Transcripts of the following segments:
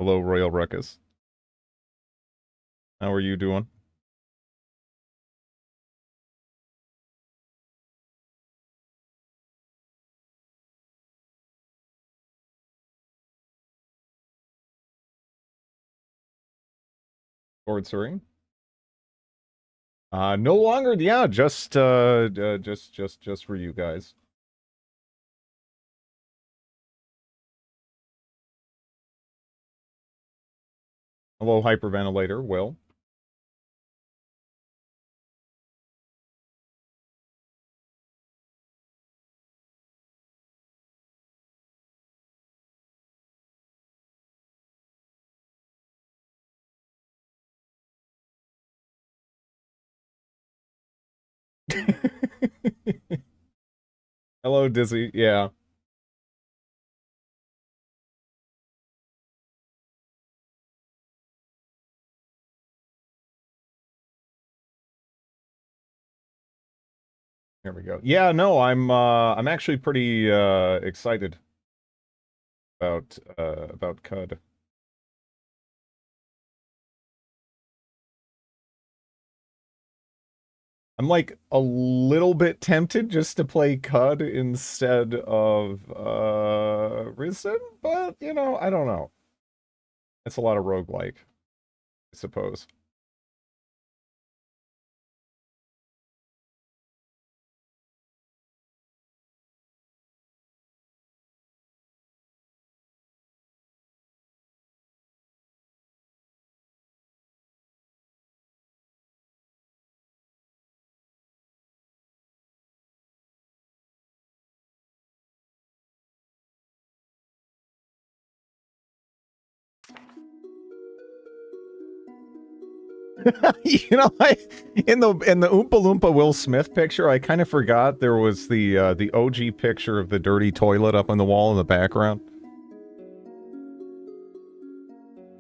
Hello, Royal Ruckus. How are you doing? Sword Serene? No longer, yeah, just for you guys. Hello, Hyperventilator, Will. Hello, Dizzy, yeah. Here we go. Yeah, no, I'm actually pretty excited about CUD. I'm like a little bit tempted just to play CUD instead of Risen, but you know, I don't know. It's a lot of roguelike, I suppose. You know, in the Oompa Loompa Will Smith picture, I kind of forgot there was the OG picture of the dirty toilet up on the wall in the background.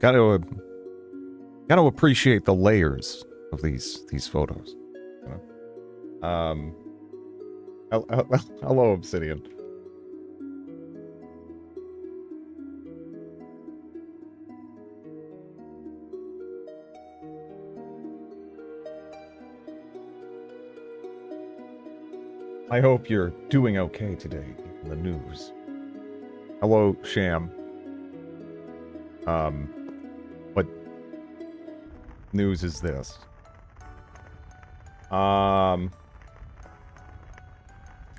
Got to appreciate the layers of these photos. You know? Hello, Obsidian. I hope you're doing okay today in the news. Hello, Sham. What news is this?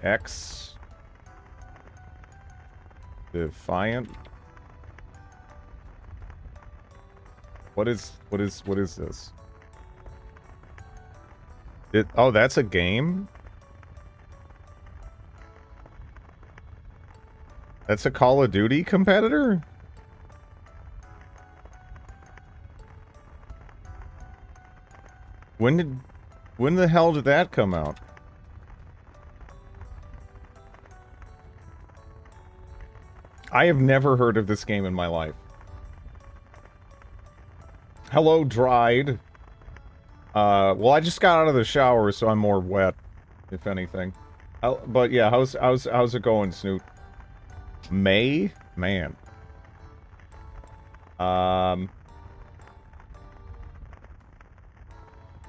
X Defiant. What is this? Oh, that's a game? That's a Call of Duty competitor? When the hell did that come out? I have never heard of this game in my life. Hello, Dried. Well, I just got out of the shower, so I'm more wet, if anything. But yeah, how's it going, Snoot? May? Man. Do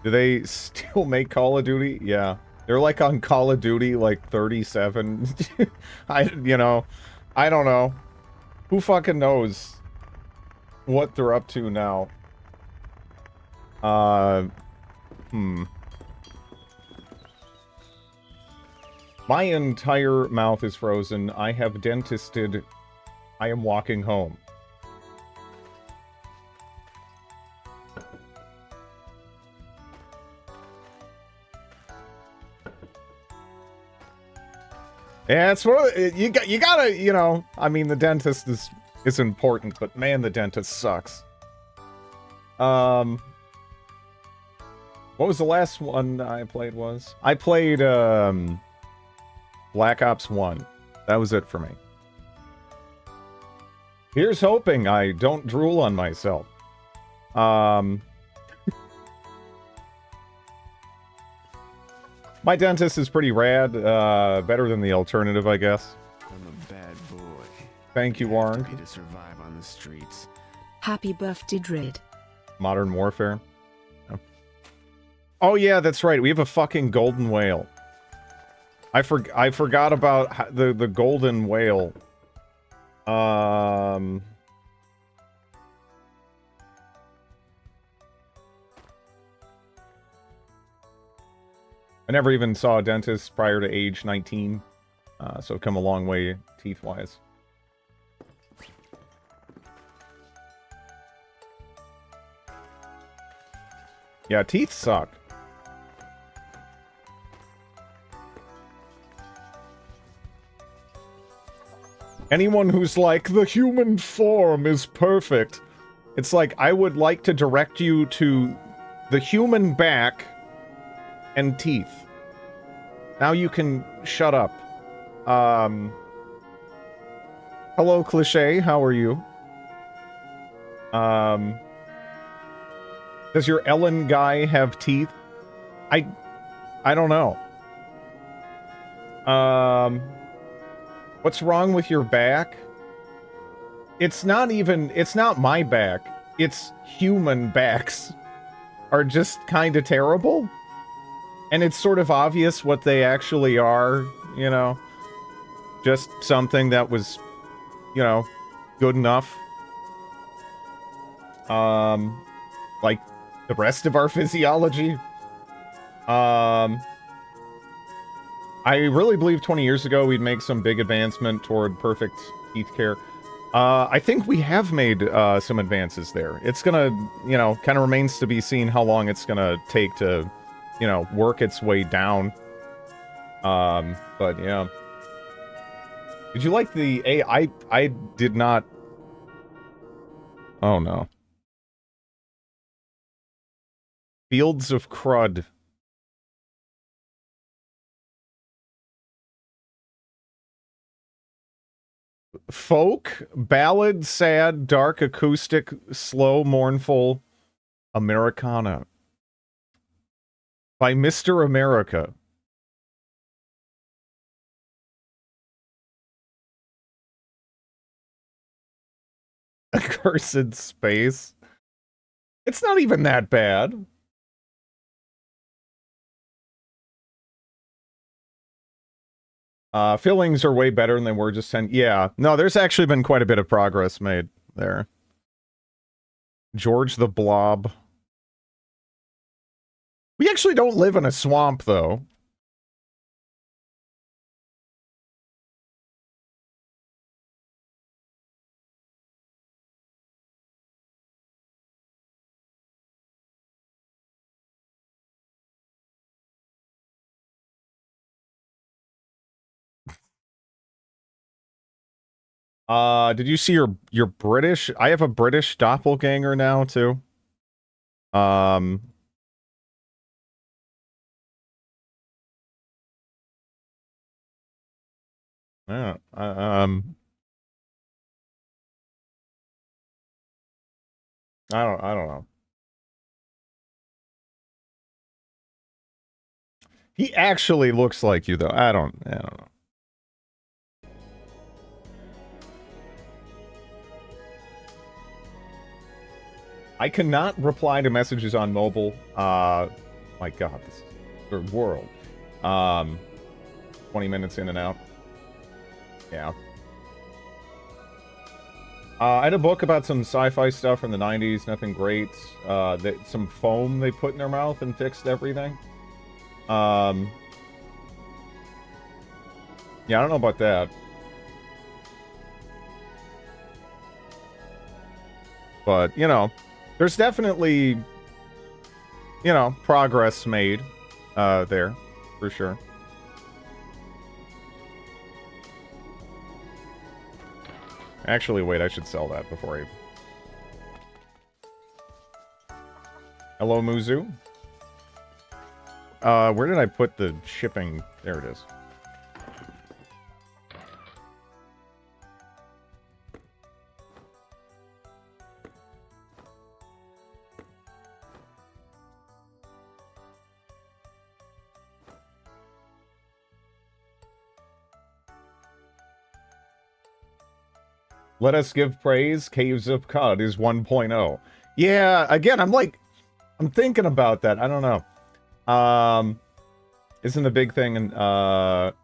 they still make Call of Duty? Yeah. They're like on Call of Duty like 37. I don't know. Who fucking knows what they're up to now? My entire mouth is frozen. I have dentisted. I am walking home. Yeah, it's one of you gotta, you know, I mean, the dentist is important, but man, the dentist sucks. What was the last one I played was? I played, Black Ops 1. That was it for me. Here's hoping I don't drool on myself. My dentist is pretty rad, better than the alternative, I guess. I'm a bad boy. Thank you, Warren. To survive on the streets. Happy birthday, Drid. Modern Warfare. Oh. Oh yeah, that's right. We have a fucking golden whale. I forgot about the golden whale. I never even saw a dentist prior to age 19, so I've come a long way teeth-wise. Yeah, teeth suck. Anyone who's like, the human form is perfect. It's like, I would like to direct you to the human back and teeth. Now you can shut up. Hello, Cliché. How are you? Does your Elin guy have teeth? I don't know. What's wrong with your back? It's not my back. It's human backs are just kind of terrible. And it's sort of obvious what they actually are, you know? Just something that was, you know, good enough. Like the rest of our physiology. I really believe 20 years ago we'd make some big advancement toward perfect teeth care. I think we have made some advances there. It's gonna, you know, kind of remains to be seen how long it's gonna take to, you know, work its way down. But yeah. Did you like the I did not. Oh no. Fields of Crud. Folk, ballad, sad, dark, acoustic, slow, mournful, Americana. By Mr. America. Accursed Space. It's not even that bad. Fillings are way better than they were just 10. Yeah. No, there's actually been quite a bit of progress made there. George the Blob. We actually don't live in a swamp, though. Did you see your British? I have a British doppelganger now, too. Yeah, I don't know. He actually looks like you, though. I don't know. I cannot reply to messages on mobile. My God, this is the world. 20 minutes in and out. Yeah. I had a book about some sci-fi stuff from the 90s, nothing great. Some foam they put in their mouth and fixed everything. Yeah, I don't know about that. But, you know, there's definitely, you know, progress made there, for sure. Actually, wait, I should sell that before I... Hello, Muzu. Where did I put the shipping? There it is. Let us give praise. Caves of Cud is 1.0. Yeah, again, I'm thinking about that. I don't know. Isn't the big thing in health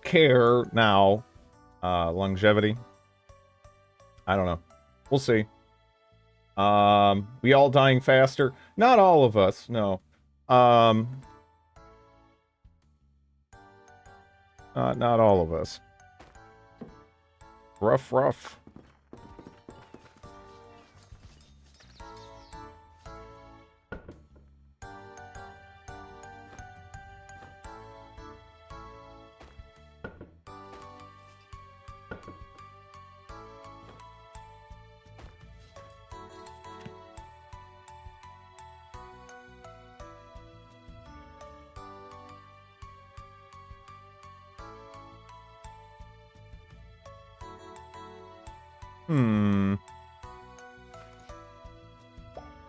care now longevity? I don't know. We'll see. We all dying faster? Not all of us, no. Not all of us. Rough.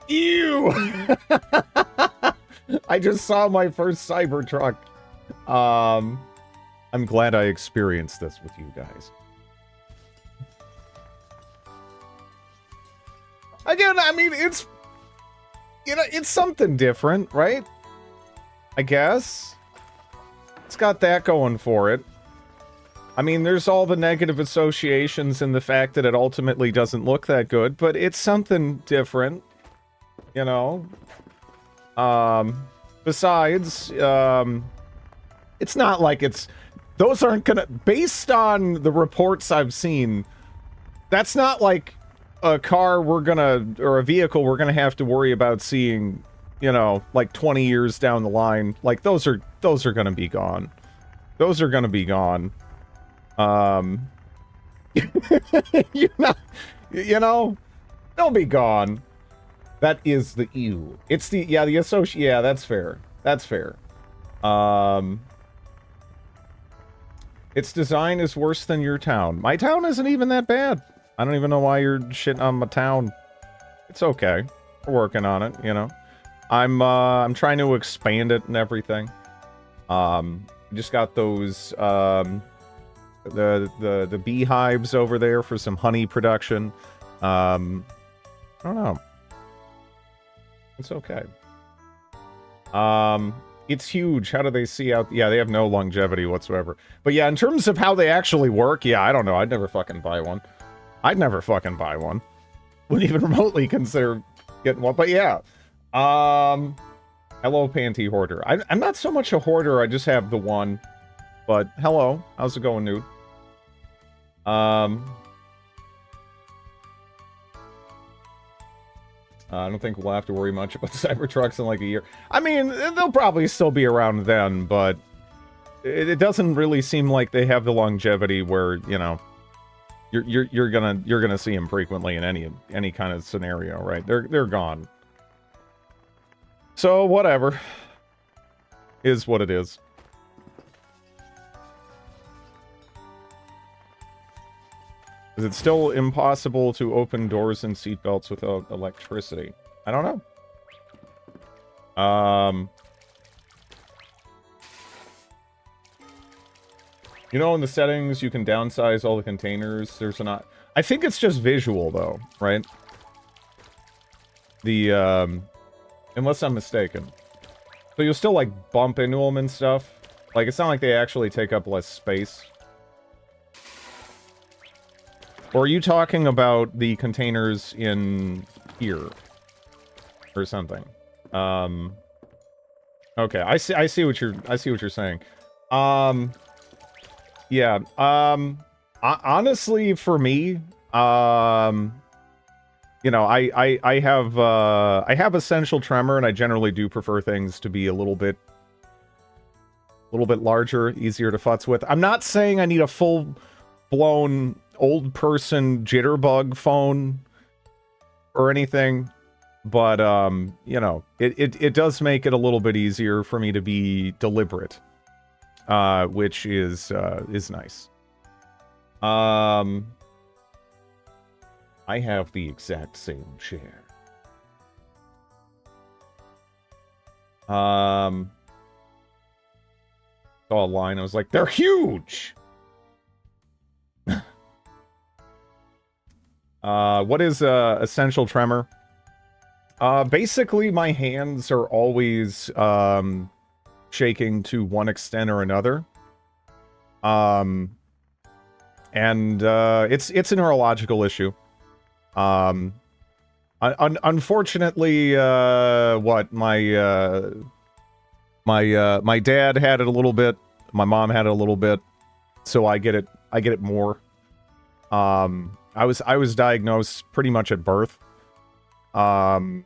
Ew! I just saw my first Cybertruck. I'm glad I experienced this with you guys. Again, I mean, it's... You know, it's something different, right? I guess. It's got that going for it. I mean, there's all the negative associations and the fact that it ultimately doesn't look that good, but it's something different, you know? Besides, it's not like it's... Those aren't gonna... Based on the reports I've seen, that's not like a car we're gonna... Or a vehicle we're gonna have to worry about seeing, you know, like 20 years down the line. Like, those are gonna be gone. Those are gonna be gone. You know, they'll be gone. That is the ew. It's the, yeah, the associate, yeah, that's fair. That's fair. Its design is worse than your town. My town isn't even that bad. I don't even know why you're shitting on my town. It's okay. We're working on it, you know. I'm trying to expand it and everything. Just got those, the beehives over there for some honey production. I don't know. It's okay. It's huge. How do they see out? Yeah, they have no longevity whatsoever. But yeah, in terms of how they actually work, yeah, I don't know. I'd never fucking buy one. I'd never fucking buy one. Wouldn't even remotely consider getting one. But yeah. Hello, Panty Hoarder. I'm not so much a hoarder. I just have the one. But hello. How's it going, Nude? I don't think we'll have to worry much about the Cybertrucks in like a year. I mean, they'll probably still be around then, but it doesn't really seem like they have the longevity where, you know, you're gonna see them frequently in any kind of scenario, right? They're gone. So whatever is what it is. Is it still impossible to open doors and seatbelts without electricity? I don't know. You know, in the settings, you can downsize all the containers. There's not... I think it's just visual, though, right? The, unless I'm mistaken. So you'll still, like, bump into them and stuff. Like, it's not like they actually take up less space. Or are you talking about the containers in here? Or something? Okay, I see what you're saying. Yeah, honestly, for me, you know, I have essential tremor, and I generally do prefer things to be a little bit larger, easier to futz with. I'm not saying I need a full-blown old person jitterbug phone or anything, but you know, it does make it a little bit easier for me to be deliberate, which is nice. I have the exact same chair. Saw a line, I was like, they're huge. What is essential tremor? Basically, my hands are always shaking to one extent or another. And it's a neurological issue. Unfortunately, what my dad had it a little bit, my mom had it a little bit, so I get it more. I was diagnosed pretty much at birth. And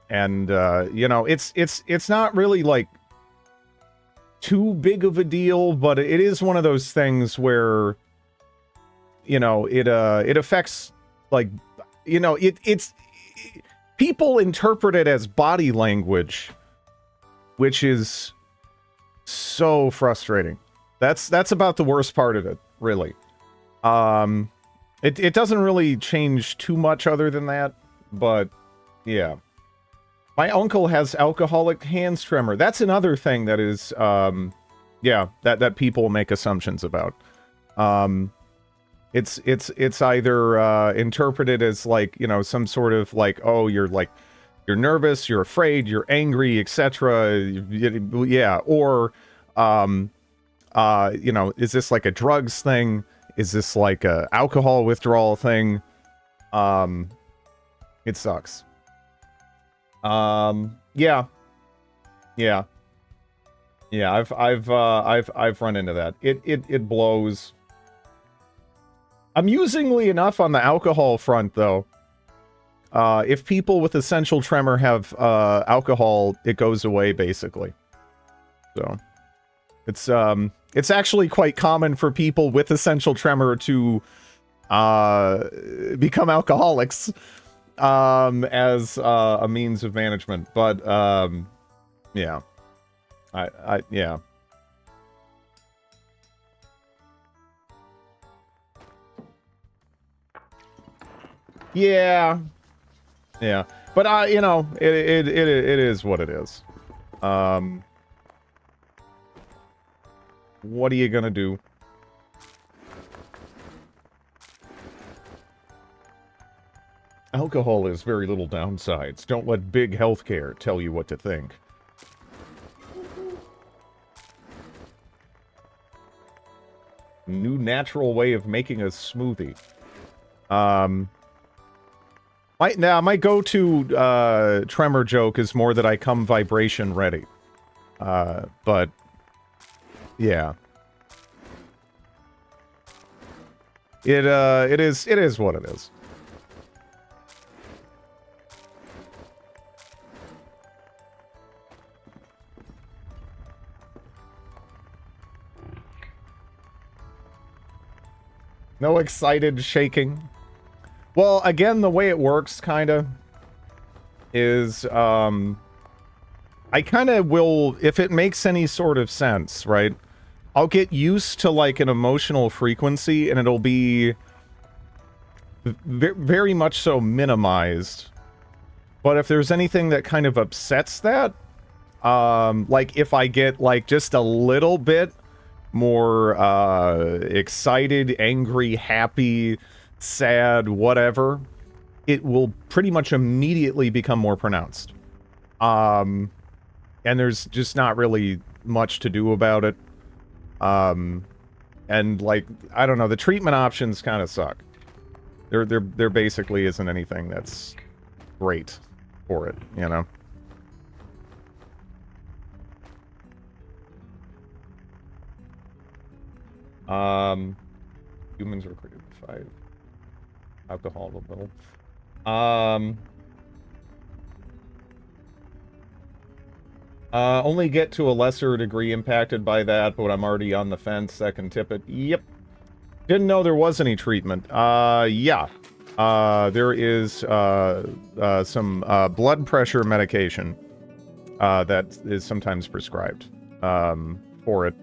you know, it's not really like too big of a deal, but it is one of those things where, you know, it affects, like, you know, it's people interpret it as body language, which is so frustrating. That's about the worst part of it, really. It doesn't really change too much other than that, but yeah. My uncle has alcoholic hands tremor. That's another thing that is, yeah, that people make assumptions about. It's either interpreted as, like, you know, some sort of like, oh, you're nervous, you're afraid, you're angry, etc. Yeah, or you know, is this like a drugs thing? Is this like a alcohol withdrawal thing? It sucks. Yeah. I've run into that. It blows. Amusingly enough, on the alcohol front, though, if people with essential tremor have alcohol, it goes away basically. So it's actually quite common for people with essential tremor to become alcoholics. As a means of management, but yeah, yeah. Yeah, but you know, it is what it is. What are you gonna do? Alcohol has very little downsides. Don't let big healthcare tell you what to think. New natural way of making a smoothie. My go-to tremor joke is more that I come vibration ready. But yeah. It is what it is. No excited shaking. Well, again, the way it works, kinda, is, I kinda will, if it makes any sort of sense, right? I'll get used to, like, an emotional frequency, and it'll be very much so minimized. But if there's anything that kind of upsets that, like, if I get, like, just a little bit more excited, angry, happy, sad, whatever, it will pretty much immediately become more pronounced. And there's just not really much to do about it. And, like, I don't know, the treatment options kind of suck. There basically isn't anything that's great for it, you know? Humans are created with 5. Alcohol a little. Only get to a lesser degree impacted by that, but I'm already on the fence. That can tip it. Yep. Didn't know there was any treatment. Yeah. There is, some, blood pressure medication, that is sometimes prescribed, for it.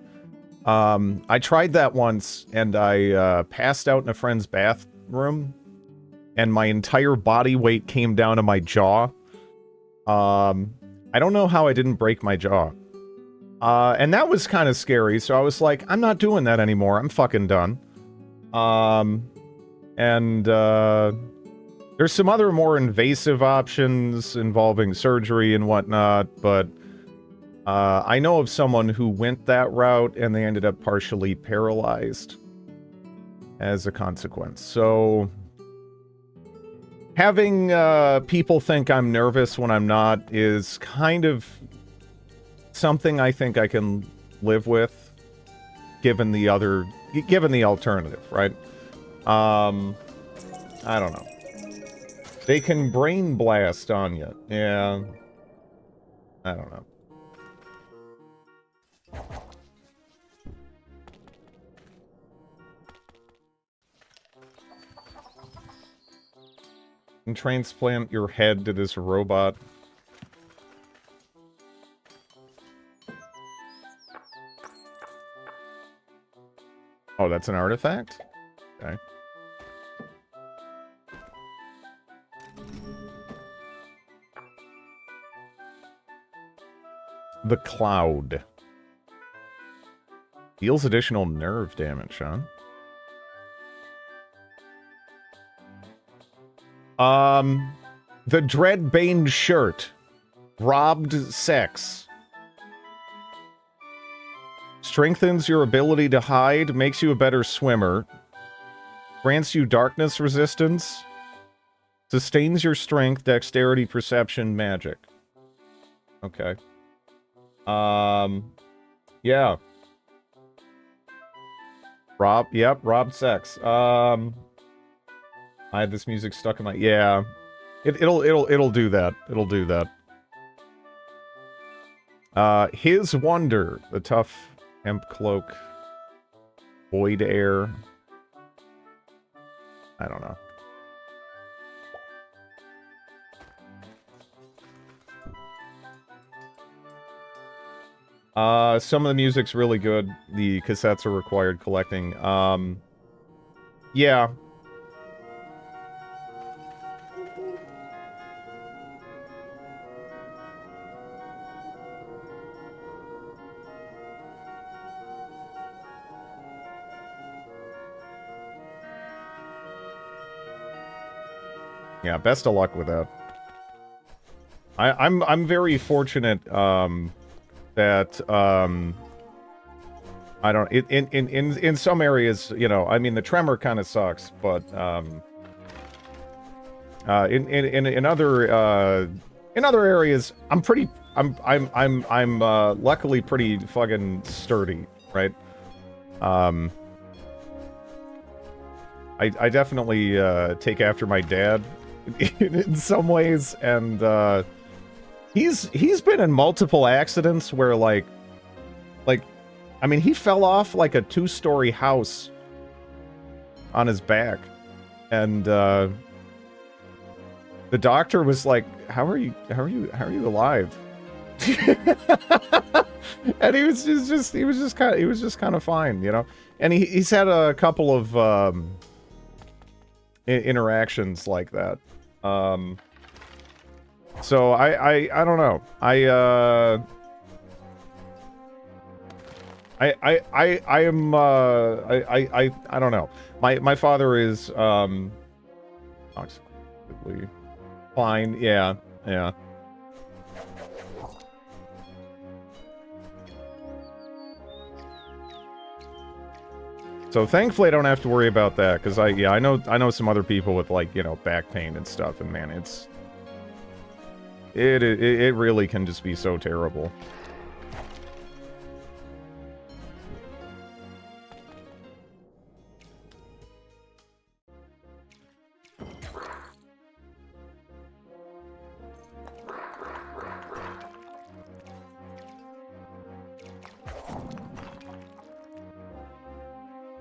I tried that once, and I, passed out in a friend's bathroom, and my entire body weight came down to my jaw. I don't know how I didn't break my jaw. And that was kind of scary, so I was like, I'm not doing that anymore, I'm fucking done. And there's some other more invasive options involving surgery and whatnot, but I know of someone who went that route and they ended up partially paralyzed as a consequence. So having people think I'm nervous when I'm not is kind of something I think I can live with, given the alternative, right? I don't know. They can brain blast on you. Yeah. I don't know. And transplant your head to this robot. Oh, that's an artifact? Okay. The Cloud. Deals additional nerve damage, huh? The Dreadbane shirt. Robbed sex. Strengthens your ability to hide, makes you a better swimmer. Grants you darkness resistance. Sustains your strength, dexterity, perception, magic. Okay. Yeah. Robbed sex. I had this music stuck in my... Yeah. It'll do that. It'll do that. His Wonder. The tough hemp cloak. Void air. I don't know. Some of the music's really good. The cassettes are required collecting. Yeah. Yeah, best of luck with that. I'm very fortunate, that, I don't, in some areas, you know, I mean, the tremor kind of sucks, but, in other areas, I'm luckily pretty fucking sturdy, right? I definitely, take after my dad in some ways, and, he's been in multiple accidents where, like, I mean, he fell off, like, a 2-story house on his back, and, the doctor was like, how are you alive? And he was just kind of fine, you know? And he's had a couple of, interactions like that. So I don't know. I don't know. My father is toxically fine. Yeah. So thankfully I don't have to worry about that, because I know some other people with, like, you know, back pain and stuff, and man, it really can just be so terrible.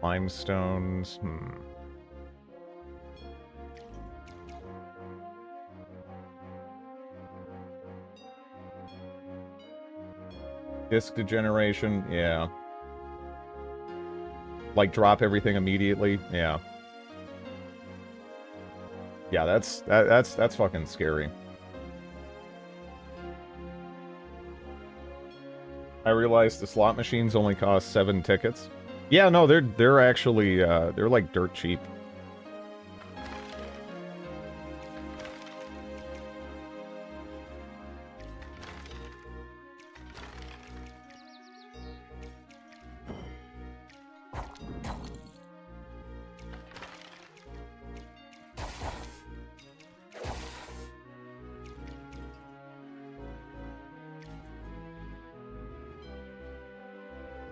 Limestones, Disc degeneration, yeah. Like, drop everything immediately, yeah. Yeah, that's fucking scary. I realized the slot machines only cost 7 tickets. Yeah, no, they're actually, they're like dirt cheap.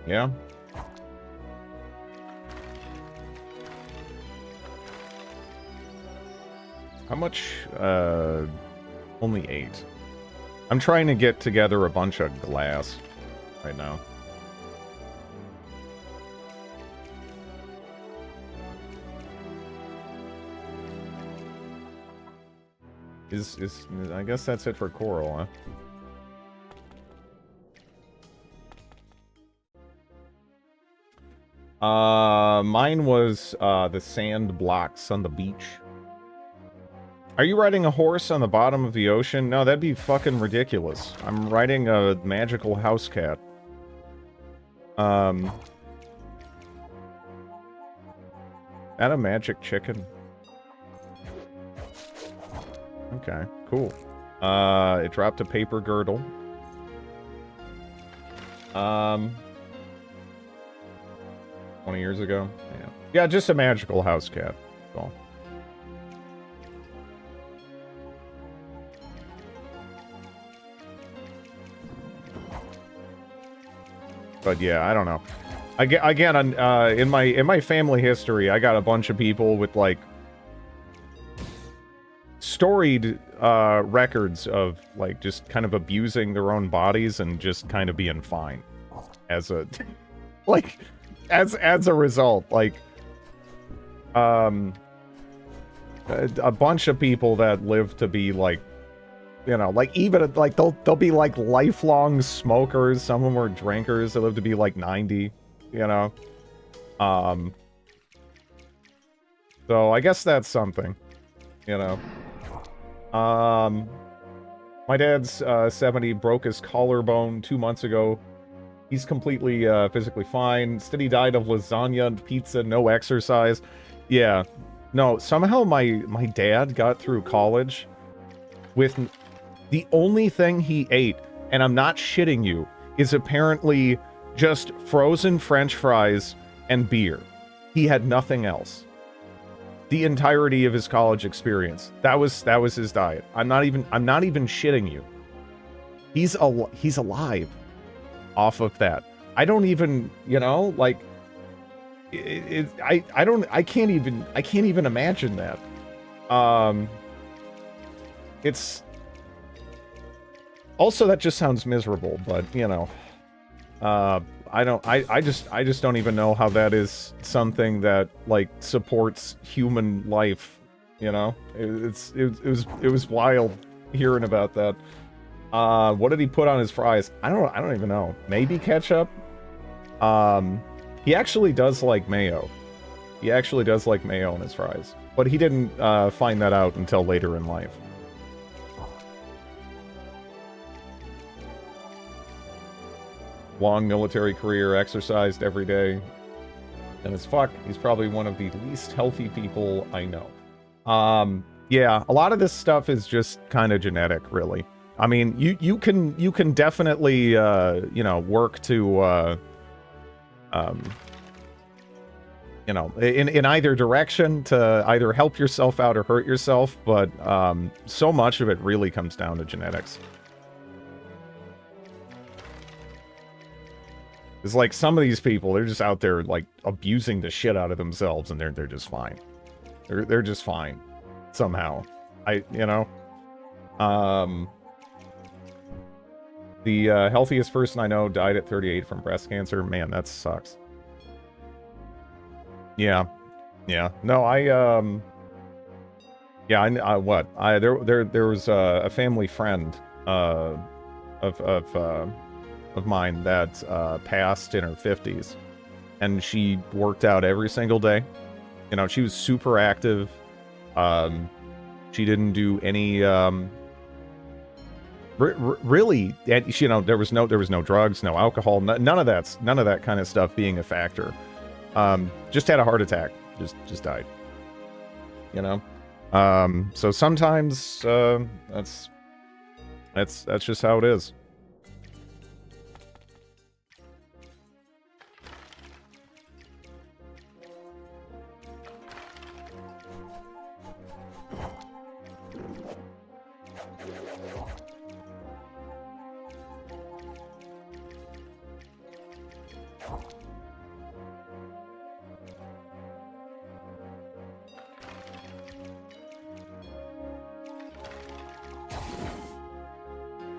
Yeah. How much? Only 8. I'm trying to get together a bunch of glass right now. I guess that's it for coral, huh? Mine was, the sand blocks on the beach. Are you riding a horse on the bottom of the ocean? No, that'd be fucking ridiculous. I'm riding a magical house cat. That a magic chicken? Okay, cool. It dropped a paper girdle. 20 years ago? Yeah. Yeah, just a magical house cat. That's all. But yeah, I don't know. Again, in my family history, I got a bunch of people with like storied records of like just kind of abusing their own bodies and just kind of being fine as a like as a result. Like a bunch of people that live to be like, you know, like even like they'll be like lifelong smokers. Some of them were drinkers that live to be like 90, you know. So I guess that's something, you know. My dad's 70, broke his collarbone 2 months ago. He's completely physically fine. Said he died of lasagna and pizza, no exercise. Yeah. No, somehow my dad got through college with the only thing he ate, and I'm not shitting you, is apparently just frozen French fries and beer. He had nothing else. The entirety of his college experience. That was his diet. I'm not even shitting you. He's alive off of that. I don't even, you know, like I can't even imagine that. It's also, that just sounds miserable, but you know, I just don't even know how that is something that like supports human life, you know? It was wild hearing about that. What did he put on his fries? I don't even know. Maybe ketchup? He actually does like mayo. He actually does like mayo on his fries. But he didn't find that out until later in life. Long military career, exercised every day. And as fuck, he's probably one of the least healthy people I know. Yeah, a lot of this stuff is just kind of genetic, really. I mean, you can definitely you know, work to you know, in either direction to either help yourself out or hurt yourself, but so much of it really comes down to genetics. It's like some of these people, they're just out there like abusing the shit out of themselves, and they're just fine. They're just fine somehow. You know, the healthiest person I know died at 38 from breast cancer. Man, that sucks. Yeah, yeah. No, yeah, there was a family friend of mine that passed in her 50s, and she worked out every single day. You know, she was super active. She didn't do any really, you know, there was no drugs, no alcohol, none of that kind of stuff being a factor. Just had a heart attack, just died. You know, so sometimes that's just how it is.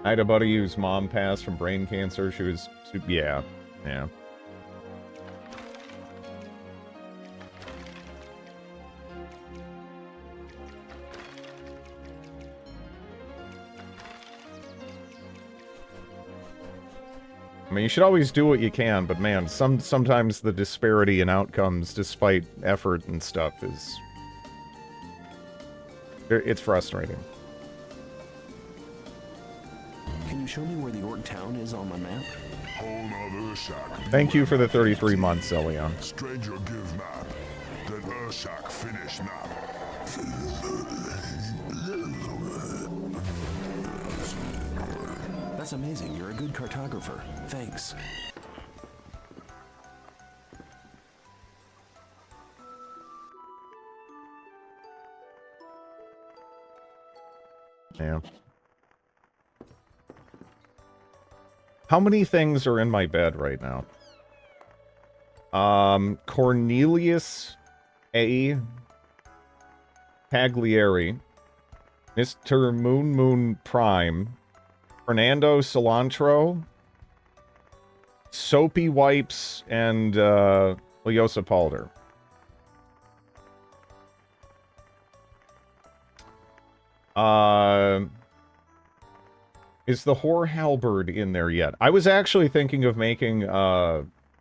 I had a buddy whose mom passed from brain cancer. She was... Yeah. Yeah. I mean, you should always do what you can, but man, sometimes the disparity in outcomes, despite effort and stuff, is... It's frustrating. Can you show me where the Orc town is on my map? Thank you for the 33 months, Elion. Stranger give map. Then Urshak finish map. That's amazing. You're a good cartographer. Thanks. Yeah. How many things are in my bed right now? Cornelius A. Pagliari, Mr. Moon Prime, Fernando Cilantro, Soapy Wipes, and Leosa Palder. Is the Whore Halberd in there yet? I was actually thinking of making,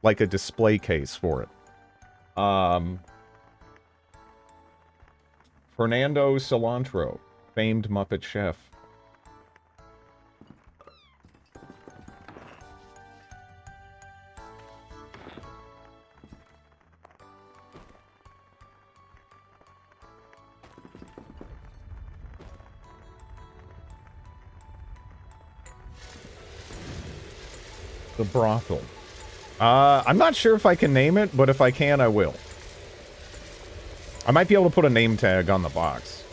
like a display case for it. Fernando Cilantro, famed Muppet chef. The brothel. I'm not sure if I can name it, but if I can, I will. I might be able to put a name tag on the box.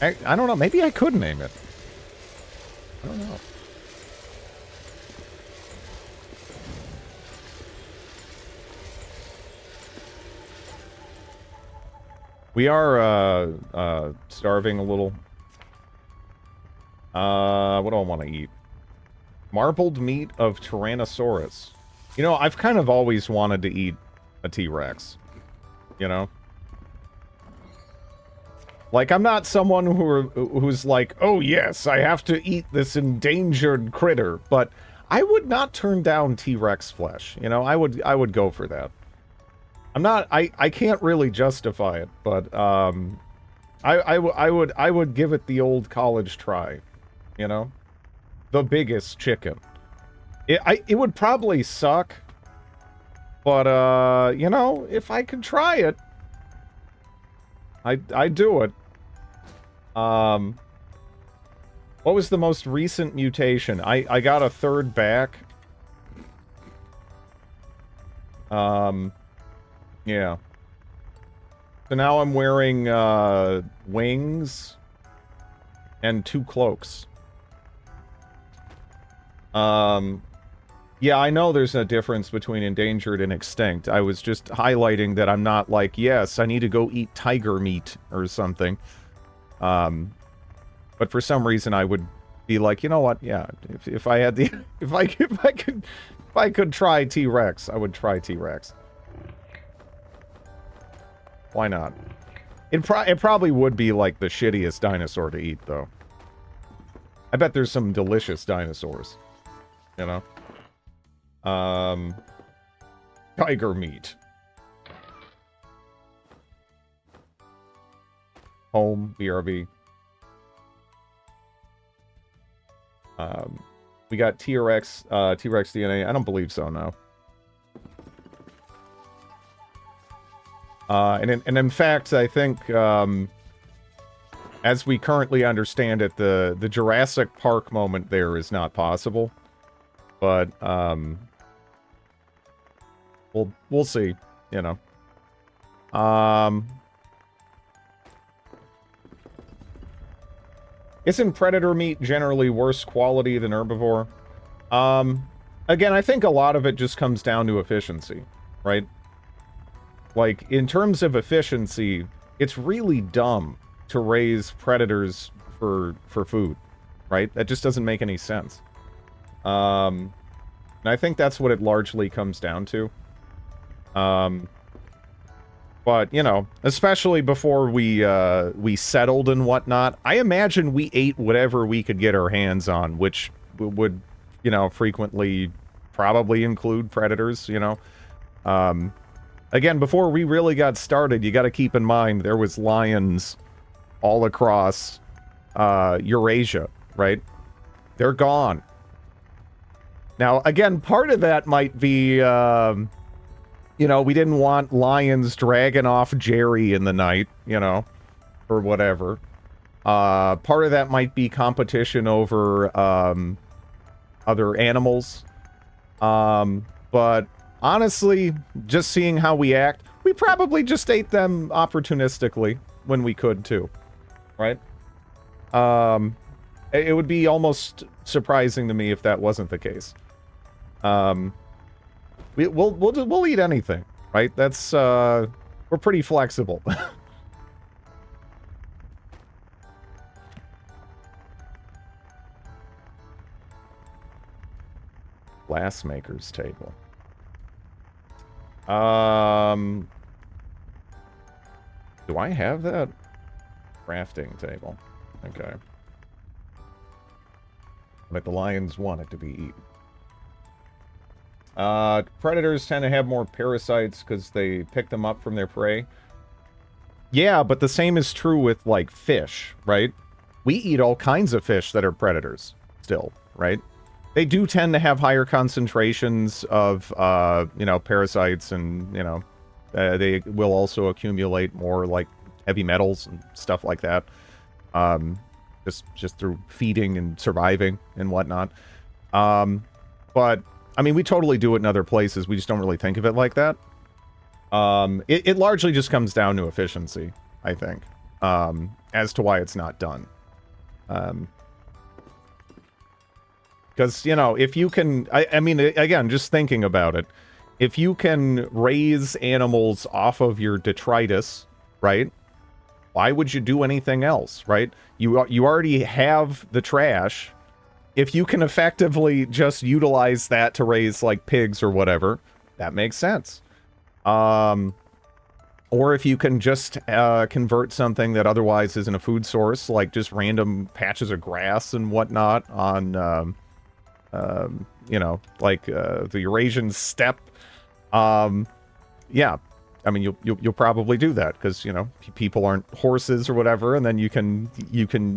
I don't know. Maybe I could name it. I don't know. We are, starving a little. What do I want to eat? Marbled meat of Tyrannosaurus. You know, I've kind of always wanted to eat a T-Rex. You know? Like, I'm not someone who's like, oh yes, I have to eat this endangered critter, but I would not turn down T-Rex flesh. You know, I would go for that. I'm not, I can't really justify it, but, I would give it the old college try. You know? The biggest chicken. It would probably suck, but, you know, if I could try it, I'd do it. What was the most recent mutation? I got a third back. Yeah. So now I'm wearing, wings and 2 cloaks. Yeah, I know there's a difference between endangered and extinct. I was just highlighting that I'm not like, yes, I need to go eat tiger meat or something. But for some reason I would be like, you know what? Yeah, if I had the, if I could try T-Rex, I would try T-Rex. Why not? It probably would be like the shittiest dinosaur to eat, though. I bet there's some delicious dinosaurs. You know? Tiger meat. Home, BRB. We got T-Rex DNA. I don't believe so, no. And in fact, I think, as we currently understand it, the Jurassic Park moment there is not possible. But, we'll see, you know. Isn't predator meat generally worse quality than herbivore? Again, I think a lot of it just comes down to efficiency. right? Like, in terms of efficiency, it's really dumb to raise predators for food, right? That just doesn't make any sense. And I think that's what it largely comes down to. But, you know, especially before we settled and whatnot, I imagine we ate whatever we could get our hands on, which would, you know, frequently probably include predators, you know. Again, before we really got started, you got to keep in mind there was lions all across Eurasia, right? They're gone. Now, again, part of that might be, you know, we didn't want lions dragging off Jerry in the night, you know, or whatever. Part of that might be competition over other animals. But honestly, just seeing how we act, we probably just ate them opportunistically when we could too, right? It would be almost surprising to me if that wasn't the case. We'll eat anything, right? That's we're pretty flexible. Glassmaker's table. Do I have that? Crafting table. Okay. But the lions want it to be eaten. Predators tend to have more parasites because they pick them up from their prey. Yeah, but the same is true with, like, fish, right? We eat all kinds of fish that are predators still, right? They do tend to have higher concentrations of, you know, parasites and, you know, they will also accumulate more, like, heavy metals and stuff like that. Just through feeding and surviving and whatnot. But I mean, we totally do it in other places. We just don't really think of it like that. It largely just comes down to efficiency, I think, as to why it's not done. Because, you know, if you can... I mean, again, just thinking about it. If you can raise animals off of your detritus, right? Why would you do anything else, right? You already have the trash. If you can effectively just utilize that to raise, like, pigs or whatever, that makes sense. Or if you can just convert something that otherwise isn't a food source, like just random patches of grass and whatnot on, you know, like the Eurasian steppe. Yeah, I mean, you'll probably do that because, you know, people aren't horses or whatever, and then you can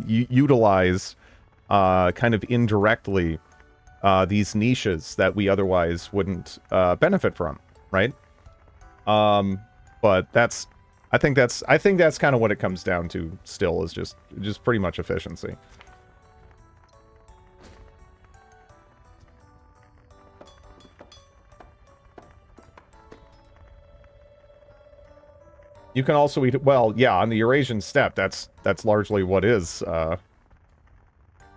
utilize kind of indirectly these niches that we otherwise wouldn't benefit from, right? But I think that's kind of what it comes down to still, is just pretty much efficiency. You can also eat, well, yeah, on the Eurasian steppe, that's largely what is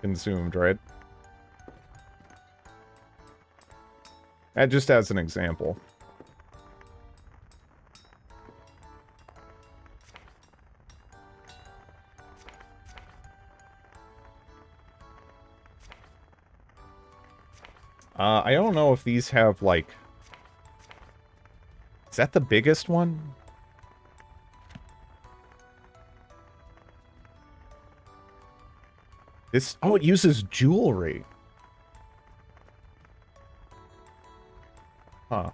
consumed, right? And just as an example. I don't know if these have, like... Is that the biggest one? This... Oh, it uses jewelry. Huh.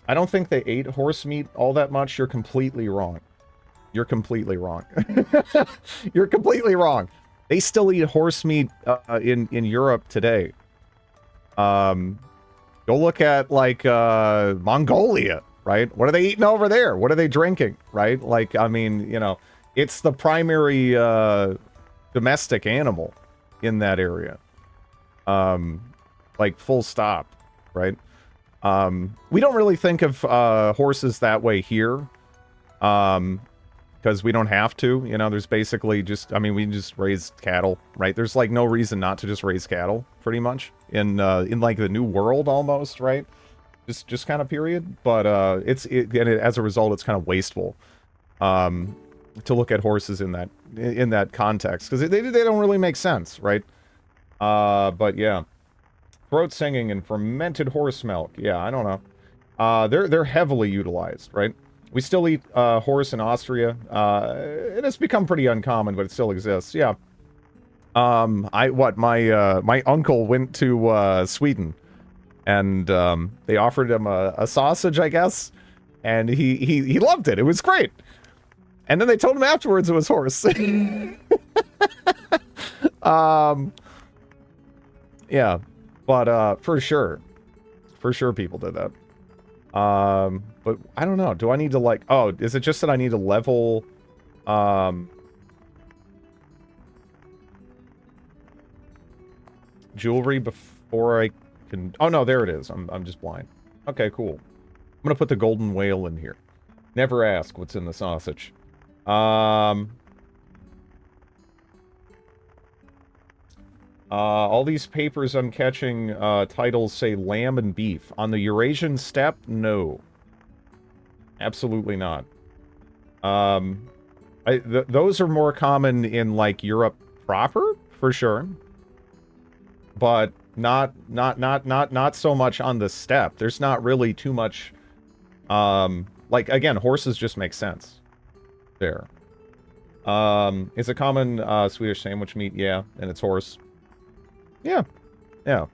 I don't think they ate horse meat all that much. You're completely wrong. You're completely wrong. You're completely wrong. They still eat horse meat in Europe today. Go look at, like, Mongolia, right? What are they eating over there? What are they drinking, right? Like, I mean, you know, it's the primary domestic animal in that area. Like, full stop, right? We don't really think of horses that way here. because we don't have to. You know, there's basically just, I mean, we just raise cattle, right? There's like no reason not to just raise cattle, pretty much, in like the new world almost, right? Just kind of period. But as a result, it's kind of wasteful to look at horses in that context, because they don't really make sense, right? But yeah, throat singing and fermented horse milk. Yeah, I don't know. They're heavily utilized, right? We still eat horse in Austria. It has become pretty uncommon, but it still exists. Yeah. My uncle went to Sweden, and they offered him a sausage, I guess, and he loved it. It was great. And then they told him afterwards it was horse. Yeah, but for sure people did that. But I don't know. Do I need to like? Oh, is it just that I need to level? Jewelry before I can. Oh no, there it is. I'm just blind. Okay, cool. I'm gonna put the golden whale in here. Never ask what's in the sausage. All these papers I'm catching, titles say lamb and beef. On the Eurasian steppe, no. Absolutely not. Those are more common in, like, Europe proper, for sure. But not so much on the steppe. There's not really too much, like, again, horses just make sense. There. Is a common, Swedish sandwich meat? Yeah, and it's horse. Yeah. Yeah.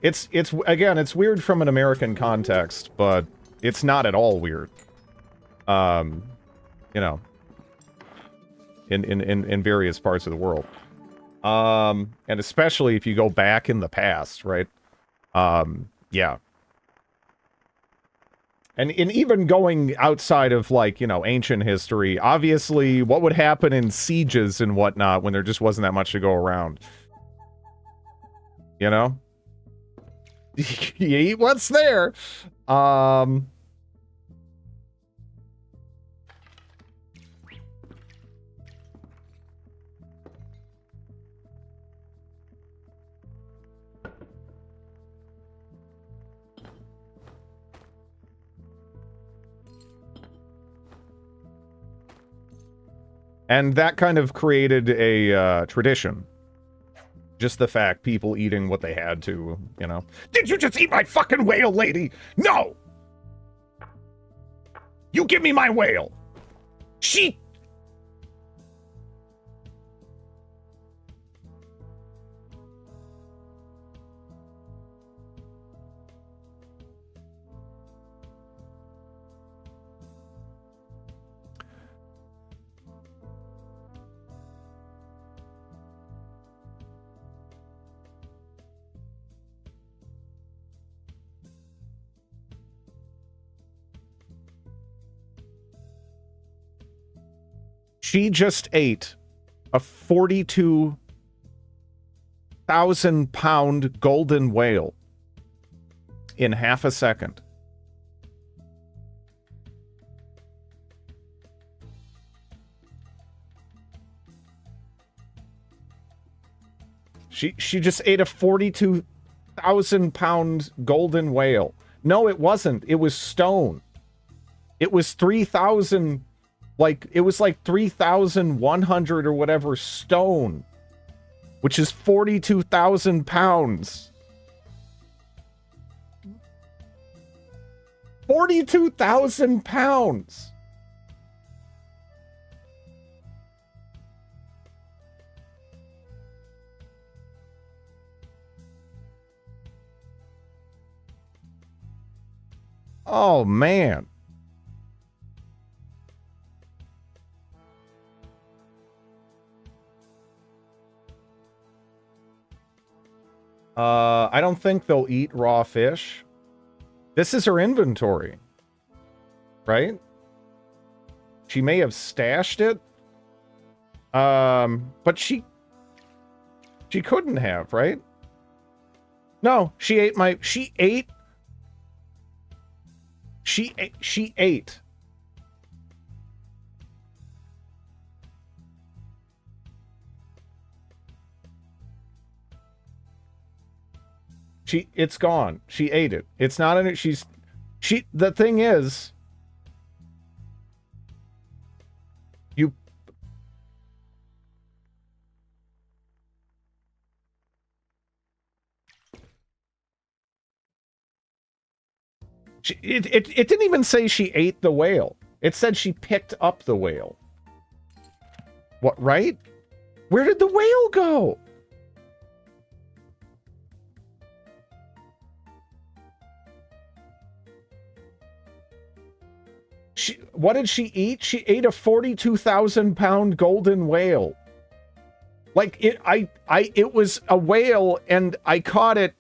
It's again, it's weird from an American context, but it's not at all weird. You know, in various parts of the world. And especially if you go back in the past, right? Yeah. And even going outside of, like, you know, ancient history, obviously, what would happen in sieges and whatnot when there just wasn't that much to go around? You know? You eat what's there. And that kind of created a tradition. Just the fact people eating what they had to, you know. Did you just eat my fucking whale, lady? No! You give me my whale! She... She just ate a 42,000-pound golden whale in half a second. She just ate a 42,000-pound golden whale. No, it wasn't. It was stone. It was 3,000... Like, it was like 3,100 or whatever stone, which is 42,000 pounds. 42,000 pounds. Oh, man. I don't think they'll eat raw fish. This is her inventory. Right? She may have stashed it. But she couldn't have, right? No, she ate It's gone. She ate it. It's not in it. The thing is, you. It didn't even say she ate the whale. It said she picked up the whale. What, right? Where did the whale go? What did she eat? She ate a 42,000-pound golden whale. Like, it was a whale, and I caught it,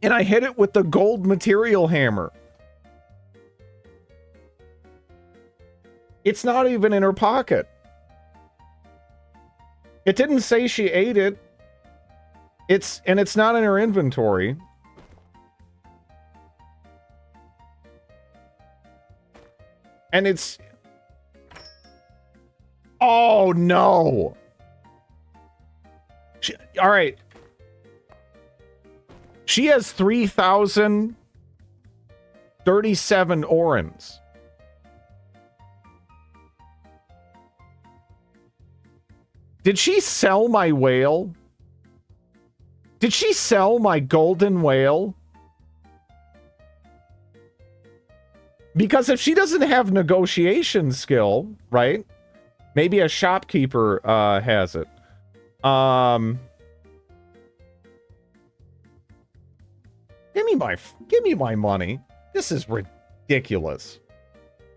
and I hit it with the gold material hammer. It's not even in her pocket. It didn't say she ate it. It's not in her inventory. And it's... Oh, no! All right. She has 3,037 orans. Did she sell my whale? Did she sell my golden whale? Because if she doesn't have negotiation skill, right? Maybe a shopkeeper has it. Give me my money. This is ridiculous.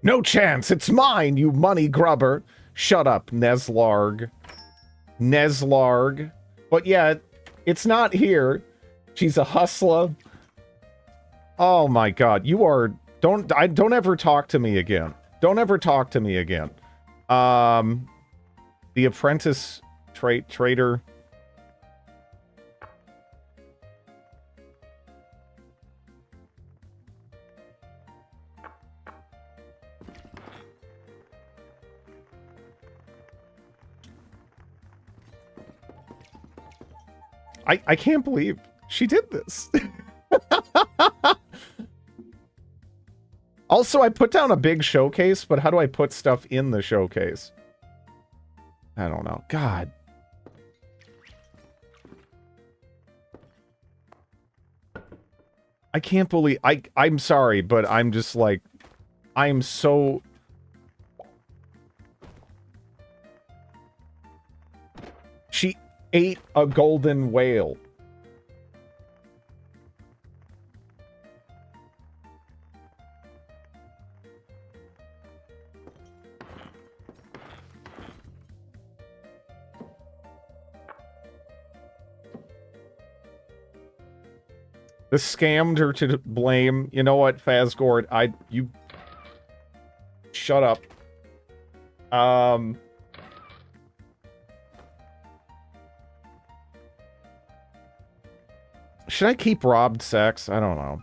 No chance. It's mine, you money grubber. Shut up, Neslarg. Neslarg. But yeah, it's not here. She's a hustler. Oh my god, you are... Don't ever talk to me again. Don't ever talk to me again. The apprentice trader. I can't believe she did this. Also, I put down a big showcase, but how do I put stuff in the showcase? I don't know. God. I can't believe... I'm sorry, but I'm just like... I'm so... She ate a golden whale. The scammed her to blame. You know what, Fazgord? You... Shut up. Should I keep robbed sex? I don't know.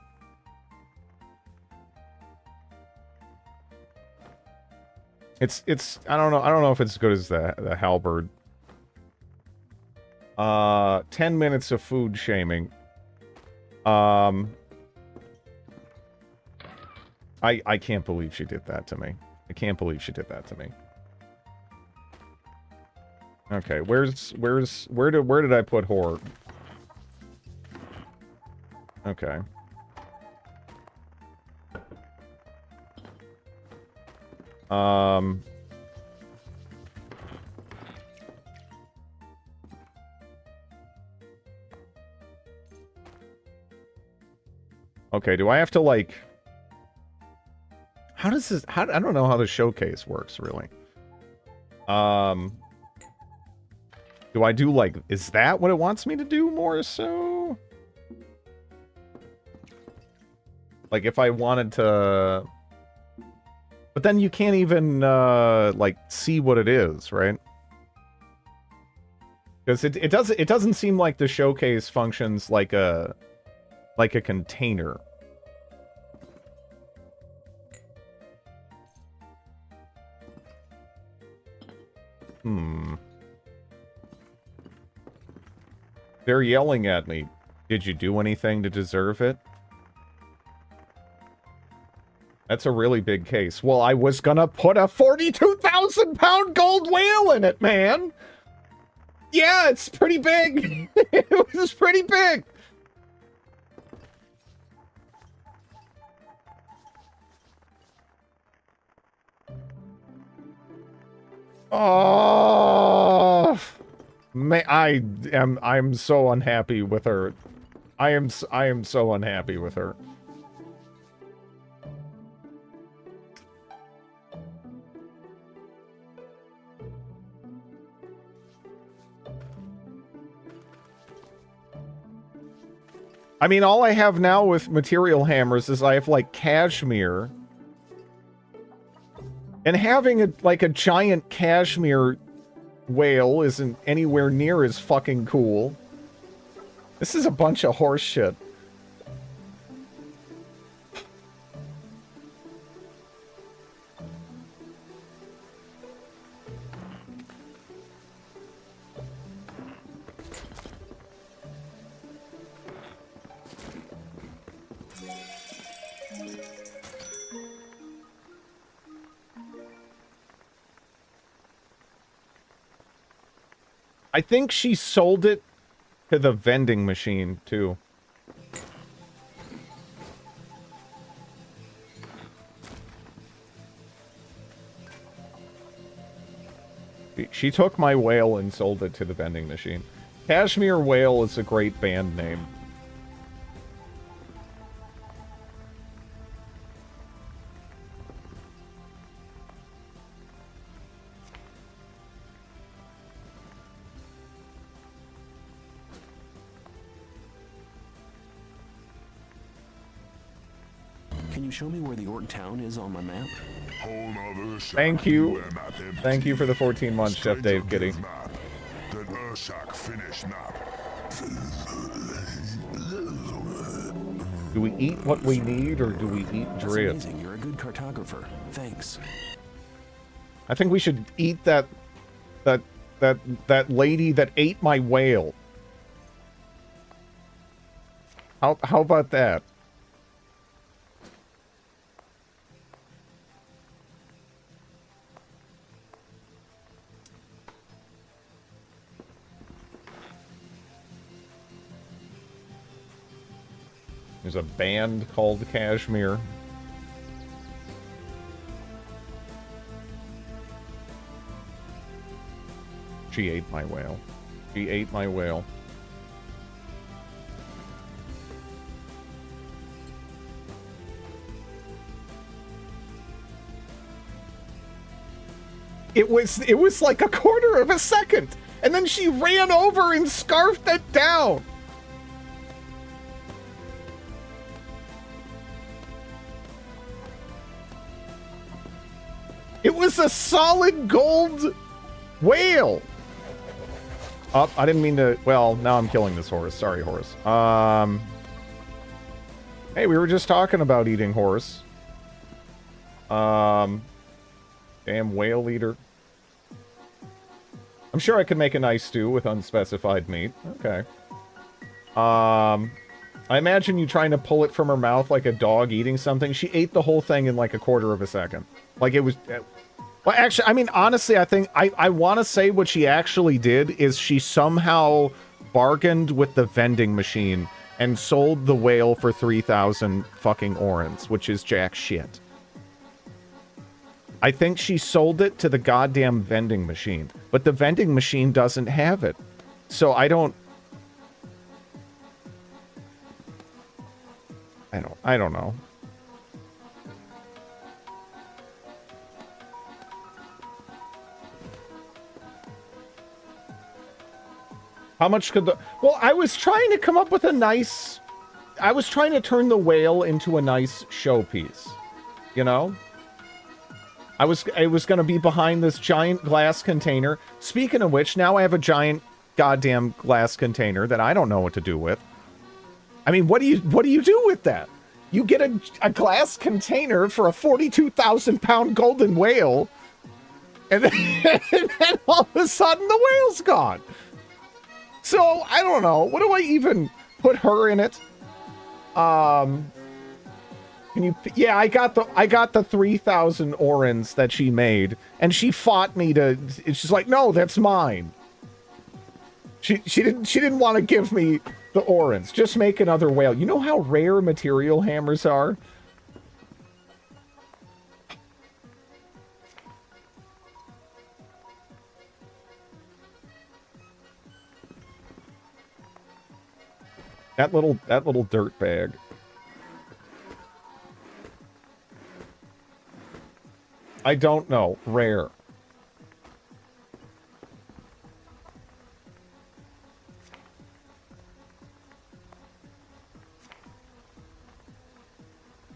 It's I don't know if it's as good as the halberd. 10 minutes of food shaming. I can't believe she did that to me. I can't believe she did that to me. Okay, where did I put whore? Okay. Okay, do I have to, like... How does this... I don't know how the showcase works, really. Do I do, like... Is that what it wants me to do, more so? Like, if I wanted to... But then you can't even, like, see what it is, right? Because it doesn't seem like the showcase functions like a container. They're yelling at me. Did you do anything to deserve it? That's a really big case. Well, I was gonna put a 42,000-pound gold whale in it, man! Yeah, it's pretty big! It was pretty big! Oh, man, I'm so unhappy with her. I am so unhappy with her. I mean, all I have now with material hammers is I have, like, cashmere. And having a giant cashmere whale isn't anywhere near as fucking cool. This is a bunch of horse shit. I think she sold it to the vending machine, too. She took my whale and sold it to the vending machine. Cashmere Whale is a great band name. Can you show me where the Orton town is on my map? Thank you. Thank you for the 14 months, Chef Dave Kitty. Do we eat what we need, or do we eat dread? That's amazing. You're a good cartographer. Thanks. I think we should eat that lady that ate my whale. How about that? There's a band called Kashmir. She ate my whale. She ate my whale. It was like a quarter of a second, and then she ran over and scarfed it down. It was a solid gold whale. Oh, I didn't mean to. Well, now I'm killing this horse. Sorry, horse. Hey, we were just talking about eating horse. Damn whale eater. I'm sure I could make a nice stew with unspecified meat. Okay. I imagine you trying to pull it from her mouth like a dog eating something. She ate the whole thing in like a quarter of a second. Like it was... Well, actually, I mean, honestly, I think... I want to say what she actually did is she somehow bargained with the vending machine and sold the whale for 3,000 fucking orens, which is jack shit. I think she sold it to the goddamn vending machine, but the vending machine doesn't have it. So I don't know. How much could the... Well, I was trying to come up with a nice... I was trying to turn the whale into a nice showpiece. You know? I was going to be behind this giant glass container. Speaking of which, now I have a giant goddamn glass container that I don't know what to do with. I mean, what do you do with that? You get a glass container for a 42,000-pound golden whale, and then all of a sudden the whale's gone. So, I don't know. What do I even... put her in it. Can you? Yeah, I got the 3,000 orans that she made, and she fought me to. She's like, no, that's mine. She didn't want to give me the orans. Just make another whale. You know how rare material hammers are? That little dirt bag. I don't know. Rare.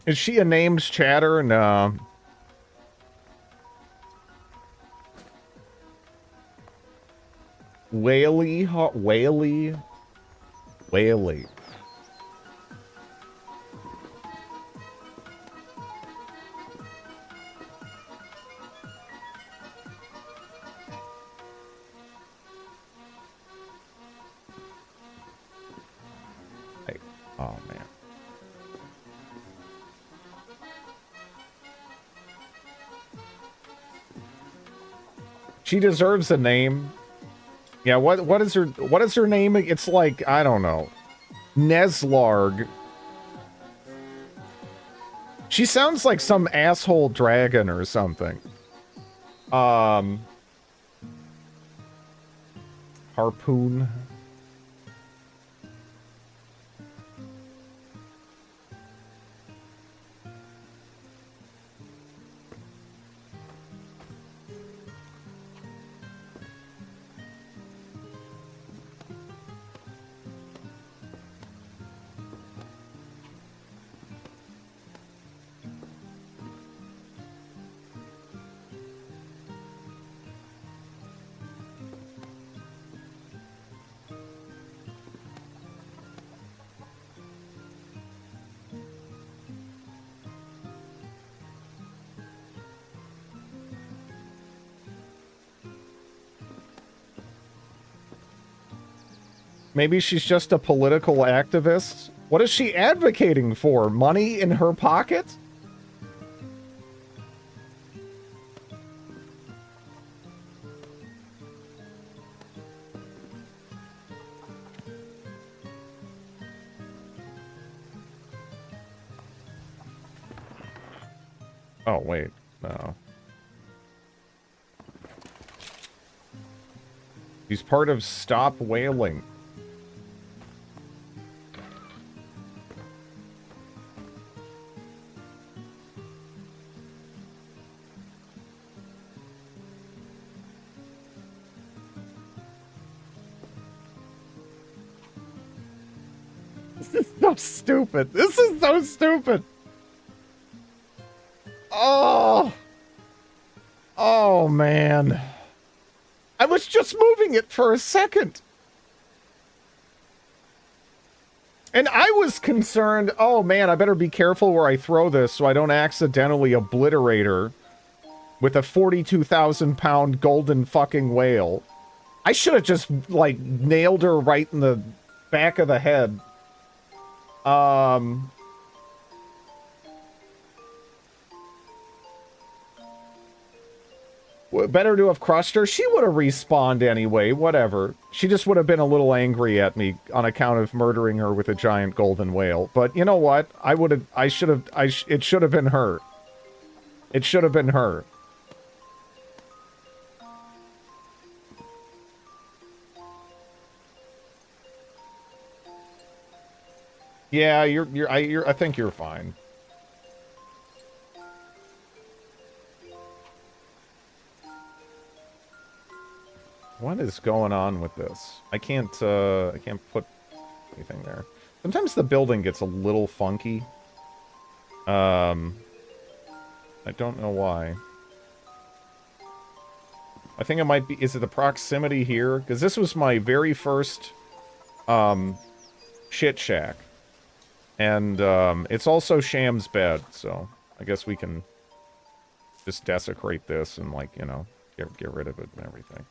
Is she a named chatter? No. Whaley? Whaley? Whaley. Hey. Oh, man. She deserves a name. Yeah, what is her name? It's like, I don't know. Neslarg. She sounds like some asshole dragon or something. Harpoon. Maybe she's just a political activist. What is she advocating for? Money in her pocket? Oh, wait. No. He's part of Stop Whaling. This is so stupid. This is so stupid. Oh. Oh, man. I was just moving it for a second. And I was concerned, oh man, I better be careful where I throw this so I don't accidentally obliterate her with a 42,000-pound golden fucking whale. I should have just, like, nailed her right in the back of the head. Better to have crushed her. She would have respawned anyway, whatever. She just would have been a little angry at me on account of murdering her with a giant golden whale. But you know what? It should have been her. It should have been her. Yeah, I think you're fine. What is going on with this? I can't put anything there. Sometimes the building gets a little funky. I don't know why. I think it might be, is it the proximity here? Because this was my very first, shit shack. And, it's also Sham's bed, so I guess we can just desecrate this and, like, you know, get rid of it and everything.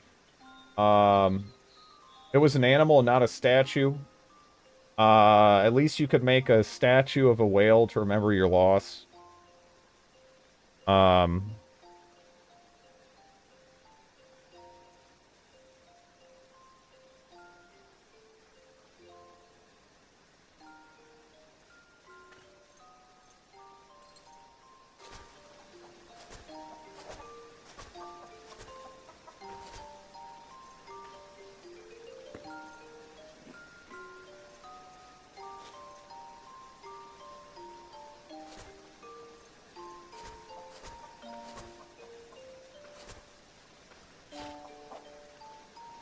It was an animal and not a statue. At least you could make a statue of a whale to remember your loss. Um...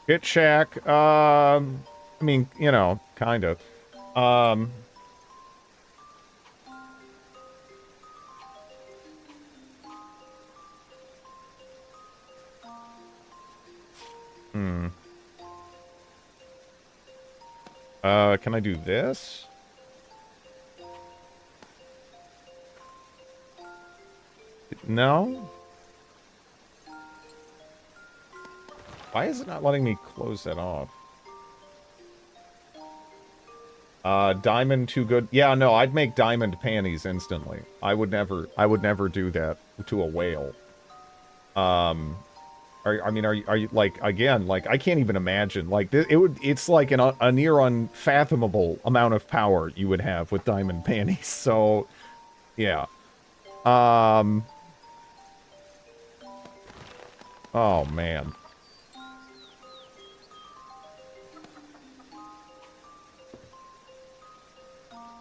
Hit Shack, I mean, you know, kind of. Um... Hmm. Can I do this? No? Why is it not letting me close that off? Diamond too good. Yeah, no, I'd make diamond panties instantly. I would never do that to a whale. Are you, like, again, like, I can't even imagine, like, it's like a near unfathomable amount of power you would have with diamond panties, so, yeah. Oh, man.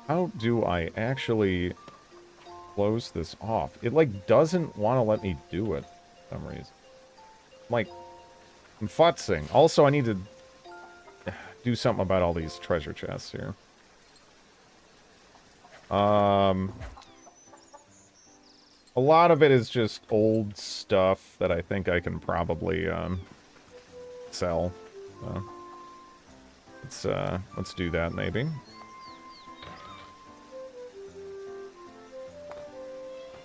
How do I actually close this off? It, like, doesn't want to let me do it for some reason. Like, I'm futzing. Also, I need to do something about all these treasure chests here. A lot of it is just old stuff that I think I can probably, sell. Let's do that, maybe.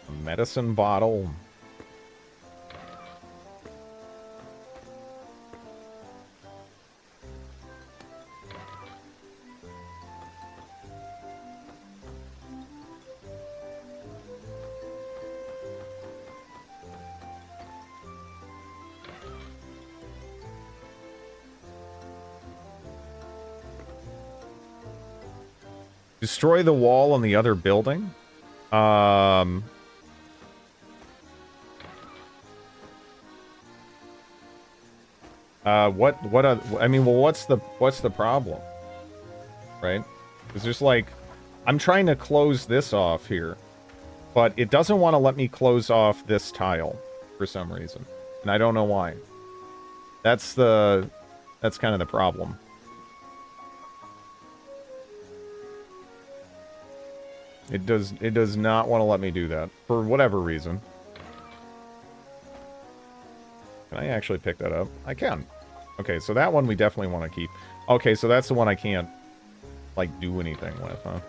A medicine bottle. Destroy the wall on the other building? I mean, well, what's the problem? Right? It's just like, I'm trying to close this off here, but it doesn't want to let me close off this tile for some reason. And I don't know why. That's kind of the problem. It does not want to let me do that for whatever reason. Can I actually pick that up? I can. Okay, so that one we definitely want to keep. Okay, so that's the one I can't, like, do anything with, huh?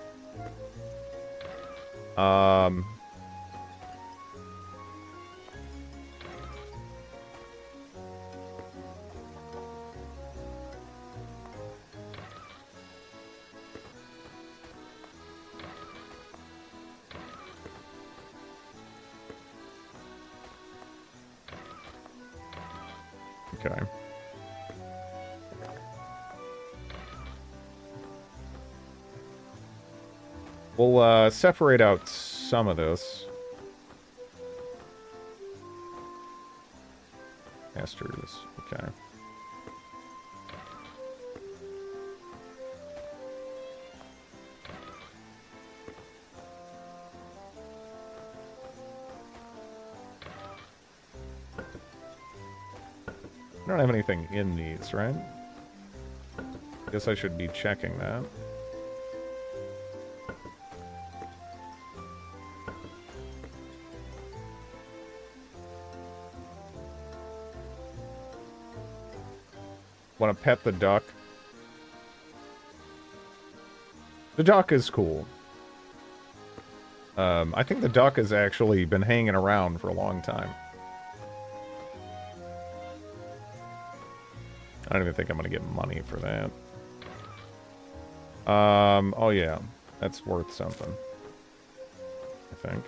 Okay. We'll, separate out some of this. Masters, okay. I don't have anything in these, right? Guess I should be checking that. Want to pet the duck? The duck is cool. I think the duck has actually been hanging around for a long time. I don't even think I'm going to get money for that. Oh yeah. That's worth something. I think.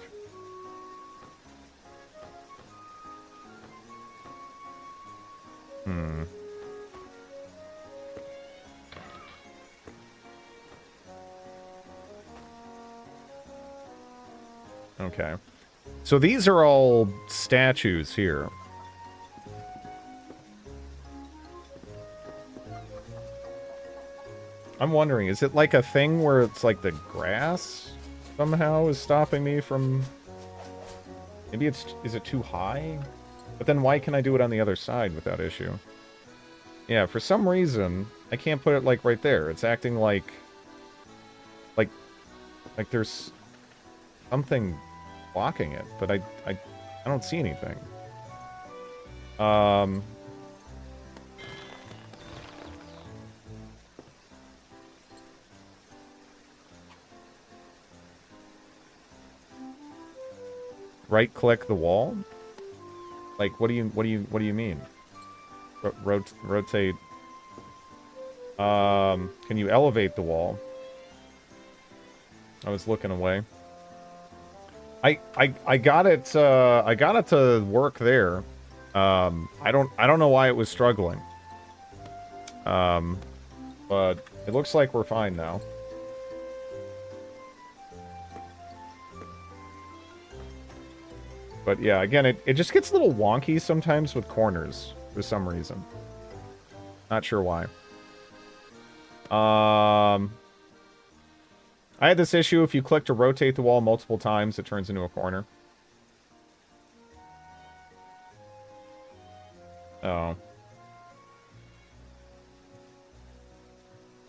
Hmm. Okay. So these are all statues here. I'm wondering, is it like a thing where it's like the grass somehow is stopping me from... Maybe it's... Is it too high? But then why can I do it on the other side without issue? Yeah, for some reason, I can't put it like right there. It's acting like... Like there's something blocking it, but I don't see anything. Right click the wall? Like what do you mean? Rotate. Can you elevate the wall? I was looking away. I got it to work there. I don't know why it was struggling. But it looks like we're fine now. But yeah, again, it just gets a little wonky sometimes with corners for some reason. Not sure why. I had this issue. If you click to rotate the wall multiple times, it turns into a corner. Oh.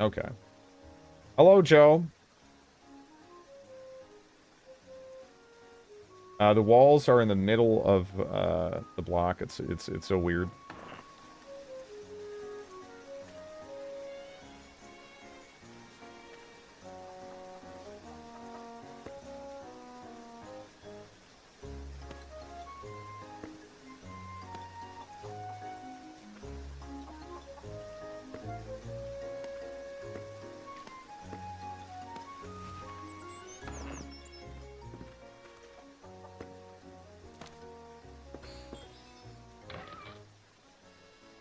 Okay. Hello, Joe. The walls are in the middle of the block. It's so weird.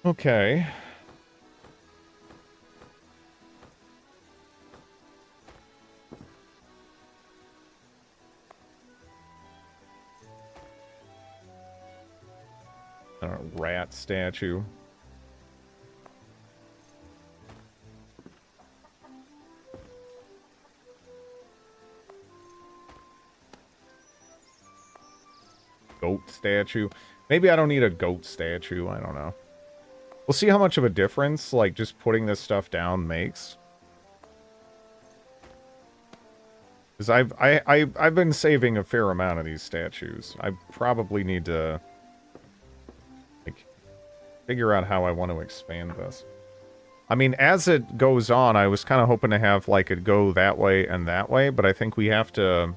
Okay. Rat statue. Goat statue. Maybe I don't need a goat statue. I don't know. We'll see how much of a difference, like, just putting this stuff down makes. Because I've been saving a fair amount of these statues. I probably need to, like, figure out how I want to expand this. I mean, as it goes on, I was kind of hoping to have, like, it go that way and that way, but I think we have to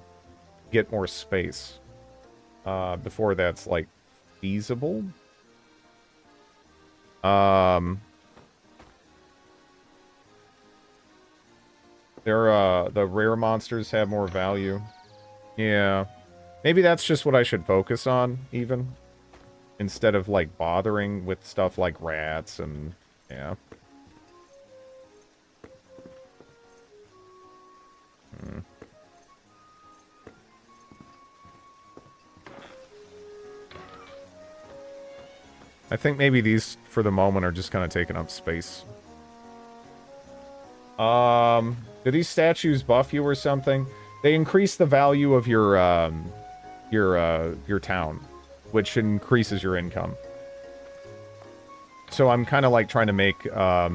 get more space before that's, like, feasible. The rare monsters have more value. Yeah. Maybe that's just what I should focus on, even. Instead of, like, bothering with stuff like rats and... Yeah. I think maybe these, for the moment, are just kind of taking up space. Do these statues buff you or something? They increase the value of your town, which increases your income. So I'm kind of like trying to make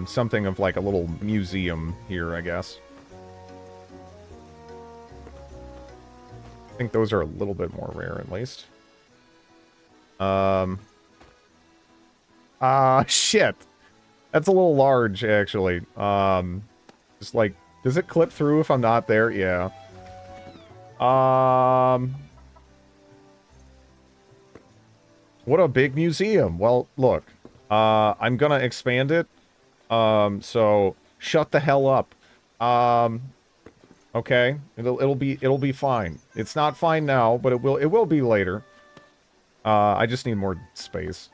something of like a little museum here, I guess. I think those are a little bit more rare, at least. Shit. That's a little large, actually. Just like, does it clip through if I'm not there? Yeah. What a big museum. Well, look. I'm gonna expand it. So, shut the hell up. Okay. It'll be fine. It's not fine now, but it will be later. I just need more space.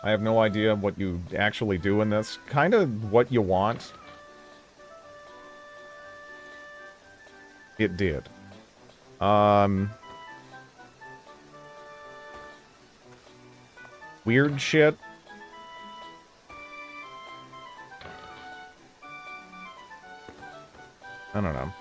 I have no idea what you actually do in this. Kind of what you want. It did. Weird shit. I don't know.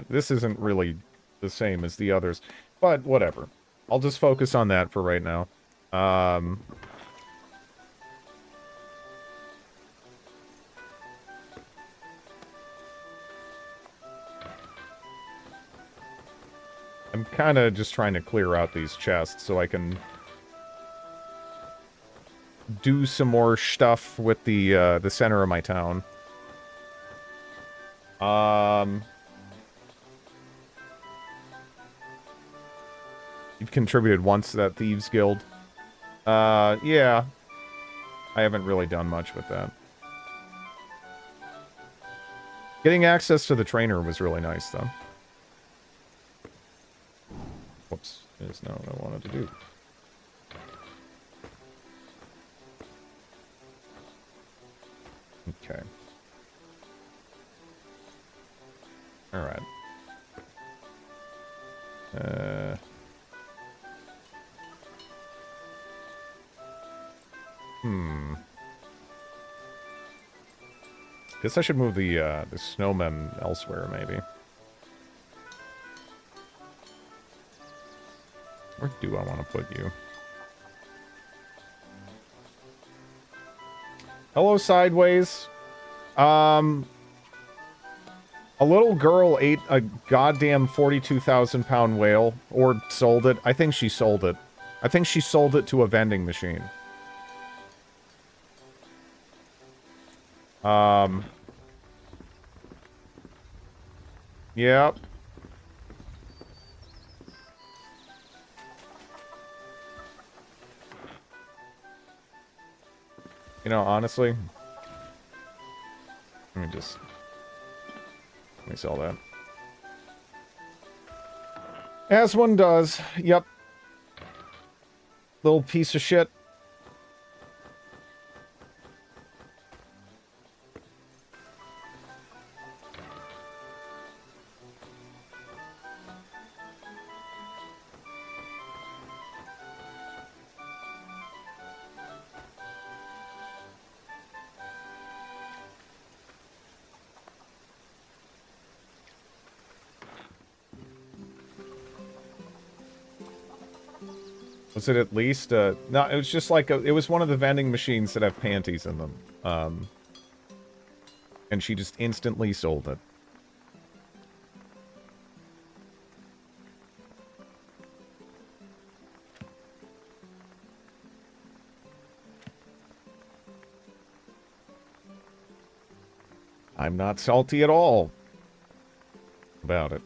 This isn't really the same as the others, but whatever. I'll just focus on that for right now. I'm kind of just trying to clear out these chests so I can do some more stuff with the center of my town. You've contributed once to that Thieves Guild. Yeah. I haven't really done much with that. Getting access to the trainer was really nice, though. Whoops. That's not what I wanted to do. Okay. Alright. Guess I should move the snowmen elsewhere, maybe. Where do I want to put you? Hello, Sideways. A little girl ate a goddamn 42,000-pound whale, or sold it. I think she sold it. I think she sold it to a vending machine. Yep. You know, honestly, let me sell that. As one does. Yep. Little piece of shit. Was it at least, no, it was just like, it was one of the vending machines that have panties in them. And she just instantly sold it. I'm not salty at all about it.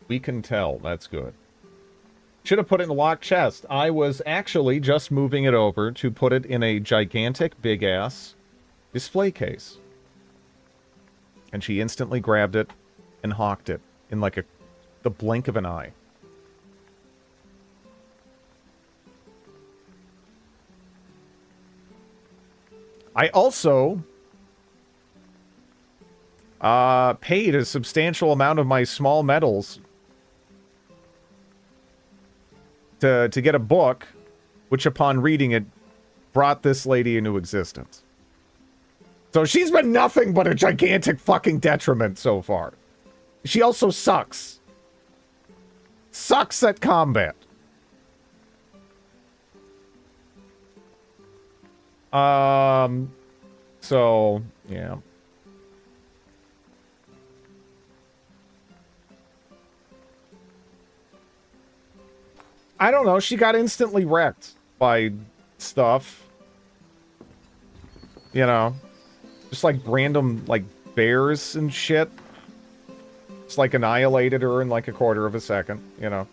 We can tell. That's good. Should have put it in a locked chest. I was actually just moving it over to put it in a gigantic, big-ass display case. And she instantly grabbed it and hawked it in like the blink of an eye. I also paid a substantial amount of my small medals to get a book, which upon reading it, brought this lady into existence. So she's been nothing but a gigantic fucking detriment so far. She also sucks. Sucks at combat. So, yeah. I don't know. She got instantly wrecked by stuff. You know? Just like random, like, bears and shit. It's like annihilated her in like a quarter of a second, you know?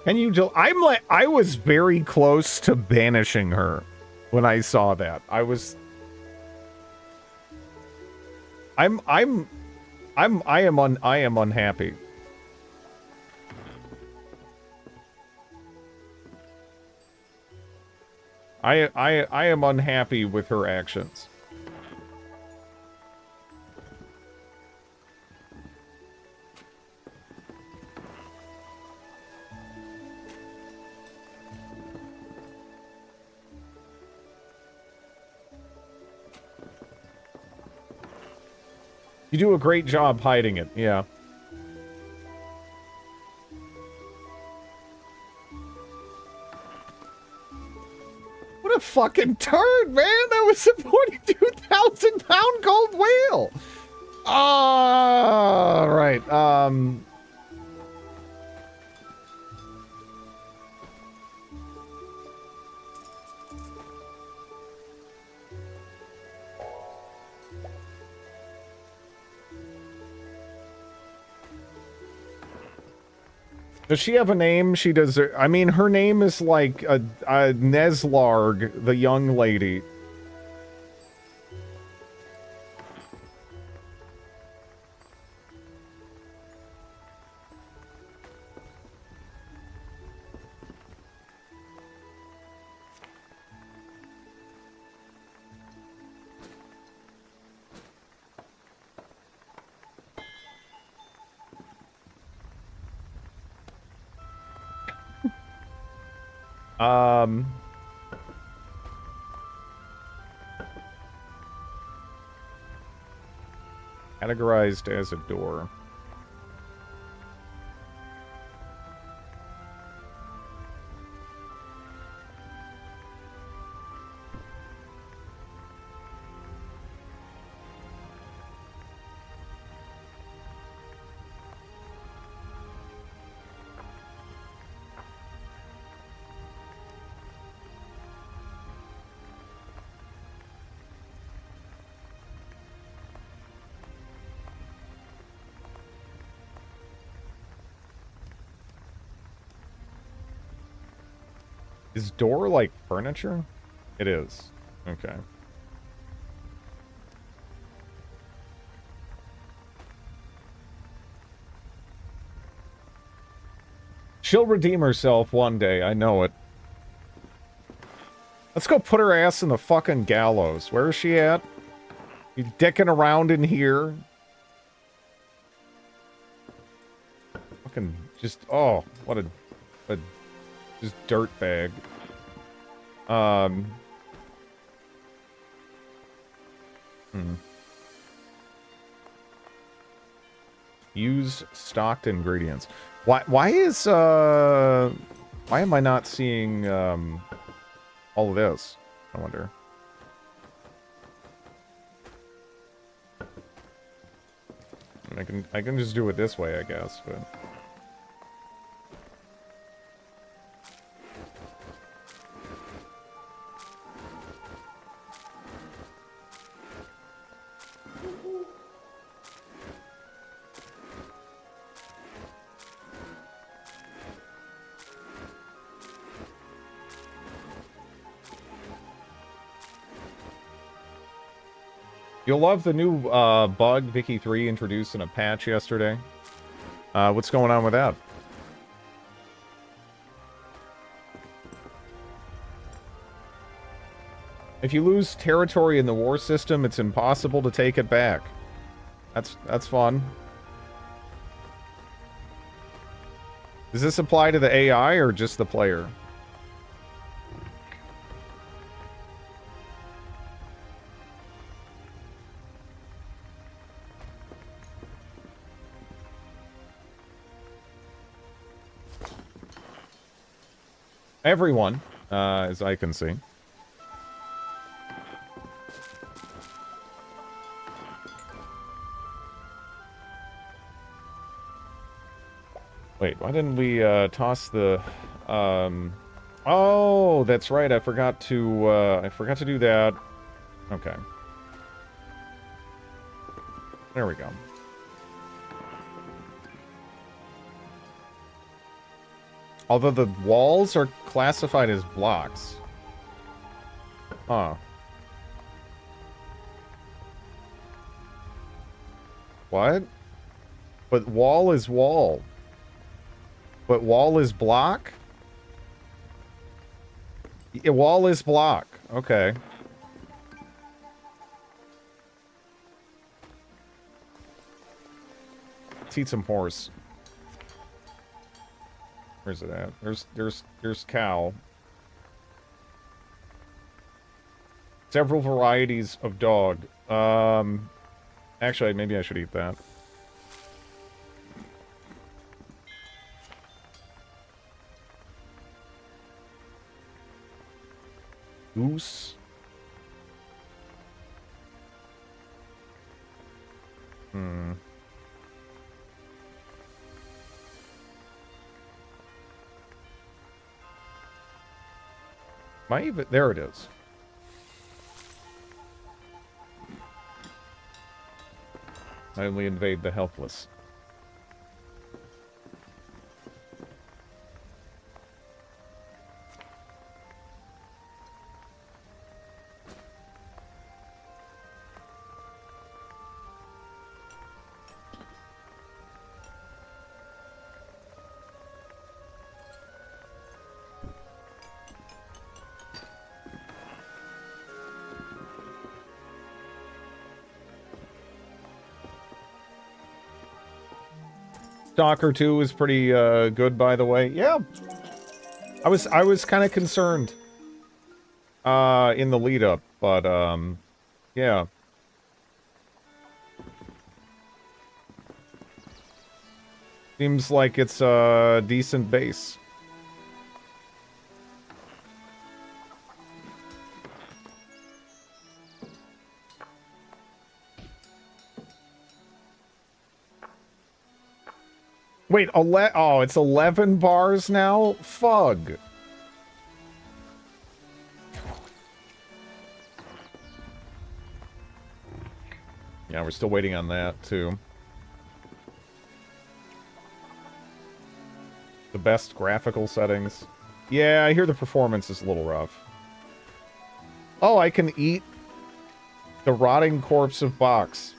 Can you I'm like, I was very close to banishing her when I saw that. I am unhappy. I am unhappy with her actions. You do a great job hiding it, yeah. What a fucking turd, man! That was a 42,000-pound gold whale! Right, does she have a name? She does. I mean, her name is like a Neslarg, the young lady. Categorized as a door. Is door like furniture? It is. Okay. She'll redeem herself one day, I know it. Let's go put her ass in the fucking gallows. Where is she at? You dicking around in here? Fucking just, oh, what a just dirt bag. Use stocked ingredients. Why am I not seeing all of this? I wonder. I can just do it this way, I guess, but you'll love the new bug Vicky 3 introduced in a patch yesterday. What's going on with that? If you lose territory in the war system, it's impossible to take it back. That's fun. Does this apply to the AI or just the player? Everyone, as I can see. Wait, why didn't we toss the oh, that's right. I forgot to do that. Okay. There we go. Although the walls are classified as blocks. Huh. What? But wall is wall. But wall is block? Yeah, wall is block. Okay. Let's eat some horse. Where's it at? There's cow. Several varieties of dog. Actually, maybe I should eat that. Goose. Hmm. Might even... There it is. I only invade the helpless. Stalker 2 is pretty good, by the way. Yeah. I was kind of concerned in the lead up, but yeah. Seems like it's a decent base. Wait, oh, it's 11 bars now? Fug. Yeah, we're still waiting on that, too. The best graphical settings. Yeah, I hear the performance is a little rough. Oh, I can eat the rotting corpse of Box.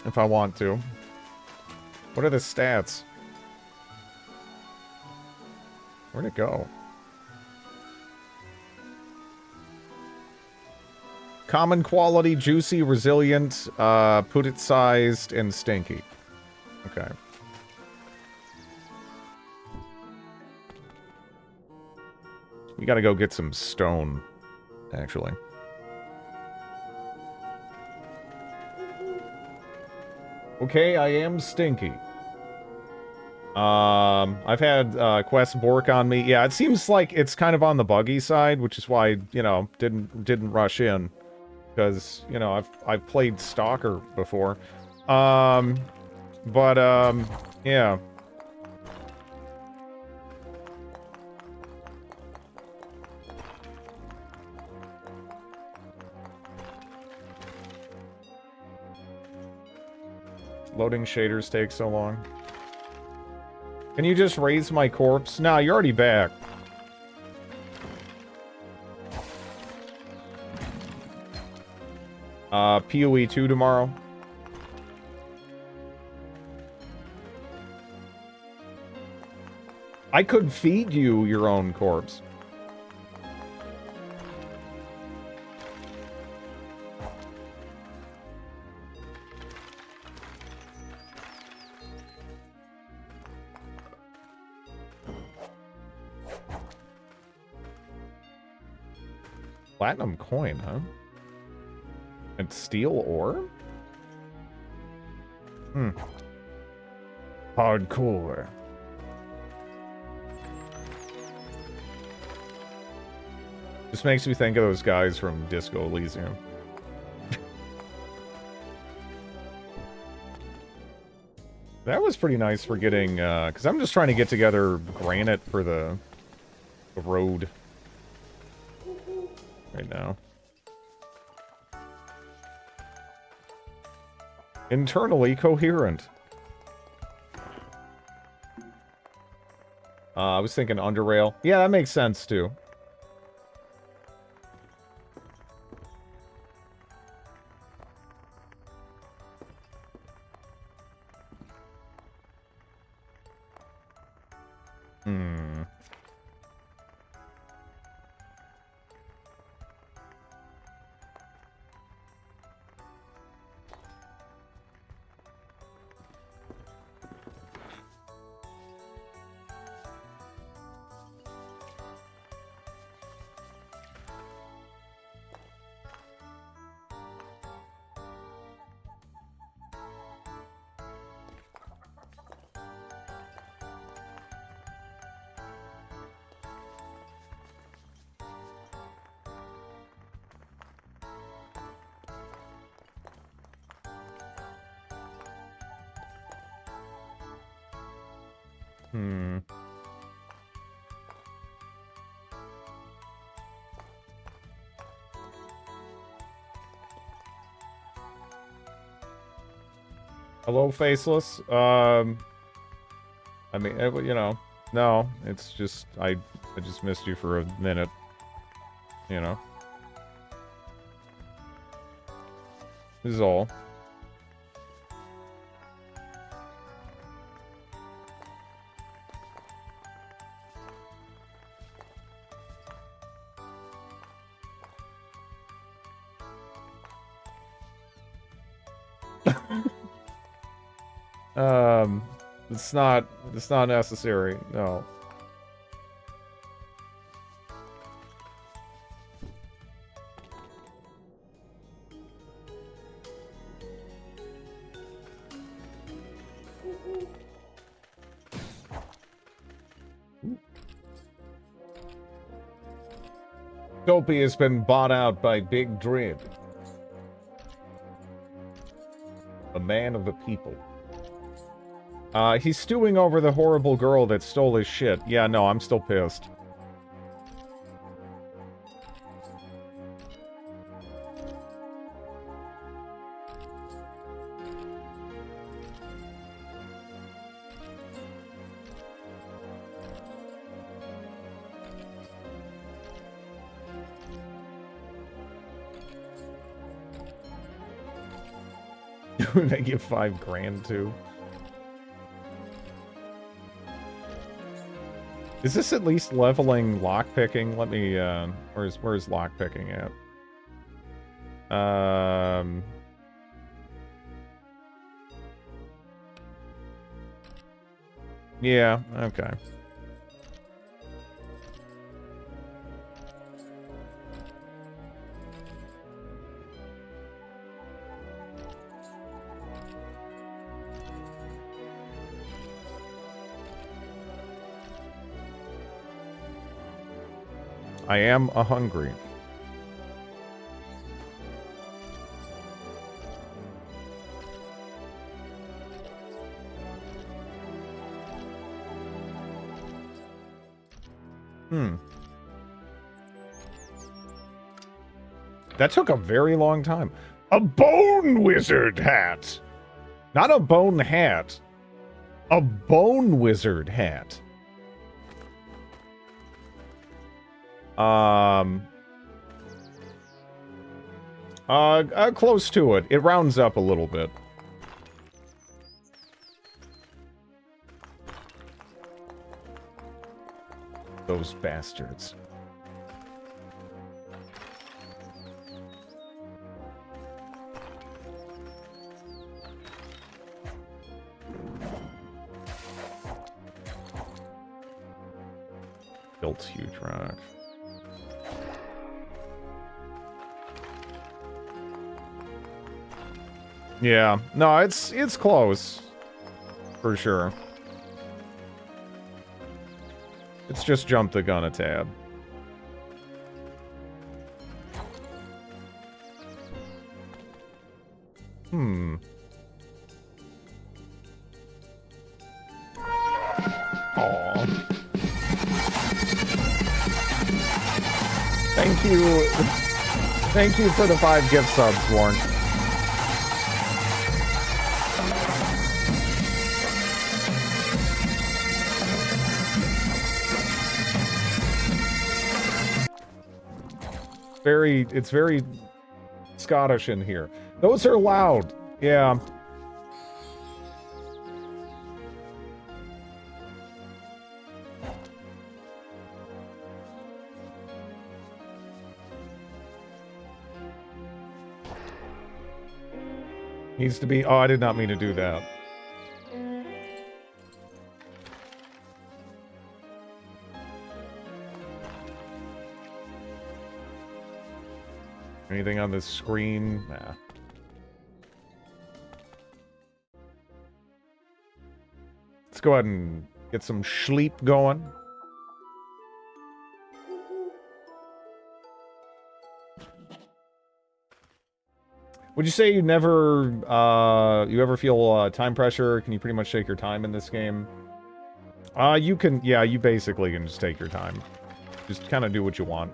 If I want to. What are the stats? Where'd it go? Common quality, juicy, resilient, put-it-sized, and stinky. Okay. We gotta go get some stone, actually. Okay, I am stinky. I've had Quest Bork on me. Yeah, it seems like it's kind of on the buggy side, which is why, you know, didn't rush in. Because, you know, I've played Stalker before. Yeah. Loading shaders take so long. Can you just raise my corpse? Nah, you're already back. PoE 2 tomorrow. I could feed you your own corpse. Platinum coin, huh? And steel ore? Hmm. Hardcore. This makes me think of those guys from Disco Elysium. That was pretty nice for getting, because I'm just trying to get together granite for the road right now. Internally coherent. I was thinking underrail. Yeah, that makes sense too. Hmm. Hmm. Hello, Faceless. I mean, you know, no, it's just, I just missed you for a minute, you know. This is all. It's not necessary, no. Dopey has been bought out by Big Drib. A man of the people. He's stewing over the horrible girl that stole his shit. Yeah, no, I'm still pissed. They give $5,000 to. Is this at least leveling lockpicking? Let me, where's lockpicking at? Yeah, okay. I am a hungry. That took a very long time. A bone wizard hat! Not a bone hat. A bone wizard hat. Close to it. It rounds up a little bit. Those bastards. Built huge rock. Yeah, no, it's close. For sure. It's just jump the gun a tad. Hmm. Aw. Thank you. Thank you for the 5 gift subs, Warren. It's very Scottish in here. Those are loud. Yeah. Needs to be... Oh, I did not mean to do that. Anything on this screen? Nah. Let's go ahead and get some sleep going. Would you say you never, you ever feel time pressure? Can you pretty much take your time in this game? You can, yeah, you basically can just take your time. Just kind of do what you want.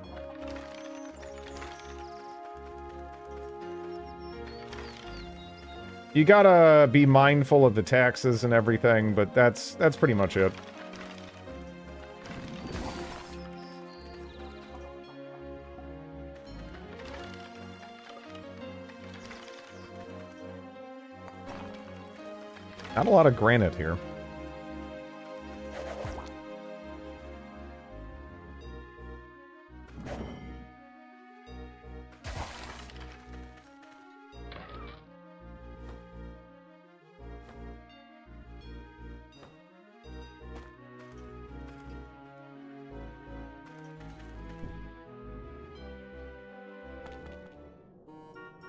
You gotta be mindful of the taxes and everything, but that's pretty much it. Not a lot of granite here.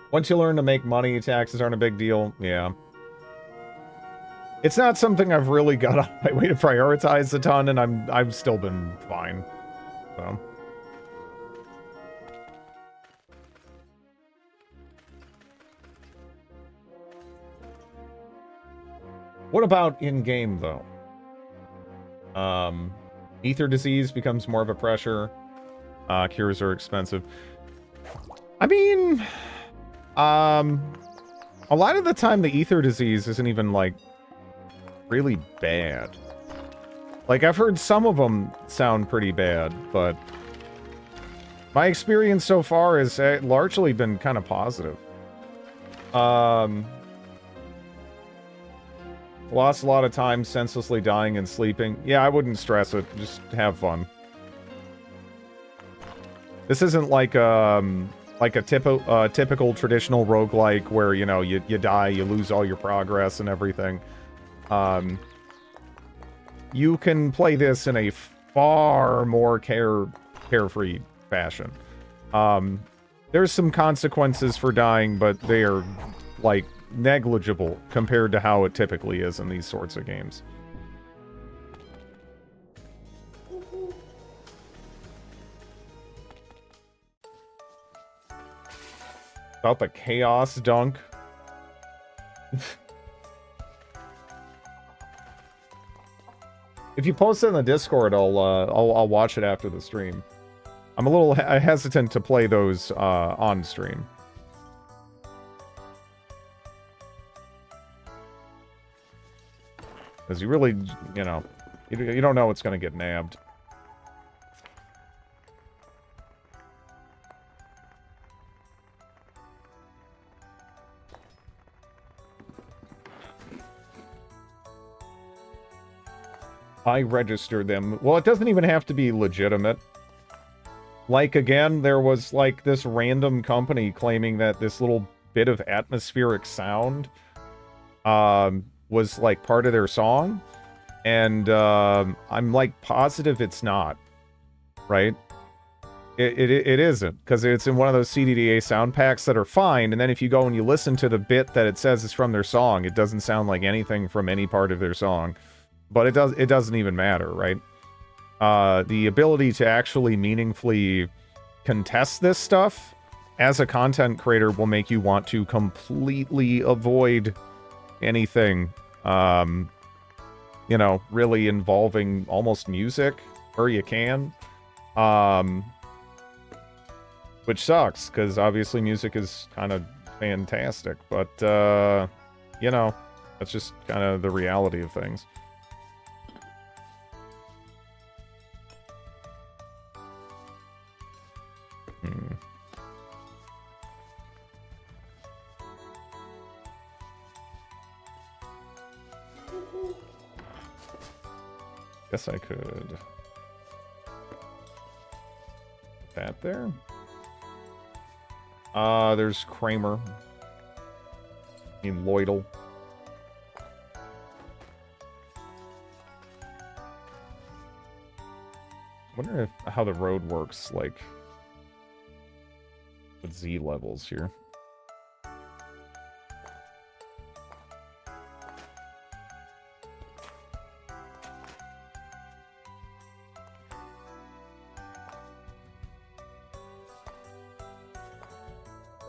Once you learn to make money, taxes aren't a big deal. Yeah. It's not something I've really got on my way to prioritize a ton, and I've still been fine. So. What about in-game, though? Ether disease becomes more of a pressure. Cures are expensive. I mean, a lot of the time the ether disease isn't even, like, really bad. Like, I've heard some of them sound pretty bad, but my experience so far has largely been kind of positive. Lost a lot of time senselessly dying and sleeping. Yeah, I wouldn't stress it. Just have fun. This isn't like a typical traditional roguelike where, you know, you die, you lose all your progress and everything. You can play this in a far more carefree fashion. There's some consequences for dying, but they are, like, negligible compared to how it typically is in these sorts of games. About the chaos dunk. If you post it in the Discord, I'll watch it after the stream. I'm a little hesitant to play those on stream. Because you really, you know, you don't know what's going to get nabbed. I registered them. Well, it doesn't even have to be legitimate. Like, again, there was, like, this random company claiming that this little bit of atmospheric sound was, like, part of their song. And I'm, like, positive it's not. Right? It isn't, because it's in one of those CDDA sound packs that are fine, and then if you go and you listen to the bit that it says is from their song, it doesn't sound like anything from any part of their song. But it doesn't even matter, right? The ability to actually meaningfully contest this stuff as a content creator will make you want to completely avoid anything, you know, really involving almost music, where you can. Which sucks, because obviously music is kind of fantastic, but, you know, that's just kind of the reality of things. Guess I could... put that there? There's Kramer. I mean, Lloydel. I wonder if how the road works, like, with Z levels here.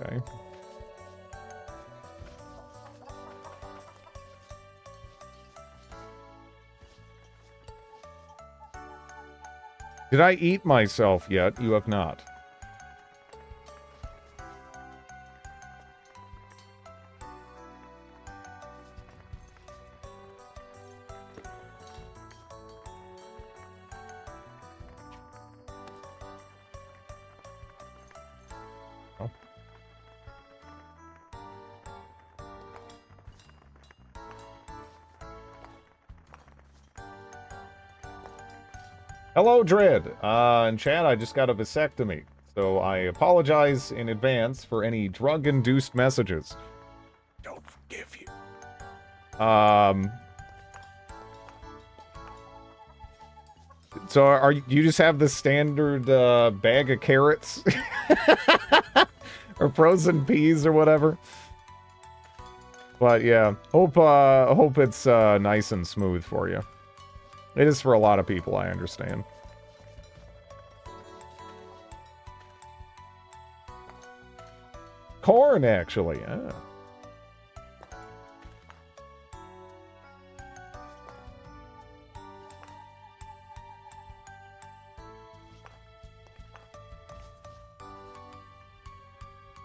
Okay. Did I eat myself yet? You have not. Oh. Hello, Dread. In chat, I just got a vasectomy, so I apologize in advance for any drug-induced messages. Don't forgive you. So are you just have the standard bag of carrots? Or frozen peas or whatever? But yeah, hope it's nice and smooth for you. It is for a lot of people, I understand. Corn, actually. Ah.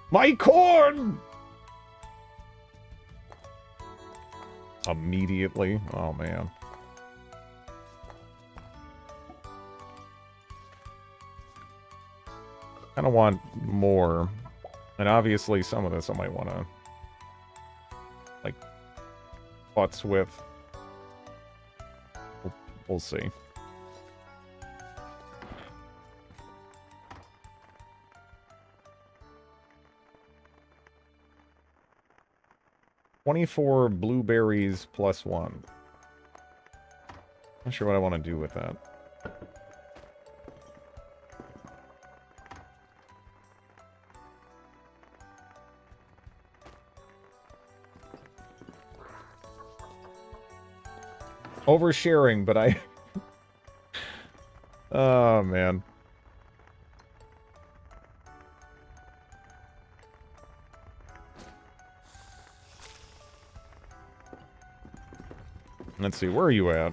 My corn! Immediately. Oh, man. Kind of want more. And obviously some of this I might want to, like, butts with. We'll see. $24 blueberries plus 1. Not sure what I want to do with that. Oversharing, but I... Oh, man. Let's see, where are you at?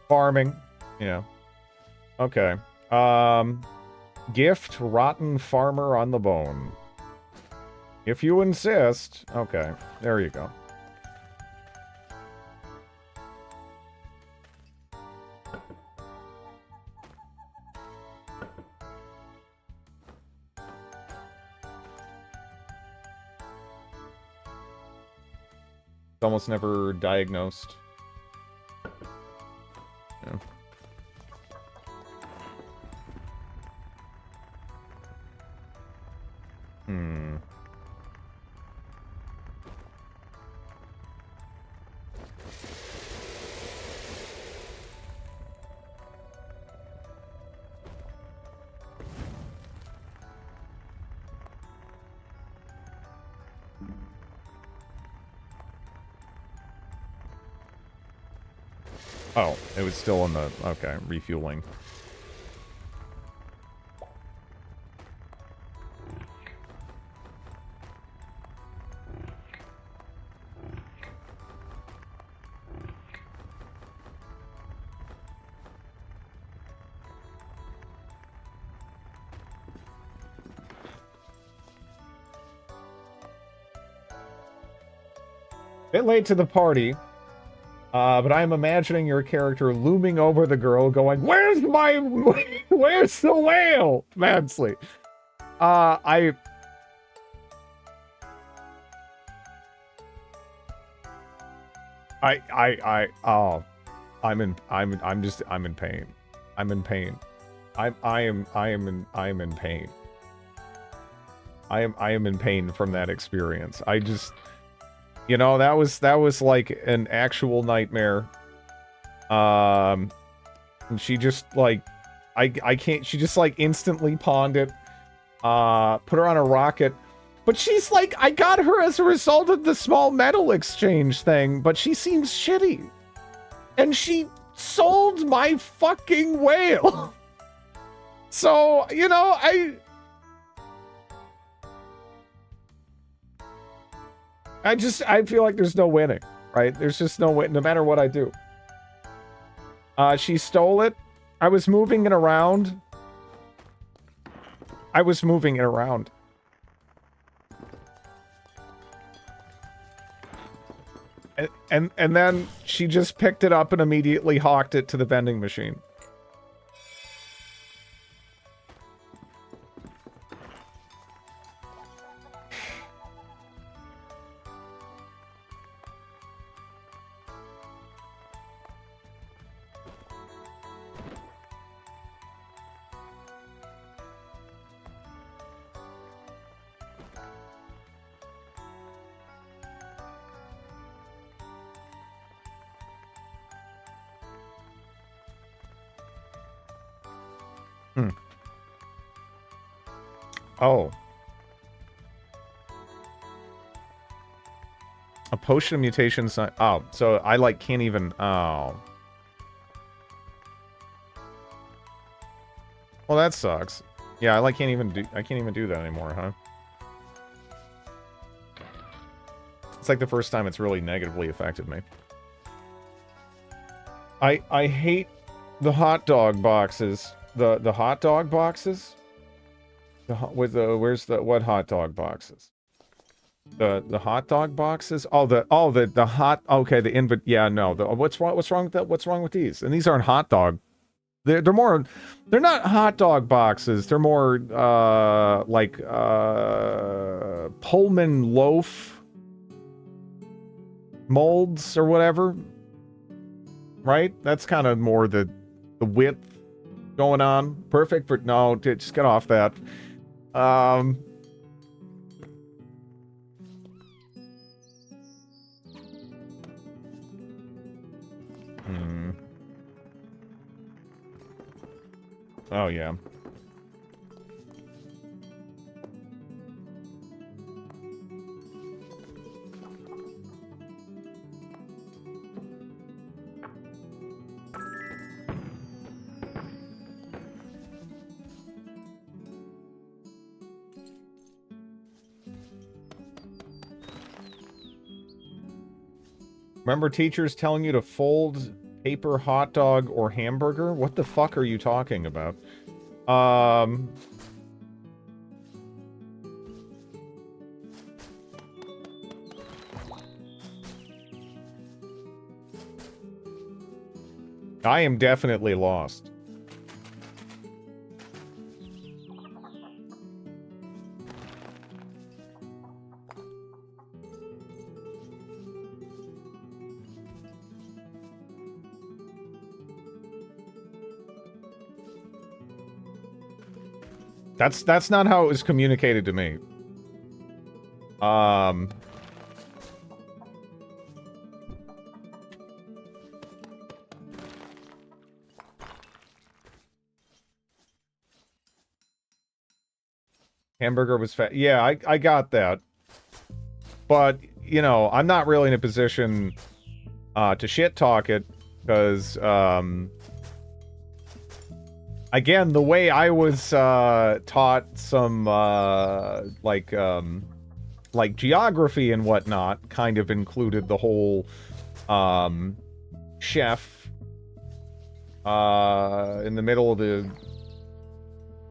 Farming. Yeah. Okay. Gift rotten farmer on the bone. If you insist. Okay, there you go. It's almost never diagnosed. Yeah. Hmm. Oh, it was still in the... Okay, refueling. Bit late to the party, but I'm imagining your character looming over the girl going, "Where's my... Where's the whale?" Mansley. I... Oh, I'm in pain. I'm in pain. I am in pain. I am in pain from that experience. I just, you know, that was like an actual nightmare. And she just like, I can't, she just like instantly pawned it, put her on a rocket. But she's like, I got her as a result of the small metal exchange thing, but she seems shitty. And she sold my fucking whale. So, you know, I feel like there's no winning, right? There's just no win, no matter what I do. She stole it. I was moving it around. And then she just picked it up and immediately hawked it to the vending machine. Oh. A potion of mutations. Oh, so I like can't even. Oh. Well, that sucks. Yeah, I can't even do that anymore, huh? It's like the first time it's really negatively affected me. I hate the hot dog boxes. The hot dog boxes. What hot dog boxes? The hot dog boxes? Oh, the hot. Okay, yeah, no. What's wrong with that? What's wrong with these? And these aren't hot dog. They're more. They're not hot dog boxes. They're more like Pullman loaf molds or whatever. Right? That's kind of more the width going on. Perfect for no. Just get off that. Oh, yeah. Remember teachers telling you to fold paper hot dog or hamburger? What the fuck are you talking about? I am definitely lost. That's not how it was communicated to me. Hamburger was fat. Yeah, I got that. But, you know, I'm not really in a position to shit talk it because, again, the way I was taught some like geography and whatnot kind of included the whole chef in the middle of the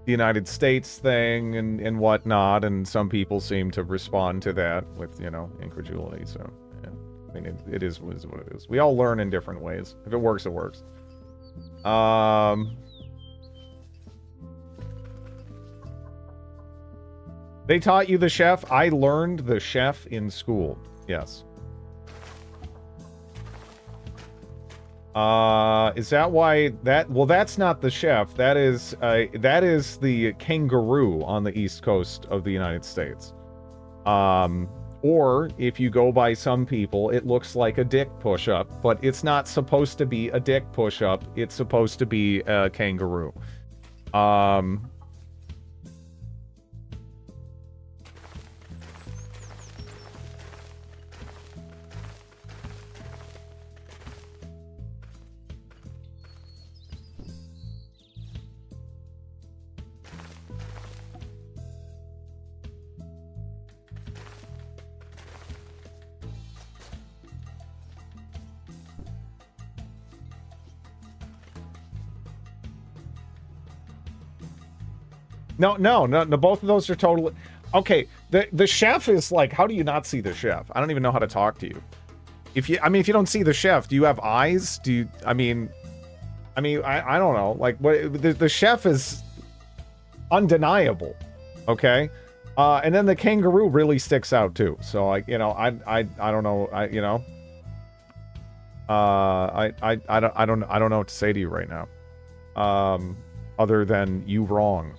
United States thing and whatnot, and some people seem to respond to that with, you know, incredulity. So, yeah. I mean, it is what it is. We all learn in different ways. If it works, it works. They taught you the chef? I learned the chef in school. Yes. Is that why that... Well, that's not the chef. That is the kangaroo on the east coast of the United States. Or, if you go by some people, it looks like a dick push-up, but it's not supposed to be a dick push-up. It's supposed to be a kangaroo. No, both of those are totally... Okay, the chef is like, how do you not see the chef? I don't even know how to talk to you. If you don't see the chef, do you have eyes? Do you, I don't know. Like, what, the chef is undeniable, okay? And then the kangaroo really sticks out too. So, I don't know, I don't know what to say to you right now. Other than you wrong.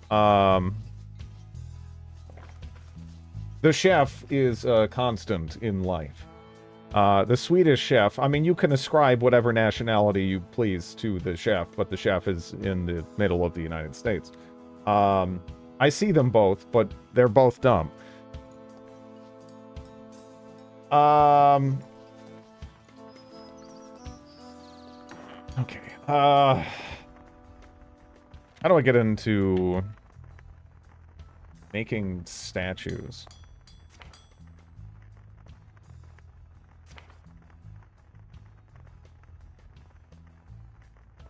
The chef is a constant in life. The Swedish chef, I mean, you can ascribe whatever nationality you please to the chef, but the chef is in the middle of the United States. I see them both, but they're both dumb. Okay. How do I get into making statues?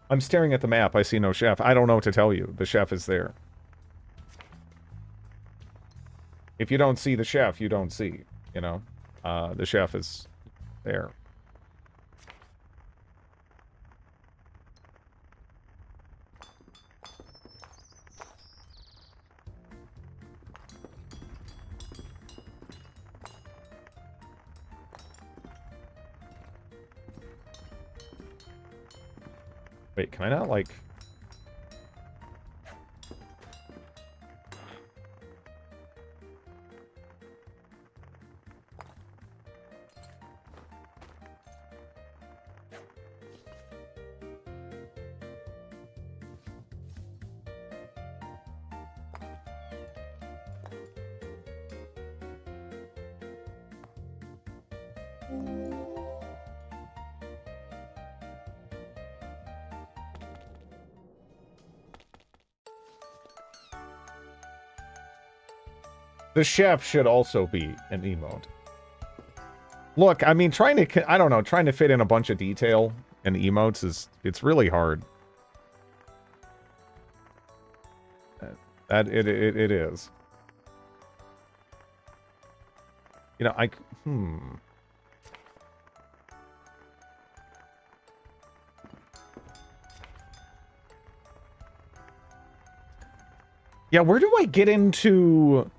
I'm staring at the map. I see no chef. I don't know what to tell you. The chef is there. If you don't see the chef, you don't see, you know? The chef is there. Wait, can I not, like... The chef should also be an emote. Look, I mean, trying to fit in a bunch of detail and emotes it's really hard. It is. You know, Yeah, where do I get into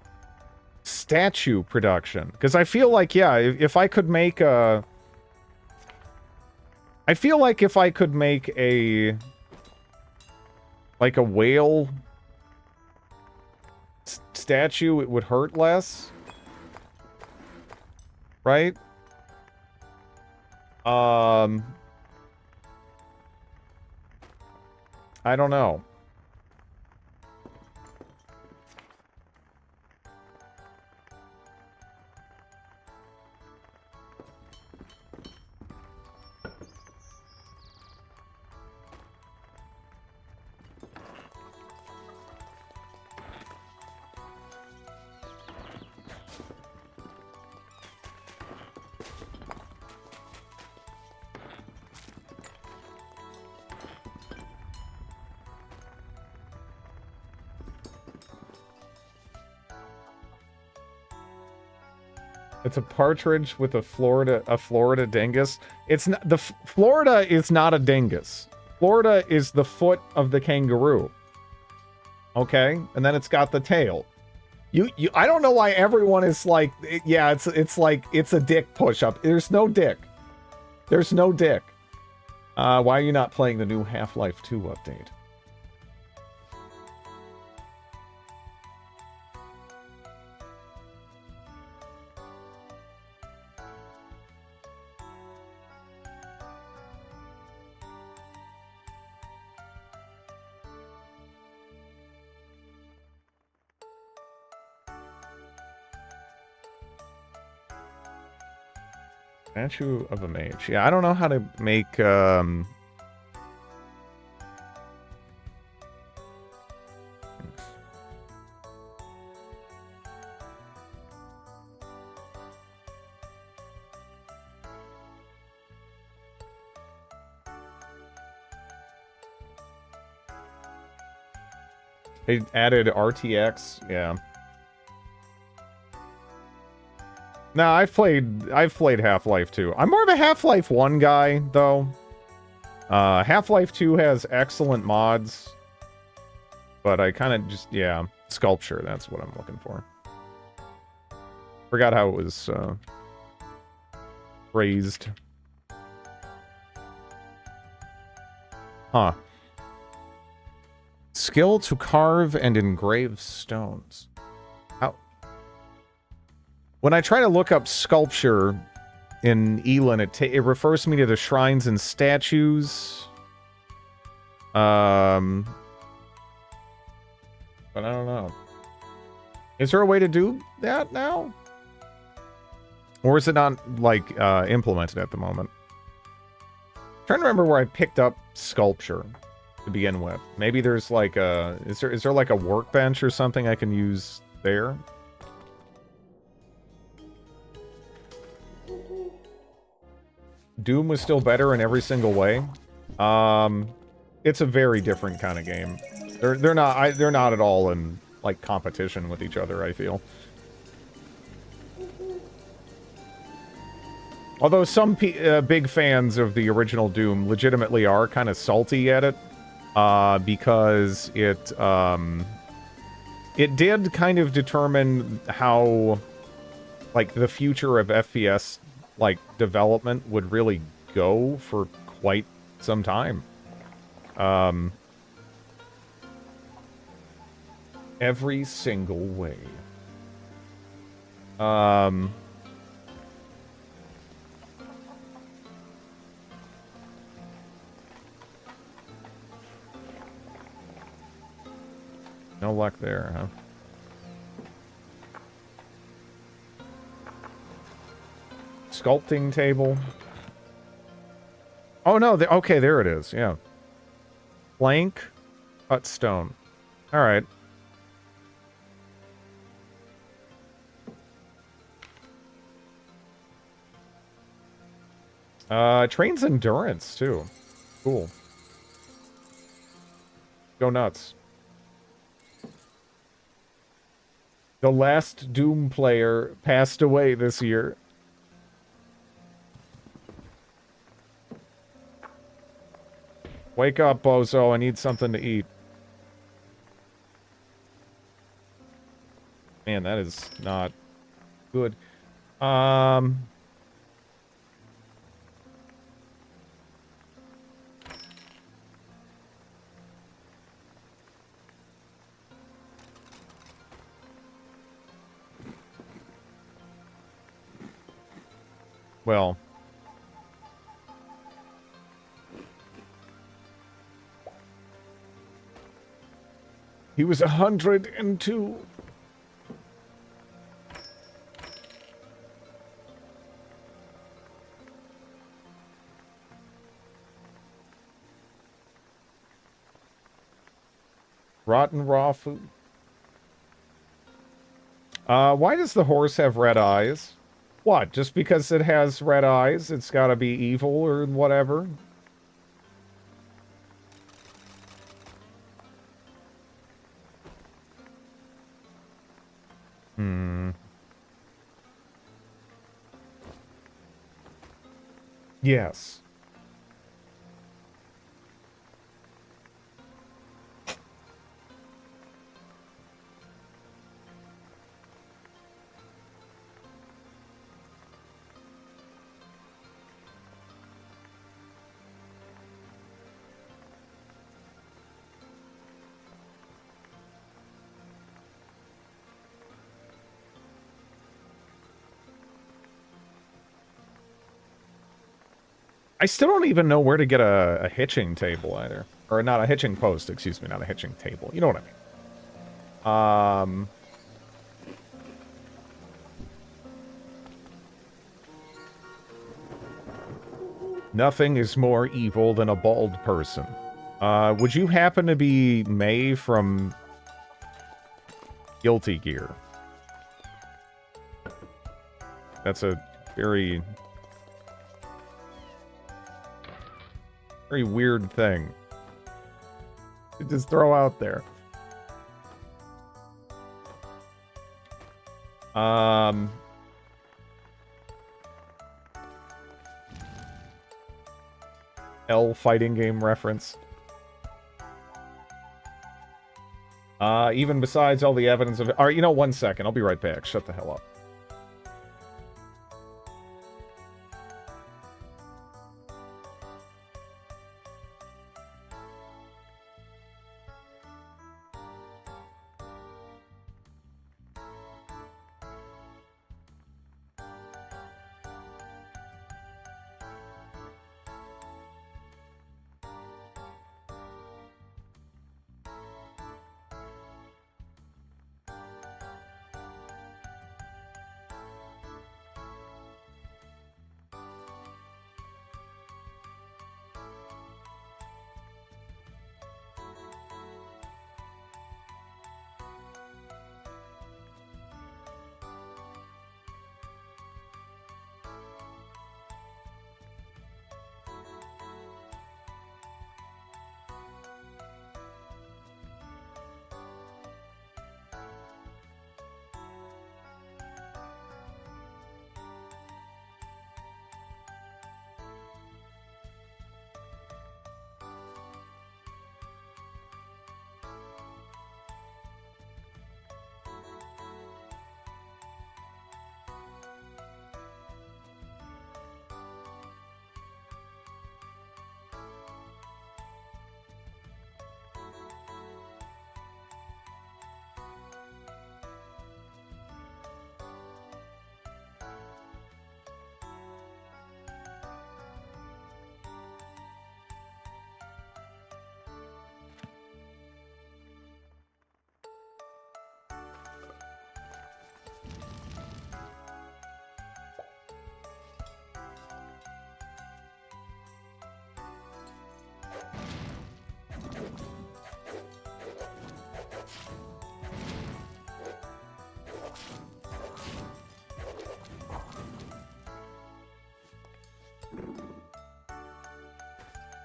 statue production? Because I feel like, yeah, if I could make a... I feel like if I could make a... like a whale statue, it would hurt less. Right? I don't know. It's a partridge with a Florida dingus. It's not Florida is not a dingus. Florida is the foot of the kangaroo. Okay? And then it's got the tail. I don't know why everyone is like, yeah, it's like it's a dick push-up. There's no dick. There's no dick. Why are you not playing the new Half-Life 2 update? Statue of a mage. Yeah, I don't know how to make, they added RTX, yeah. No, I've played Half-Life 2. I'm more of a Half-Life 1 guy, though. Half-Life 2 has excellent mods. But I kind of just, yeah, sculpture, that's what I'm looking for. Forgot how it was, phrased. Huh. Skill to carve and engrave stones. How? When I try to look up sculpture in Elin, it refers me to the shrines and statues. But I don't know. Is there a way to do that now? Or is it not, like, implemented at the moment? I'm trying to remember where I picked up sculpture to begin with. Maybe there's like a... Is there like a workbench or something I can use there? Doom was still better in every single way. It's a very different kind of game. They're not at all in like competition with each other, I feel. Although some big fans of the original Doom legitimately are kind of salty at it, because it did kind of determine how like the future of FPS like development would really go for quite some time. Every single way. No luck there, huh? Sculpting table. Oh, no. Okay, there it is. Yeah. Plank. Cut stone. All right. Trains endurance, too. Cool. Go nuts. The last Doom player passed away this year. Wake up, bozo. I need something to eat. Man, that is not good. Well... He was 102. Rotten raw food. Why does the horse have red eyes? What, just because it has red eyes, it's gotta be evil or whatever? Hmm. Yes. I still don't even know where to get a hitching table either. Or not a hitching post, excuse me, not a hitching table. You know what I mean. Nothing is more evil than a bald person. Would you happen to be May from Guilty Gear? That's a very weird thing to just throw out there. L fighting game reference. Even besides all the evidence of it. Alright, you know, 1 second. I'll be right back. Shut the hell up.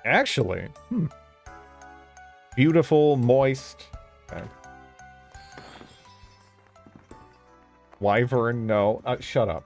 Actually, beautiful, moist. Okay. Wyvern, no. Shut up.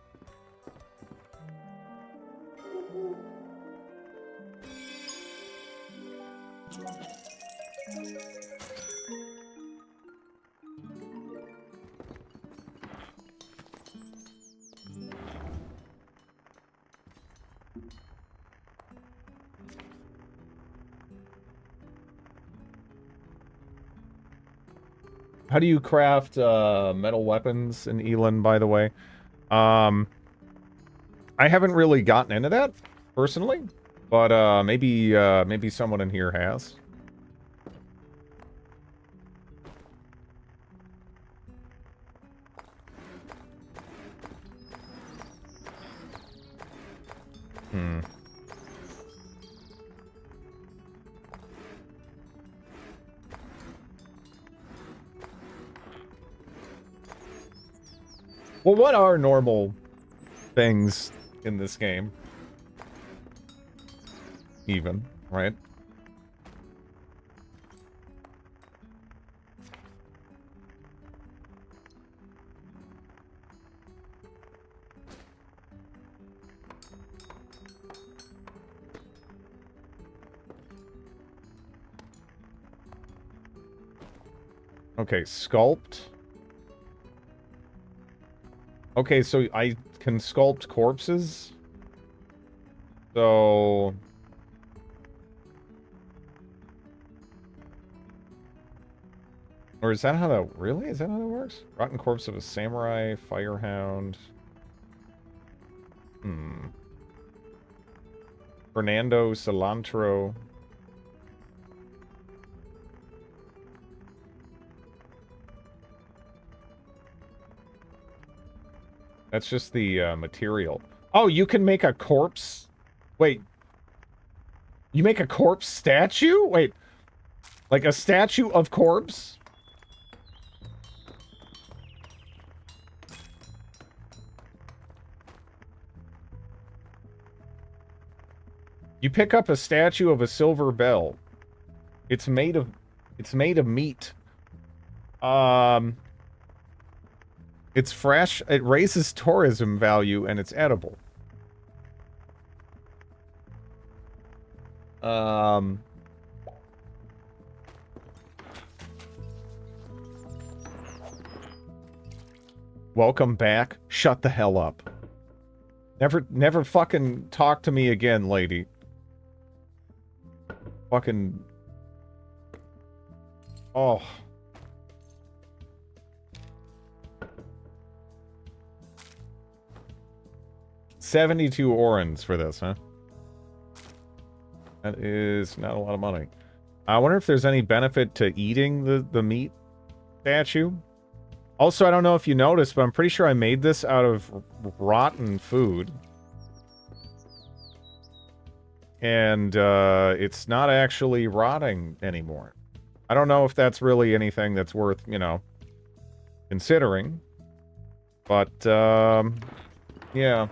How do you craft metal weapons in Elin, by the way? I haven't really gotten into that, personally. But, maybe someone in here has. Hmm. Well, what are normal things in this game? Even, right? Okay, sculpt. Okay, so I can sculpt corpses? So... Or is that how that... Really? Is that how that works? Rotten corpse of a samurai, firehound... Hmm. Fernando Cilantro... That's just the material. Oh, you can make a corpse? Wait. You make a corpse statue? Wait. Like a statue of corpse? You pick up a statue of a silver bell. It's made of meat. It's fresh, it raises tourism value, and it's edible. Welcome back. Shut the hell up. Never fucking talk to me again, lady. Fucking... Oh. $72 orans for this, huh? That is not a lot of money. I wonder if there's any benefit to eating the meat statue. Also, I don't know if you noticed, but I'm pretty sure I made this out of rotten food. And it's not actually rotting anymore. I don't know if that's really anything that's worth, you know, considering. But, yeah.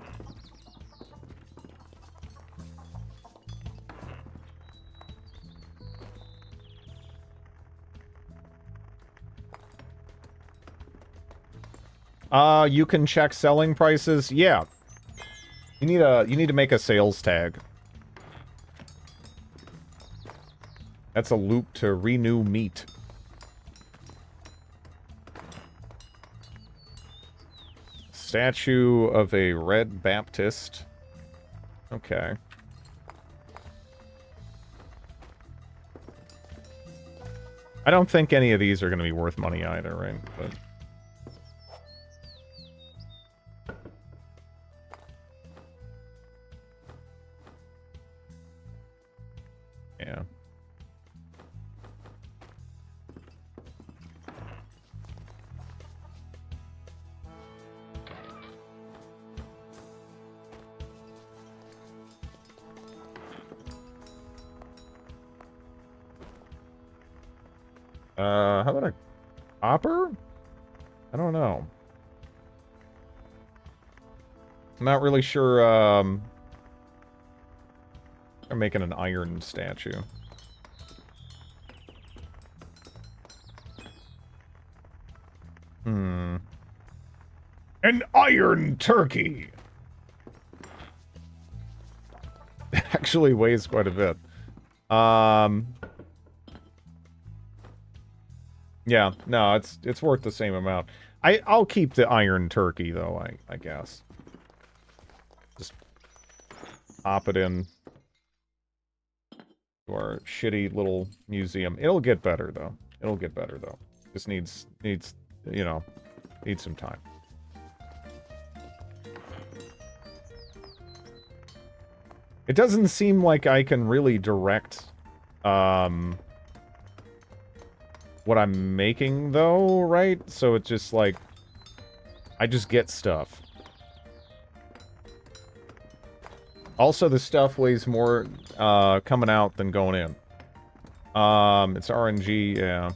You can check selling prices. Yeah. You need to make a sales tag. That's a loop to renew meat. Statue of a Red Baptist. Okay. I don't think any of these are going to be worth money either, right? But... yeah. How about a copper? I don't know. I'm not really sure, they're making an iron statue. Hmm. An iron turkey! Actually weighs quite a bit. Yeah, no, it's worth the same amount. I'll keep the iron turkey, though, I guess. Just pop it in to our shitty little museum. It'll get better, though. It'll get better, though. Just needs, you know, needs some time. It doesn't seem like I can really direct, what I'm making, though, right? So it's just like, I just get stuff. Also, the stuff weighs more, coming out than going in. It's RNG, yeah.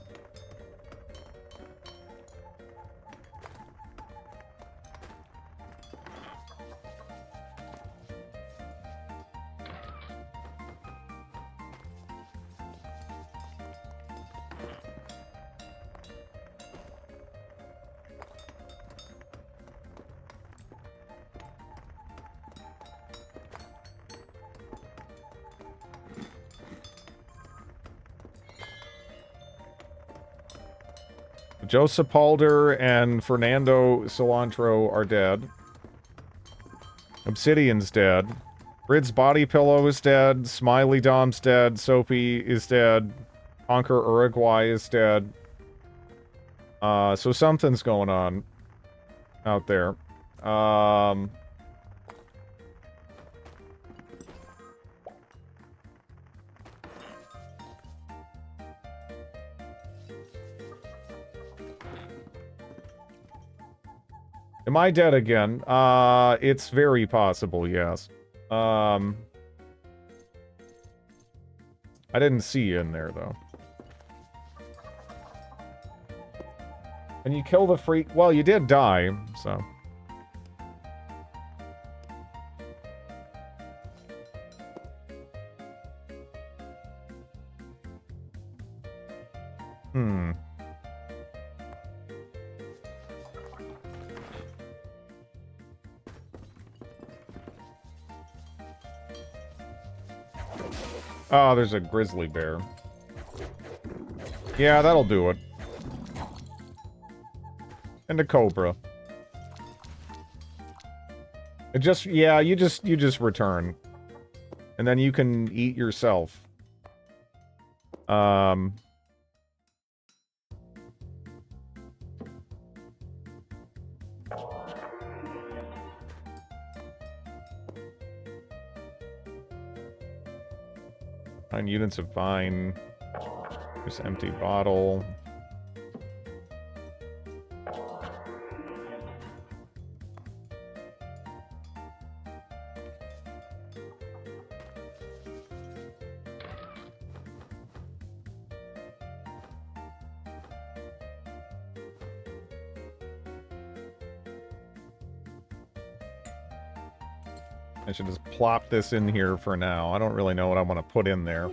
Joseph Palder and Fernando Cilantro are dead. Obsidian's dead. Grid's body pillow is dead. Smiley Dom's dead. Soapy is dead. Conquer Uruguay is dead. So something's going on out there. Am I dead again? It's very possible, yes. I didn't see you in there, though. And you kill the freak... Well, you did die, so... Hmm. Oh, there's a grizzly bear. Yeah, that'll do it. And a cobra. It just, yeah, you just return. And then you can eat yourself. Nine units of vine. Just empty bottle. I should just plop this in here for now. I don't really know what I want to put in there.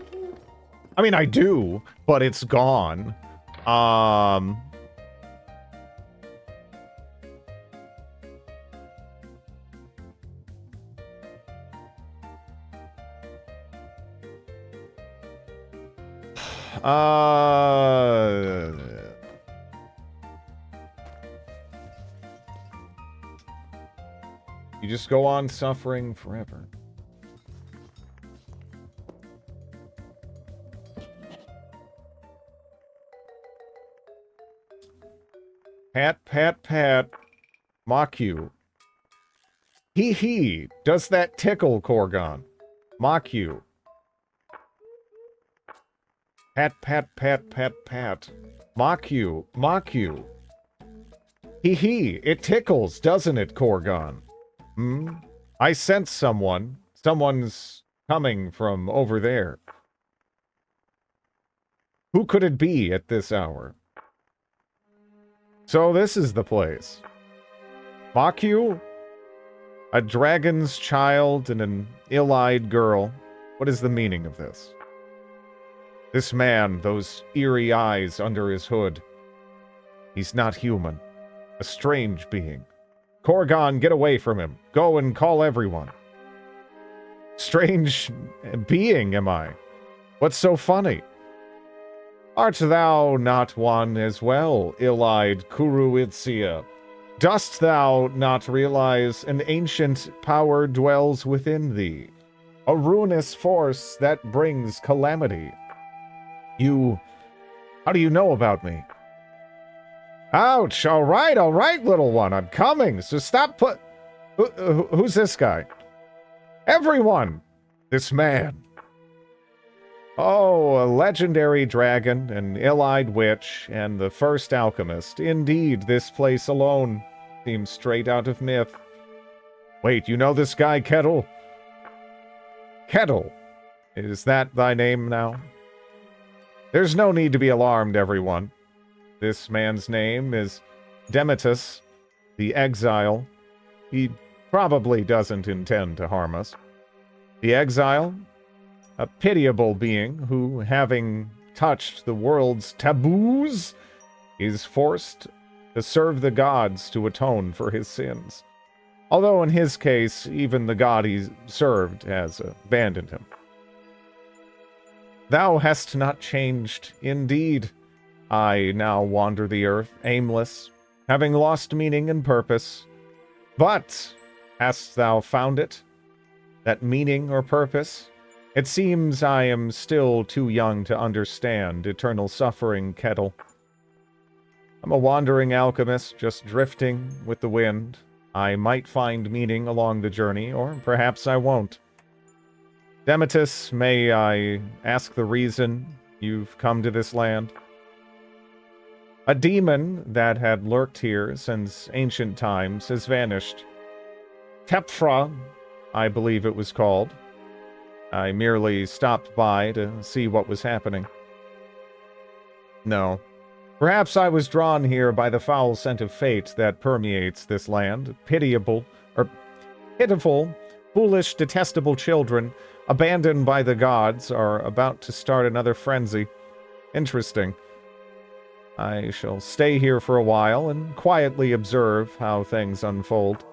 I mean, I do, but it's gone. You just go on suffering forever. Pat, pat, pat. Mock you. Hee hee. Does that tickle, Korgon? Mock you. Pat, pat, pat, pat, pat. Mock you. Mock you. Hee hee. It tickles, doesn't it, Korgon? Hmm? I sense someone. Someone's coming from over there. Who could it be at this hour? So this is the place. Mock you? A dragon's child and an ill-eyed girl. What is the meaning of this? This man, those eerie eyes under his hood. He's not human. A strange being. Korgon, get away from him. Go and call everyone. Strange being, am I? What's so funny? Art thou not one as well, ill-eyed Kuruitsia? Dost thou not realize an ancient power dwells within thee? A ruinous force that brings calamity. How do you know about me? Ouch, all right, little one, I'm coming, so stop who's this guy? Everyone! This man. Oh, a legendary dragon, an ill-eyed witch, and the first alchemist. Indeed, this place alone seems straight out of myth. Wait, you know this guy, Kettle? Kettle, is that thy name now? There's no need to be alarmed, everyone. This man's name is Demetus, the Exile. He probably doesn't intend to harm us. The Exile? A pitiable being who, having touched the world's taboos, is forced to serve the gods to atone for his sins. Although in his case, even the god he served has abandoned him. Thou hast not changed, indeed. I now wander the earth, aimless, having lost meaning and purpose. But hast thou found it? That meaning or purpose? It seems I am still too young to understand eternal suffering, Kettle. I'm a wandering alchemist, just drifting with the wind. I might find meaning along the journey, or perhaps I won't. Demetus, may I ask the reason you've come to this land? A demon that had lurked here since ancient times has vanished. Tepfra, I believe it was called. I merely stopped by to see what was happening. No. Perhaps I was drawn here by the foul scent of fate that permeates this land. Pitiful, foolish, detestable children, abandoned by the gods, are about to start another frenzy. Interesting. I shall stay here for a while and quietly observe how things unfold.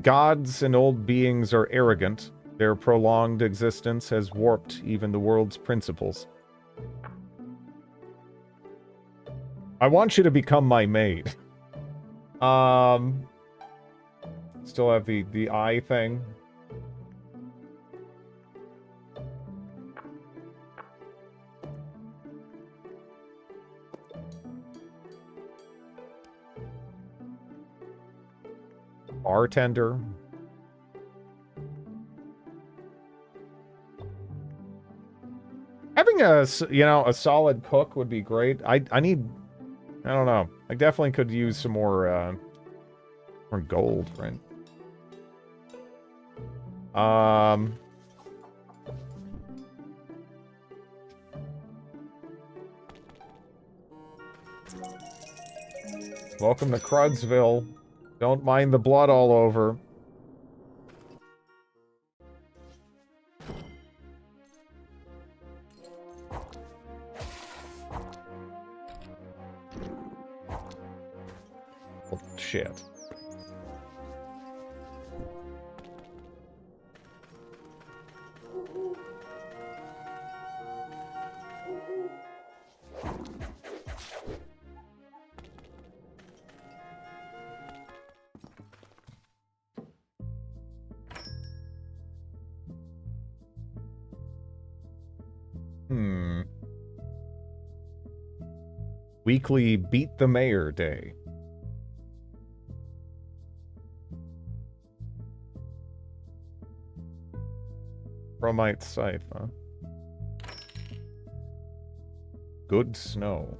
Gods and old beings are arrogant. Their prolonged existence has warped even the world's principles. I want you to become my maid. Still have the eye thing. Bartender. Having a solid cook would be great. I need, I don't know. I definitely could use some more gold, right? Welcome to Crudsville. Don't mind the blood all over. Oh, shit. Weekly Beat the Mayor Day. Chromite scythe, huh? Good snow.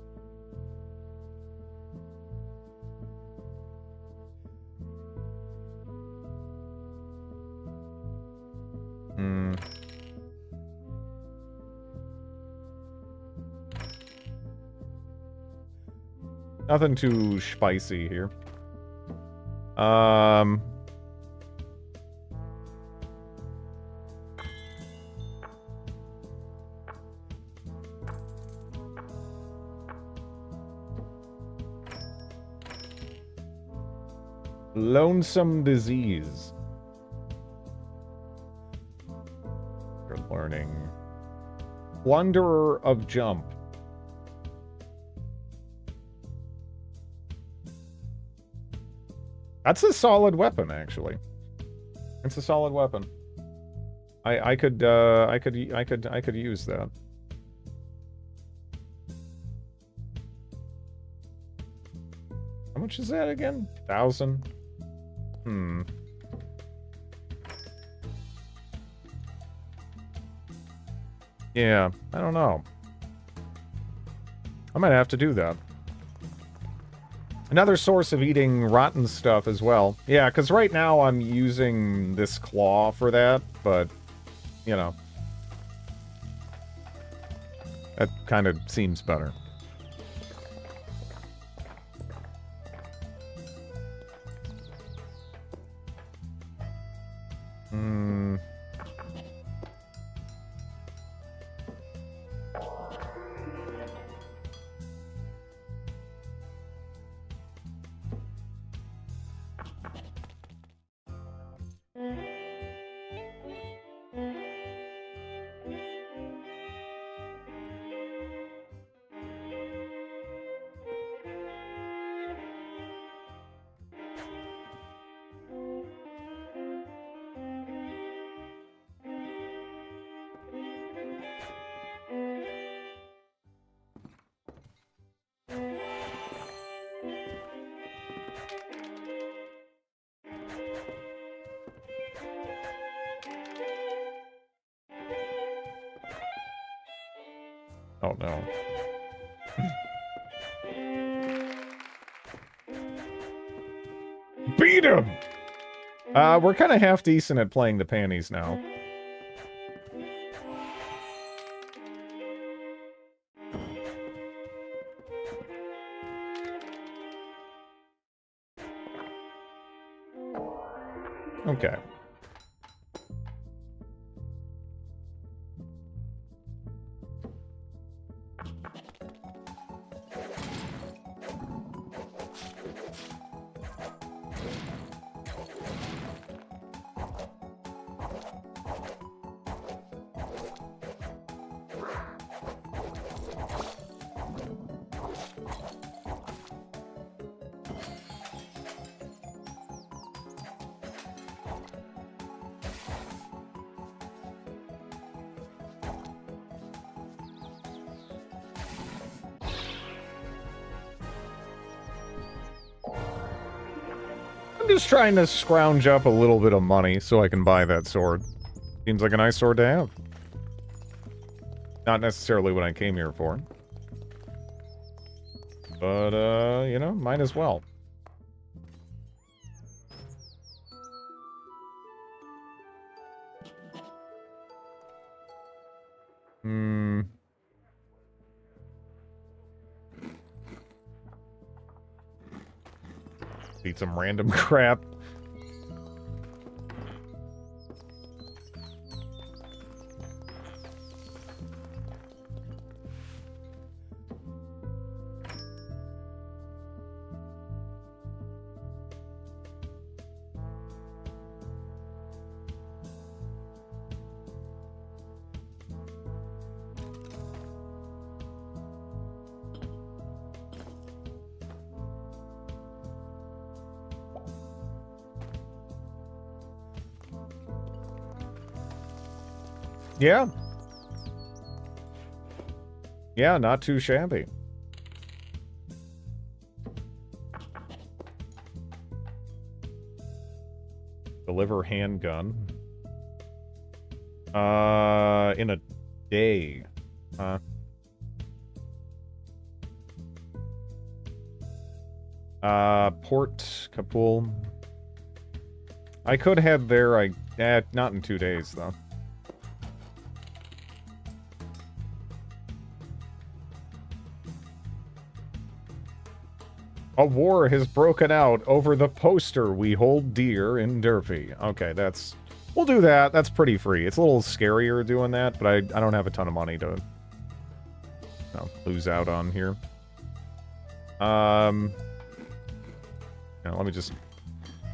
Nothing too spicy here. Lonesome disease. You're learning. Plunderer of jump. That's a solid weapon, actually. It's a solid weapon. I could use that. How much is that again? 1,000? Yeah, I don't know. I might have to do that. Another source of eating rotten stuff as well. Yeah, because right now I'm using this claw for that, but, you know. That kind of seems better. Hmm. Oh no. Beat him! We're kind of half decent at playing the panties now. Okay. I'm just trying to scrounge up a little bit of money so I can buy that sword. Seems like a nice sword to have. Not necessarily what I came here for. But, you know, might as well. Hmm. Eat some random crap. Yeah. Yeah, not too shabby. Deliver handgun. In a day. Port Kapul. I could head there, not in 2 days, though. A war has broken out over the poster we hold dear in Derpy. Okay, that's... We'll do that. That's pretty free. It's a little scarier doing that, but I don't have a ton of money to lose out on here. Now, let me just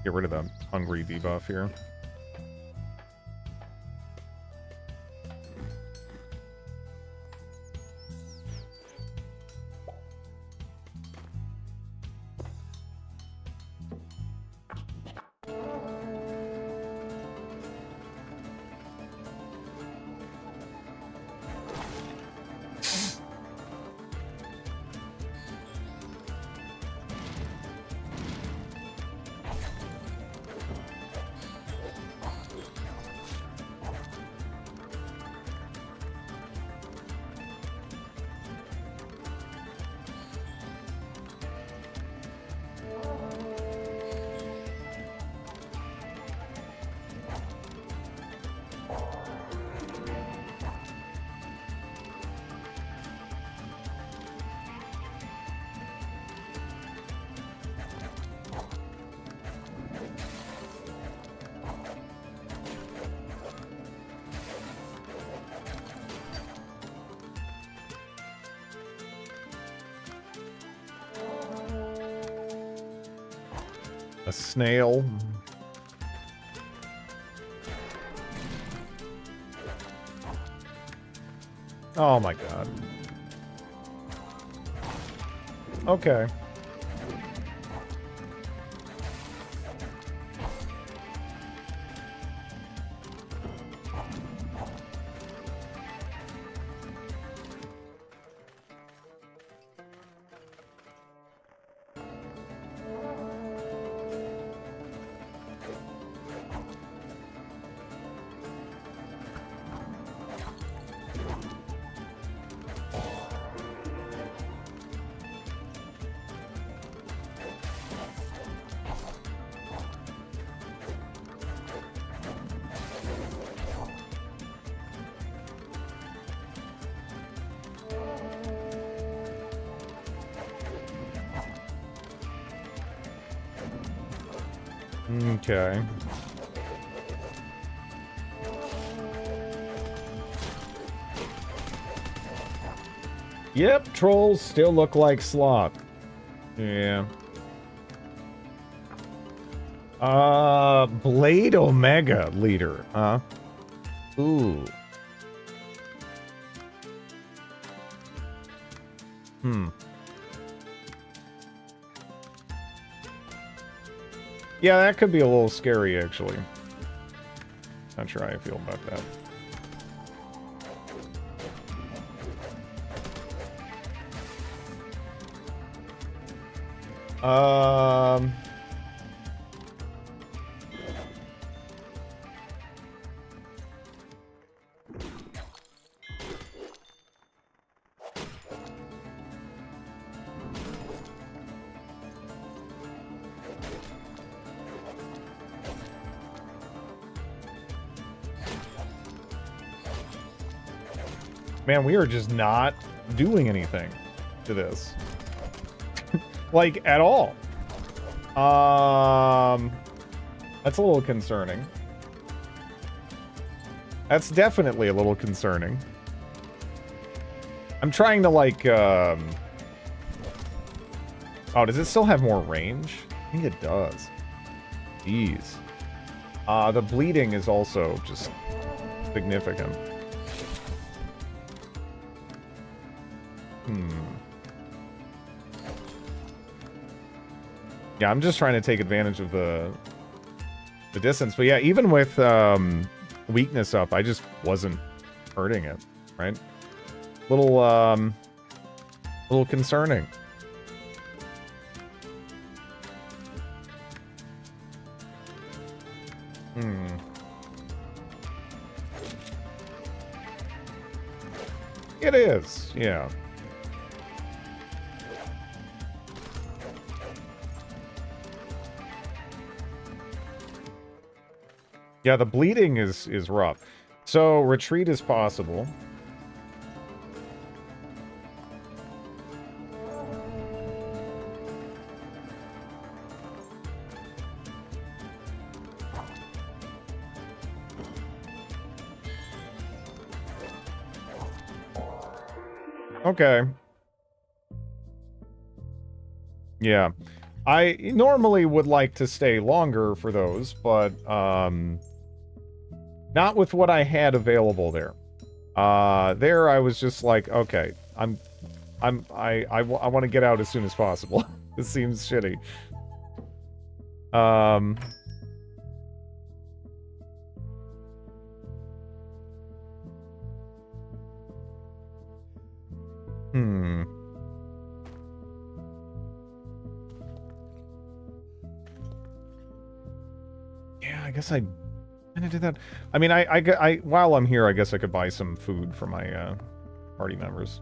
get rid of the hungry debuff here. A snail. Oh my god. Okay. Okay. Yep, trolls still look like sloth. Yeah. Blade Omega leader, huh? Ooh. Yeah, that could be a little scary, actually. Not sure how I feel about that. Man, we are just not doing anything to this. Like, at all. That's a little concerning. That's definitely a little concerning. I'm trying to, like, Oh, does it still have more range? I think it does. Jeez. The bleeding is also just significant. Yeah, I'm just trying to take advantage of the distance. But yeah, even with weakness up, I just wasn't hurting it, right? Little concerning. It is, yeah. Yeah, the bleeding is rough. So retreat is possible. Okay. Yeah. I normally would like to stay longer for those, but not with what I had available there. There I was just like, okay, I want to get out as soon as possible. This seems shitty. Yeah, I guess I kind of did that. I mean, I while I'm here, I guess I could buy some food for my party members.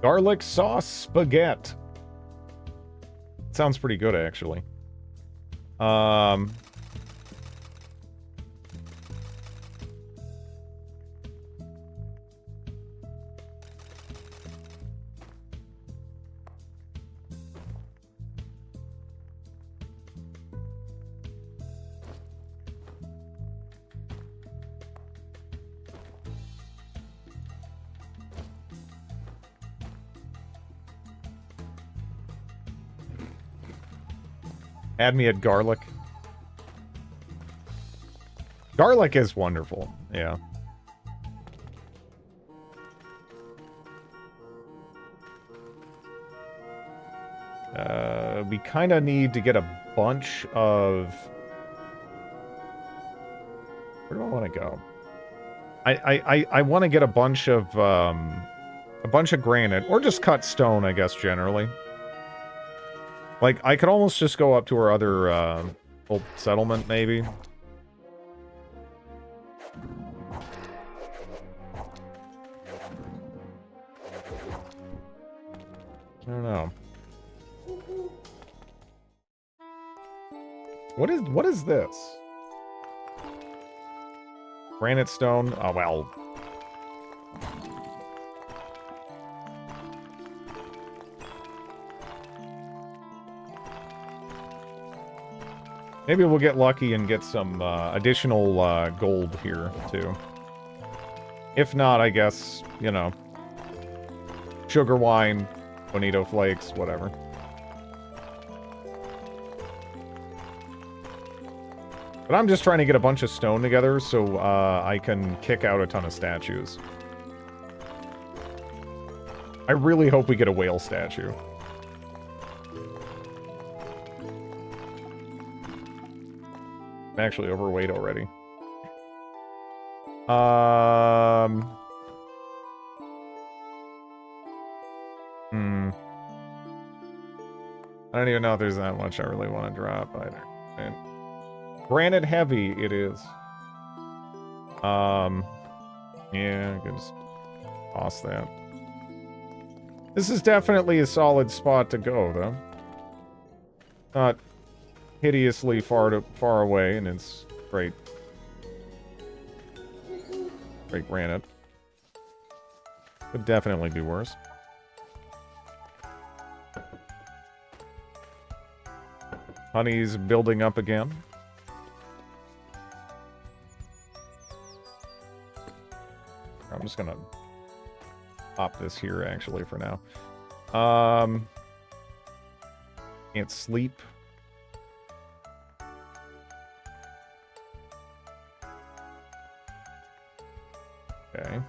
Garlic sauce spaghetti. Sounds pretty good, actually. Had me at garlic. Garlic is wonderful, yeah. We kind of need to get a bunch of... Where do I want to go? I want to get a bunch of granite, or just cut stone, I guess, generally. Like, I could almost just go up to our other, old settlement, maybe. I don't know. What is this? Granite stone? Oh, well. Maybe we'll get lucky and get some additional gold here, too. If not, I guess, you know, sugar wine, bonito flakes, whatever. But I'm just trying to get a bunch of stone together so I can kick out a ton of statues. I really hope we get a whale statue. I'm actually overweight already. I don't even know if there's that much I really want to drop either. And granite heavy it is. Yeah, I can just toss that. This is definitely a solid spot to go, though. Not hideously far away, and it's great. Great granite. Could definitely be worse. Honey's building up again. I'm just gonna pop this here, actually, for now. Can't sleep. Okay.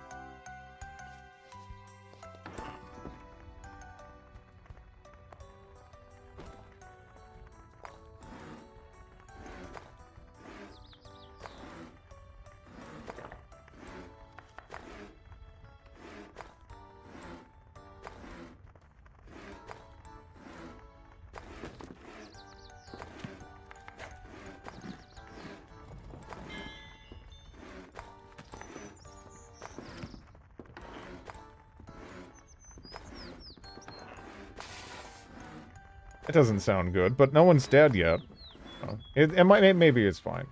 It doesn't sound good, but no one's dead yet. Oh, maybe it's fine.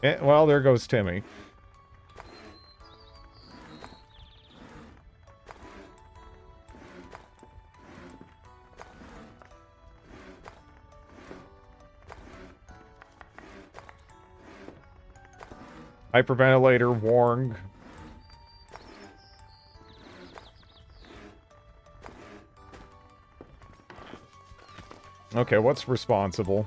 Well, there goes Timmy. Hyperventilator, warned. Okay, what's responsible?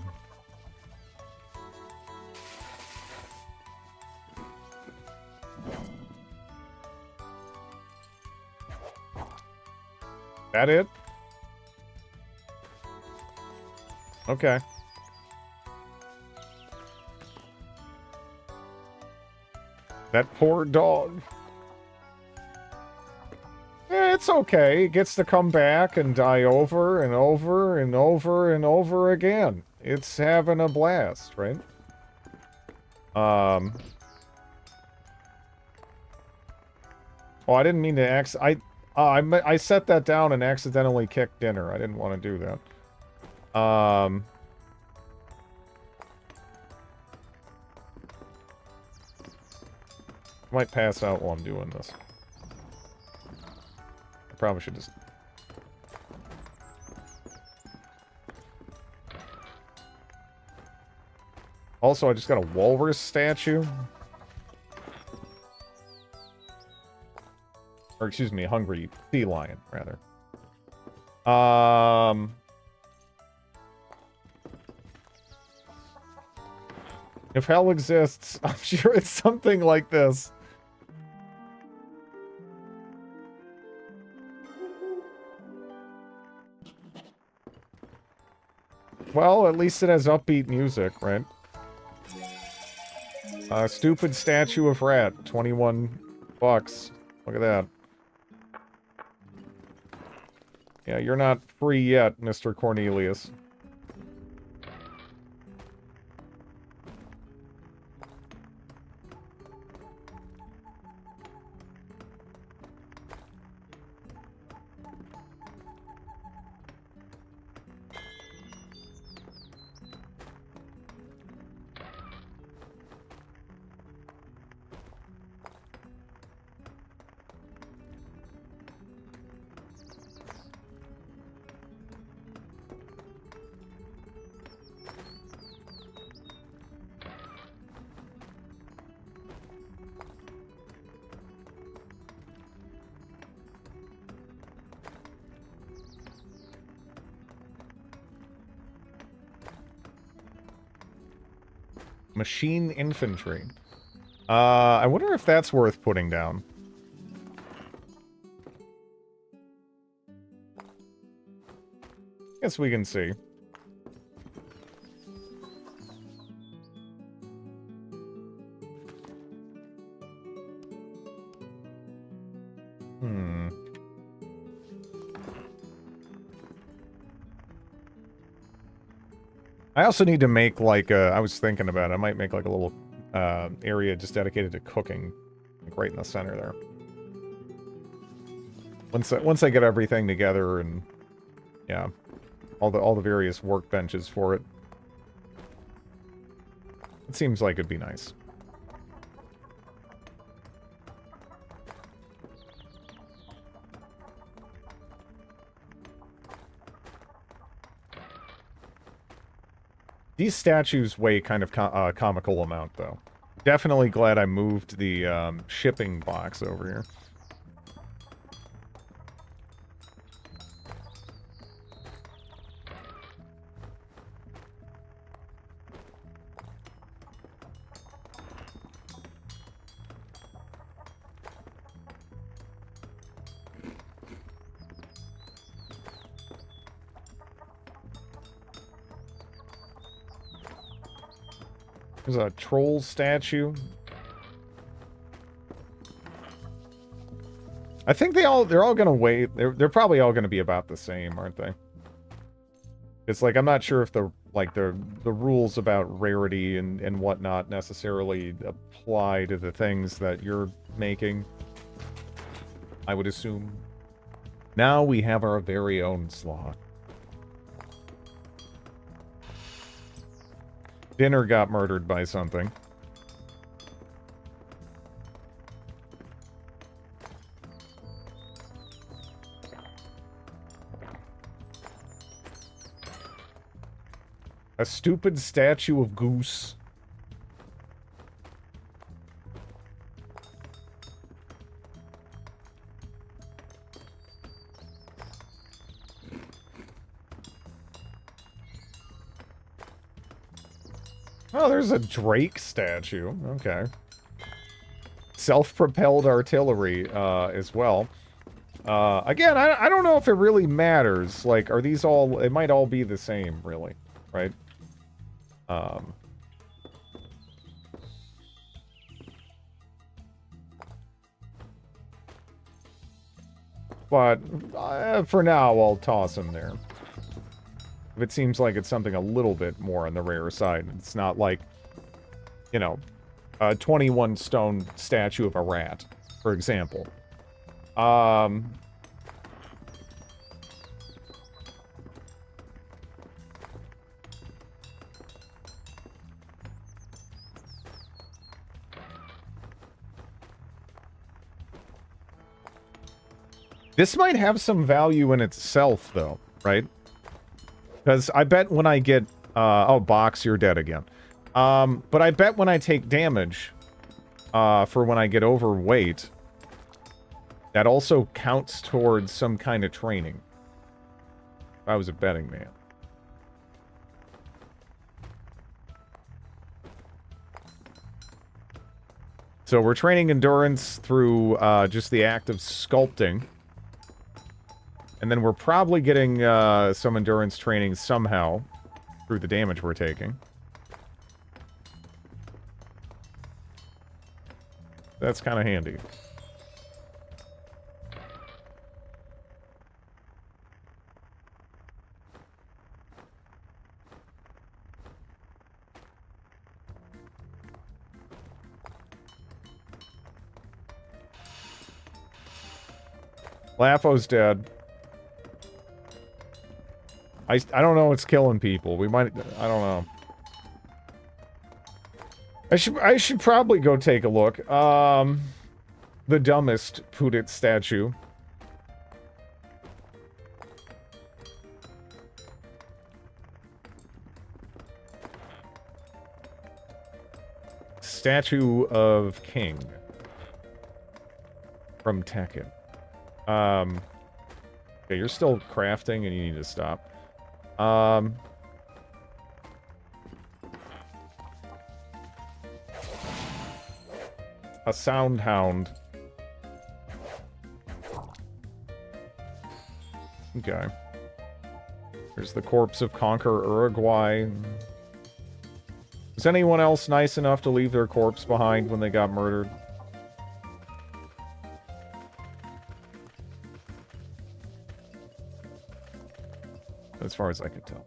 That it? Okay. That poor dog. It's okay. It gets to come back and die over and over and over and over again. It's having a blast, right? Oh, I didn't mean to I set that down and accidentally kicked dinner. I didn't want to do that. Might pass out while I'm doing this. I probably should just... Also, I just got a walrus statue. Or excuse me, hungry sea lion, rather. If hell exists, I'm sure it's something like this. Well, at least it has upbeat music, right? Stupid statue of rat, 21 bucks. Look at that. Yeah, you're not free yet, Mr. Cornelius. Machine infantry. I wonder if that's worth putting down. Guess we can see. I also need to make, like, I was thinking about it. I might make, like, a little area just dedicated to cooking. Like, right in the center there. Once I get everything together and, yeah, all the various workbenches for it. It seems like it'd be nice. These statues weigh kind of comical amount, though. Definitely glad I moved the shipping box over here. There's a troll statue. I think they're all gonna weigh. They're probably all gonna be about the same, aren't they? It's like I'm not sure if the rules about rarity and whatnot necessarily apply to the things that you're making. I would assume. Now we have our very own sloth. Dinner got murdered by something. A stupid statue of goose. Oh, there's a Drake statue. Okay. Self-propelled artillery, as well. Again, I don't know if it really matters. Like, are these all... It might all be the same, really. Right? But, for now, I'll toss them there. If it seems like it's something a little bit more on the rare side. It's not like, you know, a 21 stone statue of a rat, for example. This might have some value in itself, though, right? Because I bet when I get... oh, Box, you're dead again. But I bet when I take damage, for when I get overweight, That also counts towards some kind of training. If I was a betting man. So we're training endurance through just the act of sculpting. And then we're probably getting some endurance training somehow through the damage we're taking. That's kind of handy. Lafo's dead. I don't know what's killing people. We might... I don't know. I should probably go take a look. The dumbest Pudit statue. Statue of King. From Tekken. Okay, you're still crafting and you need to stop. A sound hound. Okay. There's the corpse of Conqueror Uruguay. Was anyone else nice enough to leave their corpse behind when they got murdered? As far as I could tell.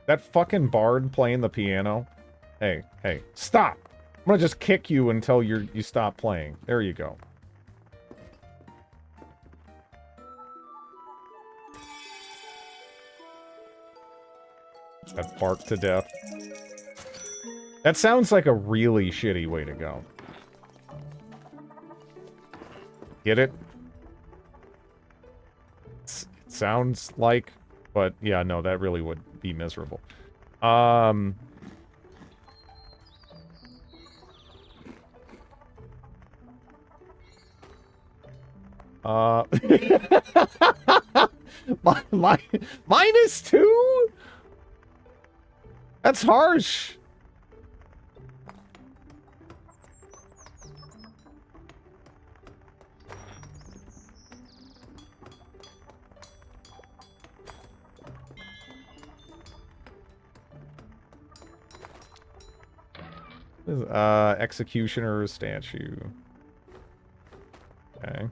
That fucking bard playing the piano. Hey, hey, stop! I'm gonna just kick you until you stop playing. There you go. That barked to death. That sounds like a really shitty way to go. Get it? It sounds like, but yeah, no, that really would be miserable. My -2? That's harsh. Executioner statue. Okay.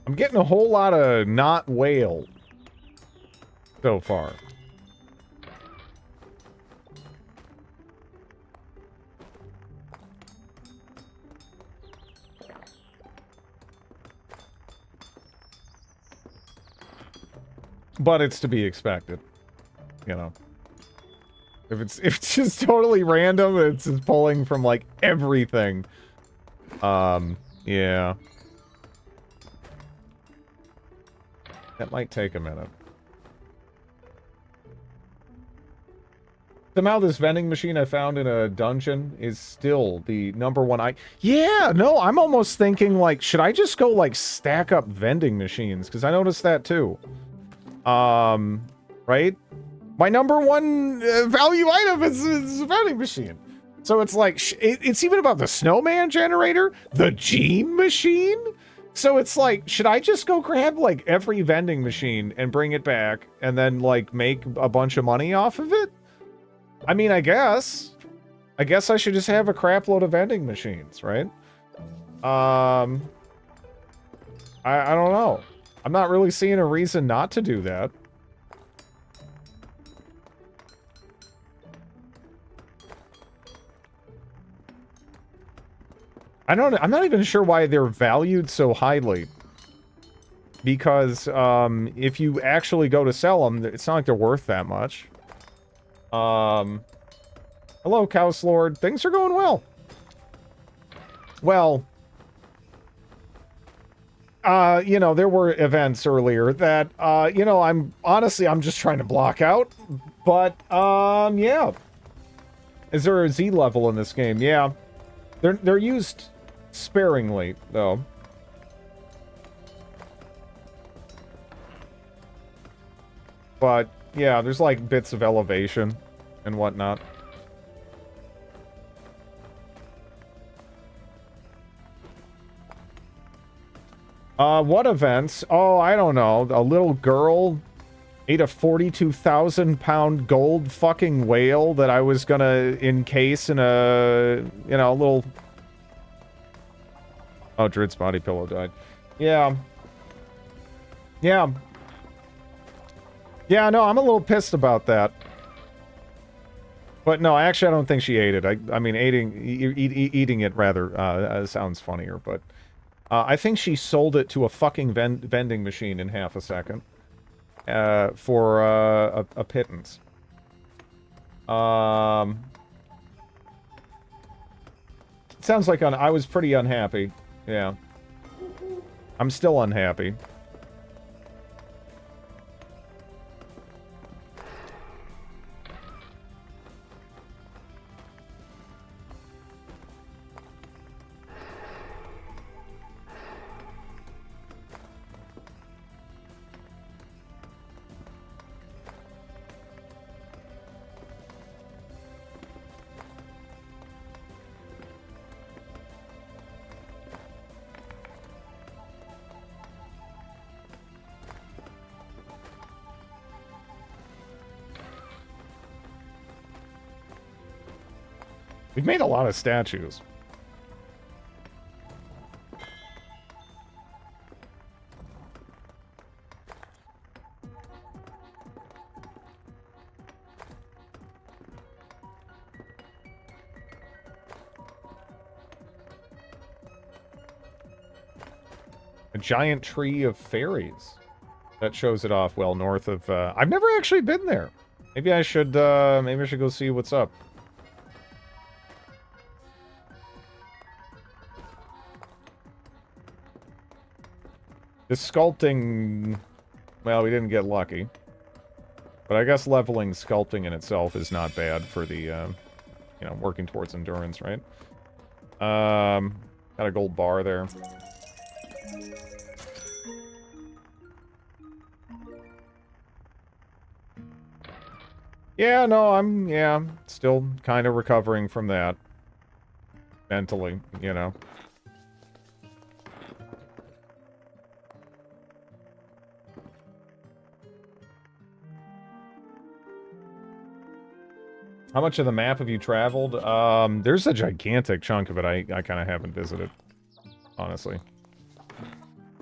I'm getting a whole lot of not whale so far. But it's to be expected, you know. If it's just totally random, it's just pulling from like everything. Yeah. That might take a minute. Somehow this vending machine I found in a dungeon is still the #1 Yeah, no, I'm almost thinking like, should I just go like stack up vending machines? Because I noticed that too. Right? My #1 value item is a vending machine. So it's like, it's even about the snowman generator, the gene machine. So it's like, should I just go grab like every vending machine and bring it back and then like make a bunch of money off of it? I mean, I guess I should just have a crap load of vending machines, right? I don't know. I'm not really seeing a reason not to do that. I'm not even sure why they're valued so highly. Because, if you actually go to sell them, it's not like they're worth that much. Hello, Cows Lord. Things are going well. Well, you know, there were events earlier that, you know, I'm just trying to block out. But, yeah. Is there a Z level in this game? Yeah. They're used sparingly, though. But, yeah, there's like bits of elevation and whatnot. What events? Oh, I don't know. A little girl ate a 42,000-pound gold fucking whale that I was gonna encase in a, you know, a little... Oh, Drid's body pillow died. Yeah. Yeah. Yeah, no, I'm a little pissed about that. But no, actually, I don't think she ate it. I mean, eating it rather sounds funnier, but... I think she sold it to a fucking vending machine in half a second. For a pittance. It sounds like I was pretty unhappy. Yeah. I'm still unhappy. We've made a lot of statues. A giant tree of fairies. That shows it off well north of, I've never actually been there. Maybe I should go see what's up. This sculpting... Well, we didn't get lucky. But I guess leveling sculpting in itself is not bad for the, you know, working towards endurance, right? Got a gold bar there. Yeah, no, I'm, yeah, still kind of recovering from that. Mentally, you know. How much of the map have you traveled? There's a gigantic chunk of it I kind of haven't visited, honestly.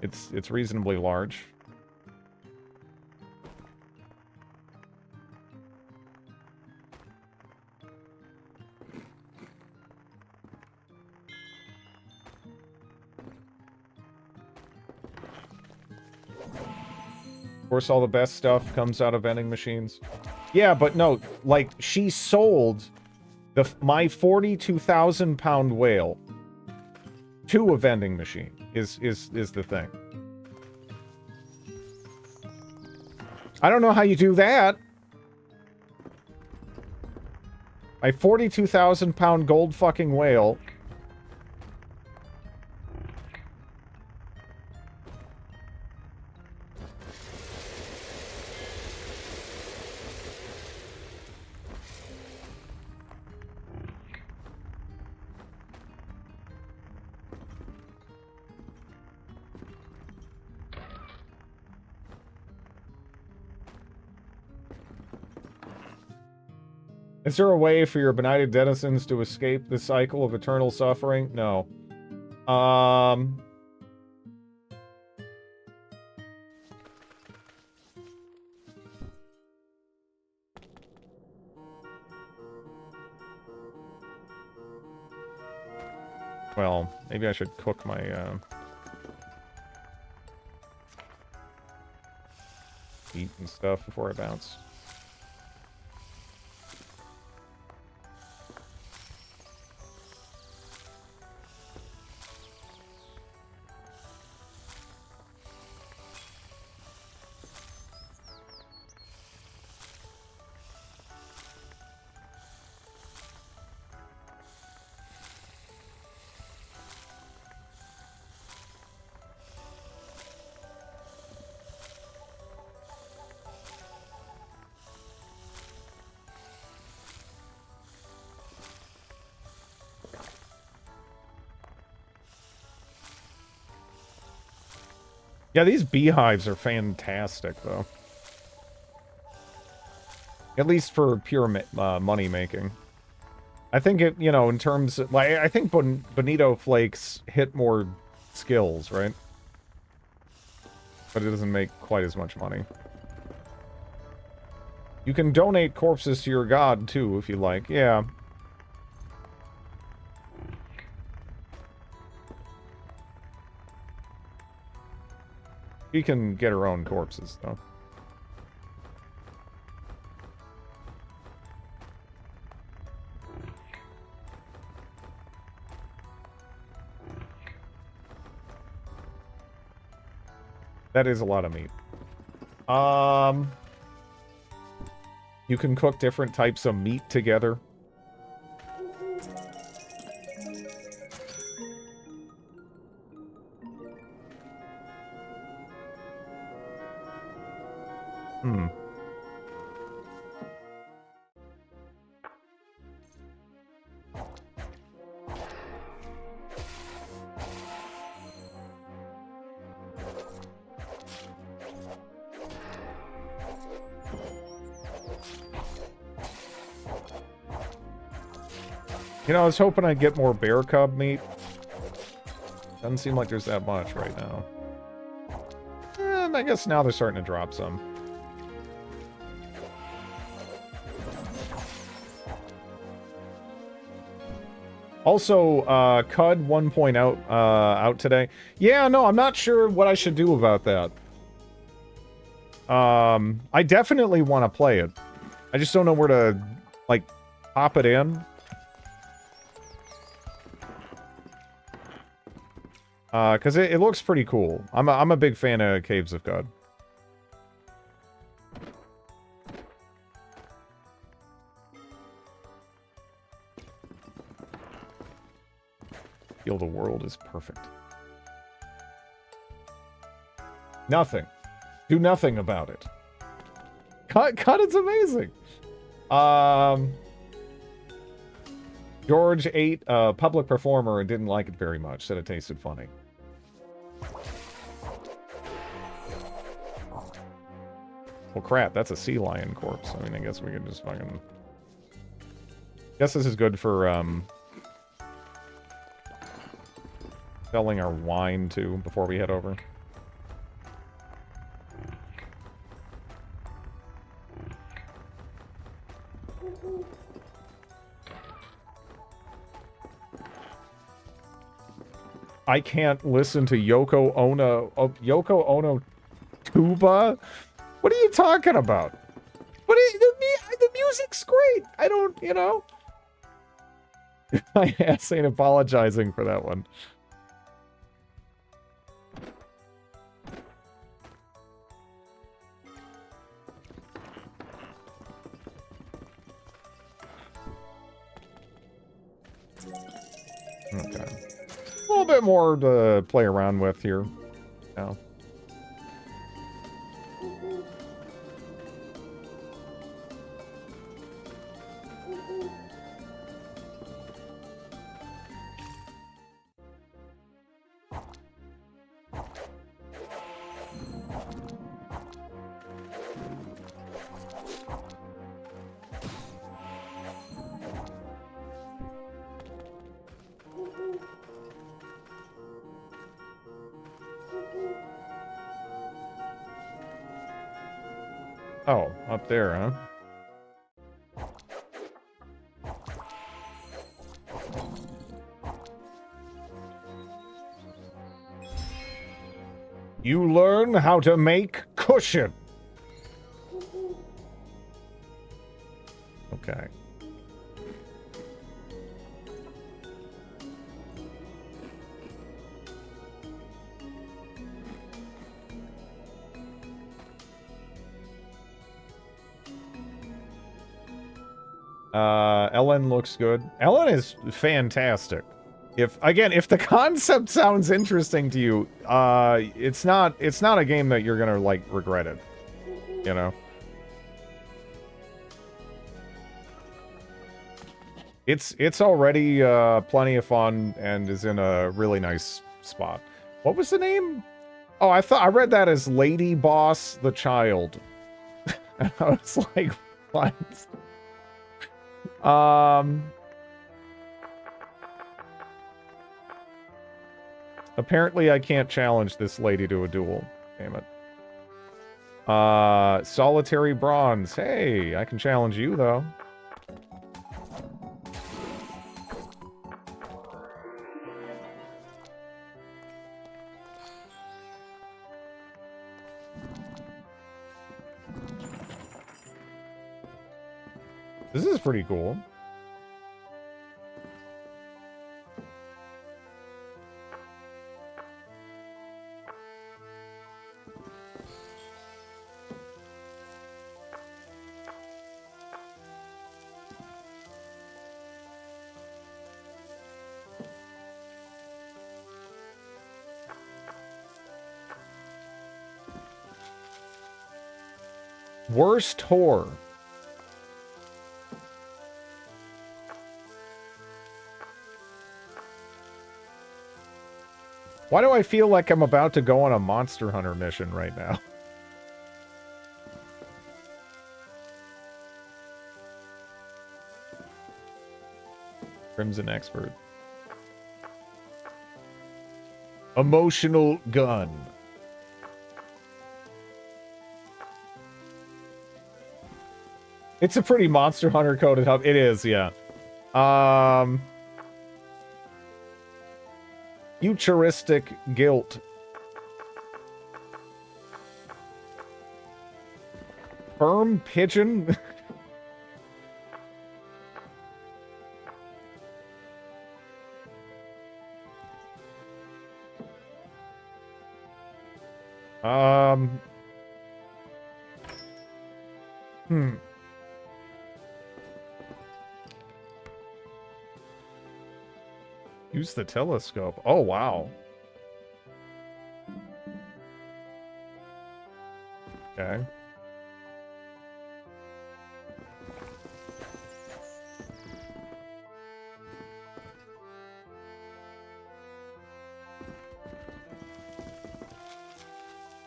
It's reasonably large. Of course, all the best stuff comes out of vending machines. Yeah, but no, like, she sold my 42,000-pound whale to a vending machine, is the thing. I don't know how you do that. My 42,000-pound gold fucking whale... Is there a way for your benighted denizens to escape the cycle of eternal suffering? No. Well, maybe I should cook my, meat and stuff before I bounce. Yeah, these beehives are fantastic, though. At least for pure money making. I think it, you know, in terms of, like, I think Bonito Flakes hit more skills, right? But it doesn't make quite as much money. You can donate corpses to your god, too, if you like. Yeah. She can get her own corpses, though. That is a lot of meat. You can cook different types of meat together. Hmm. You know, I was hoping I'd get more bear cub meat. Doesn't seem like there's that much right now. And I guess now they're starting to drop some. Also, CUD 1.0 out today. Yeah, no, I'm not sure what I should do about that. I definitely want to play it. I just don't know where to, like, pop it in. Because it looks pretty cool. I'm a big fan of Caves of God. Feel the world is perfect. Nothing. Do nothing about it. Cut, it's amazing. George ate a public performer and didn't like it very much. Said it tasted funny. Well, crap, that's a sea lion corpse. I mean, I guess we can just fucking... Guess this is good for, selling our wine, too, before we head over. I can't listen to Yoko Ono tuba? What are you talking about? What are you, the music's great. I don't, you know. My ass ain't apologizing for that one. Okay. A little bit more to play around with here now. Oh, up there, huh? You learn how to make cushion. Okay. Elin looks good. Elin is fantastic. If the concept sounds interesting to you, it's not a game that you're gonna like regret it. You know? It's already plenty of fun and is in a really nice spot. What was the name? Oh, I read that as Lady Boss the Child. And I was like, what? Apparently I can't challenge this lady to a duel. Damn it. Solitary Bronze. Hey, I can challenge you, though. This is pretty cool. Worst whore. Why do I feel like I'm about to go on a Monster Hunter mission right now? Crimson Expert. Emotional gun. It's a pretty Monster Hunter coded hub. It is, yeah. Futuristic guilt. Firm pigeon. Use the telescope. Oh, wow. Okay.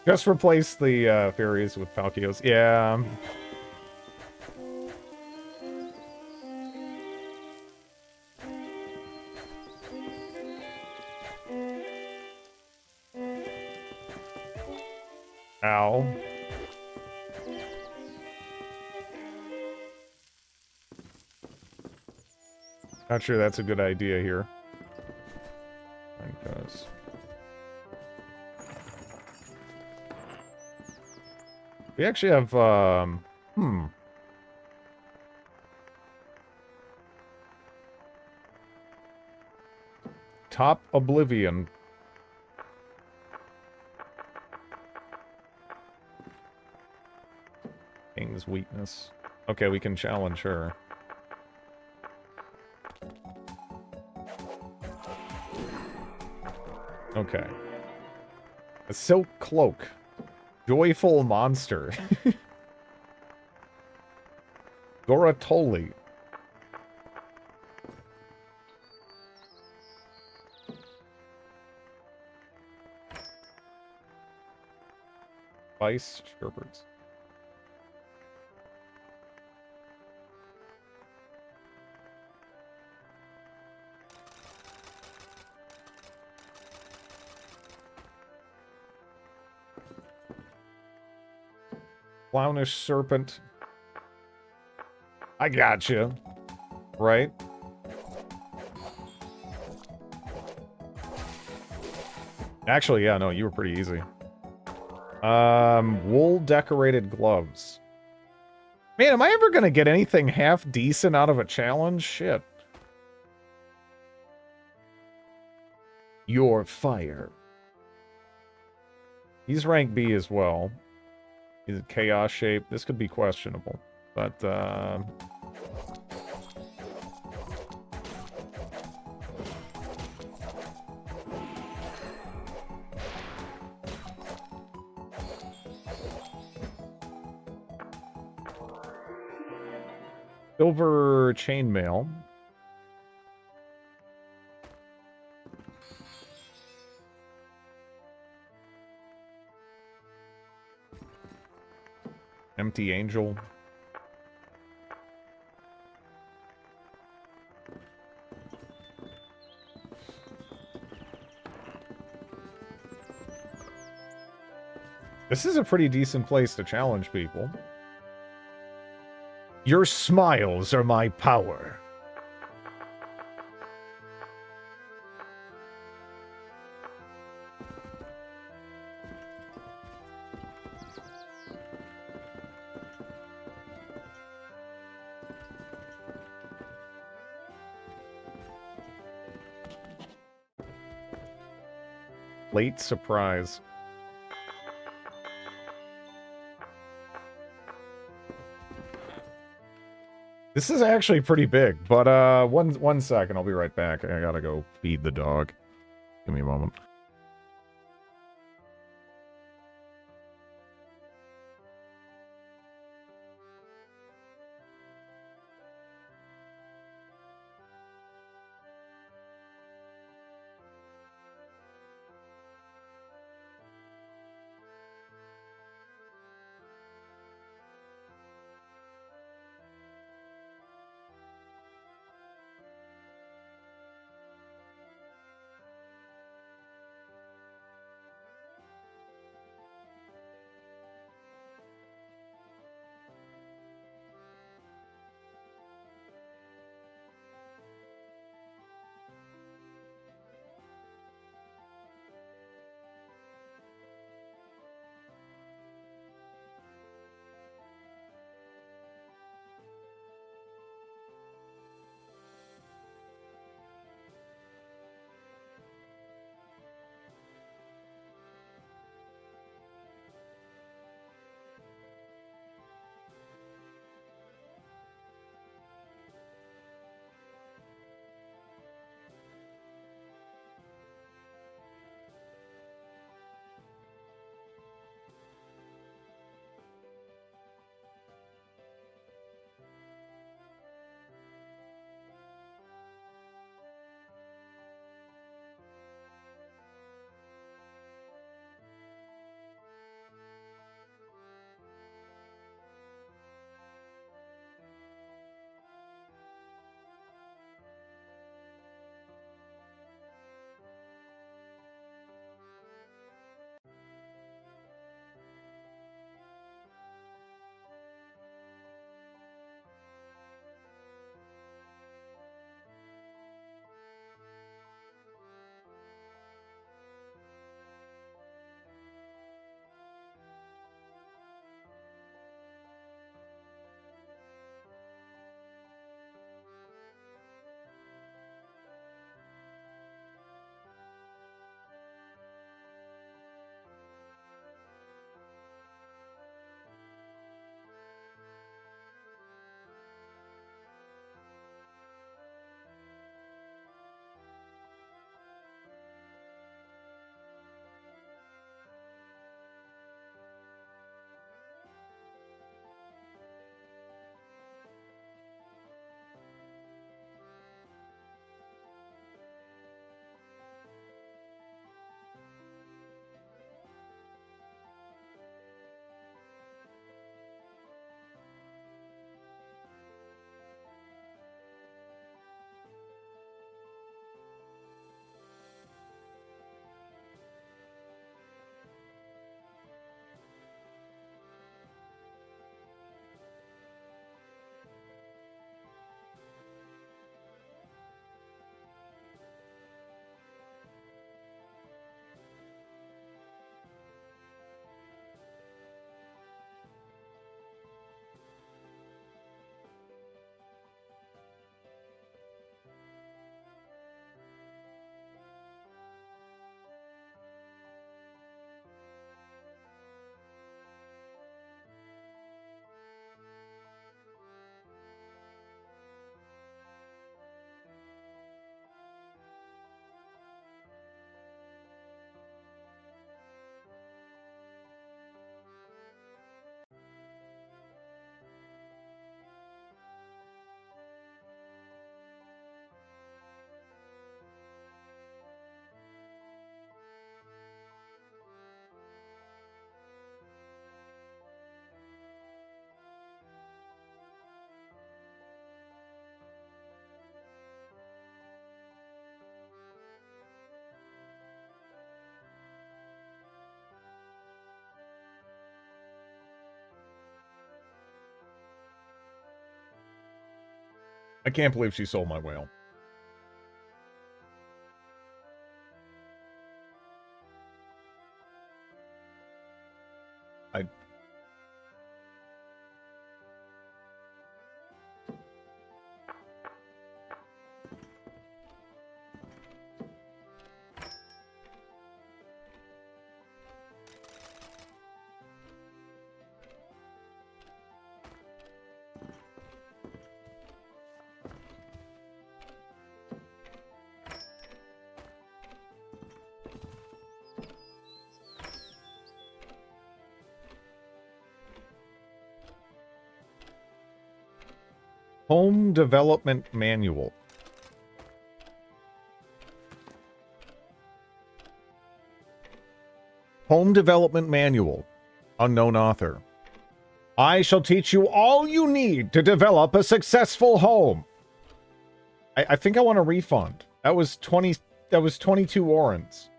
Just replace the fairies with Palkios. Yeah. Ow. Not sure that's a good idea here. Because... we actually have, Top Oblivion. King's weakness. Okay, we can challenge her. Okay. A silk cloak. Joyful monster. Goratoli. Vice Shepherds. Clownish serpent. I gotcha. Right? Actually, yeah, no, you were pretty easy. Wool decorated gloves. Man, am I ever gonna get anything half decent out of a challenge? Shit. Your fire. He's rank B as well. He's a chaos shape. This could be questionable. But, silver chainmail. Empty angel. This is a pretty decent place to challenge people. Your smiles are my power. Late surprise. This is actually pretty big, but one second, I'll be right back. I gotta go feed the dog. Give me a moment. I can't believe she sold my whale. I... Home Development Manual. Home Development Manual. Unknown author. I shall teach you all you need to develop a successful home. I think I want a refund. That was 22 orens.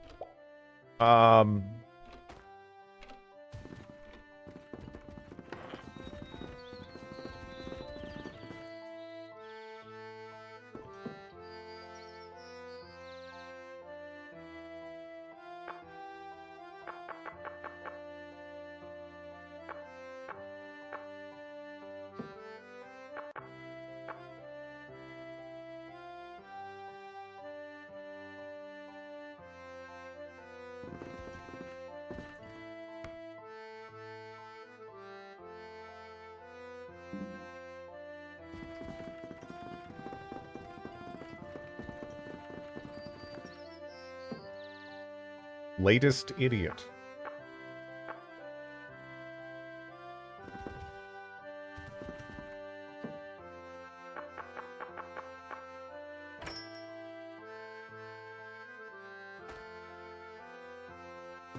Latest idiot.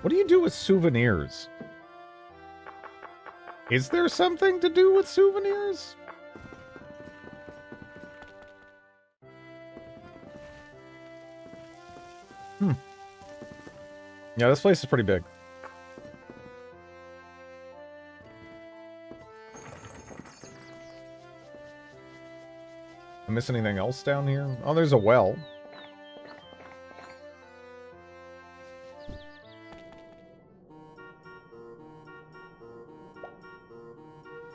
What do you do with souvenirs? Is there something to do with souvenirs? Yeah, this place is pretty big. I miss anything else down here? Oh, there's a well.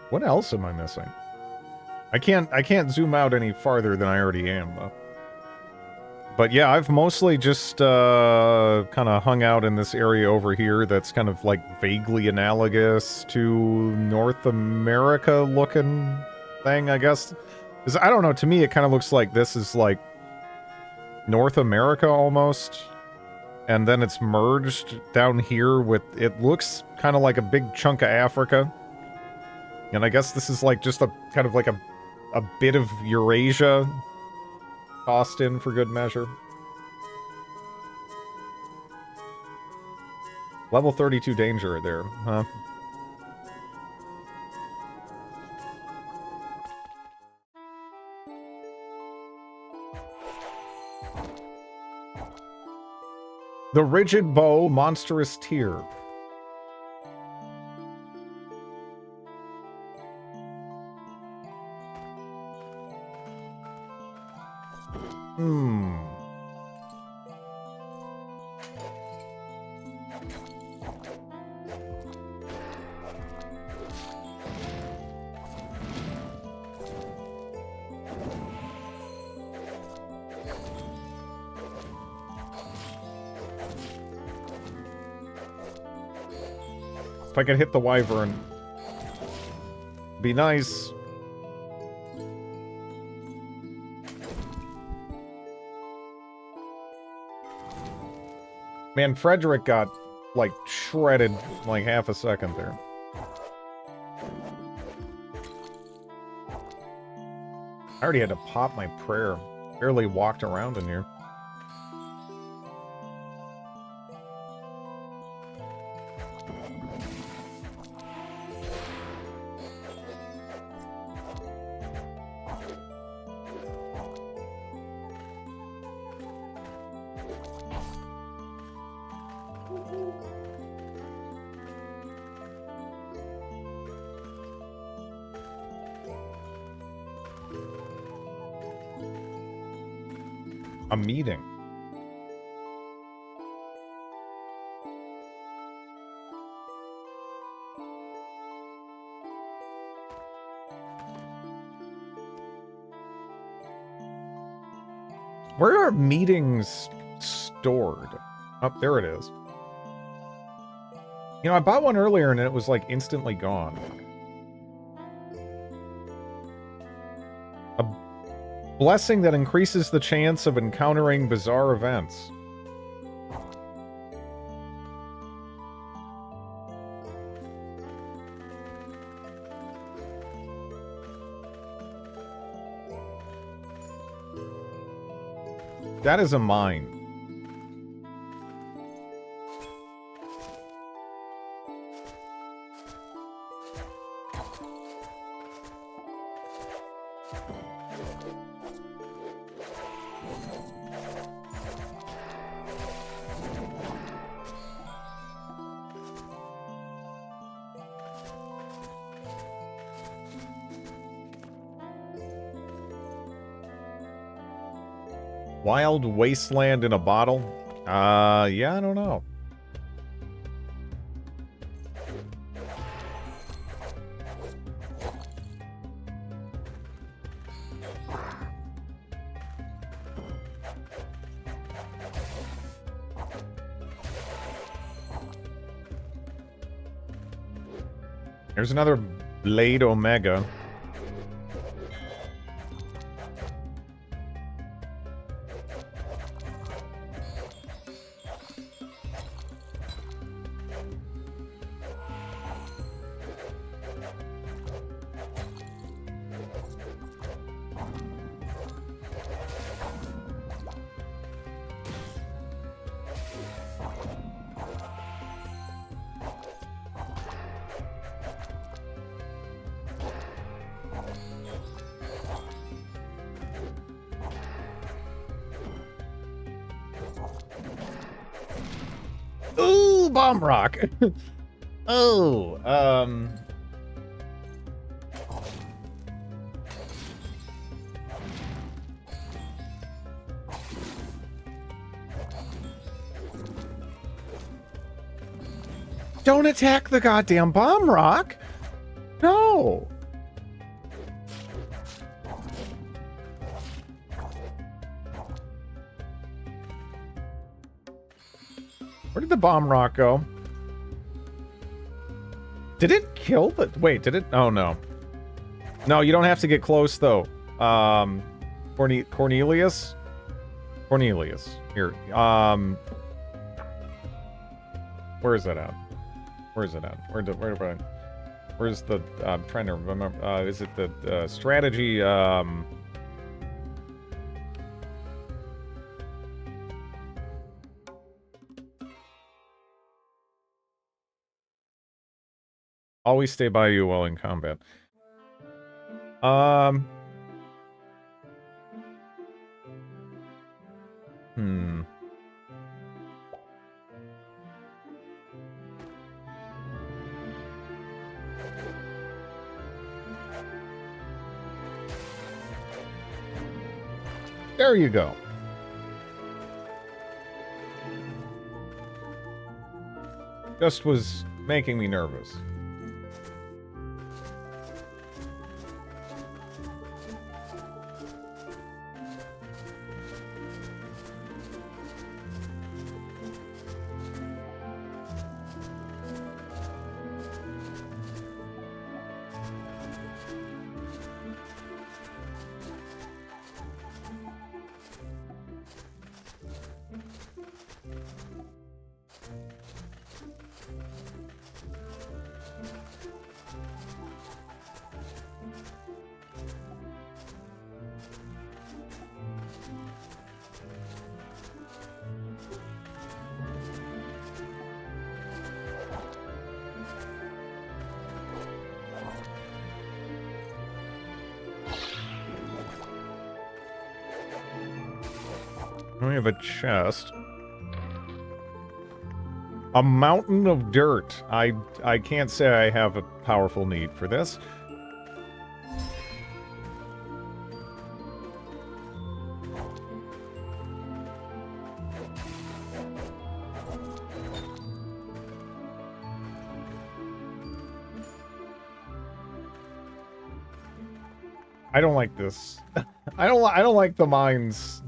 What else am I missing? I can't zoom out any farther than I already am, though. But yeah, I've mostly just kind of hung out in this area over here that's kind of like vaguely analogous to North America looking thing, I guess. Because I don't know, to me it kind of looks like this is like North America almost. And then it's merged down here with, it looks kind of like a big chunk of Africa. And I guess this is like just a kind of like a bit of Eurasia tossed in for good measure. Level 32 danger there, huh? The rigid bow, monstrous tear. If I could hit the wyvern, be nice. Man, Frederick got, like, shredded, like, half a second there. I already had to pop my prayer. Barely walked around in here. A meeting. Where are meetings stored? Oh, there it is. You know, I bought one earlier and it was like instantly gone. A blessing that increases the chance of encountering bizarre events. That is a mine. Wild wasteland in a bottle? Yeah, I don't know. There's another Blade Omega. Ooh, bomb rock. Oh, don't attack the goddamn bomb rock. No. Where did the bomb rock go? Did it kill the... Wait, did it? Oh, no. No, you don't have to get close, though. Cornelius? Cornelius. Here. Where is that at? Where is it at? Where's the... I'm trying to remember. Is it the strategy... Always stay by you while in combat. There you go. Just was making me nervous. We have a chest. A mountain of dirt. I can't say I have a powerful need for this. I don't like this. I don't like the mines.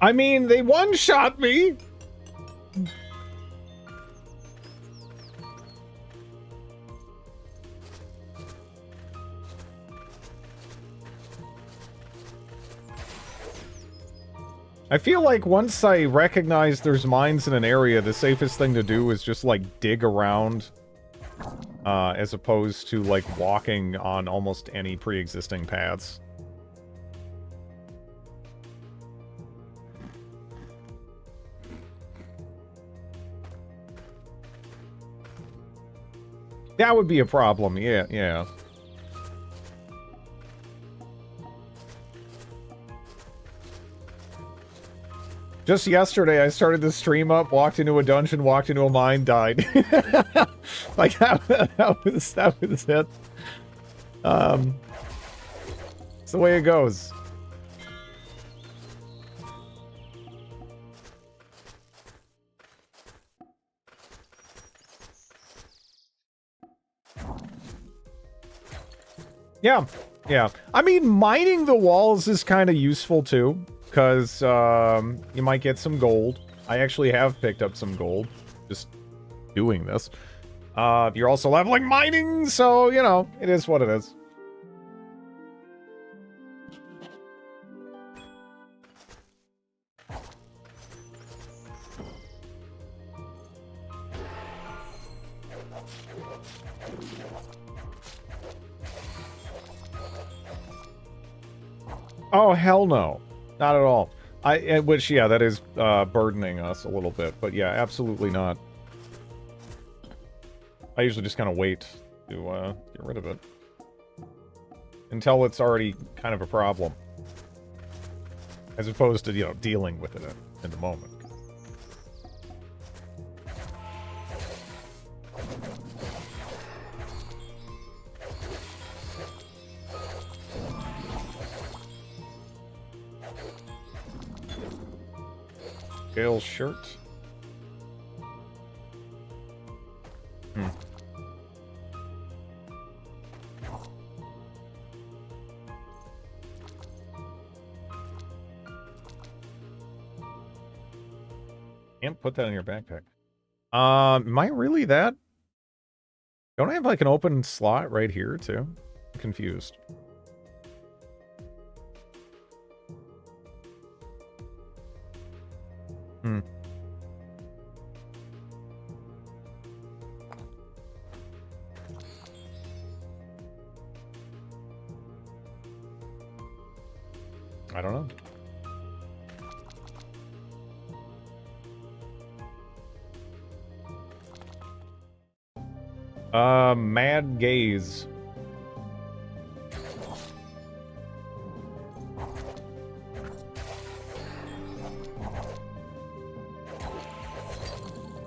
I mean, they one-shot me! I feel like once I recognize there's mines in an area, the safest thing to do is just, like, dig around, as opposed to, like, walking on almost any pre-existing paths. That would be a problem, yeah, yeah. Just yesterday, I started the stream up, walked into a dungeon, walked into a mine, died. Like, that was it. It's the way it goes. Yeah, yeah. I mean, mining the walls is kind of useful, too. Because, you might get some gold. I actually have picked up some gold. Just doing this. You're also leveling mining, so, you know, it is what it is. Oh, hell no. Not at all. Which, yeah, that is, burdening us a little bit. But yeah, absolutely not. I usually just kind of wait to, get rid of it. Until it's already kind of a problem. As opposed to, you know, dealing with it in the moment. Gale's shirt. Can't put that in your backpack. Am I really that? Don't I have like an open slot right here too? I'm confused. I don't know. Mad Gaze.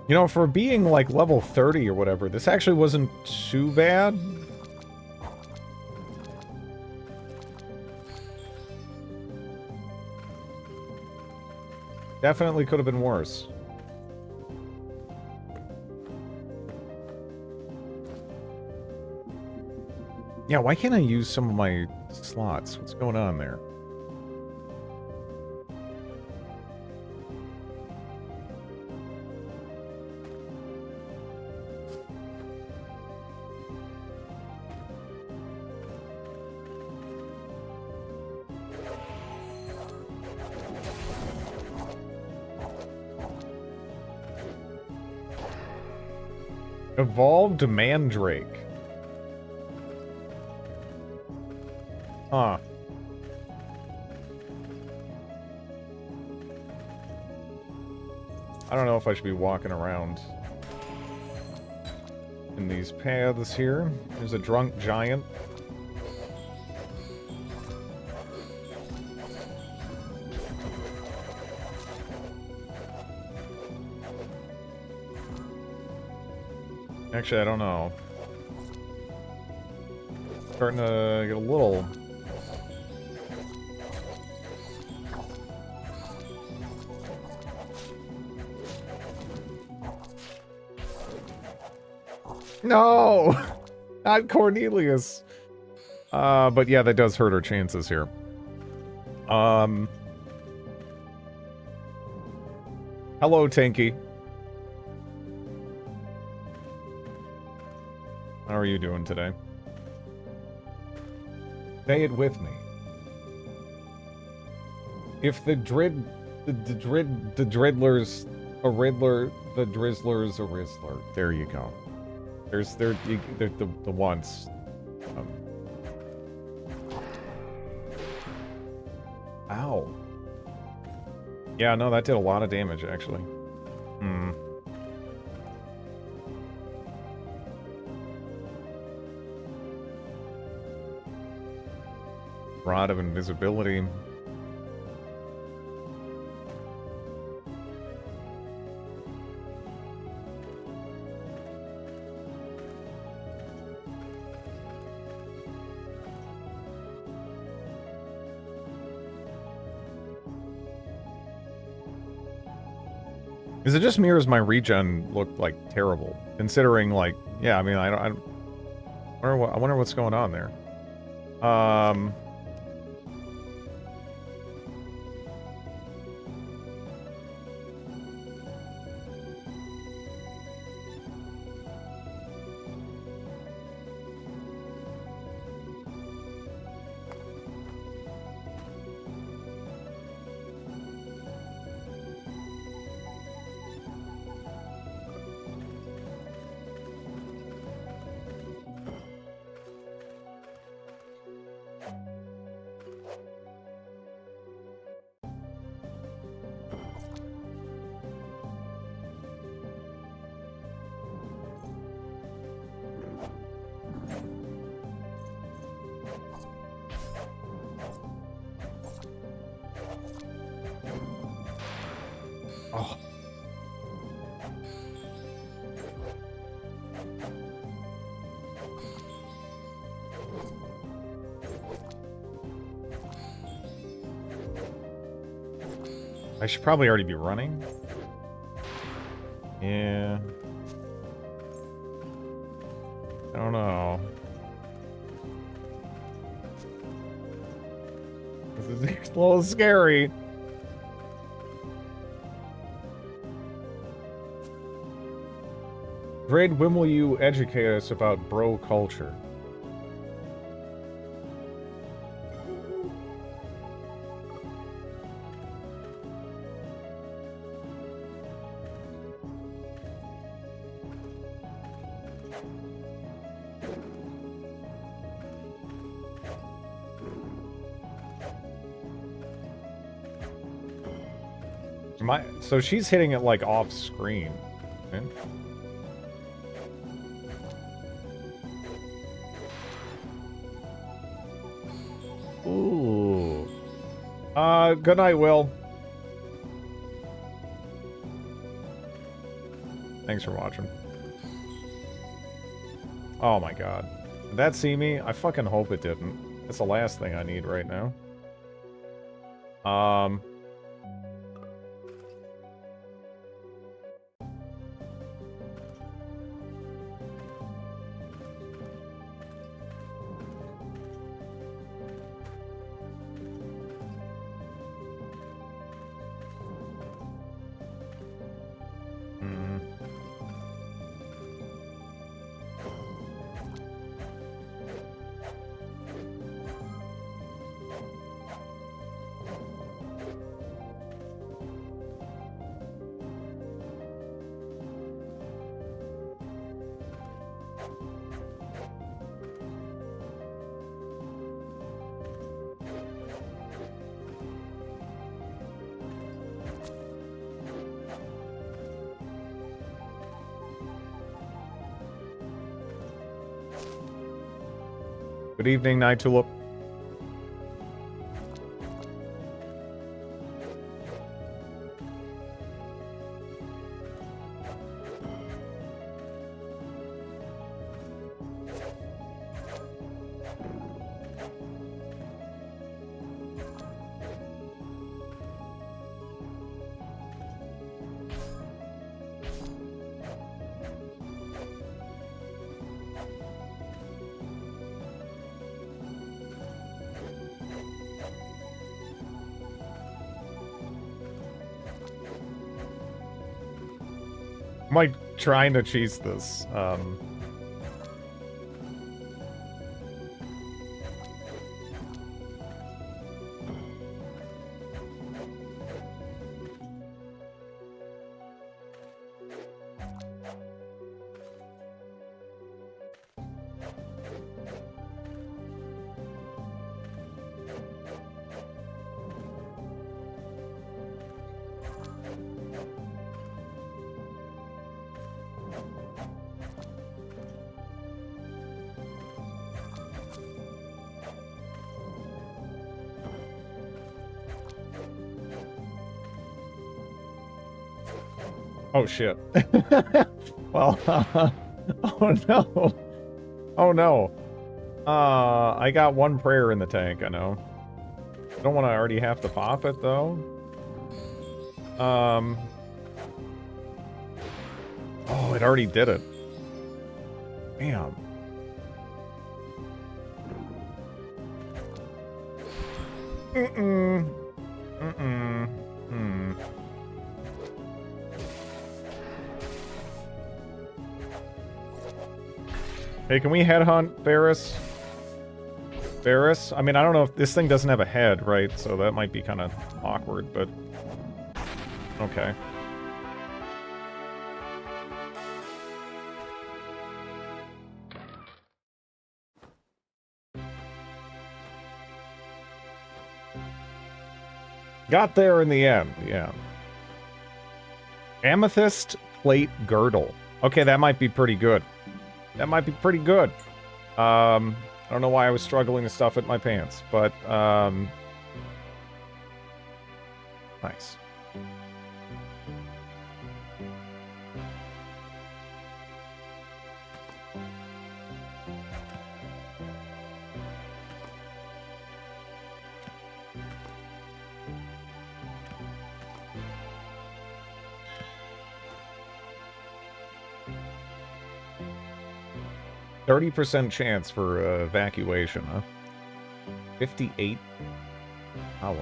You know, for being like level 30 or whatever, this actually wasn't too bad. Definitely could have been worse. Yeah, why can't I use some of my slots? What's going on there? Evolved Mandrake. Huh. I don't know if I should be walking around in these paths here. There's a drunk giant. Actually, I don't know. Starting to get a little... No! Not Cornelius! But yeah, that does hurt our chances here. Hello, Tinky. How are you doing today? Say it with me. If the Driddlers, a Riddler, the Drizzler's a Rizzler. There you go. They're the ones. Ow. Yeah, no, that did a lot of damage, actually. Hmm. Rod of invisibility. Is it just me or does my regen look like terrible? Considering, like, yeah, I mean, I wonder what's going on there. Oh. I should probably already be running. Yeah. I don't know. This is a little scary. Grade, when will you educate us about bro culture? So she's hitting it like off screen. Okay. Ooh. Good night, Will. Thanks for watching. Oh my god. Did that see me? I fucking hope it didn't. That's the last thing I need right now. Good evening, Night Tulip. I'm like trying to cheese this. Oh shit. Well, oh no. Oh no. I got one prayer in the tank, I know. I don't want to already have to pop it though. Oh, it already did it. Damn. Mm-mm. Mm-mm. Hmm. Hey, can we headhunt Ferris? Ferris? I mean, I don't know if this thing doesn't have a head, right? So that might be kind of awkward, but... Okay. Got there in the end, yeah. Amethyst plate girdle. Okay, that might be pretty good. That might be pretty good. I don't know why I was struggling to stuff it in my pants, but, nice. %30 chance for evacuation, huh? 58 hour.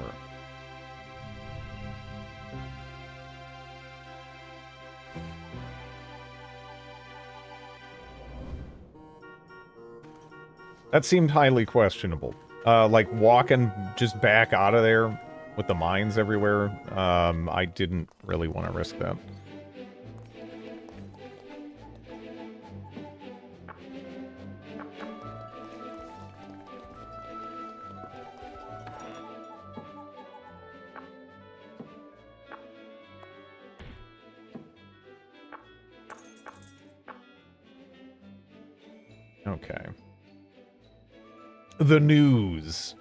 That seemed highly questionable. Like walking just back out of there with the mines everywhere. I didn't really want to risk that. Okay. The news.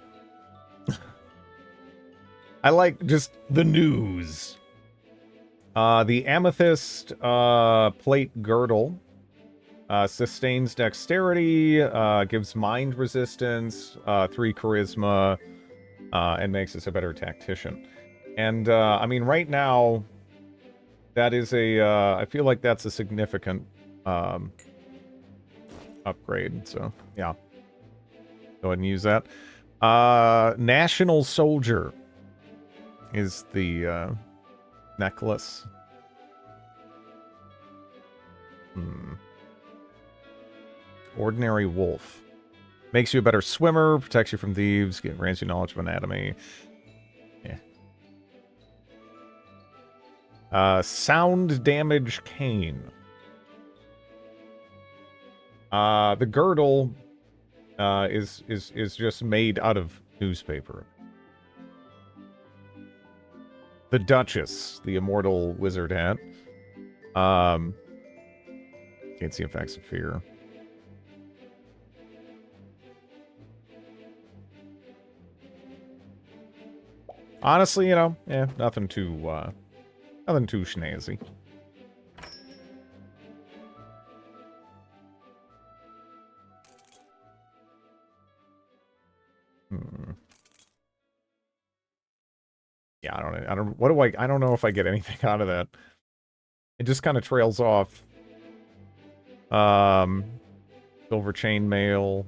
I like just the news. The amethyst plate girdle sustains dexterity, gives mind resistance, 3 charisma, and makes us a better tactician. And I mean, right now, that is a I feel like that's a significant upgrade. So yeah, go ahead and use that. National Soldier is the necklace. Ordinary Wolf. Makes you a better swimmer, protects you from thieves, grants you knowledge of anatomy. Yeah. Sound damage cane. The girdle is just made out of newspaper. The Duchess, the immortal wizard hat. Can't see effects of fear. Honestly, you know, nothing too schnazzy. Hmm. Yeah, I don't know if I get anything out of that. It just kind of trails off. Silver chainmail.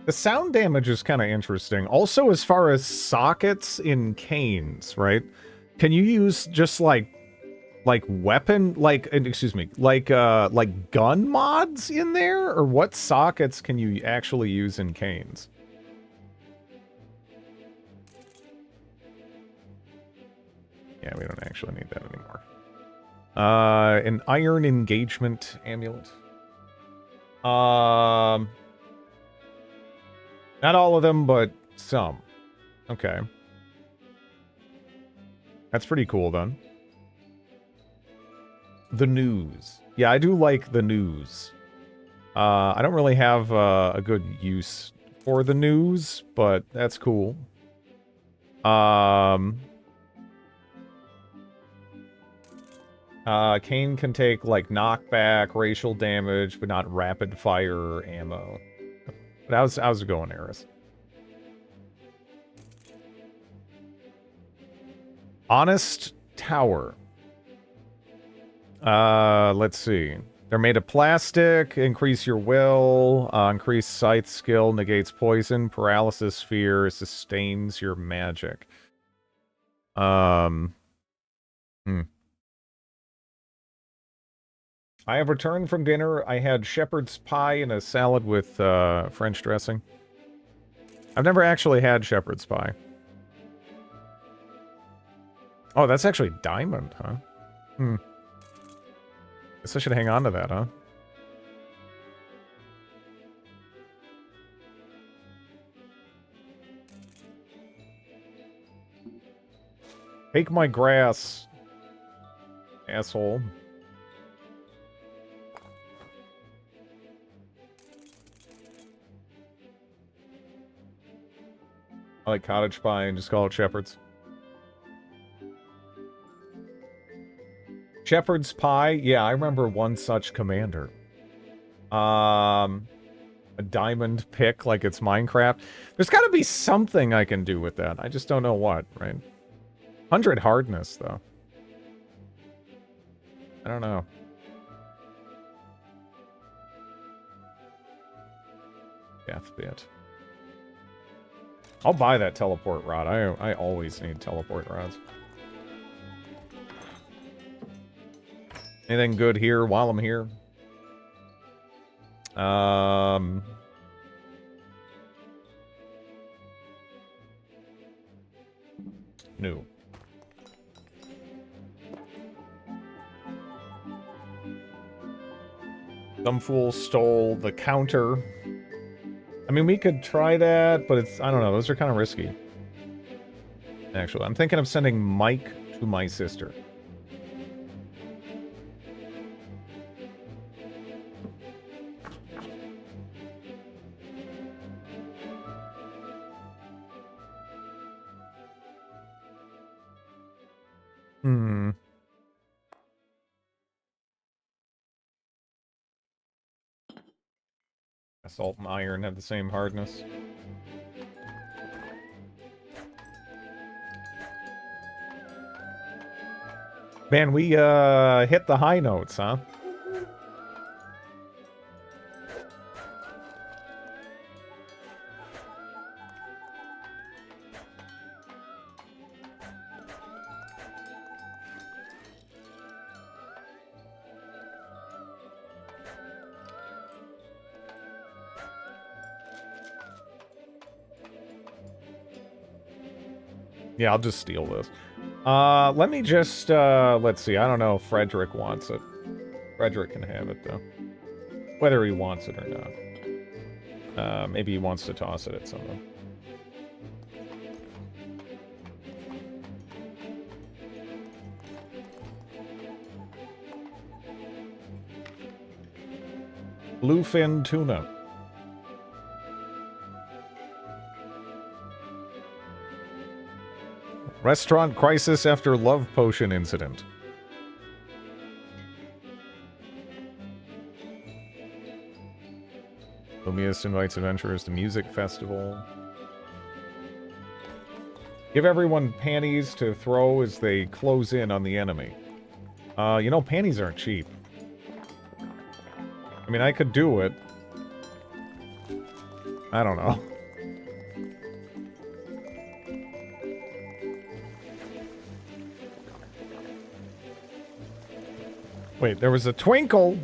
The sound damage is kind of interesting. Also, as far as sockets in canes, right? Can you use just like weapon, excuse me, like gun mods in there? Or what sockets can you actually use in canes? Yeah, we don't actually need that anymore. An iron engagement amulet. Not all of them, but some. Okay. That's pretty cool, then. The news. Yeah, I do like the news. I don't really have a good use for the news, but that's cool. Kane can take, like, knockback, racial damage, but not rapid fire ammo. But how's it going, Eris? Honest Tower. Let's see. They're made of plastic. Increase your will. Increase sight skill. Negates poison. Paralysis fear. Sustains your magic. I have returned from dinner. I had shepherd's pie and a salad with French dressing. I've never actually had shepherd's pie. Oh, that's actually diamond, huh? Guess I should hang on to that, huh? Take my grass, asshole. I like cottage pie and just call it shepherd's. Shepherd's pie? Yeah, I remember one such commander. A diamond pick like it's Minecraft. There's gotta be something I can do with that. I just don't know what, right? 100 hardness, though. I don't know. Death bit. I'll buy that teleport rod. I always need teleport rods. Anything good here while I'm here? No. Some fool stole the counter. I mean, we could try that, but I don't know, those are kind of risky. Actually, I'm thinking of sending Mike to my sister. Salt and iron have the same hardness. Man, we hit the high notes, huh? Yeah, I'll just steal this. Let me just, let's see. I don't know if Frederick wants it. Frederick can have it, though. Whether he wants it or not. Maybe he wants to toss it at someone. Bluefin tuna. Restaurant crisis after love potion incident. Lumius invites adventurers to music festival. Give everyone panties to throw as they close in on the enemy. You know, panties aren't cheap. I mean, I could do it. I don't know. Wait, there was a twinkle.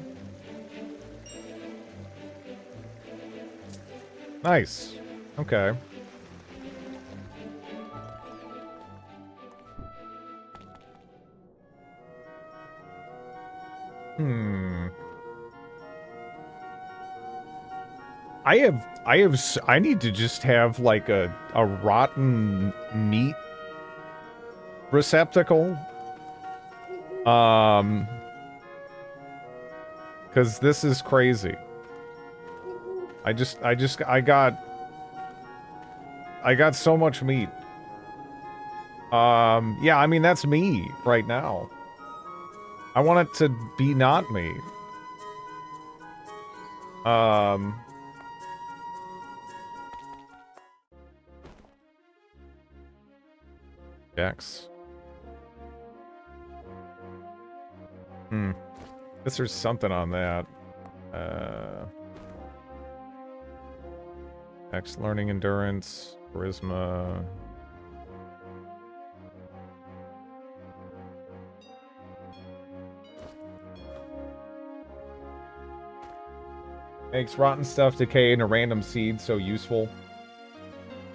Nice. Okay. I need to just have like a rotten meat receptacle. Cause this is crazy. I got so much meat. Yeah, I mean, that's me right now. I want it to be not me. X. Guess there's something on that. X learning endurance, charisma. Makes rotten stuff decay in a random seed so useful.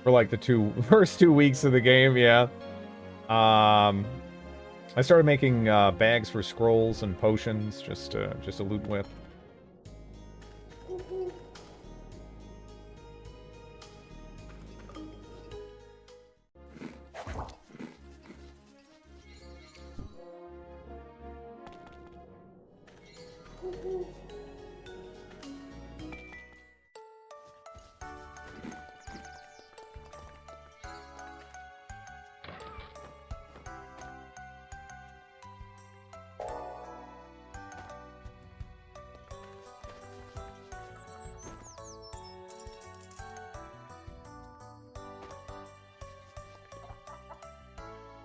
For like the first 2 weeks of the game, yeah. I started making bags for scrolls and potions just to loot with.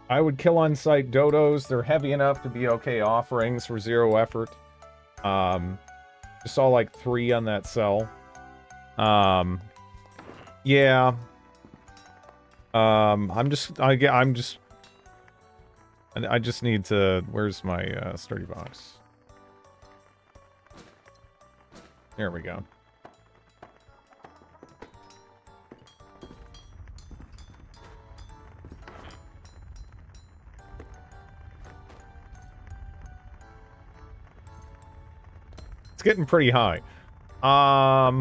I would kill on-site dodos. They're heavy enough to be okay offerings for 0 effort. Just saw like 3 on that cell. Yeah. I just need to. Where's my sturdy box? There we go. It's getting pretty high. I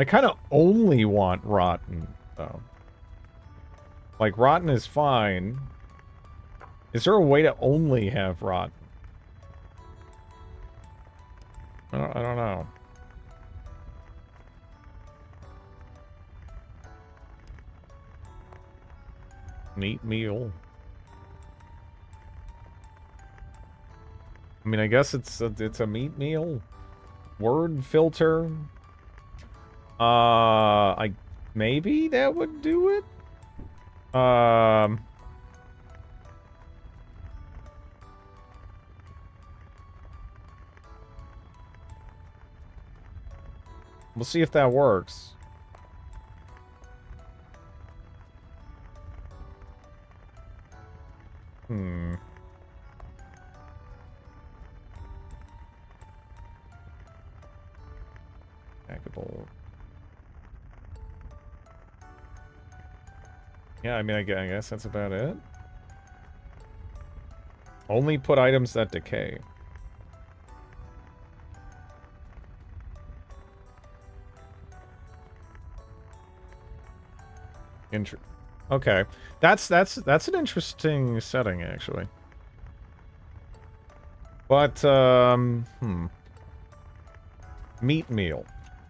kind of only want rotten, though. Like, rotten is fine. Is there a way to only have rotten? I don't know. Meat meal. I mean, I guess it's a meat meal. Word filter. Maybe that would do it. We'll see if that works. Hmm. Packable. Yeah, I mean, I guess that's about it. Only put items that decay. Okay, that's an interesting setting actually. But meat meal.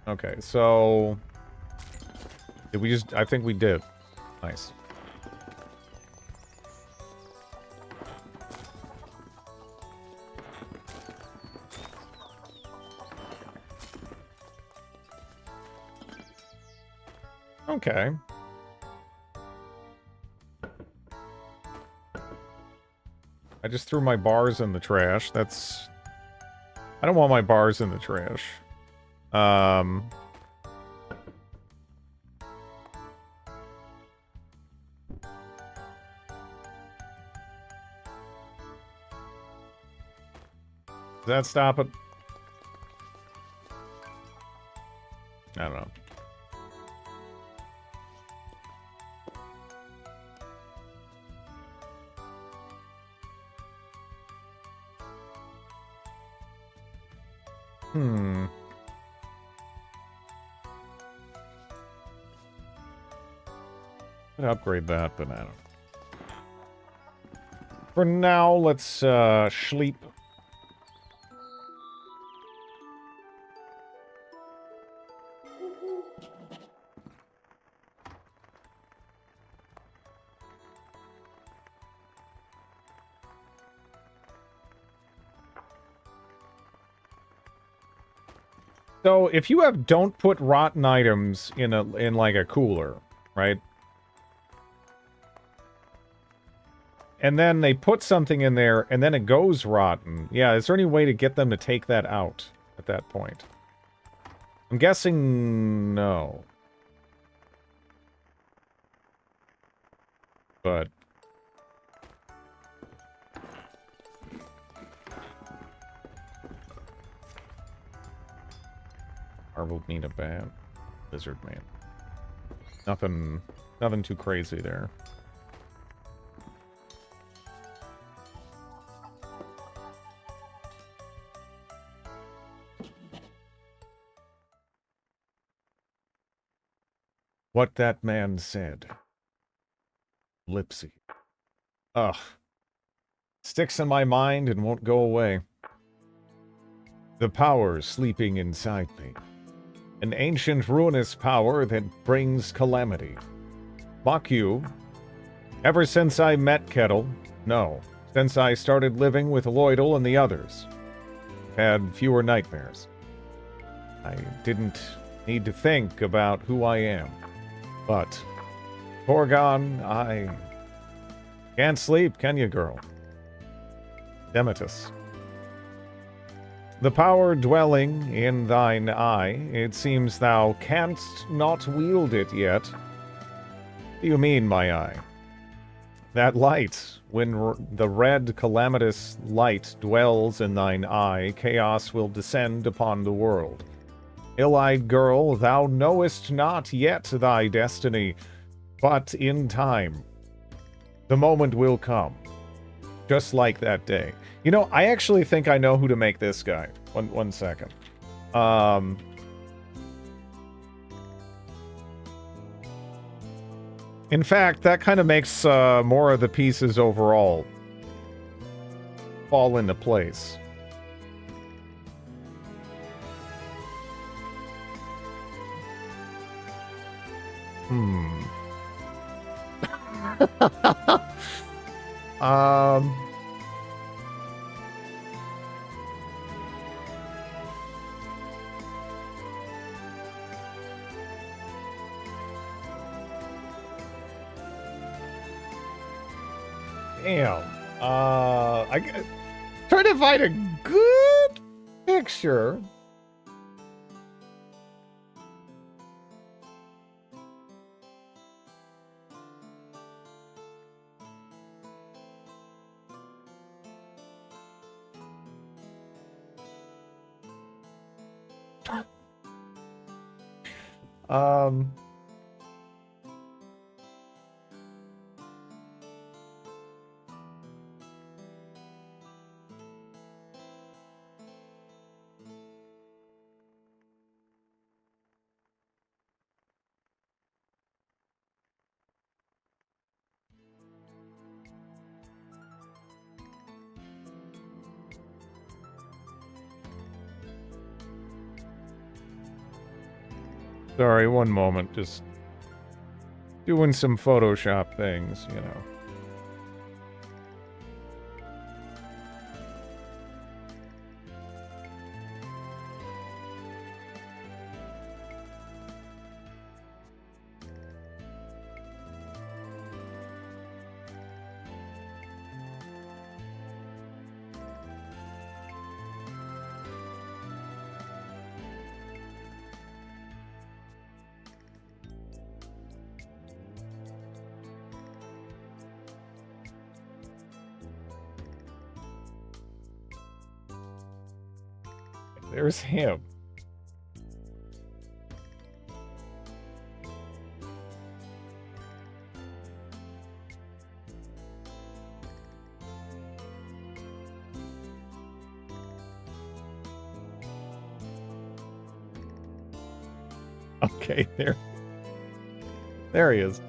Okay, so did we just? I think we did. Nice. Okay. I just threw my bars in the trash. That's... I don't want my bars in the trash. Does that stop it? I don't know. Hmm. I'd upgrade that, but I don't know. For now, let's sleep. So, if you have don't put rotten items in like a cooler, right? And then they put something in there, and then it goes rotten. Yeah, is there any way to get them to take that out at that point? I'm guessing no. But... Marbled meat a bat. Lizard man. Nothing too crazy there. What that man said. Lipsy. Ugh. Sticks in my mind and won't go away. The power sleeping inside me. An ancient ruinous power that brings calamity. Mock you. Ever since I met Kettle, no. Since I started living with Lloydel and the others. Had fewer nightmares. I didn't need to think about who I am. But, Gorgon, I can't sleep, can you, girl? Demetus. The power dwelling in thine eye, it seems thou canst not wield it yet. What do you mean, my eye? That light, when the red calamitous light dwells in thine eye, chaos will descend upon the world. Ill-eyed girl, thou knowest not yet thy destiny, but in time, the moment will come. Just like that day. You know, I actually think I know who to make this guy. One second. In fact, that kind of makes more of the pieces overall fall into place. Damn. Trying to find a good picture. Um... Sorry, one moment. Just doing some Photoshop things, you know. There's him. Okay, there he is.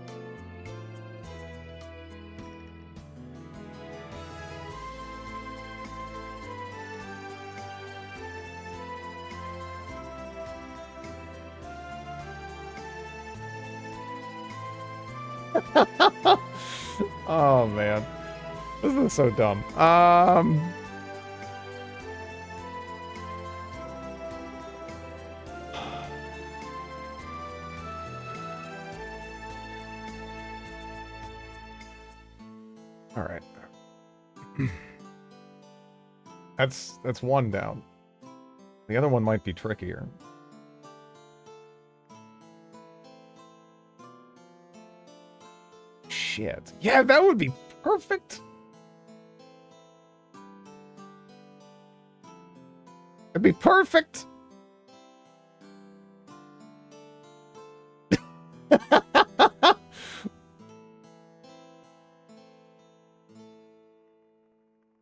Oh man, this is so dumb. All right. That's one down. The other one might be trickier. Shit. Yeah, that would be perfect. It'd be perfect.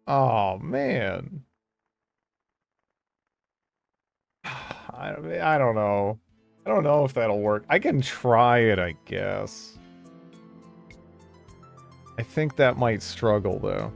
Oh, man. I don't know. I don't know if that'll work. I can try it, I guess. I think that might struggle, though.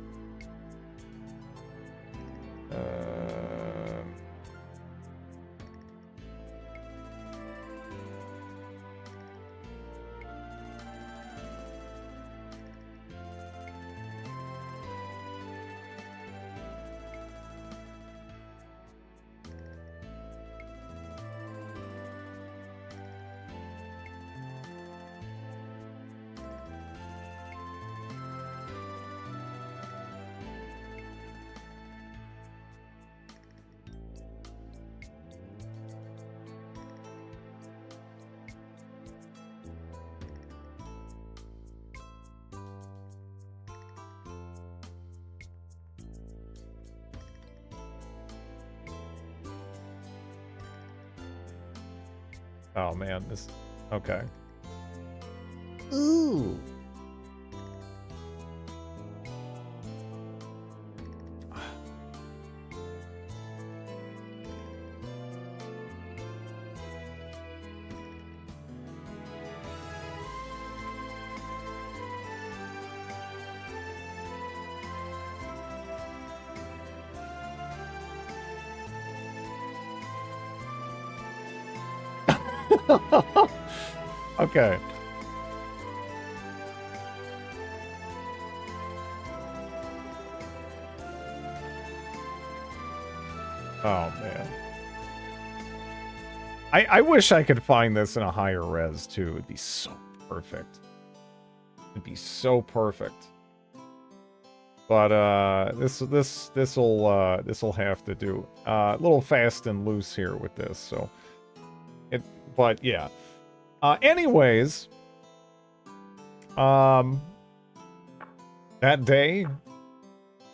Oh man, this... Okay. Ooh. Okay. Oh, man. I wish I could find this in a higher res, too. It'd be so perfect. It'd be so perfect. But, this'll have to do. A little fast and loose here with this, so... But, yeah. Anyways... That day...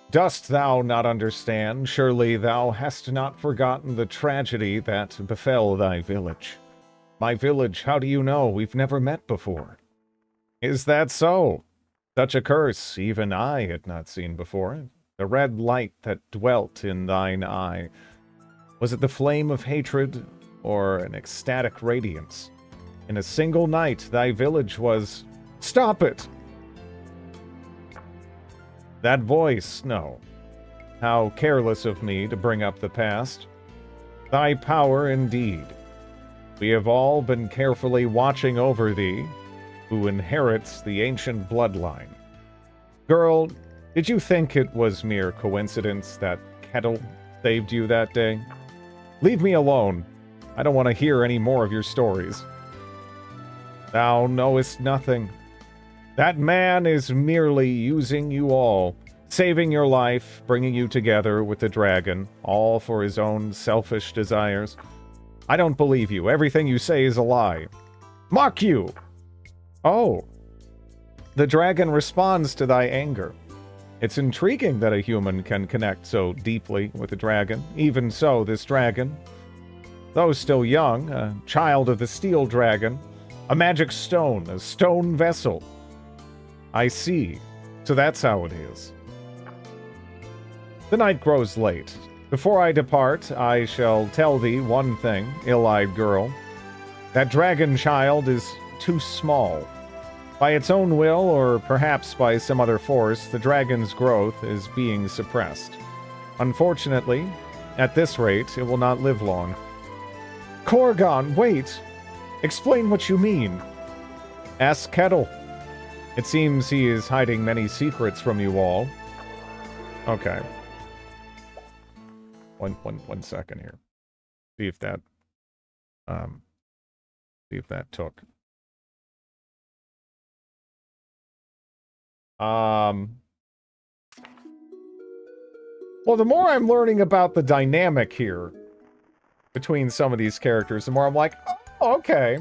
Dost thou not understand? Surely thou hast not forgotten the tragedy that befell thy village. My village, how do you know? We've never met before. Is that so? Such a curse even I had not seen before. The red light that dwelt in thine eye. Was it the flame of hatred or an ecstatic radiance? In a single night, thy village was... Stop it! That voice, no. How careless of me to bring up the past. Thy power indeed. We have all been carefully watching over thee, who inherits the ancient bloodline. Girl, did you think it was mere coincidence that Kettle saved you that day? Leave me alone. I don't want to hear any more of your stories. Thou knowest nothing. That man is merely using you all, saving your life, bringing you together with the dragon, all for his own selfish desires. I don't believe you. Everything you say is a lie. Mock you! Oh. The dragon responds to thy anger. It's intriguing that a human can connect so deeply with a dragon. Even so, this dragon, though still young, a child of the steel dragon, a magic stone, a stone vessel. I see. So that's how it is. The night grows late. Before I depart, I shall tell thee one thing, ill-eyed girl. That dragon child is too small. By its own will, or perhaps by some other force, the dragon's growth is being suppressed. Unfortunately, at this rate, it will not live long. Korgon, wait! Explain what you mean. Ask Kettle. It seems he is hiding many secrets from you all. Okay. One second here. See if that took. Well, the more I'm learning about the dynamic here between some of these characters, the more I'm like, oh, okay.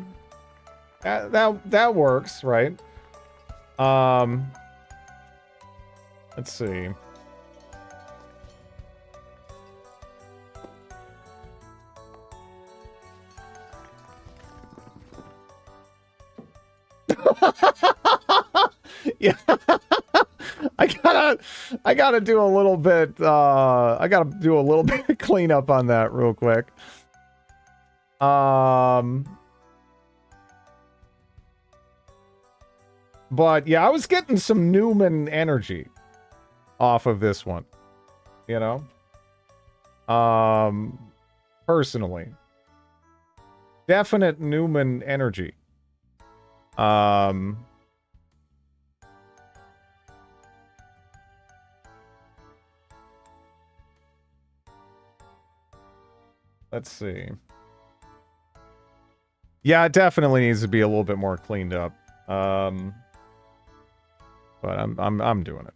That works, right? Let's see. Yeah. I gotta do a little bit, I gotta do a little bit of cleanup on that real quick. But yeah, I was getting some Newman energy off of this one, you know? Personally. Definite Newman energy. Let's see. Yeah, it definitely needs to be a little bit more cleaned up. But I'm doing it.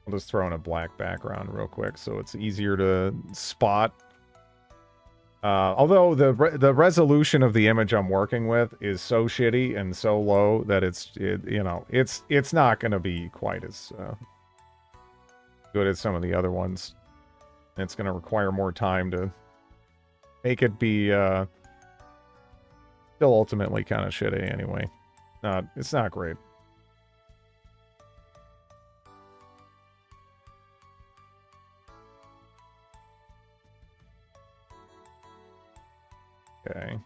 I'll just throw in a black background real quick so it's easier to spot. Although the resolution of the image I'm working with is so shitty and so low that it's not going to be quite as good as some of the other ones. It's going to require more time to make it be still ultimately kind of shitty anyway. It's not great. Okay.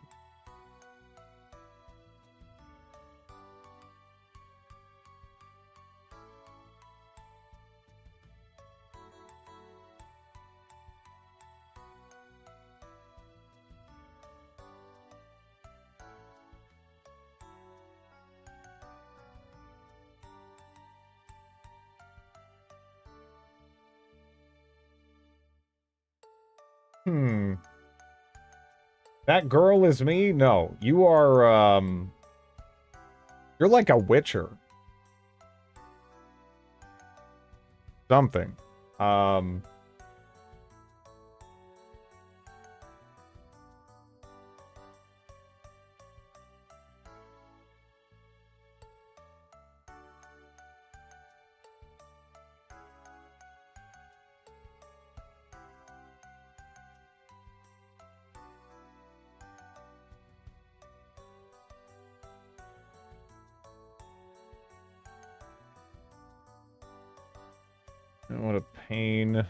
That girl is me? No. You are, you're like a witcher. Something. What a pain.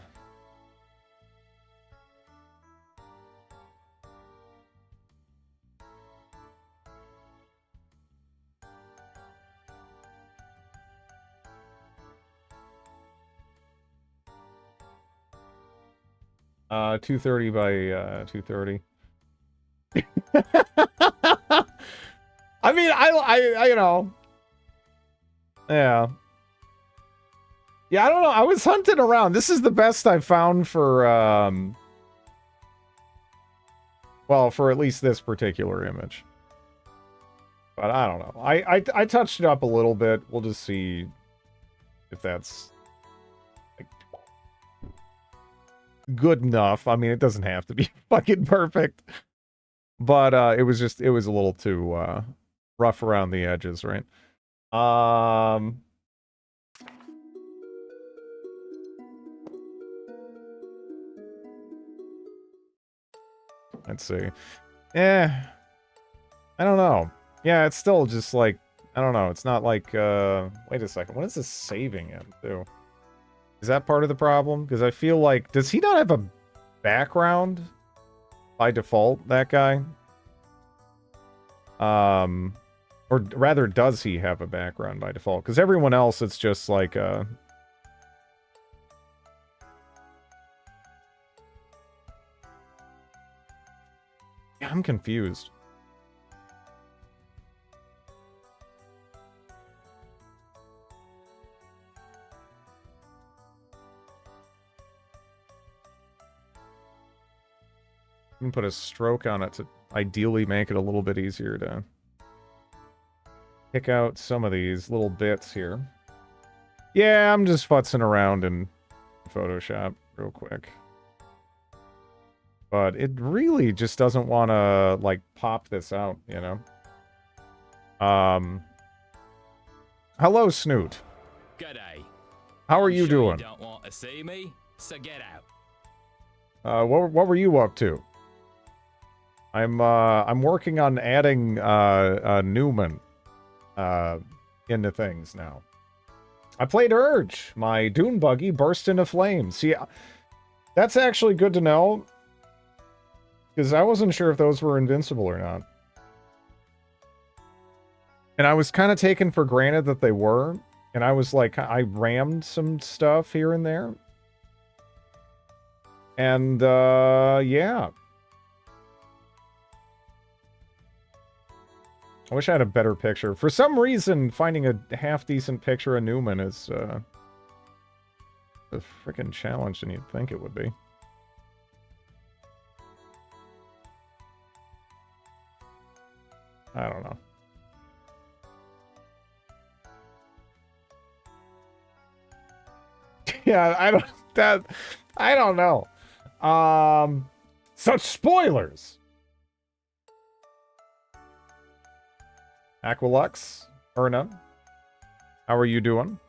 Uh, 230 by 230. I mean, I, you know, yeah. Yeah, I don't know. I was hunting around. This is the best I've found for, well, for at least this particular image. But I don't know. I touched it up a little bit. We'll just see if that's like, good enough. I mean, it doesn't have to be fucking perfect. But it was a little too rough around the edges, right? Let's see. I don't know. Yeah, it's still just like, I don't know. It's not like, wait a second. What is this saving in, too? Is that part of the problem? Because I feel like, does he not have a background by default, that guy? Or rather, does he have a background by default? Because everyone else, it's just like, yeah, I'm confused. You can put a stroke on it to ideally make it a little bit easier to pick out some of these little bits here. Yeah, I'm just futzing around in Photoshop real quick. But it really just doesn't want to, like, pop this out, you know? Hello, Snoot. G'day. How are I'm you sure doing? You don't want to see me, so get out. What were you up to? I'm working on adding Newman into things now. I played Urge. My dune buggy burst into flames. See, that's actually good to know, because I wasn't sure if those were invincible or not. And I was kind of taken for granted that they were, and I was like, I rammed some stuff here and there. And, yeah. I wish I had a better picture. For some reason, finding a half-decent picture of Newman is, a freaking challenge than you'd think it would be. I don't know. Yeah, I don't know. Such spoilers. Aqualux, Erna, how are you doing?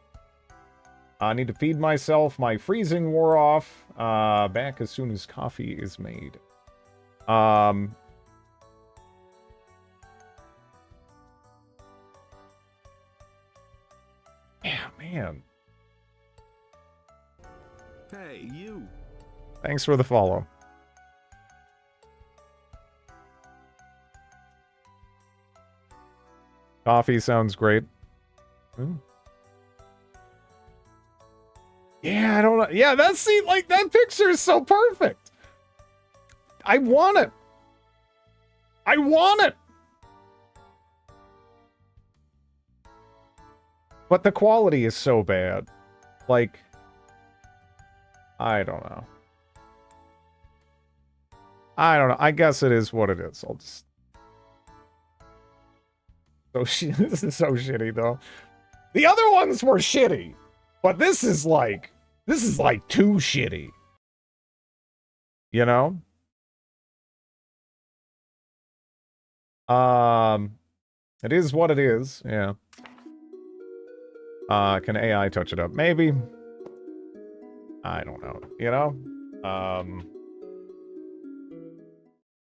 I need to feed myself. My freezing wore off. Back as soon as coffee is made. Yeah, man. Hey, you. Thanks for the follow. Coffee sounds great. Yeah, I don't know. Yeah, like, that picture is so perfect. I want it. I want it. But the quality is so bad. Like, I don't know. I don't know. I guess it is what it is. I'll just... This is so shitty, though. The other ones were shitty. But this is like too shitty. You know? It is what it is. Yeah. Can AI touch it up? Maybe. I don't know. You know?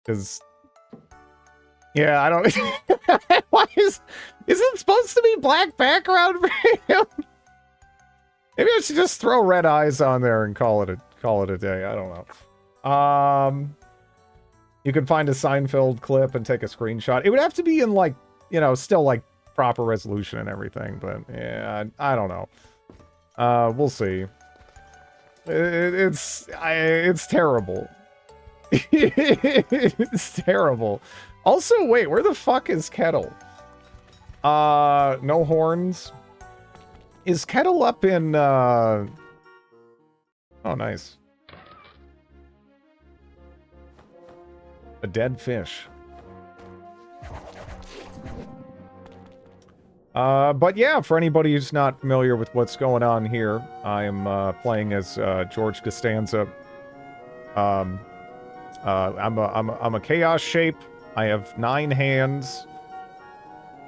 Because... Yeah, I don't... Why is it supposed to be black background for him? Maybe I should just throw red eyes on there and call it a day. I don't know. You can find a Seinfeld clip and take a screenshot. It would have to be in like, you know, still like proper resolution and everything, but yeah, I don't know. We'll see. It's terrible. It's terrible. Also, wait, where the fuck is Kettle? No horns. Is Kettle up in, Oh, nice. A dead fish. But yeah, for anybody who's not familiar with what's going on here, I am playing as George Costanza. I'm a chaos shape. I have 9 hands,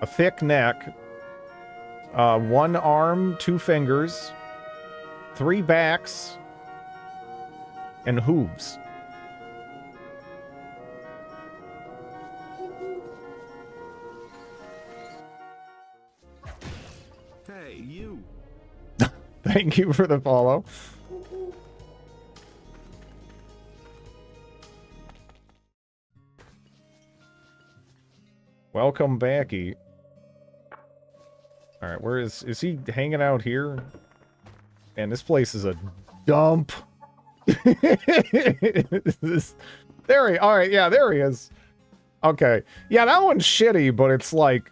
a thick neck, 1 arm, 2 fingers, 3 backs, and hooves. Hey, you. Thank you for the follow. Welcome backy. Alright, where is he hanging out here? Man, this place is a dump. Alright, yeah, there he is. Okay. Yeah, that one's shitty, but it's like,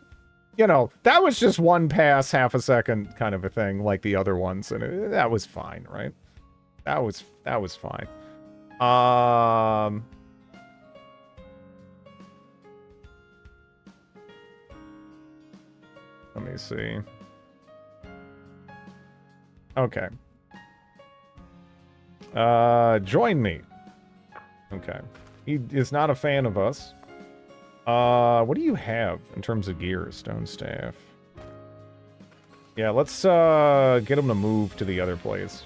you know, that was just one pass, half a second kind of a thing, like the other ones, and that was fine, right? That was fine. Let me see. Okay. Join me. Okay. He is not a fan of us. What do you have in terms of gear? Stone staff. Yeah, let's get him to move to the other place.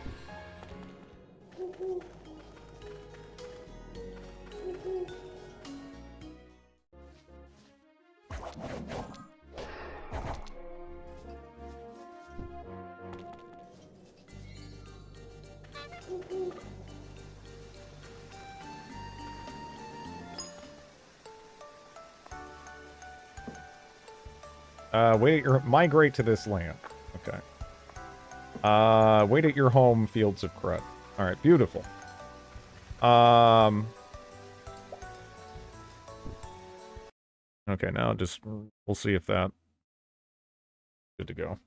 Wait at your migrate to this land. Okay. Wait at your home, Fields of Crud. All right, beautiful. Okay, now just we'll see if that good to go.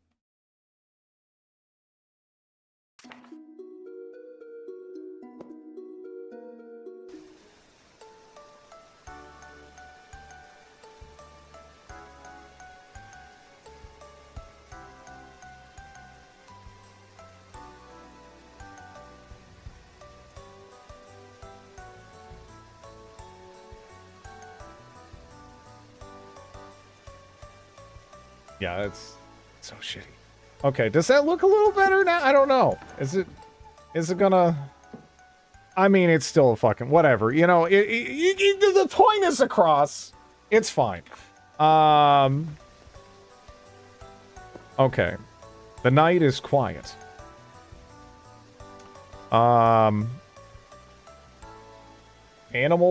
Yeah, it's so shitty. Okay, does that look a little better now? I don't know. Is it gonna... I mean, it's still a fucking... Whatever, you know, the point is across. It's fine. Okay. The night is quiet. Animal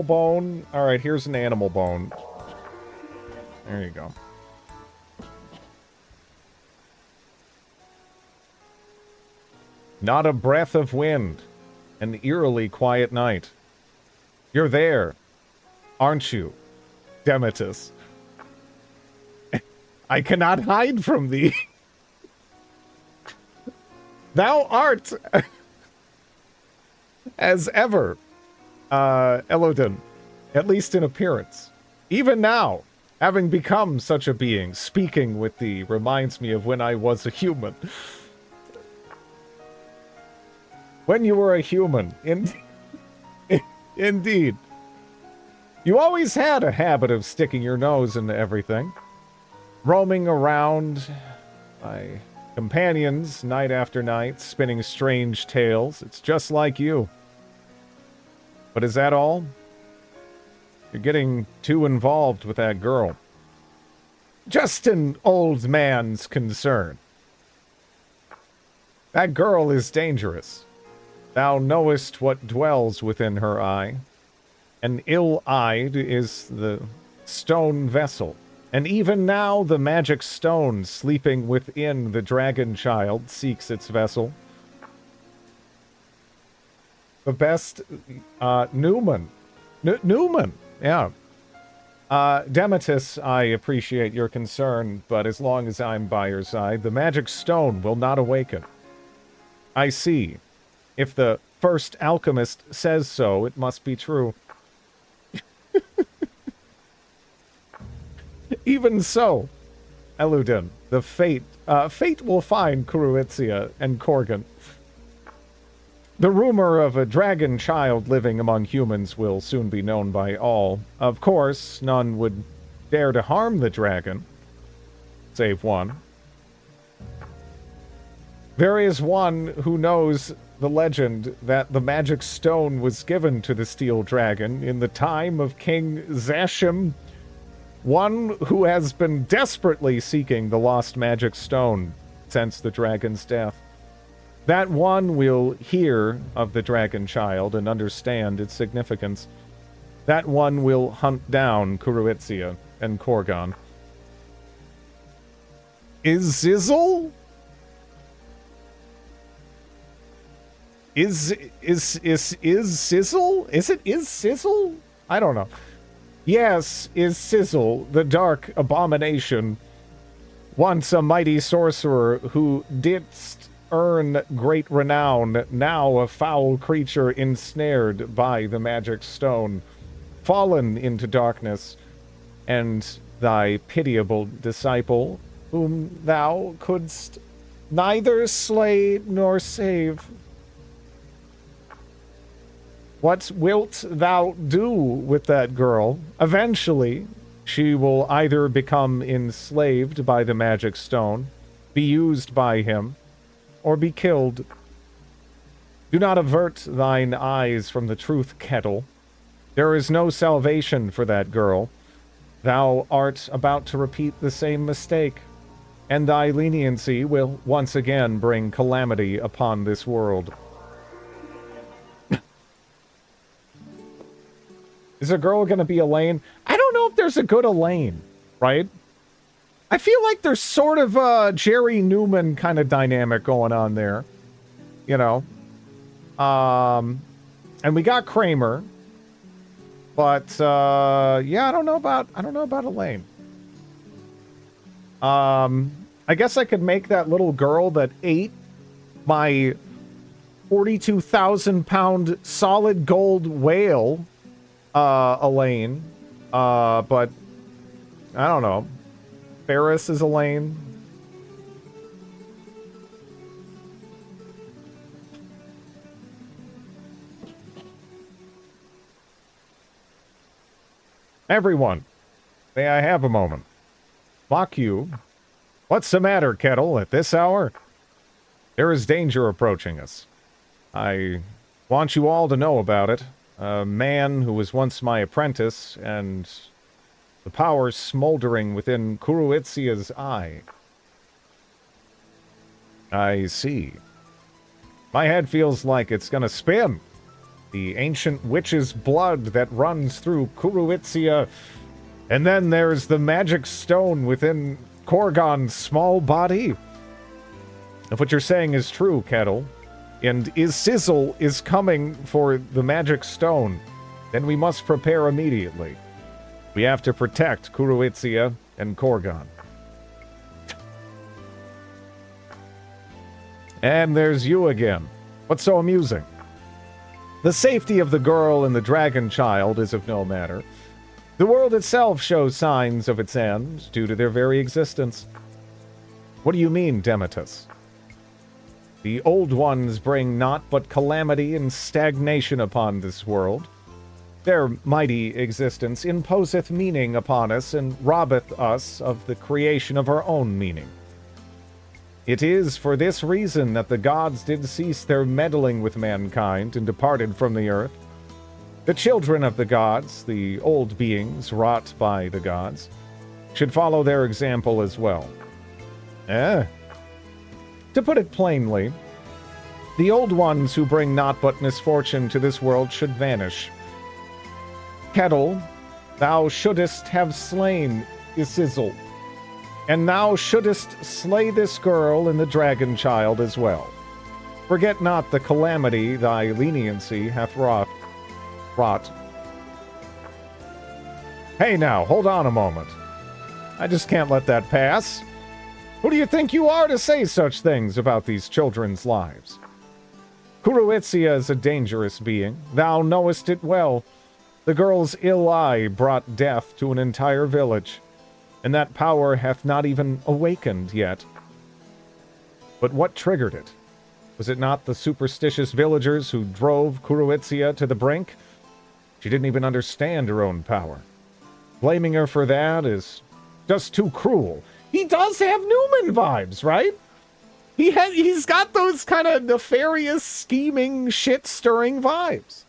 bone. Alright, here's an animal bone. There you go. Not a breath of wind. An eerily quiet night. You're there, aren't you, Demetus? I cannot hide from thee. Thou art, as ever, Elodin, at least in appearance. Even now, having become such a being, speaking with thee reminds me of when I was a human. When you were a human, indeed. You always had a habit of sticking your nose into everything. Roaming around my companions night after night, spinning strange tales. It's just like you. But is that all? You're getting too involved with that girl. Just an old man's concern. That girl is dangerous. Thou knowest what dwells within her eye. And ill-eyed is the stone vessel. And even now the magic stone sleeping within the dragon child seeks its vessel. The best, Newman. Newman, yeah. Demetus, I appreciate your concern, but as long as I'm by your side, the magic stone will not awaken. I see. If the first alchemist says so, it must be true. Even so, Eludin, the fate will find Kuruitzia and Korgan. The rumor of a dragon child living among humans will soon be known by all. Of course, none would dare to harm the dragon, save one. There is one who knows the legend that the magic stone was given to the steel dragon in the time of King Zashim, one who has been desperately seeking the lost magic stone since the dragon's death. That one will hear of the dragon child and understand its significance. That one will hunt down Kuruitzia and Korgan. Is Sizzle? Is Sizzle? Is Sizzle? I don't know. Yes, is Sizzle, the dark abomination, once a mighty sorcerer who didst earn great renown, now a foul creature ensnared by the magic stone, fallen into darkness, and thy pitiable disciple, whom thou couldst neither slay nor save. What wilt thou do with that girl? Eventually, she will either become enslaved by the magic stone, be used by him, or be killed. Do not avert thine eyes from the truth, Kettle. There is no salvation for that girl. Thou art about to repeat the same mistake, and thy leniency will once again bring calamity upon this world. Is a girl gonna be Elaine? I don't know if there's a good Elaine, right? I feel like there's sort of a Jerry Newman kind of dynamic going on there. You know? And we got Kramer. But, yeah, I don't know about Elaine. I guess I could make that little girl that ate my 42,000-pound solid gold whale, Elaine. But, I don't know. Ferris is Elaine. Everyone, may I have a moment? Fuck you. What's the matter, Kettle, at this hour? There is danger approaching us. I want you all to know about it. A man who was once my apprentice, and the power smoldering within Kuruitzia's eye. I see. My head feels like it's gonna spin. The ancient witch's blood that runs through Kuruitzia. And then there's the magic stone within Korgan's small body. If what you're saying is true, Kettle, and Sizzle is coming for the magic stone, then we must prepare immediately. We have to protect Kuruitzia and Korgan. And there's you again. What's so amusing? The safety of the girl and the dragon child is of no matter. The world itself shows signs of its end due to their very existence. What do you mean, Demetus? The old ones bring naught but calamity and stagnation upon this world. Their mighty existence imposeth meaning upon us and robbeth us of the creation of our own meaning. It is for this reason that the gods did cease their meddling with mankind and departed from the earth. The children of the gods, the old beings wrought by the gods, should follow their example as well. To put it plainly, The old ones who bring naught but misfortune to this world should vanish. Kettle, thou shouldest have slain Isizzle, and thou shouldest slay this girl and the dragon child as well. Forget not the calamity thy leniency hath wrought. Hey now, hold on a moment. I just can't let that pass. Who do you think you are to say such things about these children's lives? Kuruitzia is a dangerous being. Thou knowest it well. The girl's ill eye brought death to an entire village, and that power hath not even awakened yet. But what triggered it? Was it not the superstitious villagers who drove Kuruitzia to the brink? She didn't even understand her own power. Blaming her for that is just too cruel. He does have Newman vibes, right? He's got those kind of nefarious, scheming, shit-stirring vibes.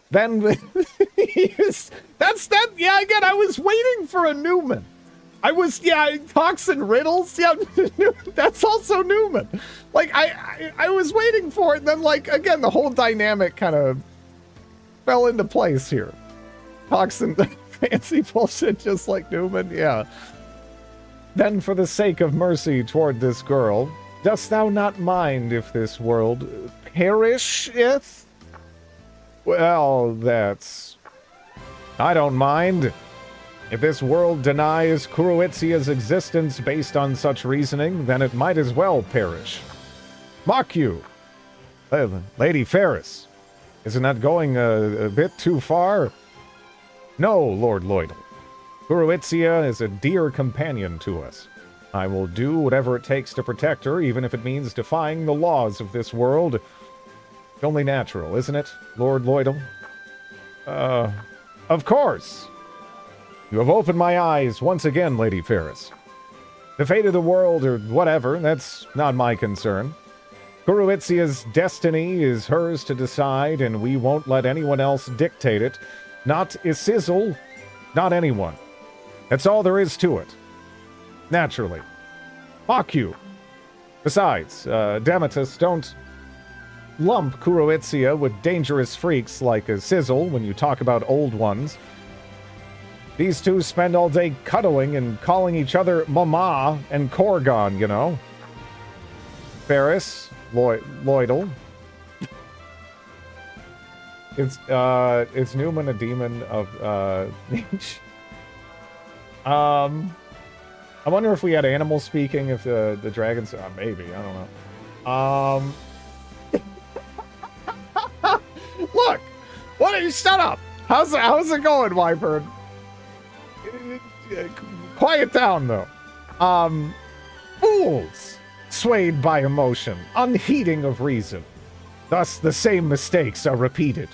Then yeah, again, I was waiting for a Newman. Talks and riddles, yeah, that's also Newman. Like, I was waiting for it, and then, like, again, the whole dynamic kind of fell into place here. Talks and fancy bullshit just like Newman, yeah. Then for the sake of mercy toward this girl, dost thou not mind if this world perisheth? Well, I don't mind. If this world denies Kuruitzia's existence based on such reasoning, then it might as well perish. Mark you, Lady Ferris, isn't that going a bit too far? No, Lord Lloydel. Kuruitzia is a dear companion to us. I will do whatever it takes to protect her, even if it means defying the laws of this world. It's only natural, isn't it, Lord Lloydel? Of course. You have opened my eyes once again, Lady Ferris. The fate of the world, or whatever, that's not my concern. Kuruitzia's destiny is hers to decide, and we won't let anyone else dictate it. Not Isizzle, not anyone. That's all there is to it. Naturally. Mock you. Besides, Demetus, don't lump Kuruitzia with dangerous freaks like Isizzle when you talk about old ones. These two spend all day cuddling and calling each other Mama and Korgon, you know. Ferris, Lloydel. It's Newman a demon of niche? I wonder if we had animals speaking, if the dragons... maybe, I don't know. Look! Shut up! How's it going, Wyvern? Quiet down, though. Fools! Swayed by emotion, unheeding of reason. Thus the same mistakes are repeated.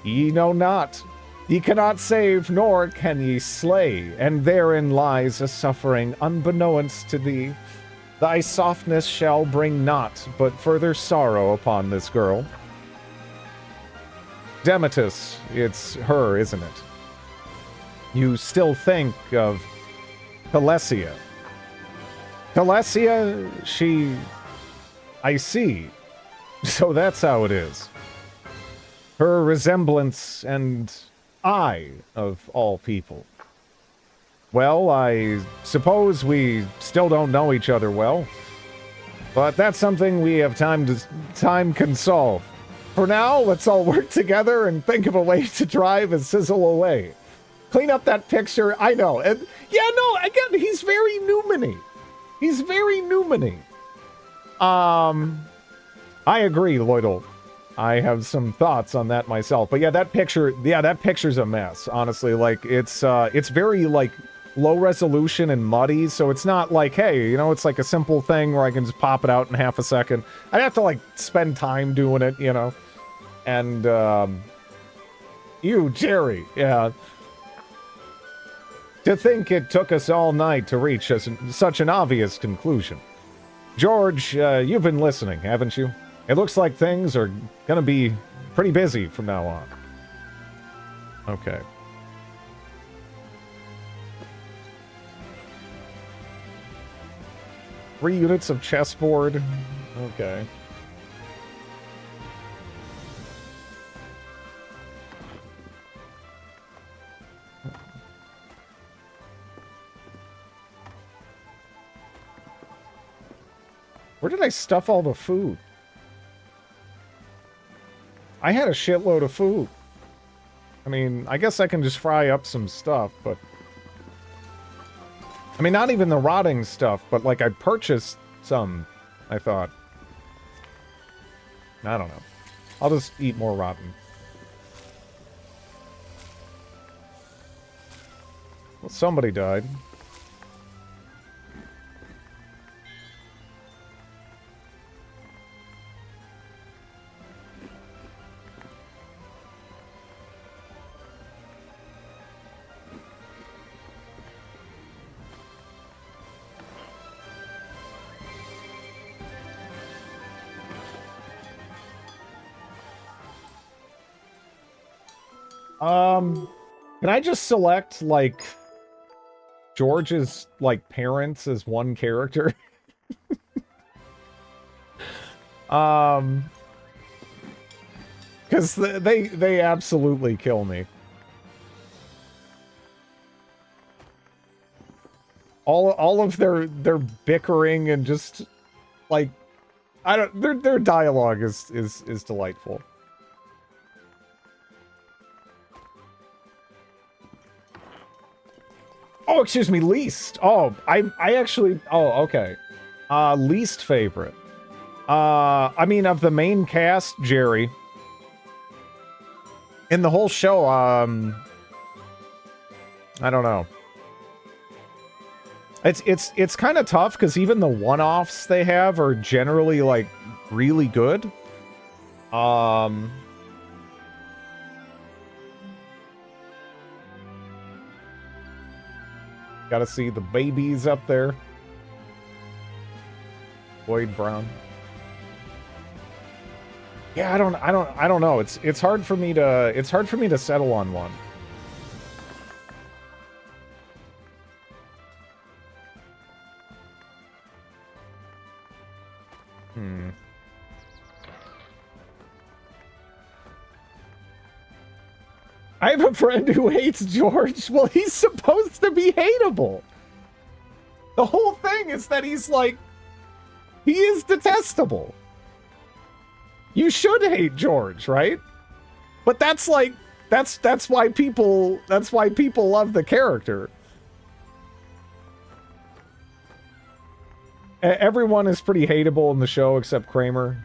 Ye know not. Ye cannot save, nor can ye slay, and therein lies a suffering unbeknownst to thee. Thy softness shall bring naught but further sorrow upon this girl. Demetus, it's her, isn't it? You still think of Telesia. Telesia, I see. So that's how it is. Her resemblance and I, of all people. Well, I suppose we still don't know each other well. But that's something we have time can solve. For now, let's all work together and think of a way to drive Isizzle away. Clean up that picture, I know. And yeah, no, again, he's very Newman-y. He's very Newman-y. I agree, Lloydel. I have some thoughts on that myself. But yeah, that picture's a mess, honestly. Like, it's very, like, low resolution and muddy, so it's not like, hey, you know, it's like a simple thing where I can just pop it out in half a second. I'd have to, like, spend time doing it, you know. And, you, Jerry, yeah. To think it took us all night to reach such an obvious conclusion. George, you've been listening, haven't you? It looks like things are gonna be pretty busy from now on. Okay. 3 units of chessboard. Okay. Where did I stuff all the food? I had a shitload of food. I mean, I guess I can just fry up some stuff, but... I mean, not even the rotting stuff, but like I purchased some, I thought. I don't know. I'll just eat more rotten. Well, somebody died. Can I just select, like, George's, like, parents as one character? Because they absolutely kill me. All of their bickering and just, like, I don't, their dialogue is delightful. Oh, excuse me, least. Oh, I actually... Oh, okay. Least favorite. I mean, of the main cast, Jerry. In the whole show, I don't know. It's kind of tough, because even the one-offs they have are generally, like, really good. Gotta see the babies up there. Boyd Brown. Yeah, I don't know. It's hard for me to settle on one. I have a friend who hates George. Well, he's supposed to be hateable. The whole thing is that he's like, he is detestable. You should hate George, right? But that's like, that's why people love the character. Everyone is pretty hateable in the show except Kramer.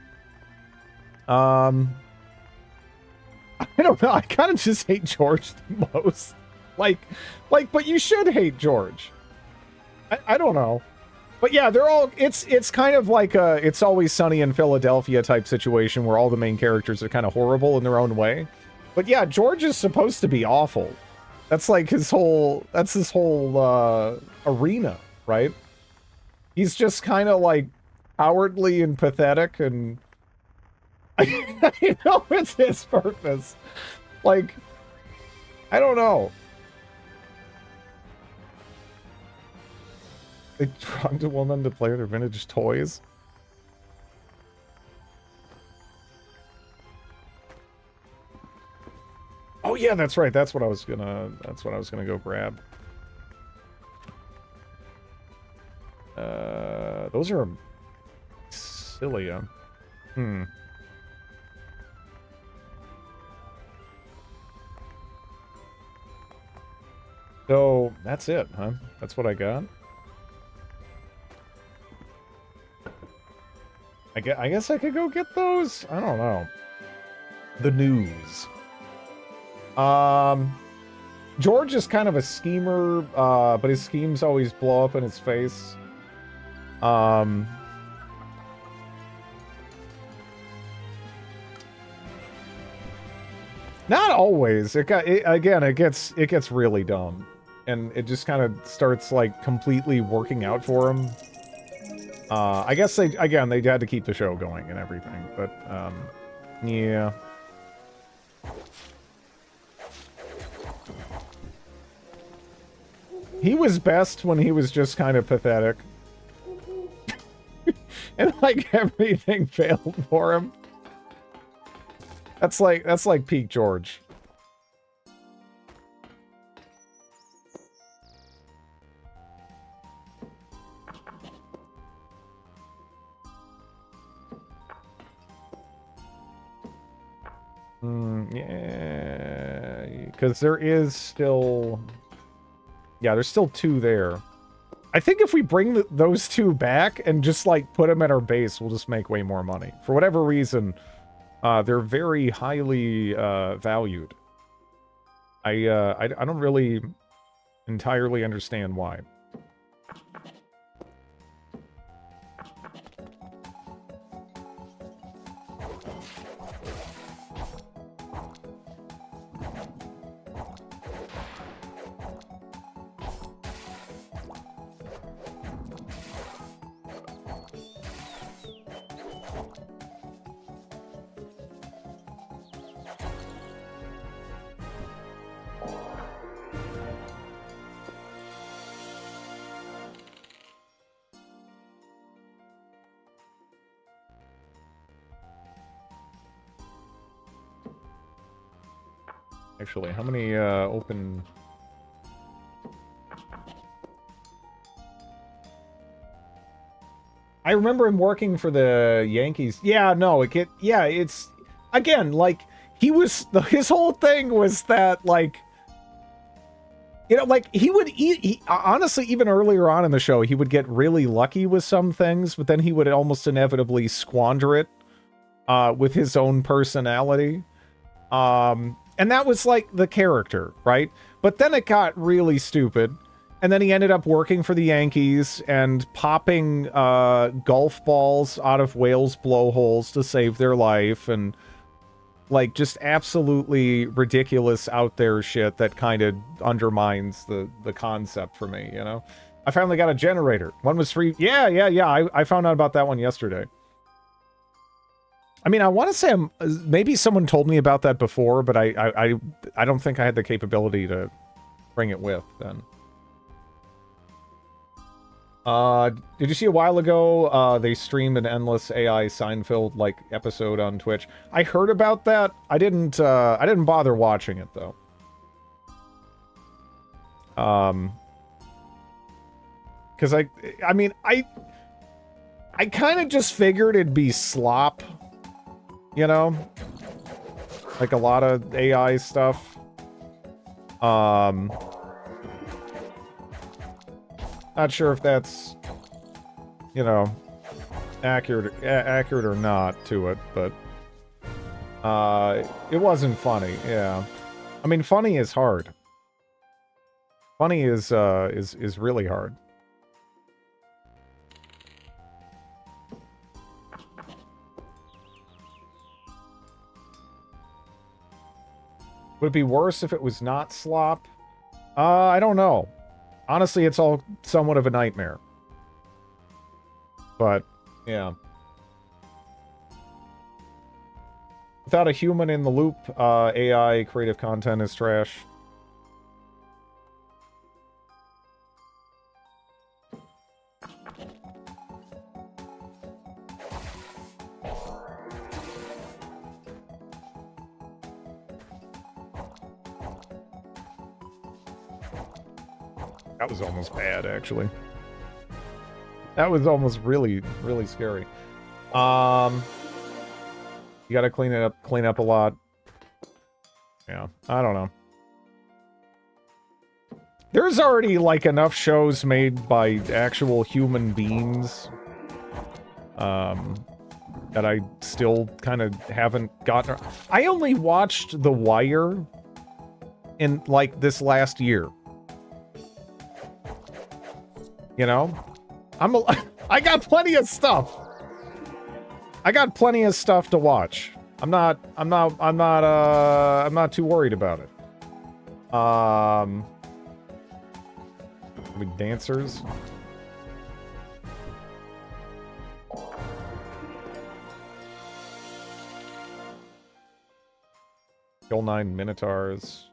I don't know. I kind of just hate George the most. Like, but you should hate George. I don't know. But yeah, they're all, it's kind of like a It's Always Sunny in Philadelphia type situation where all the main characters are kind of horrible in their own way. But yeah, George is supposed to be awful. That's like his whole arena, right? He's just kind of like cowardly and pathetic, and I know it's his purpose. Like, I don't know. They drugged a woman to play with her vintage toys. Oh yeah, that's right. That's what I was gonna go grab. Those are Cilia. So that's it, huh? That's what I got. I guess I could go get those. I don't know. The news. George is kind of a schemer, but his schemes always blow up in his face. Not always. It gets really dumb, and it just kind of starts like completely working out for him. I guess they had to keep the show going and everything, but yeah. He was best when he was just kind of pathetic. And like everything failed for him. That's like peak George. Yeah, because there is still... Yeah, there's still 2 there. I think if we bring those 2 back and just, like, put them at our base, we'll just make way more money. For whatever reason, they're very highly valued. I don't really entirely understand why. Actually, how many open... I remember him working for the Yankees. Yeah, no, it's... Again, like, he was... His whole thing was that, like... You know, like, he would eat... honestly, even earlier on in the show, he would get really lucky with some things, but then he would almost inevitably squander it with his own personality. And that was, like, the character, right? But then it got really stupid. And then he ended up working for the Yankees and popping golf balls out of whales' blowholes to save their life. And, like, just absolutely ridiculous out there shit that kind of undermines the concept for me, you know? I finally got a generator. One was free. Yeah. I found out about that one yesterday. I mean, I want to say maybe someone told me about that before, but I don't think I had the capability to bring it with then. Did you see a while ago, they streamed an endless AI Seinfeld-like episode on Twitch? I heard about that. I didn't bother watching it, though. Because I mean, I kind of just figured it'd be slop. You know? Like a lot of AI stuff. Not sure if that's, you know, accurate or not to it, but it wasn't funny. Yeah. I mean, funny is hard. Funny is really hard. Would it be worse if it was not slop? I don't know. Honestly, it's all somewhat of a nightmare. But, yeah. Without a human in the loop, AI creative content is trash. That was almost bad, actually. That was almost really, really scary. You gotta clean up a lot. Yeah, I don't know. There's already, like, enough shows made by actual human beings, that I still kind of haven't gotten... I only watched The Wire in, like, this last year. You know? I got plenty of stuff. I got plenty of stuff to watch. I'm not too worried about it. With dancers. Kill 9 Minotaurs.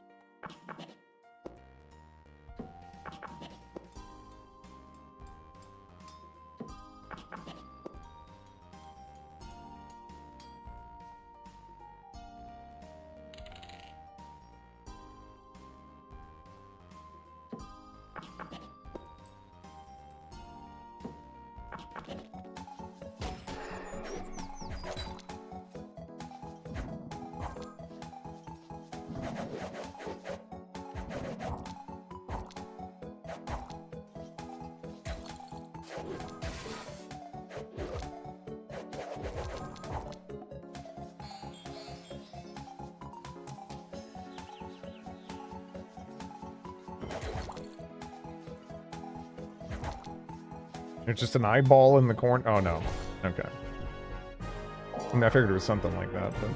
There's just an eyeball in the corner. Oh, no. Okay. I mean, I figured it was something like that, but...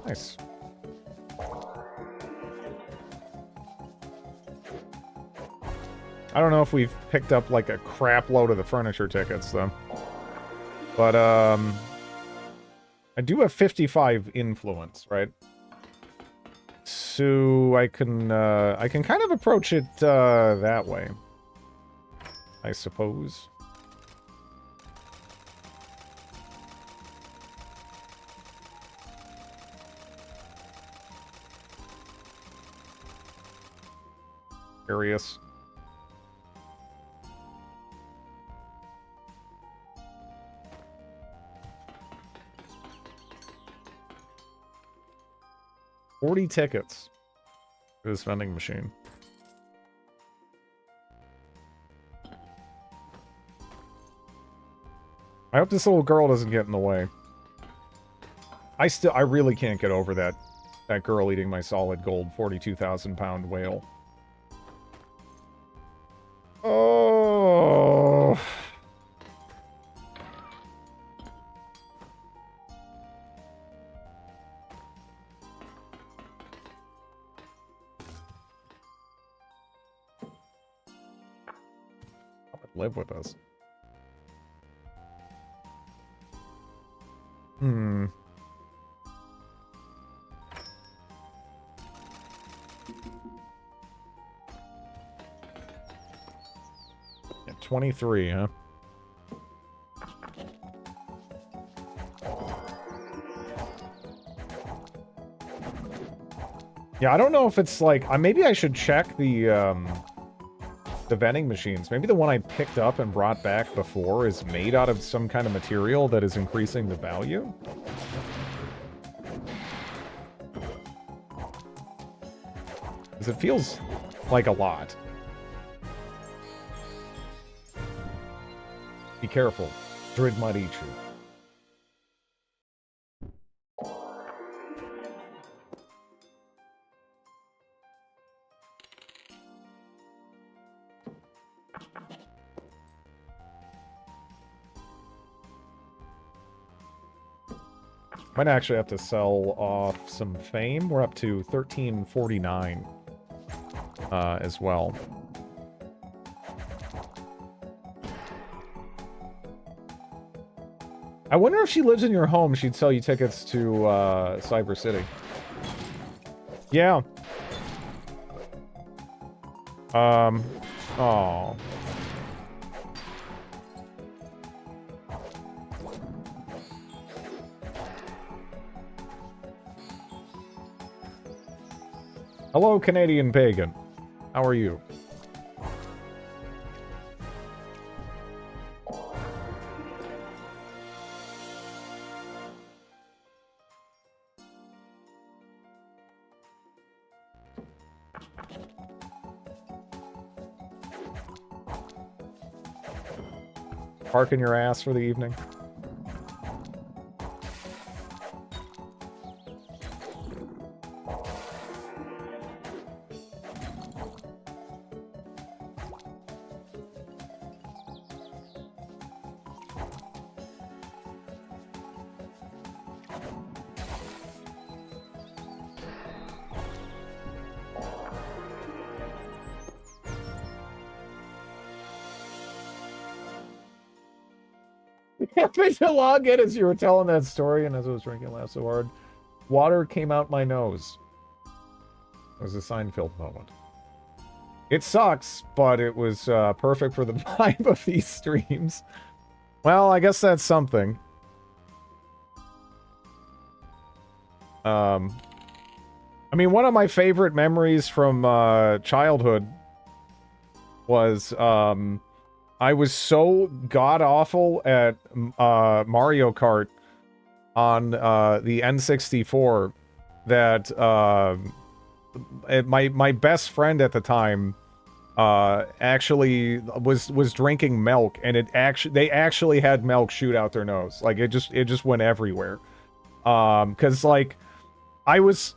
Nice. I don't know if we've picked up, like, a crap load of the furniture tickets, though. But, I do have 55 influence, right? So I can kind of approach it, that way. I suppose. Curious. $40 tickets to this vending machine. I hope this little girl doesn't get in the way. I really can't get over that girl eating my solid gold 42,000 pound whale. Oh. Live with us. Hmm. Yeah, 23, huh? Yeah, I don't know if it's like... maybe I should check the vending machines. Maybe the one I picked up and brought back before is made out of some kind of material that is increasing the value. Because it feels like a lot. Be careful. Druid might eat you. Might actually have to sell off some fame. We're up to 1349 as well. I wonder if she lives in your home, she'd sell you tickets to Cyber City. Yeah. Oh. Hello, Canadian Pagan. How are you? Parking your ass for the evening. Happened to log in as you were telling that story, and as I was drinking, laughed so hard. Water came out my nose. It was a Seinfeld moment. It sucks, but it was perfect for the vibe of these streams. Well, I guess that's something. I mean, one of my favorite memories from childhood was I was so god-awful at Mario Kart on the N64 that my best friend at the time actually was drinking milk, and they actually had milk shoot out their nose. Like it just went everywhere. Because like I was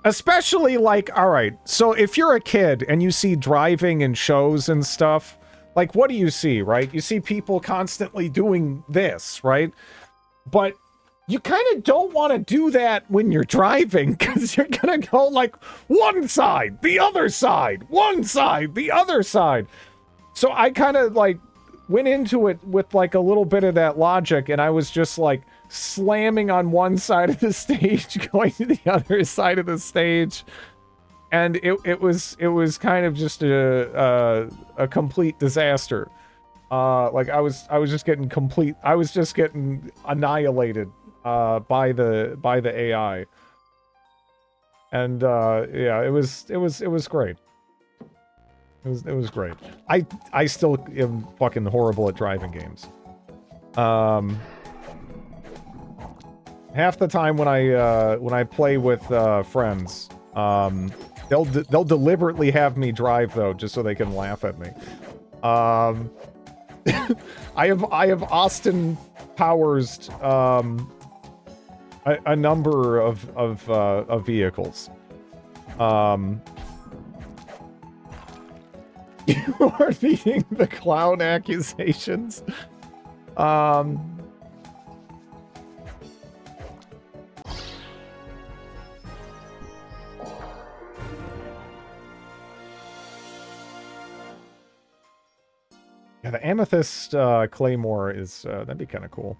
especially like, all right, so if you're a kid and you see driving in shows and stuff, like what do you see, right? You see people constantly doing this, right? But you kind of don't want to do that when you're driving, because you're gonna go like one side, the other side, one side, the other side. So I kind of like went into it with like a little bit of that logic, and I was just like slamming on one side of the stage, going to the other side of the stage, and it was kind of just a complete disaster. Like I was just getting annihilated by the AI. And yeah, it was great. It was great. I still am fucking horrible at driving games. Half the time when I play with friends, they'll deliberately have me drive though, just so they can laugh at me. I have Austin Powers a number of vehicles. You are meeting the clown accusations. Yeah, the amethyst claymore is that'd be kind of cool.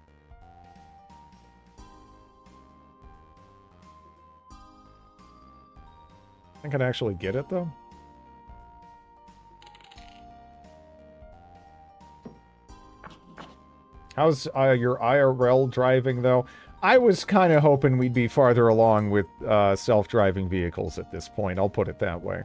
I think I'd actually get it though. How's your IRL driving though? I was kind of hoping we'd be farther along with self-driving vehicles at this point. I'll put it that way.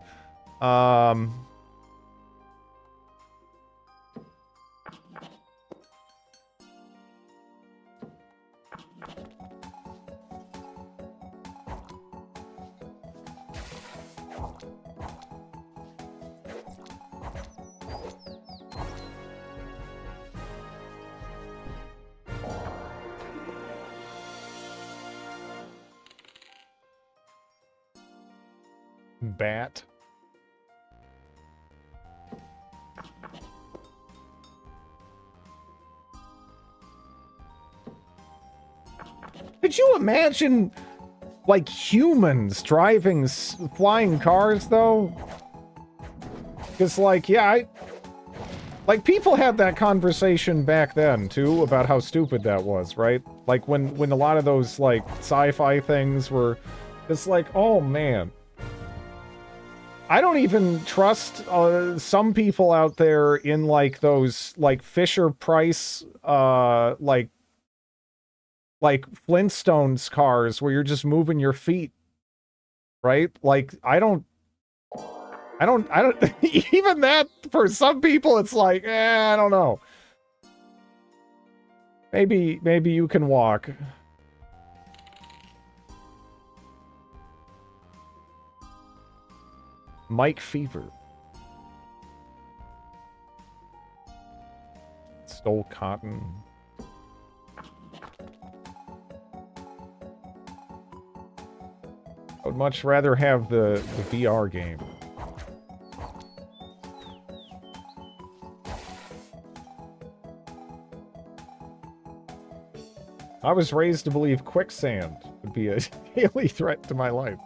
Bat. Could you imagine, like, humans driving flying cars, though? Because, like, yeah, like, people had that conversation back then, too, about how stupid that was, right? Like, when a lot of those, like, sci-fi things were... It's like, oh, man. I don't even trust some people out there in, like, those, like, Fisher-Price, like Flintstones cars where you're just moving your feet, right? Like, I don't, even that, for some people, it's like, I don't know. Maybe you can walk. Mike Fever. Stole cotton. I would much rather have the VR game. I was raised to believe quicksand would be a daily threat to my life.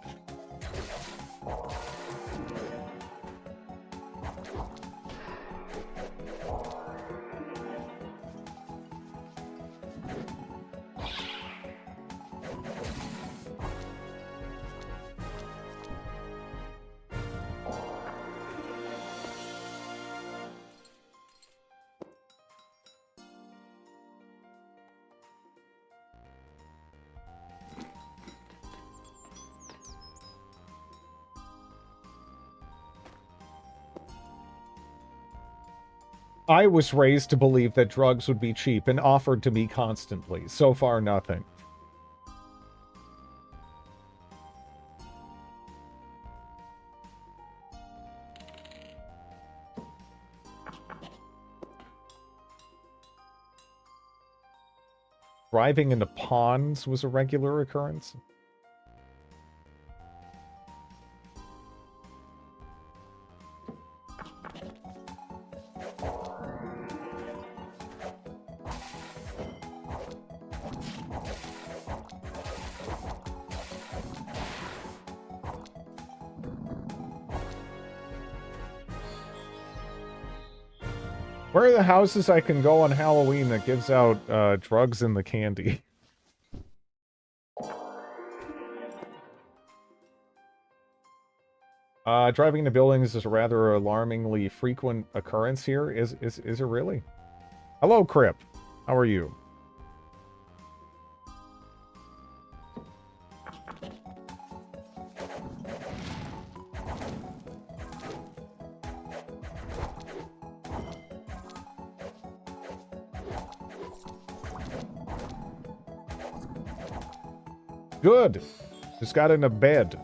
I was raised to believe that drugs would be cheap and offered to me constantly. So far, nothing. Driving into ponds was a regular occurrence. Where are the houses I can go on Halloween that gives out drugs in the candy? Driving into buildings is a rather alarmingly frequent occurrence here. Is it really? Hello, Crip. How are you? Good. Just got in a bed.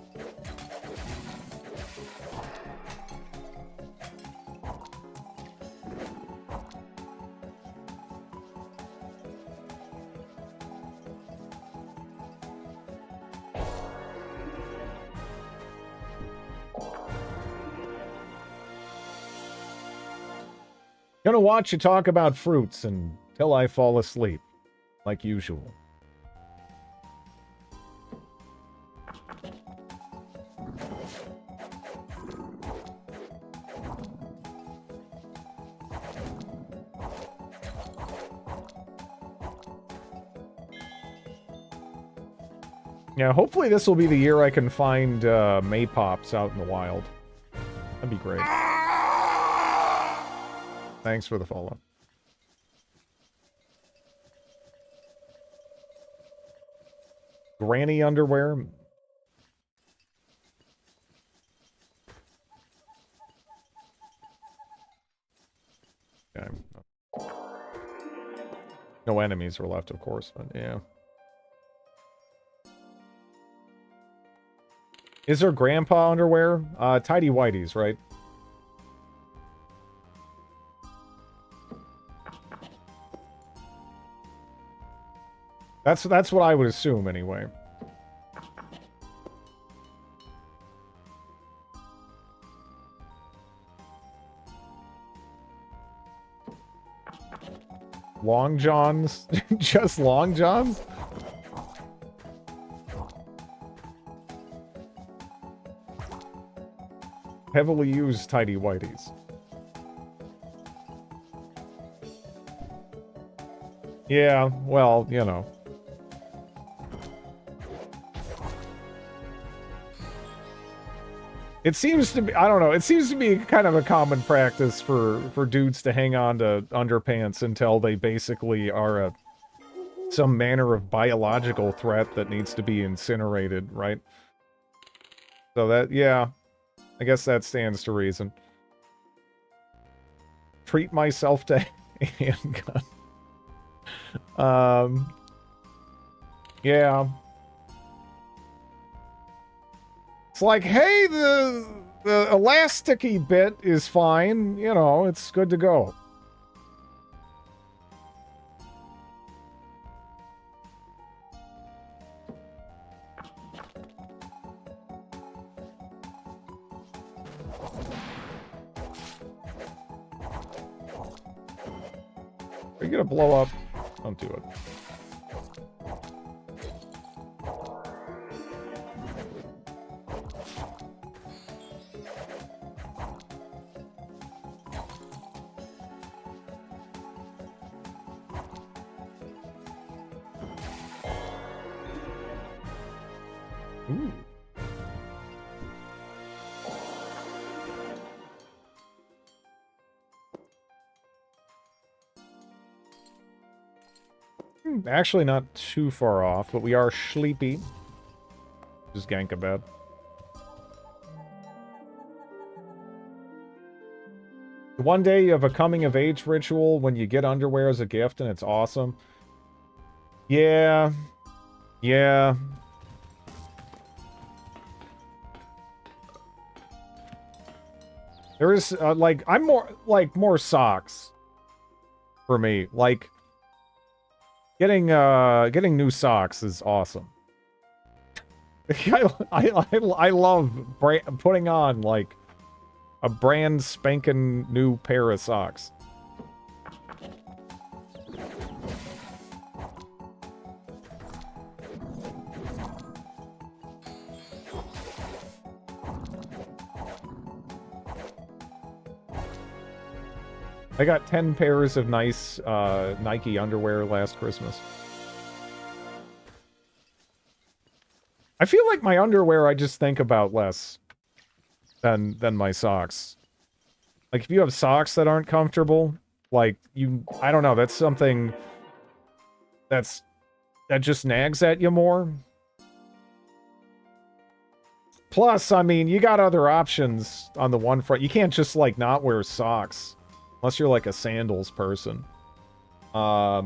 Gonna watch you talk about fruits until I fall asleep, like usual. Yeah, hopefully this will be the year I can find Maypops out in the wild. That'd be great. Thanks for the follow. Granny underwear? Okay. No enemies were left, of course, but yeah. Is there grandpa underwear? Tidy whities, right? That's what I would assume, anyway. Long Johns? Just Long Johns? Heavily used tidy whities. Yeah, well, you know. It seems to be, I don't know, it seems to be kind of a common practice for dudes to hang on to underpants until they basically are some manner of biological threat that needs to be incinerated, right? So that, yeah, I guess that stands to reason. Treat myself to handgun. Yeah. It's like, hey, the elasticy bit is fine. You know, it's good to go. Are you gonna blow up? Don't do it. Ooh. Actually not too far off, but we are sleepy. Just gank a bed. One day you have a coming of age ritual when you get underwear as a gift and it's awesome. Yeah. Yeah. There is, like, I'm more, like, more socks. For me. Like, getting new socks is awesome. I love putting on, like, a brand spanking new pair of socks. I got 10 pairs of nice Nike underwear last Christmas. I feel like my underwear I just think about less than my socks. Like, if you have socks that aren't comfortable, like, I don't know, that's something that just nags at you more. Plus, I mean, you got other options on the one front. You can't just, like, not wear socks. Unless you're, like, a sandals person. Have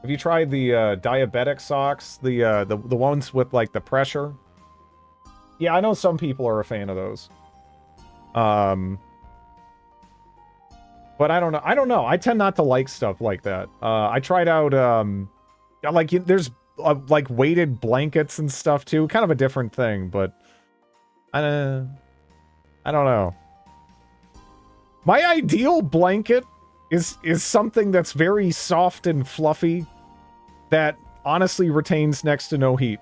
you tried the diabetic socks? The ones with, like, the pressure? Yeah, I know some people are a fan of those. But I don't know. I tend not to like stuff like that. I tried out, like, there's, like, weighted blankets and stuff, too. Kind of a different thing, but... I don't know. My ideal blanket is something that's very soft and fluffy that honestly retains next to no heat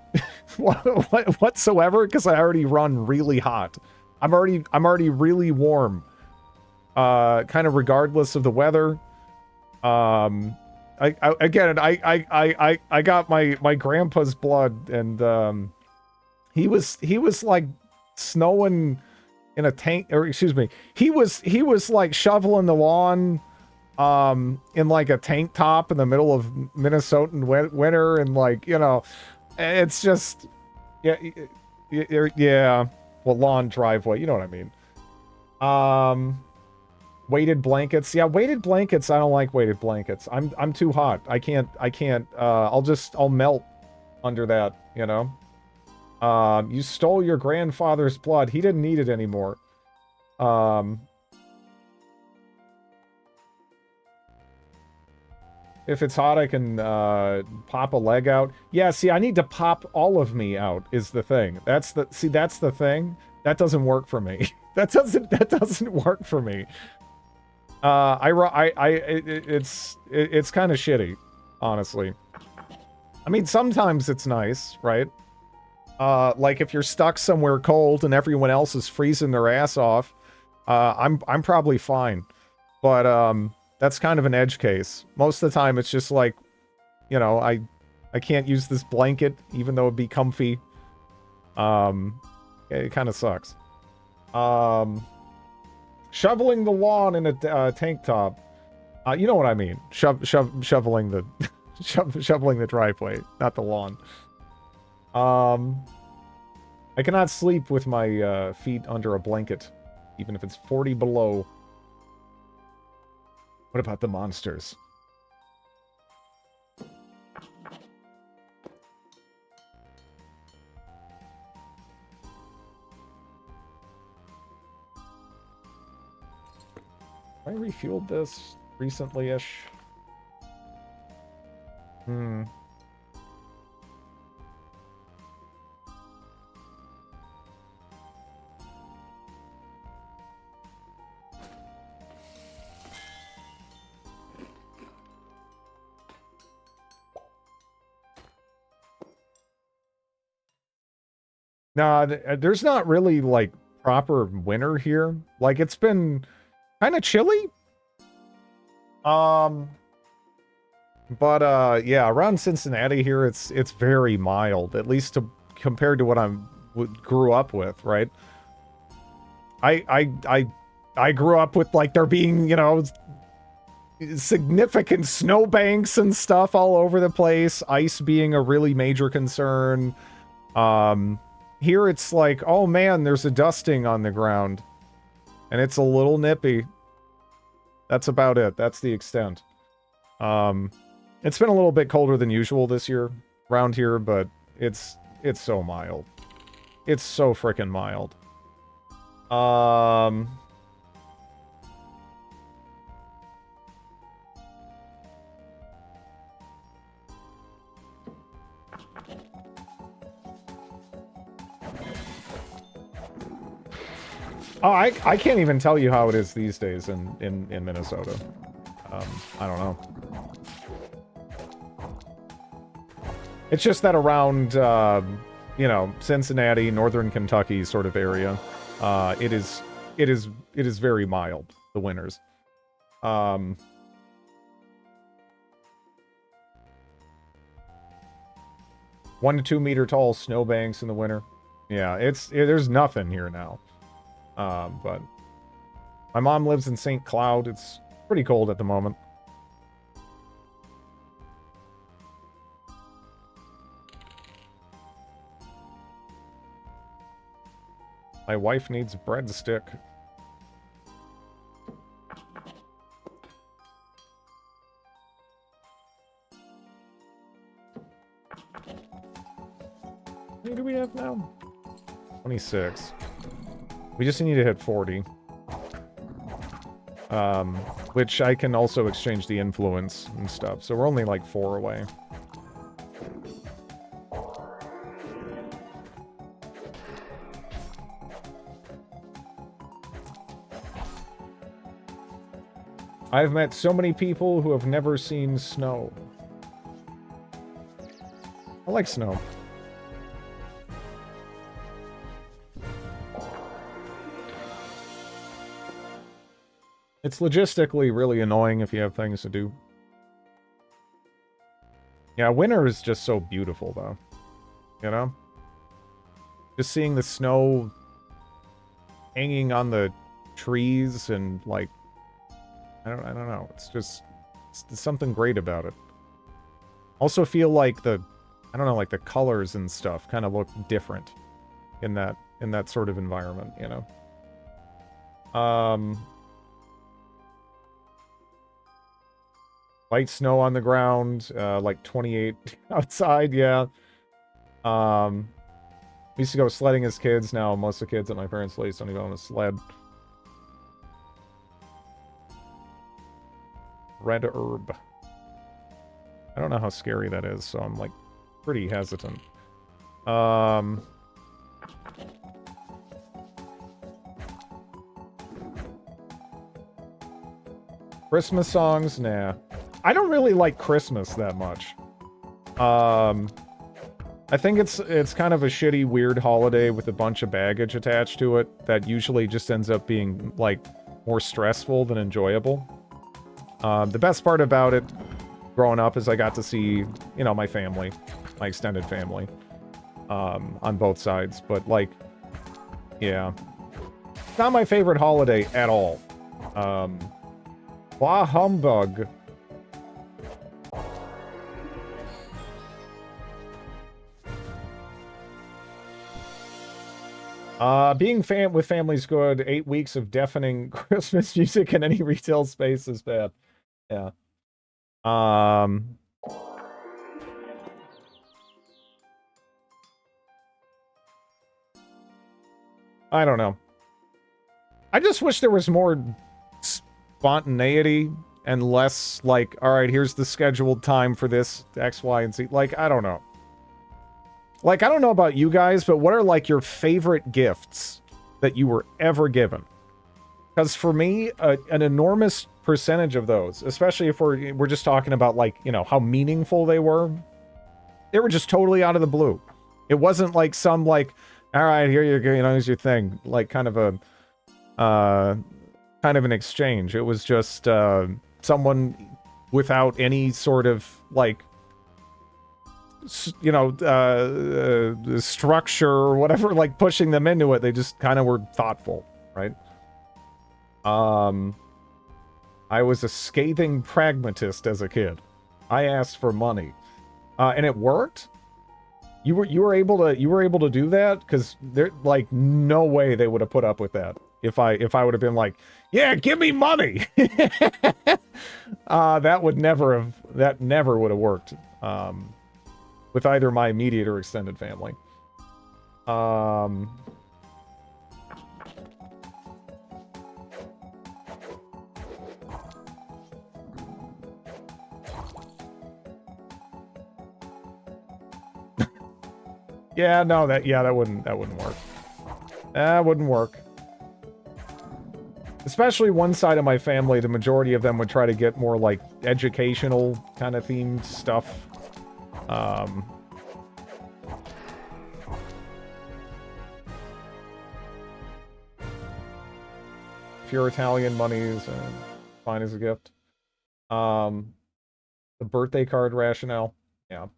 whatsoever, because I already run really hot. I'm already really warm. Kind of regardless of the weather. I got my grandpa's blood, and he was like snowing in a tank, or excuse me, he was like shoveling the lawn in like a tank top in the middle of Minnesotan winter, and, like, you know, it's just, yeah, well, lawn, driveway, you know what I mean. Weighted blankets, yeah, weighted blankets, I don't like weighted blankets. I'm too hot. I can't I'll melt under that, you know. You stole your grandfather's blood. He didn't need it anymore. If it's hot, I can pop a leg out. Yeah, see, I need to pop all of me out is the thing. That's the thing. That doesn't work for me. that doesn't work for me. It's kind of shitty, honestly. I mean, sometimes it's nice, right? Like if you're stuck somewhere cold and everyone else is freezing their ass off, I'm probably fine. But that's kind of an edge case. Most of the time it's just like, you know, I can't use this blanket even though it'd be comfy. It kind of sucks. Shoveling the lawn in a tank top. You know what I mean. Shoveling the shoveling the driveway, not the lawn. I cannot sleep with my feet under a blanket, even if it's 40 below. What about the monsters? I refueled this recently-ish. Nah, there's not really, like, proper winter here. Like, it's been kind of chilly. But, yeah, around Cincinnati here, it's very mild, at least compared to what grew up with, right? I grew up with, like, there being, you know, significant snowbanks and stuff all over the place, ice being a really major concern. Here it's like, oh man, there's a dusting on the ground. And it's a little nippy. That's about it. That's the extent. It's been a little bit colder than usual this year around here, but it's so mild. It's so freaking mild. Oh, I can't even tell you how it is these days in Minnesota. I don't know. It's just that around, you know, Cincinnati, northern Kentucky sort of area, it is very mild, the winters. 1 to 2 meter tall snowbanks in the winter. Yeah, there's nothing here now. But my mom lives in St. Cloud. It's pretty cold at the moment. My wife needs a breadstick. How many do we have now? 26. We just need to hit 40. Which I can also exchange the influence and stuff. So we're only like 4 away. I've met so many people who have never seen snow. I like snow. It's logistically really annoying if you have things to do. Yeah, winter is just so beautiful, though. You know? Just seeing the snow hanging on the trees and, like... I don't know. It's just... There's something great about it. Also feel like the... I don't know, like the colors and stuff kind of look different in that sort of environment, you know? Light snow on the ground, like 28 outside, yeah. We used to go sledding as kids. Now most of the kids at my parents' place don't even own a sled. Red herb. I don't know how scary that is, so I'm like pretty hesitant. Christmas songs? Nah. I don't really like Christmas that much. I think it's kind of a shitty, weird holiday with a bunch of baggage attached to it that usually just ends up being, like, more stressful than enjoyable. The best part about it growing up is I got to see, you know, my family, my extended family, on both sides. But, like, yeah. Not my favorite holiday at all. Bah humbug. Being with family's good. 8 weeks of deafening Christmas music in any retail space is bad. Yeah. I don't know. I just wish there was more spontaneity and less like, all right, here's the scheduled time for this X, Y, and Z. Like, I don't know. Like, I don't know about you guys, but what are, like, your favorite gifts that you were ever given? Because for me, an enormous percentage of those, especially if we're just talking about, like, you know, how meaningful they were just totally out of the blue. It wasn't like some, like, all right, here you go, you know, here's your thing. Like, kind of an exchange. It was just, someone without any sort of, like, you know, structure or whatever, like pushing them into it. They just kind of were thoughtful, right? I was a scathing pragmatist as a kid. I asked for money, and it worked. You were able to do that because there, like, no way they would have put up with that if I would have been like, yeah, give me money. That never would have worked with either my immediate or extended family. Yeah, no, that wouldn't work. That wouldn't work. Especially one side of my family, the majority of them would try to get more like educational kind of themed stuff. If you're Italian, money is fine as a gift. The birthday card rationale, yeah.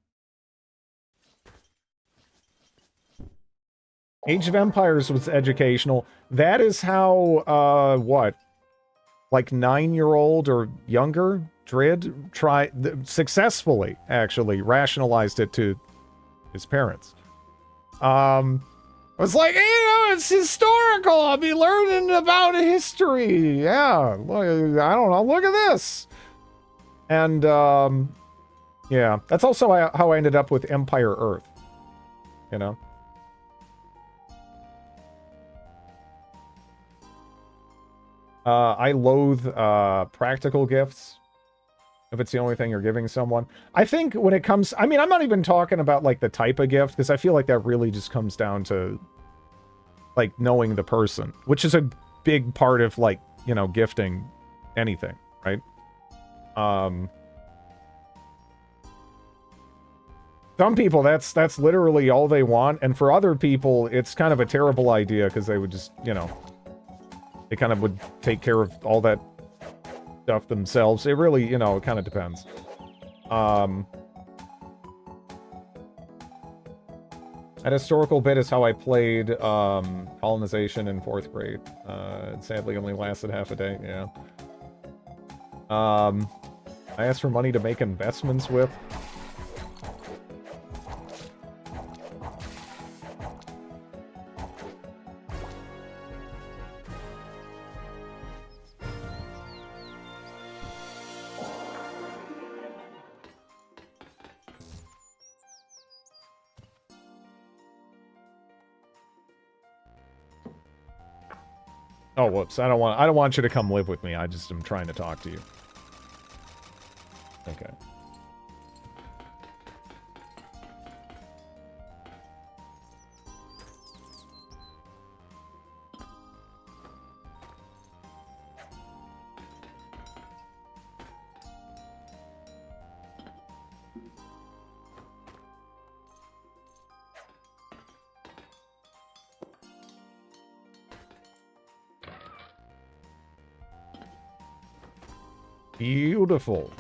Age of Empires was educational. That is how, what? Like 9-year-old or younger Drid successfully, actually, rationalized it to his parents. It's like, it's historical. I'll be learning about history. Yeah, look, I don't know. Look at this. And, yeah, that's also how I ended up with Empire Earth. You know? I loathe practical gifts if it's the only thing you're giving someone. I think when it comes... I mean, I'm not even talking about, like, the type of gift, because I feel like that really just comes down to, like, knowing the person, which is a big part of, like, you know, gifting anything, right? Some people, that's literally all they want, and for other people, it's kind of a terrible idea, because they would just, you know... They kind of would take care of all that stuff themselves. It really, you know, it kind of depends. That historical bit is how I played colonization in 4th grade. It sadly only lasted half a day, yeah. I asked for money to make investments with. Oh, whoops. I don't want you to come live with me. I just am trying to talk to you. Okay. Beautiful.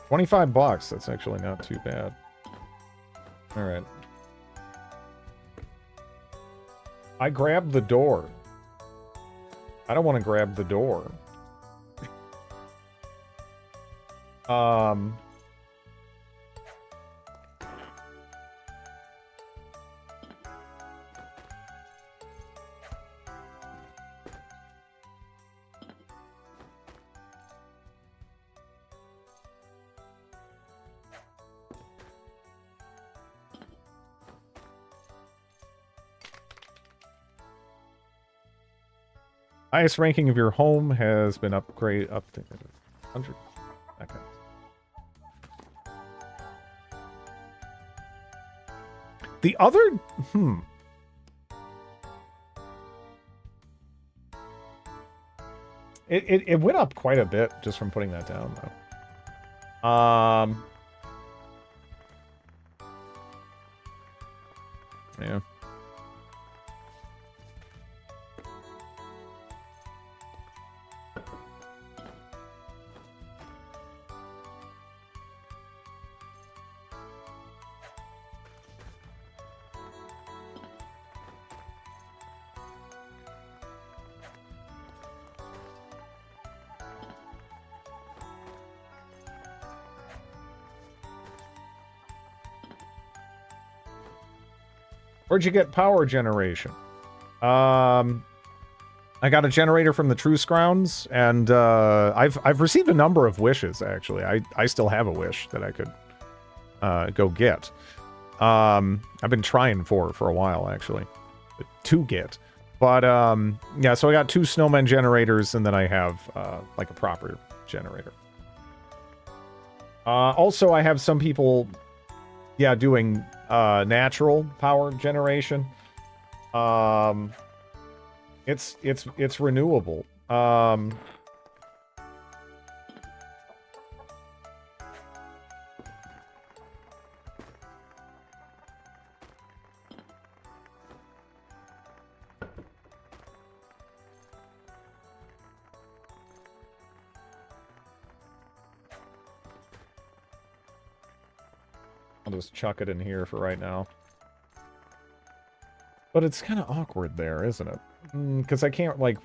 $25. That's actually not too bad. All right. I grabbed the door. I don't want to grab the door. Highest ranking of your home has been upgraded up to 100. Okay. The other... It went up quite a bit just from putting that down, though. Yeah. Where'd you get power generation? I got a generator from the Truce Grounds, and I've received a number of wishes, actually. I still have a wish that I could go get. I've been trying for a while, actually, to get. But, yeah, so I got 2 snowman generators, and then I have, like, a proper generator. Also, I have some people, yeah, doing natural power generation. It's renewable. I'll just chuck it in here for right now. But it's kind of awkward there, isn't it? Because I can't, like,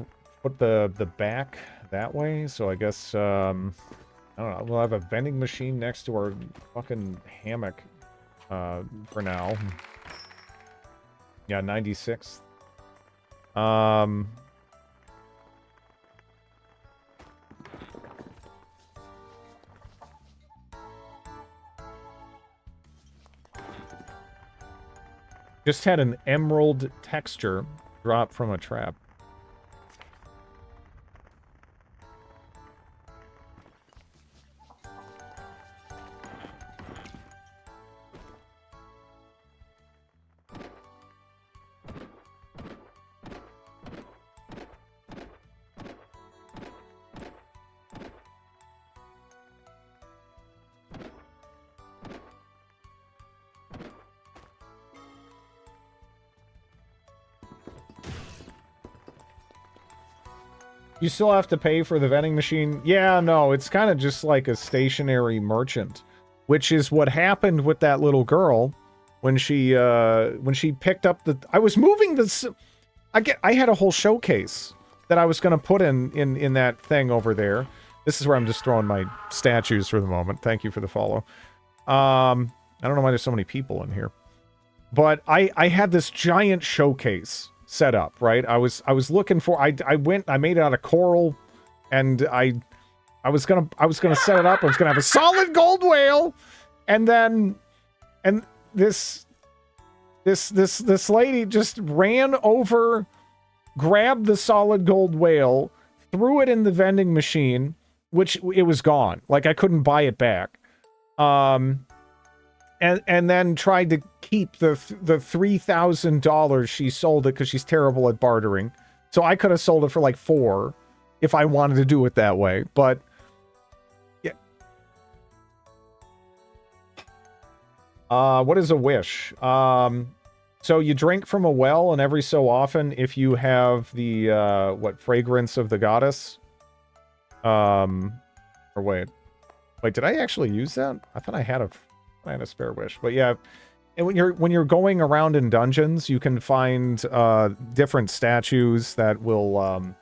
put the back that way, so I guess, I don't know, we'll have a vending machine next to our fucking hammock, for now. Yeah, 96th. Just had an emerald texture drop from a trap. You still have to pay for the vending machine? Yeah, no, it's kind of just like a stationary merchant, which is what happened with that little girl when she picked up the... I was moving this... I had a whole showcase that I was going to put in that thing over there. This is where I'm just throwing my statues for the moment. Thank you for the follow. I don't know why there's so many people in here. But I had this giant showcase set up, right? I was looking for... I made it out of coral, and I was gonna set it up. I was gonna have a solid gold whale, and then... And this lady just ran over, grabbed the solid gold whale, threw it in the vending machine, which it was gone. Like, I couldn't buy it back. And then tried to keep the $3,000 she sold it because she's terrible at bartering. So I could have sold it for like $4 if I wanted to do it that way. But yeah. What is a wish? So you drink from a well, and every so often, if you have the fragrance of the goddess. Or wait, did I actually use that? I thought I had a spare wish, but yeah. And when you're going around in dungeons, you can find different statues that will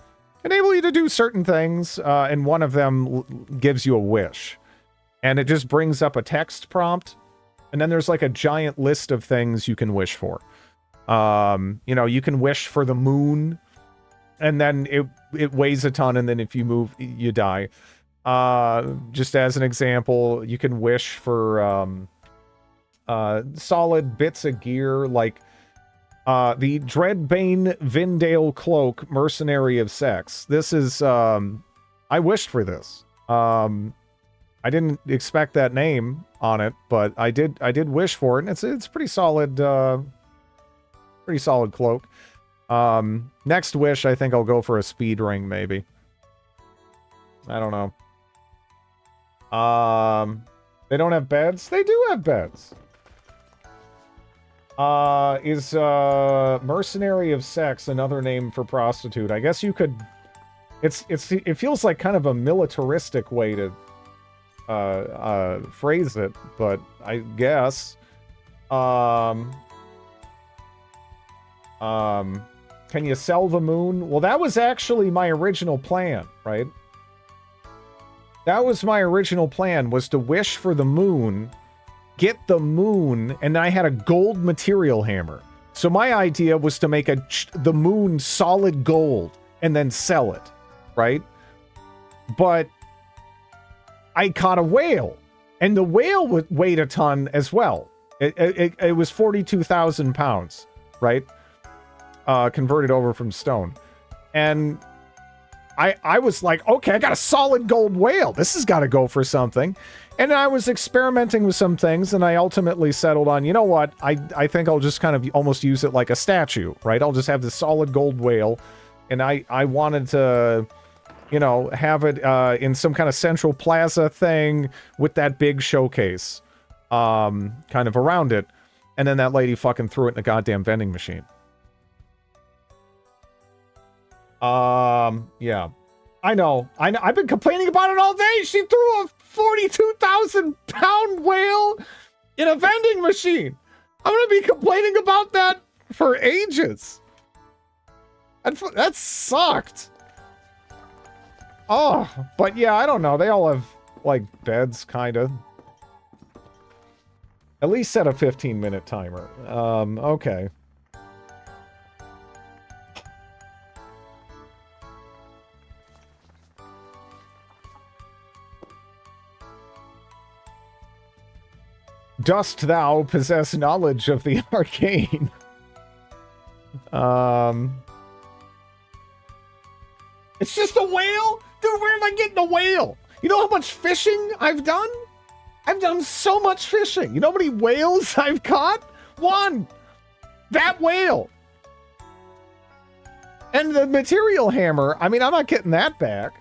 enable you to do certain things, and one of them gives you a wish, and it just brings up a text prompt, and then there's like a giant list of things you can wish for. You know, you can wish for the moon, and then it weighs a ton, and then if you move, you die. Just as an example, you can wish for solid bits of gear, like the Dreadbane Vindale Cloak, Mercenary of Sex. This is, I wished for this. I didn't expect that name on it, but I did wish for it, and it's pretty solid cloak. Next wish, I think I'll go for a speed ring, maybe. I don't know. They don't have beds? They do have beds. Is Mercenary of Sex another name for prostitute? I guess you could... It feels like kind of a militaristic way to phrase it, but I guess. Can you sell the moon? Well, that was actually my original plan, right? That was my original plan, was to wish for the moon, get the moon, and I had a gold material hammer. So my idea was to make the moon solid gold and then sell it, right? But I caught a whale, and the whale would weigh a ton as well. It was 42,000 pounds, right? Converted over from stone. And I was like, okay, I got a solid gold whale. This has got to go for something. And I was experimenting with some things, and I ultimately settled on, you know what? I think I'll just kind of almost use it like a statue, right? I'll just have this solid gold whale, and I wanted to, you know, have it in some kind of central plaza thing with that big showcase kind of around it. And then that lady fucking threw it in a goddamn vending machine. Yeah. I know. I've been complaining about it all day. She threw a 42,000 pound whale in a vending machine. I'm going to be complaining about that for ages. That sucked. Oh, but yeah, I don't know. They all have, like, beds, kind of. At least set a 15-minute timer. Okay. Dost thou possess knowledge of the arcane? It's just a whale? Dude, where am I getting a whale? You know how much fishing I've done? I've done so much fishing. You know how many whales I've caught? One! That whale! And the material hammer, I mean, I'm not getting that back.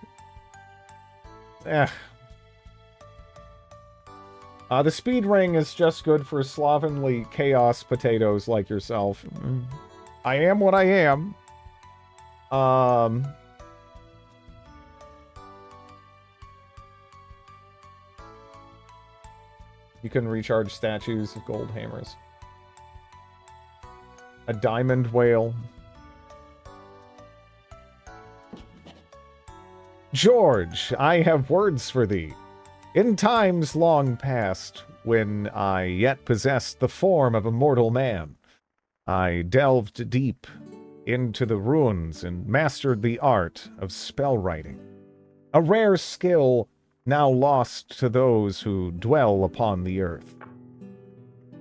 The speed ring is just good for slovenly chaos potatoes like yourself. I am what I am. You can recharge statues of gold hammers. A diamond whale. George, I have words for thee. In times long past, when I yet possessed the form of a mortal man, I delved deep into the ruins and mastered the art of spell writing, a rare skill now lost to those who dwell upon the earth.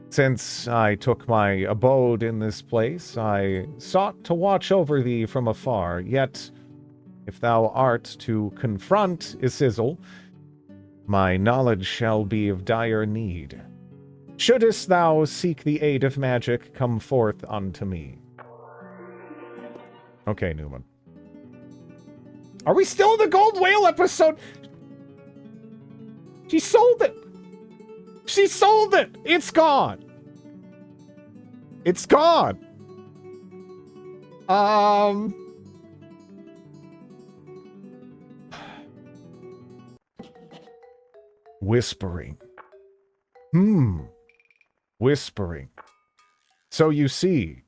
Since I took my abode in this place, I sought to watch over thee from afar, yet if thou art to confront Isizel, my knowledge shall be of dire need. Shouldest thou seek the aid of magic, come forth unto me. Okay, Newman. Are we still in the gold whale episode? She sold it! She sold it! It's gone! It's gone! Whispering. Whispering. So you see,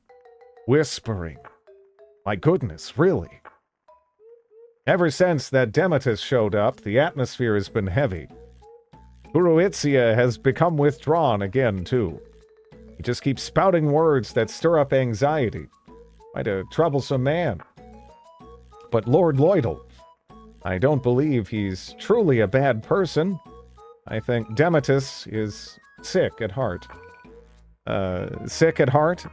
whispering. My goodness, really? Ever since that Demetus showed up, the atmosphere has been heavy. Kuruitzia has become withdrawn again, too. He just keeps spouting words that stir up anxiety. Quite a troublesome man. But Lord Lloydel, I don't believe he's truly a bad person. I think Demetus is sick at heart. Sick at heart?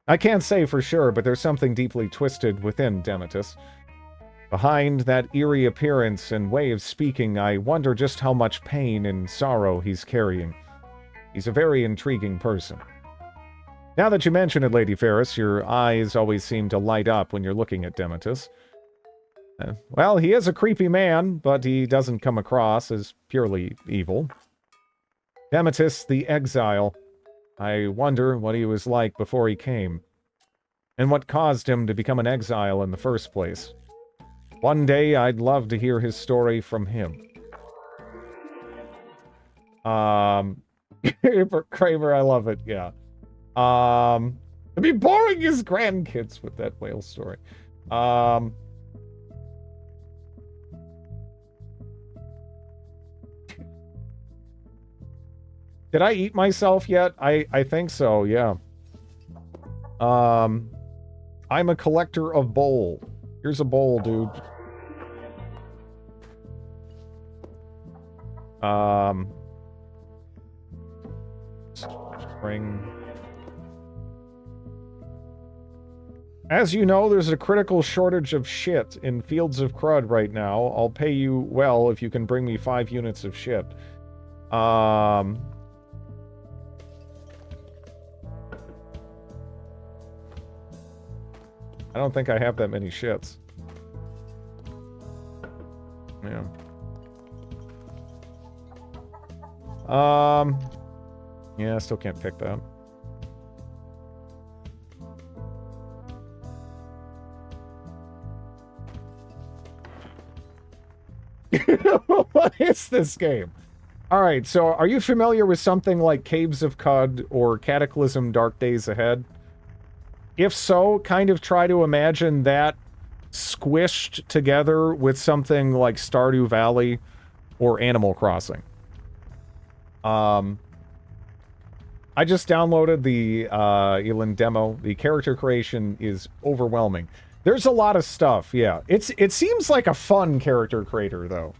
I can't say for sure, but there's something deeply twisted within Demetus. Behind that eerie appearance and way of speaking, I wonder just how much pain and sorrow he's carrying. He's a very intriguing person. Now that you mention it, Lady Ferris, your eyes always seem to light up when you're looking at Demetus. Well, he is a creepy man, but he doesn't come across as purely evil. Demetus the Exile. I wonder what he was like before he came, and what caused him to become an exile in the first place. One day, I'd love to hear his story from him. Kramer, I love it, yeah. It'd be boring his grandkids with that whale story. Did I eat myself yet? I think so, yeah. I'm a collector of bowl. Here's a bowl, dude. Spring. As you know, there's a critical shortage of shit in Fields of Crud right now. I'll pay you well if you can bring me 5 units of shit. I don't think I have that many shits. Yeah. Yeah, I still can't pick that. What is this game? Alright, so are you familiar with something like Caves of Cud or Cataclysm Dark Days Ahead? If so, kind of try to imagine that squished together with something like Stardew Valley or Animal Crossing. I just downloaded the Elin demo. The character creation is overwhelming. There's a lot of stuff, yeah. It seems like a fun character creator, though.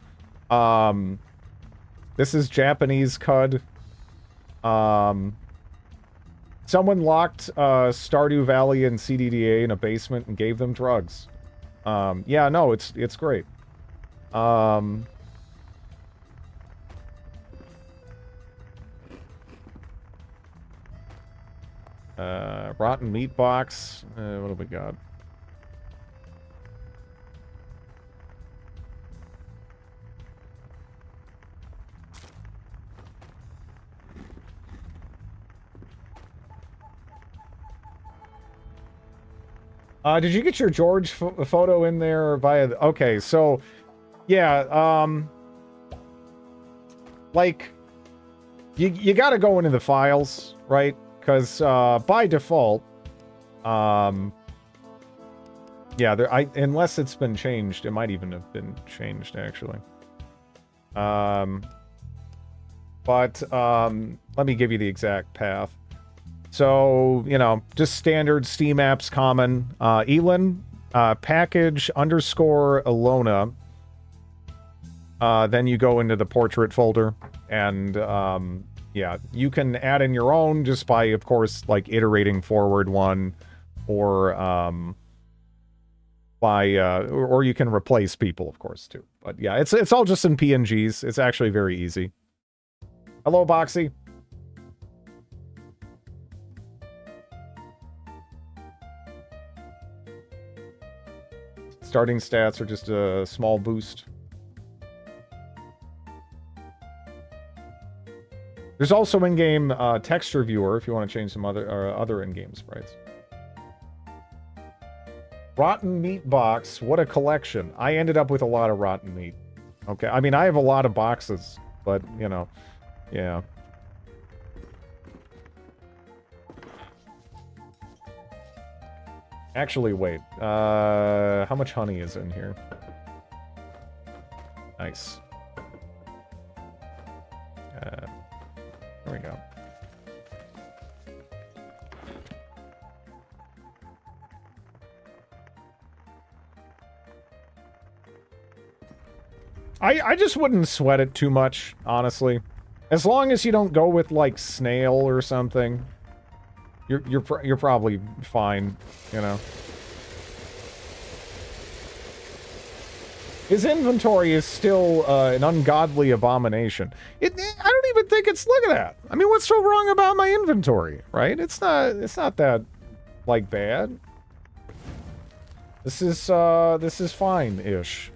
This is Japanese CUD. Someone locked Stardew Valley and CDDA in a basement and gave them drugs. Yeah, no, it's great. Rotten meat box. What do we got? Did you get your George photo in there via... Okay, so... Yeah, like... You gotta go into the files, right? Because, by default... Yeah, unless it's been changed, it might even have been changed, actually. Let me give you the exact path. So, you know, just standard Steam apps common. Elin, package _ Alona. Then you go into the portrait folder. And, yeah, you can add in your own just by, of course, like, iterating forward one. Or, or you can replace people, of course, too. But, yeah, it's all just in PNGs. It's actually very easy. Hello, Boxy. Starting stats are just a small boost. There's also in-game texture viewer if you want to change some other in-game sprites. Rotten meat box. What a collection. I ended up with a lot of rotten meat. Okay, I mean, I have a lot of boxes, but, you know, yeah. Actually, wait. How much honey is in here? Nice. There we go. I just wouldn't sweat it too much, honestly. As long as you don't go with, like, snail or something. You're probably fine, you know. His inventory is still an ungodly abomination. I don't even think it's... Look at that. I mean, what's so wrong about my inventory, right? It's not that, like, bad. This is fine-ish.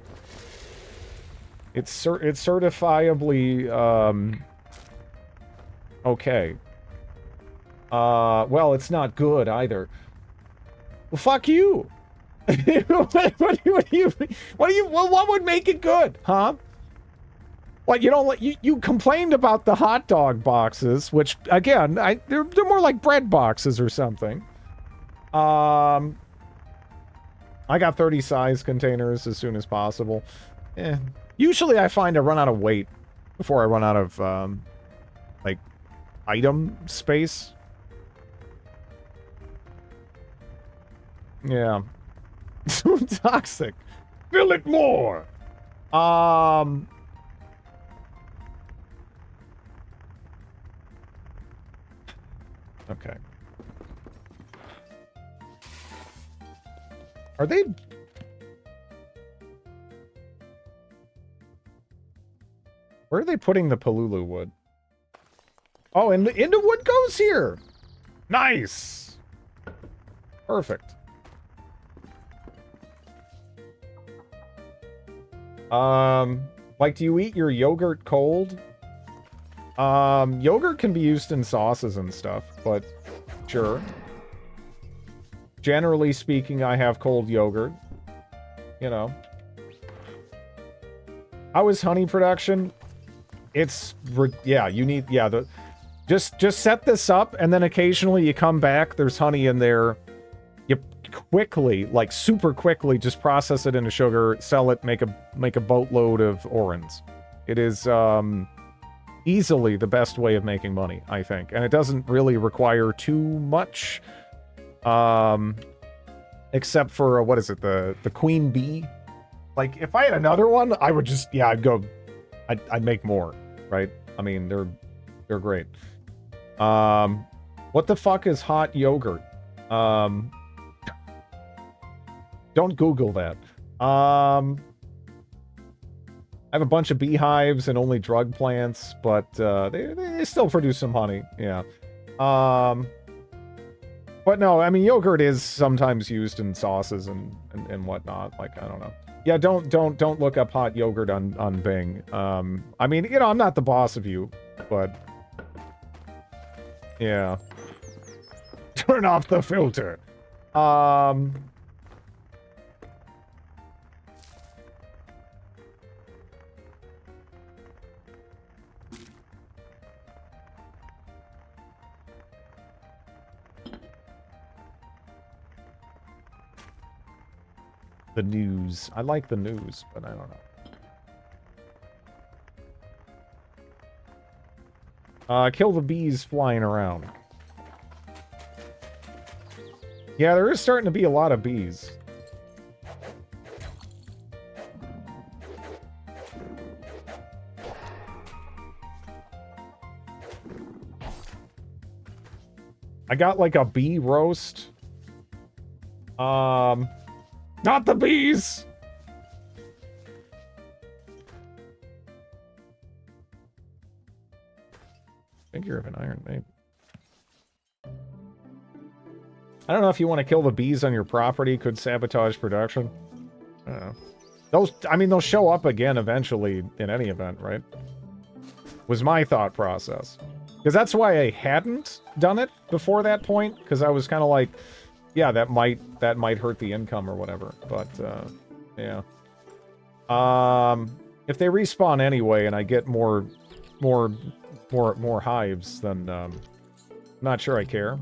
It's certifiably okay. Well, it's not good either. Well, fuck you. What would make it good, huh? What, you don't you complained about the hot dog boxes, which again, they're more like bread boxes or something. I got 30 size containers as soon as possible. Usually I find I run out of weight before I run out of like item space. Yeah. So toxic. Fill it more. Okay. Are they... Where are they putting the Palulu wood? Oh, and the into wood goes here. Nice. Perfect. Like, do you eat your yogurt cold? Yogurt can be used in sauces and stuff, but sure. Generally speaking, I have cold yogurt. You know. How is honey production? It's, yeah, you need, yeah, just set this up, and then occasionally you come back, there's honey in there. You quickly, like super quickly, just process it into sugar, sell it, make a boatload of orans. It is, easily the best way of making money, I think. And it doesn't really require too much, except for, what is it, the queen bee? Like, if I had another one, I would just, yeah, I'd make more, right? I mean, they're great. What the fuck is hot yogurt? Don't Google that. I have a bunch of beehives and only drug plants, but they still produce some honey. Yeah. But no, I mean, yogurt is sometimes used in sauces and whatnot. Like, I don't know. Yeah, don't look up hot yogurt on Bing. I mean, you know, I'm not the boss of you, but yeah. Turn off the filter. The news. I like the news, but I don't know. Kill the bees flying around. Yeah, there is starting to be a lot of bees. I got like a bee roast. Not the bees! Figure of an Iron Maiden. I don't know if you want to kill the bees on your property. Could sabotage production. I don't know. They'll show up again eventually in any event, right? Was my thought process. Because that's why I hadn't done it before that point. Because I was kind of like, yeah, that might hurt the income or whatever. But, yeah. If they respawn anyway and I get more hives, then, I'm not sure I care.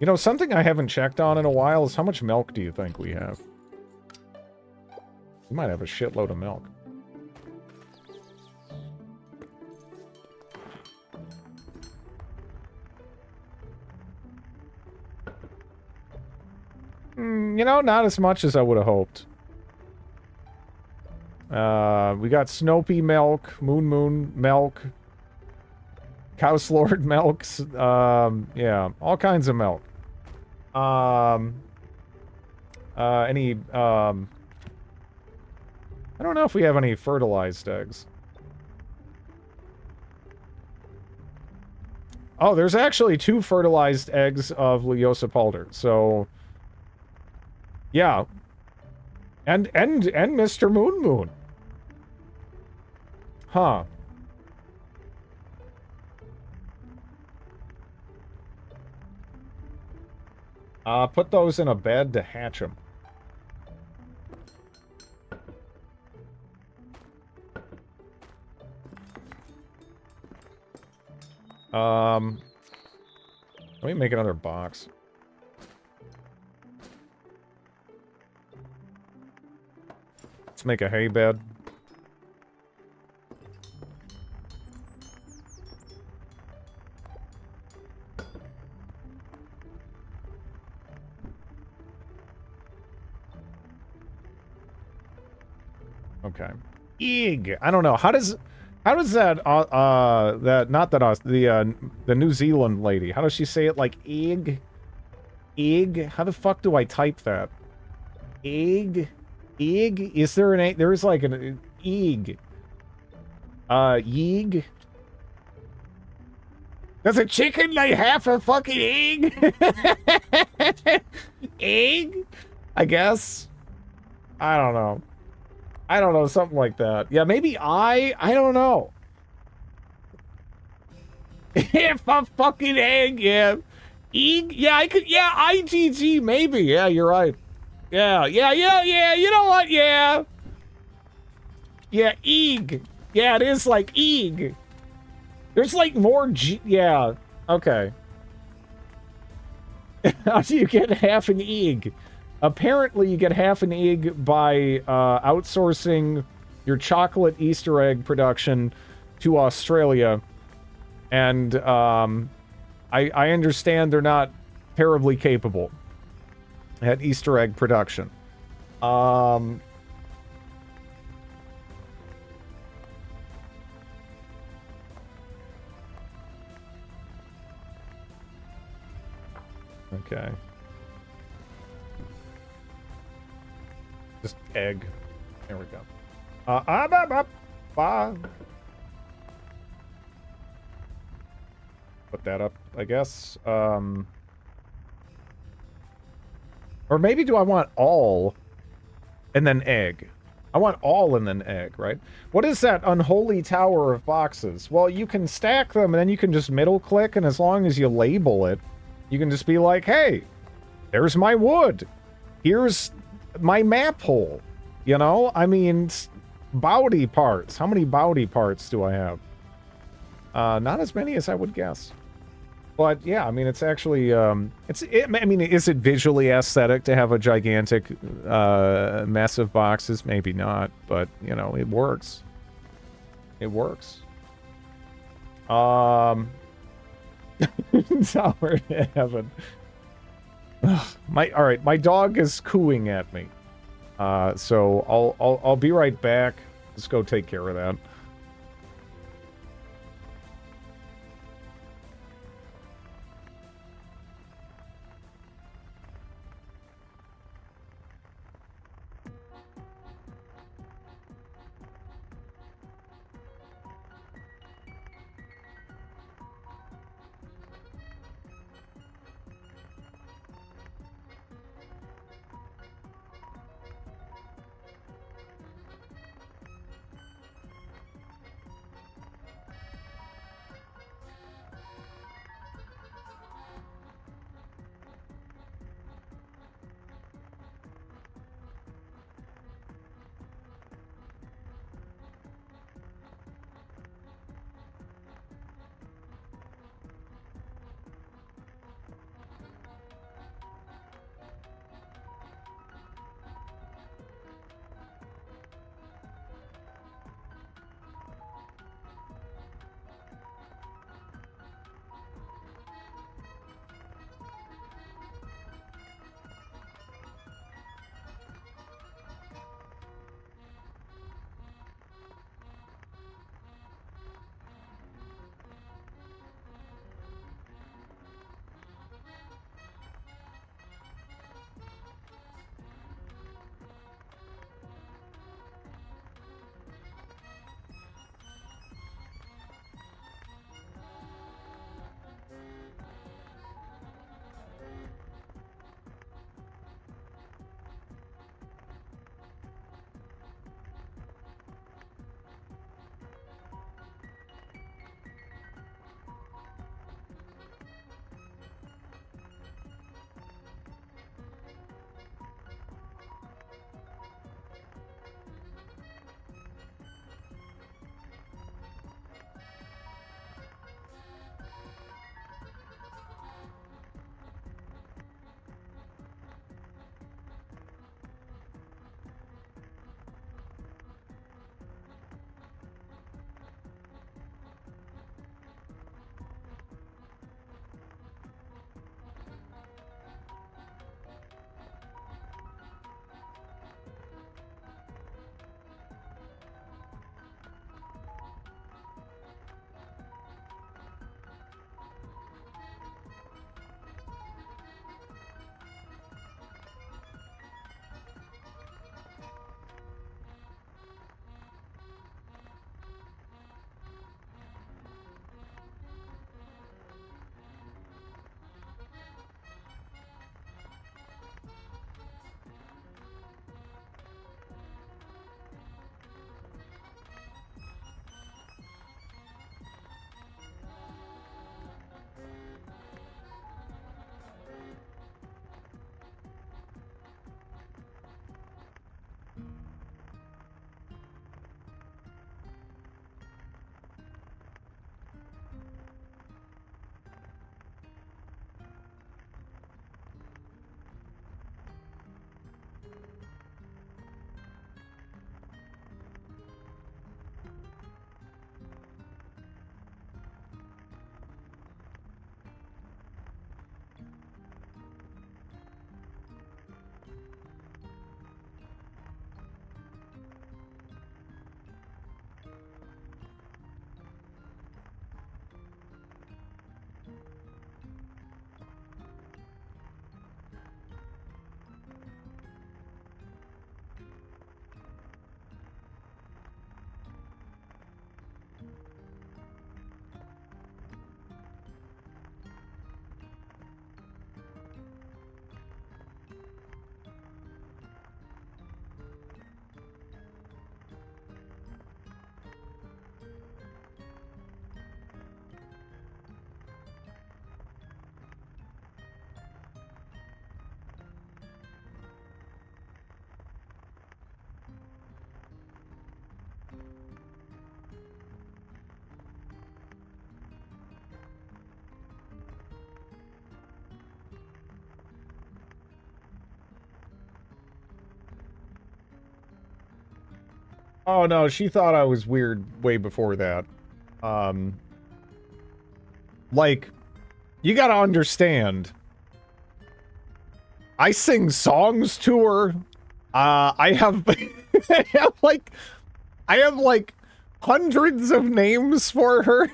You know, something I haven't checked on in a while is how much milk do you think we have? We might have a shitload of milk. You know, not as much as I would have hoped. We got Snopey milk, Moon milk, Cowslord milks, yeah, all kinds of milk. I don't know if we have any fertilized eggs. Oh, there's actually 2 fertilized eggs of Liosa Palder, so... Yeah. And Mr. Moon. Huh. Put those in a bed to hatch them. Let me make another box. Let's make a hay bed. Okay. Eeg. I don't know. How does that the New Zealand lady, how does she say it? Like eeg? Eeg? How the fuck do I type that? Eeg? Eeg? Is there an there is like an eeg. Yeeg? Does a chicken lay half a fucking egg? Egg? I guess. I don't know. I don't know, something like that. Yeah, maybe I don't know. If a fucking egg, yeah. Egg? Yeah, I could, yeah, IGG, maybe. Yeah, you're right. Yeah, you know what? Yeah. Yeah, egg. Yeah, it is like egg. There's like more G, yeah. Okay. How do you get half an egg? Apparently, you get half an egg by outsourcing your chocolate Easter egg production to Australia. And I understand they're not terribly capable at Easter egg production. Okay. Just egg. There we go. Put that up, I guess. Or maybe do I want all and then egg? I want all and then egg, right? What is that unholy tower of boxes? Well, you can stack them and then you can just middle click, and as long as you label it, you can just be like, hey, there's my wood. Here's my map hole. You know? I mean, bowdy parts. How many bowdy parts do I have? Not as many as I would guess. But yeah, I mean, it's actually, I mean, is it visually aesthetic to have a gigantic mess of boxes? Maybe not, but, you know, it works. It works. Tower to heaven. All right, my dog is cooing at me. So I'll be right back. Let's go take care of that. Oh no, she thought I was weird way before that. Like, you gotta understand. I sing songs to her. I have, I have like hundreds of names for her.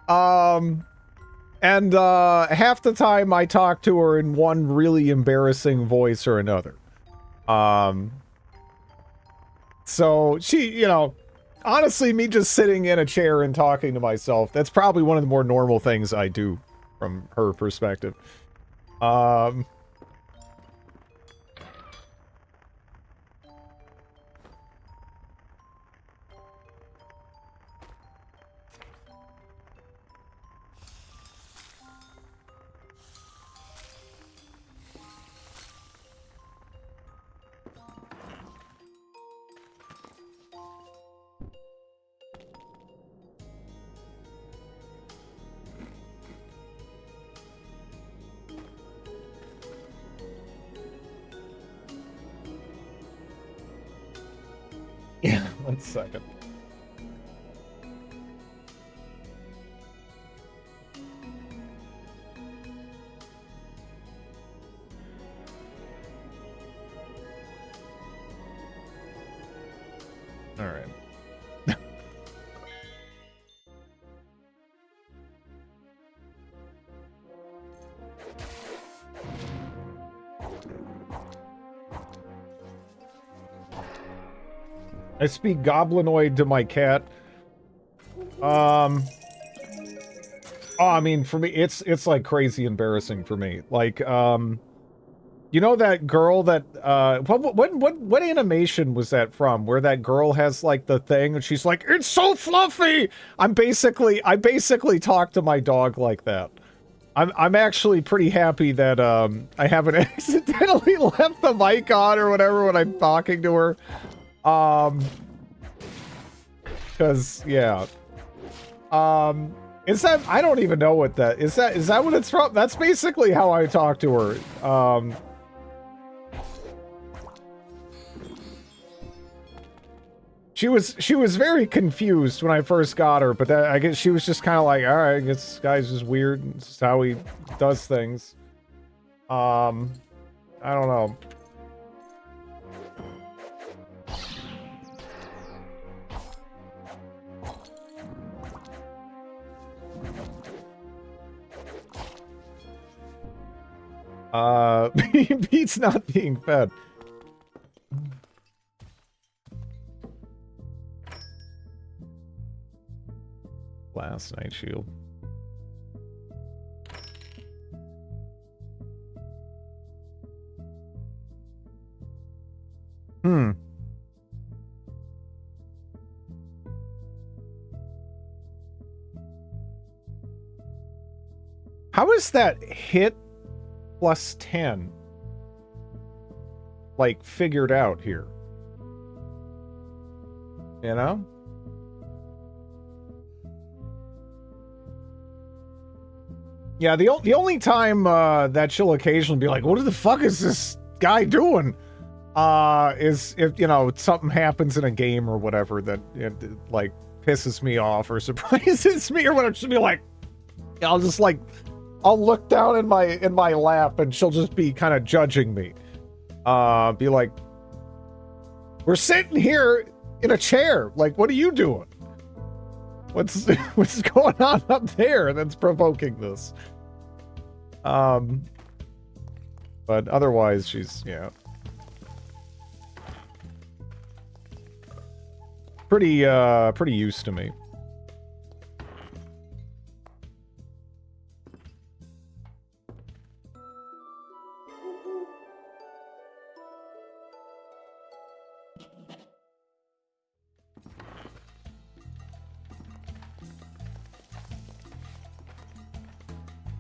And half the time I talk to her in one really embarrassing voice or another. So she, you know, honestly, me just sitting in a chair and talking to myself, that's probably one of the more normal things I do from her perspective. Yeah, 1 second. All right. I speak goblinoid to my cat. Oh, I mean, for me, it's like crazy embarrassing for me. Like, you know that girl that, what animation was that from? Where that girl has like the thing and she's like, it's so fluffy! I basically talk to my dog like that. I'm actually pretty happy that, I haven't accidentally left the mic on or whatever when I'm talking to her. Cause, yeah. Is that, I don't even know what that, is that what it's from? That's basically how I talk to her. She was very confused when I first got her, but I guess she was just kind of like, all right, I guess this guy's just weird. This is how he does things. I don't know. Pete's not being fed. Last night shield. How is that hit plus 10 like figured out here? You know? Yeah, the only time that she'll occasionally be like, what the fuck is this guy doing? Is if, you know, something happens in a game or whatever that like pisses me off or surprises me or whatever. She'll be like, I'll just like, I'll look down in my lap and she'll just be kind of judging me. Be like, we're sitting here in a chair. Like, what are you doing? What's going on up there that's provoking this? But otherwise, she's, yeah, pretty used to me.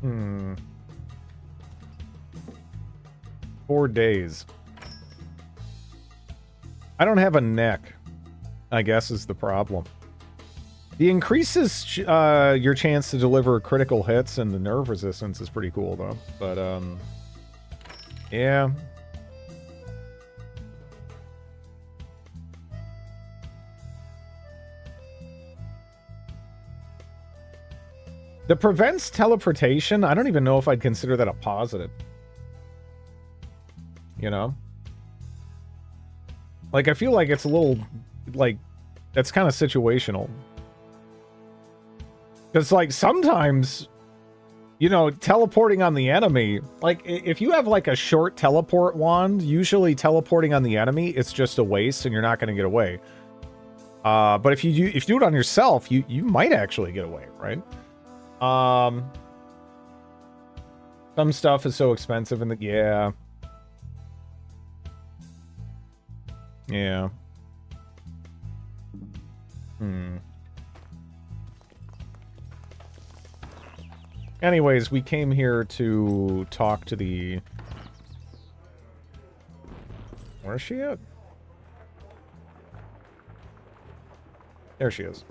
Hmm. 4 days. I don't have a neck, I guess, is the problem. The increases your chance to deliver critical hits, and the nerve resistance is pretty cool, though. But, yeah. The prevents teleportation, I don't even know if I'd consider that a positive. You know? Like, I feel like it's a little, like, that's kind of situational. Because, like, sometimes, you know, teleporting on the enemy, like, if you have, like, a short teleport wand, usually teleporting on the enemy, it's just a waste and you're not going to get away. But if you do it on yourself, you might actually get away, right? Some stuff is so expensive and yeah. Yeah. Anyways, we came here to talk to the... Where's she at? There she is.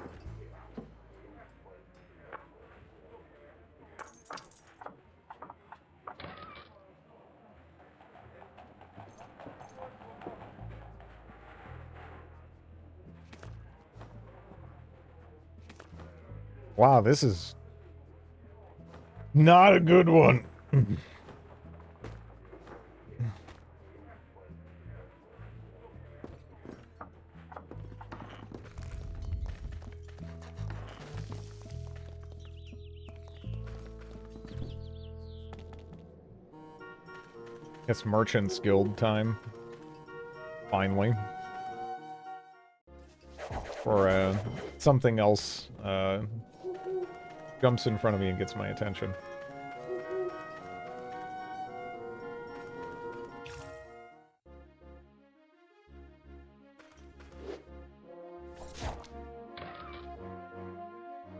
Wow, this is not a good one. It's Merchant's Guild time. Finally. Or something else jumps in front of me and gets my attention.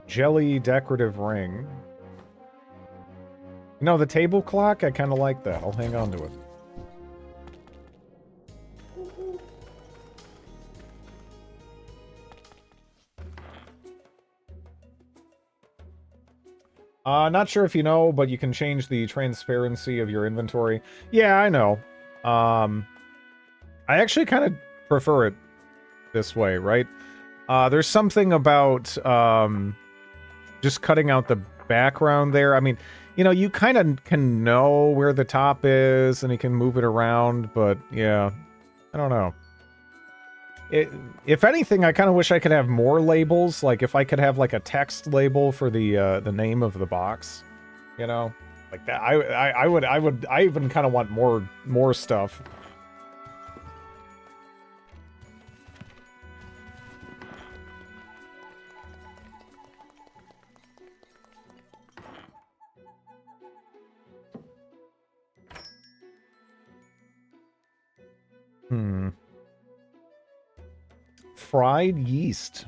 Jelly decorative ring. You know, the table clock, I kind of like that. I'll hang on to it. Not sure if you know, but you can change the transparency of your inventory. Yeah, I know. I actually kind of prefer it this way, right? There's something about just cutting out the background there. I mean, you know, you kind of can know where the top is, and you can move it around, but yeah, I don't know. If anything, I kind of wish I could have more labels. Like if I could have like a text label for the name of the box, you know, like that. I even kind of want more stuff. Fried yeast.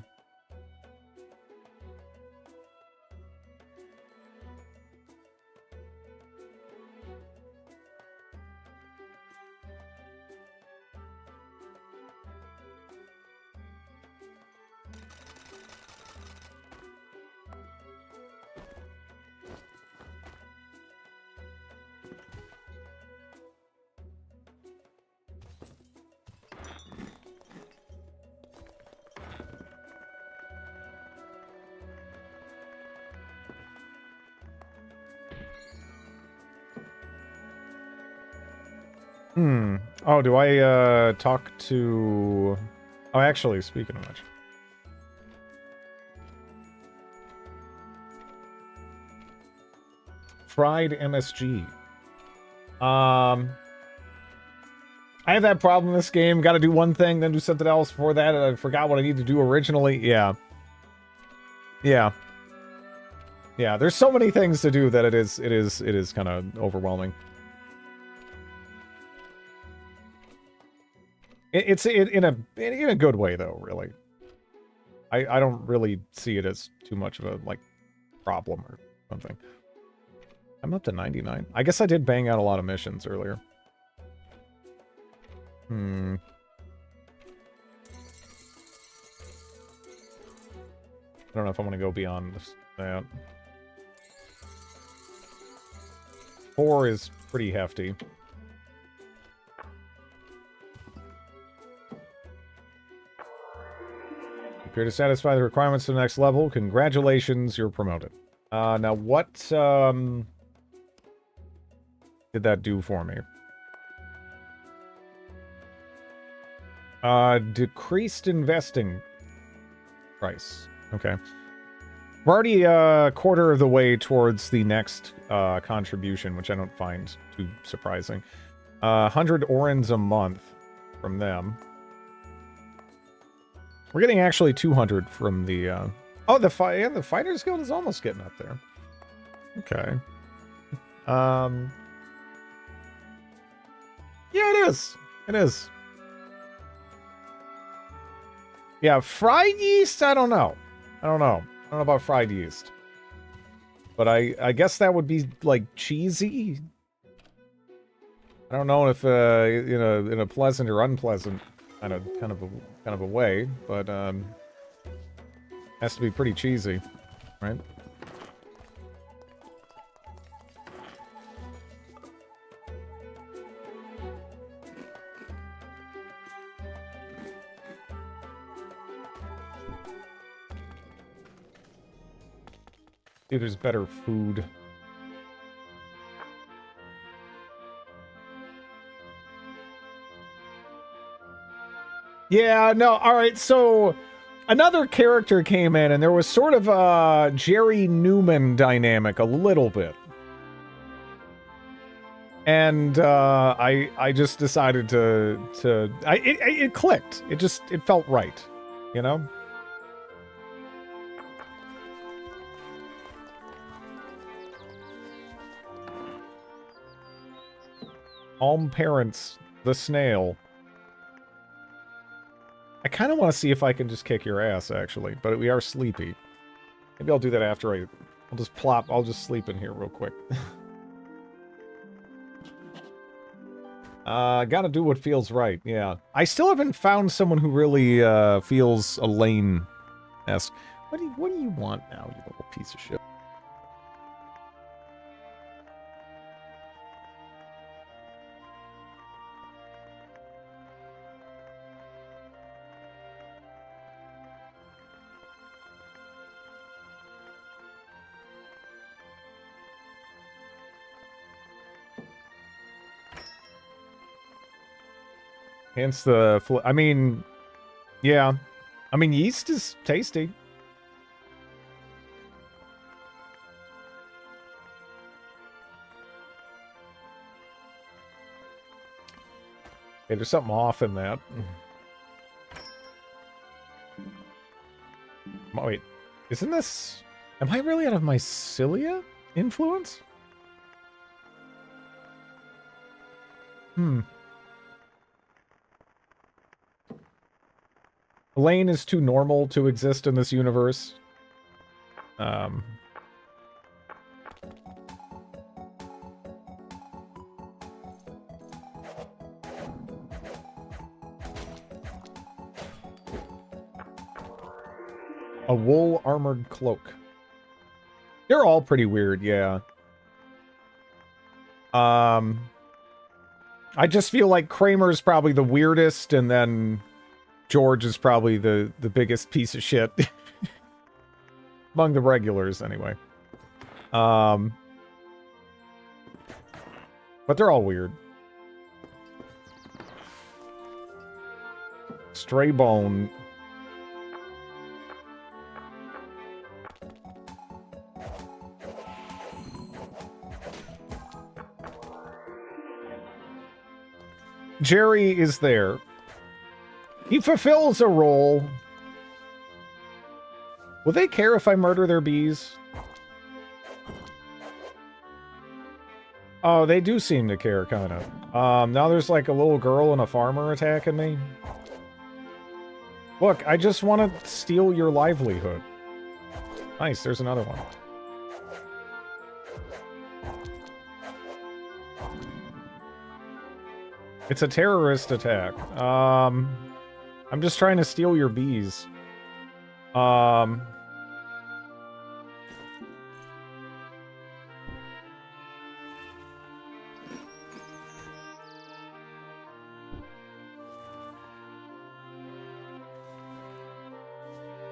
Oh, do I, talk to... Oh, actually, speaking of which. Fried MSG. I have that problem in this game. Got to do one thing, then do something else before that, and I forgot what I need to do originally. Yeah. Yeah. Yeah, there's so many things to do that it is kind of overwhelming. It's in a good way though, really. I don't really see it as too much of a like problem or something. I'm up to 99. I guess I did bang out a lot of missions earlier. I don't know if I want to go beyond that. 4 is pretty hefty. Appear to satisfy the requirements to the next level. Congratulations, you're promoted. Now what, did that do for me? Decreased investing price. Okay. We're already a quarter of the way towards the next contribution, which I don't find too surprising. 100 orens a month from them. We're getting actually 200 from the... Oh, the Fighters Guild is almost getting up there. Okay. Yeah, it is. It is. Yeah, fried yeast? I don't know. I don't know about fried yeast. But I guess that would be, like, cheesy? I don't know if, in a pleasant or unpleasant kind of a way, but, has to be pretty cheesy, right? See if there's better food. Yeah, no, alright, so another character came in and there was sort of a Jerry Newman dynamic a little bit. And I just decided it clicked. It felt right, you know? Alm Parents, the snail. I kind of want to see if I can just kick your ass, actually, but we are sleepy. Maybe I'll do that after I'll just sleep in here real quick. Gotta do what feels right, yeah. I still haven't found someone who really, feels Elin-esque. What do you want now, you little piece of shit? Hence the... I mean... Yeah. I mean, yeast is tasty. Okay, there's something off in that. Wait. Isn't this... Am I really out of my cilia influence? Elin is too normal to exist in this universe. A wool armored cloak. They're all pretty weird, yeah. I just feel like Kramer's probably the weirdest, and then George is probably the biggest piece of shit. Among the regulars, anyway. But they're all weird. Stray Bone. Jerry is there. He fulfills a role. Will they care if I murder their bees? Oh, they do seem to care, kind of. Now there's like a little girl and a farmer attacking me. Look, I just want to steal your livelihood. Nice, there's another one. It's a terrorist attack. I'm just trying to steal your bees.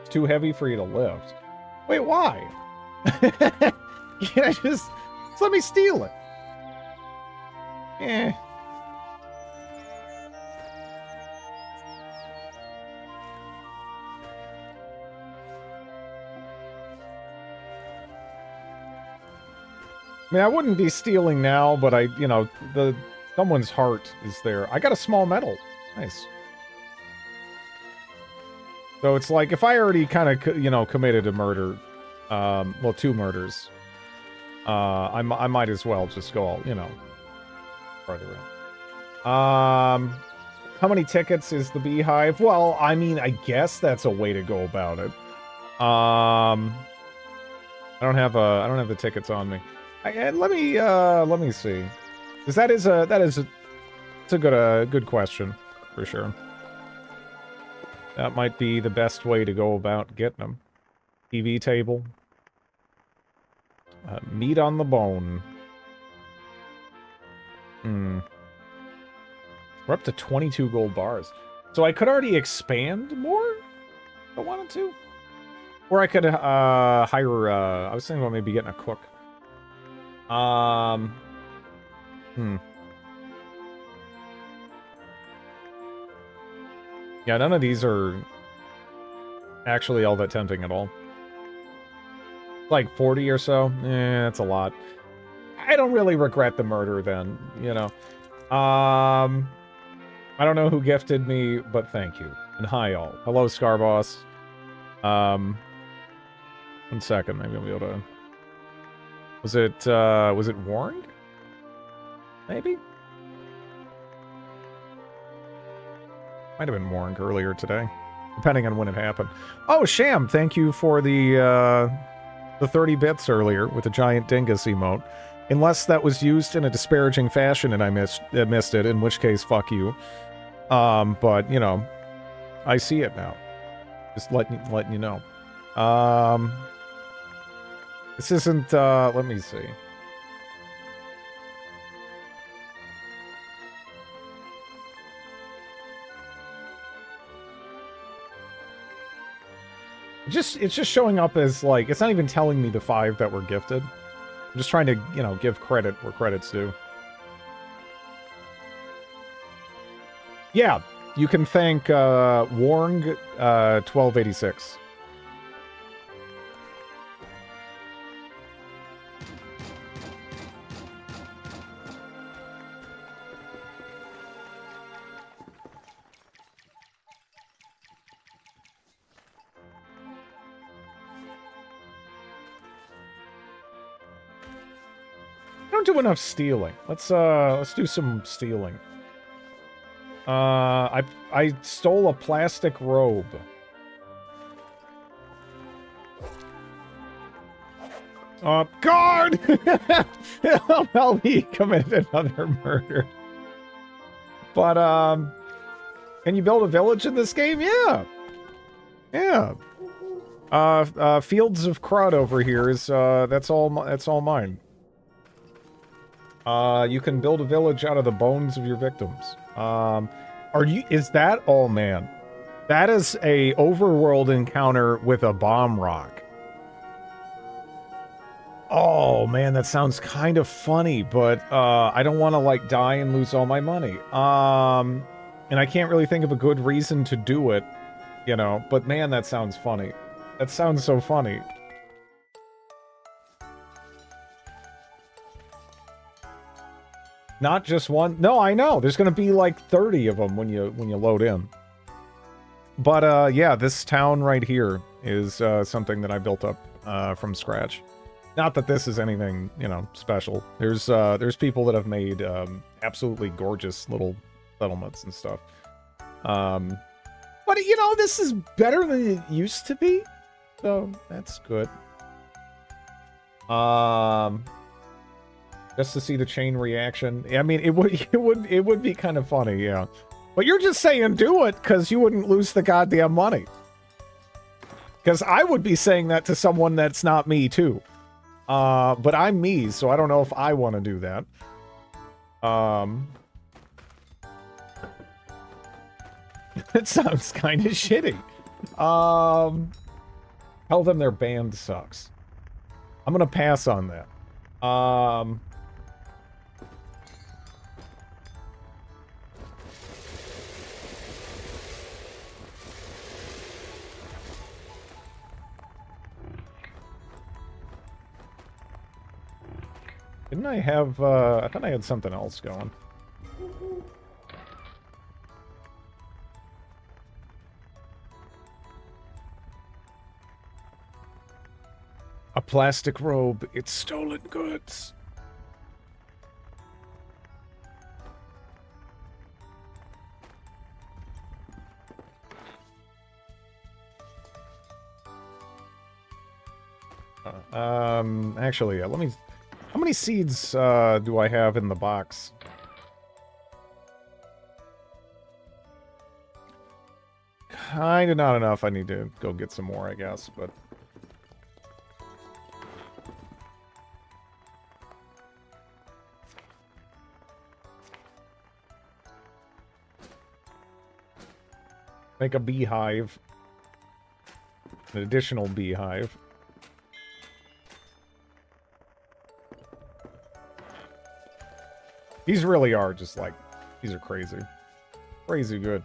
It's too heavy for you to lift. Wait, why? Yeah, just let me steal it. Eh. I mean, I wouldn't be stealing now, but you know, someone's heart is there. I got a small medal. Nice. So it's like, if I already kind of, you know, committed a murder, well, 2 murders, I might as well just go all, you know, farther in. How many tickets is the Beehive? Well, I mean, I guess that's a way to go about it. I don't have the tickets on me. And let me see. Because it's a good question, for sure. That might be the best way to go about getting them. TV table. Meat on the bone. Hmm. We're up to 22 gold bars. So I could already expand more if I wanted to. Or I could hire, I was thinking about maybe getting a cook. Yeah, none of these are actually all that tempting at all. Like 40 or so? That's a lot. I don't really regret the murder then, you know. I don't know who gifted me, but thank you. And hi all. Hello, Scarboss. 1 second, maybe I'll be able to... Was it warned? Maybe? Might have been warned earlier today, depending on when it happened. Oh, Sham, thank you for the 30 bits earlier with the giant dingus emote. Unless that was used in a disparaging fashion and I missed it, in which case, fuck you. But, you know, I see it now. Just letting you know. This isn't, let me see. It's just showing up as, like, it's not even telling me the 5 that were gifted. I'm just trying to, you know, give credit where credit's due. Yeah, you can thank, Warng, 1286. Don't do enough stealing. Let's do some stealing. I stole a plastic robe. Guard! He committed another murder. But, can you build a village in this game? Yeah. Yeah. Fields of Crud over here is, that's all mine. You can build a village out of the bones of your victims. Is that? Oh, man. That is a overworld encounter with a bomb rock. Oh, man, that sounds kind of funny, but, I don't want to, like, die and lose all my money. And I can't really think of a good reason to do it, you know, but man, that sounds funny. That sounds so funny. Not just one. No, I know. There's going to be like 30 of them when you load in. But yeah, this town right here is something that I built up from scratch. Not that this is anything, you know, special. There's people that have made absolutely gorgeous little settlements and stuff. But you know, this is better than it used to be, so that's good. Just to see the chain reaction. I mean, it would be kind of funny, yeah. But you're just saying do it because you wouldn't lose the goddamn money. Because I would be saying that to someone that's not me too. But I'm me, so I don't know if I want to do that. It sounds kind of shitty. Tell them their band sucks. I'm gonna pass on that. Didn't I have, I thought I had something else going. A plastic robe. It's stolen goods. Actually, let me... How many seeds, do I have in the box? Kinda not enough. I need to go get some more, I guess, but... Make a beehive. An additional beehive. These really are just like... These are crazy. Crazy good.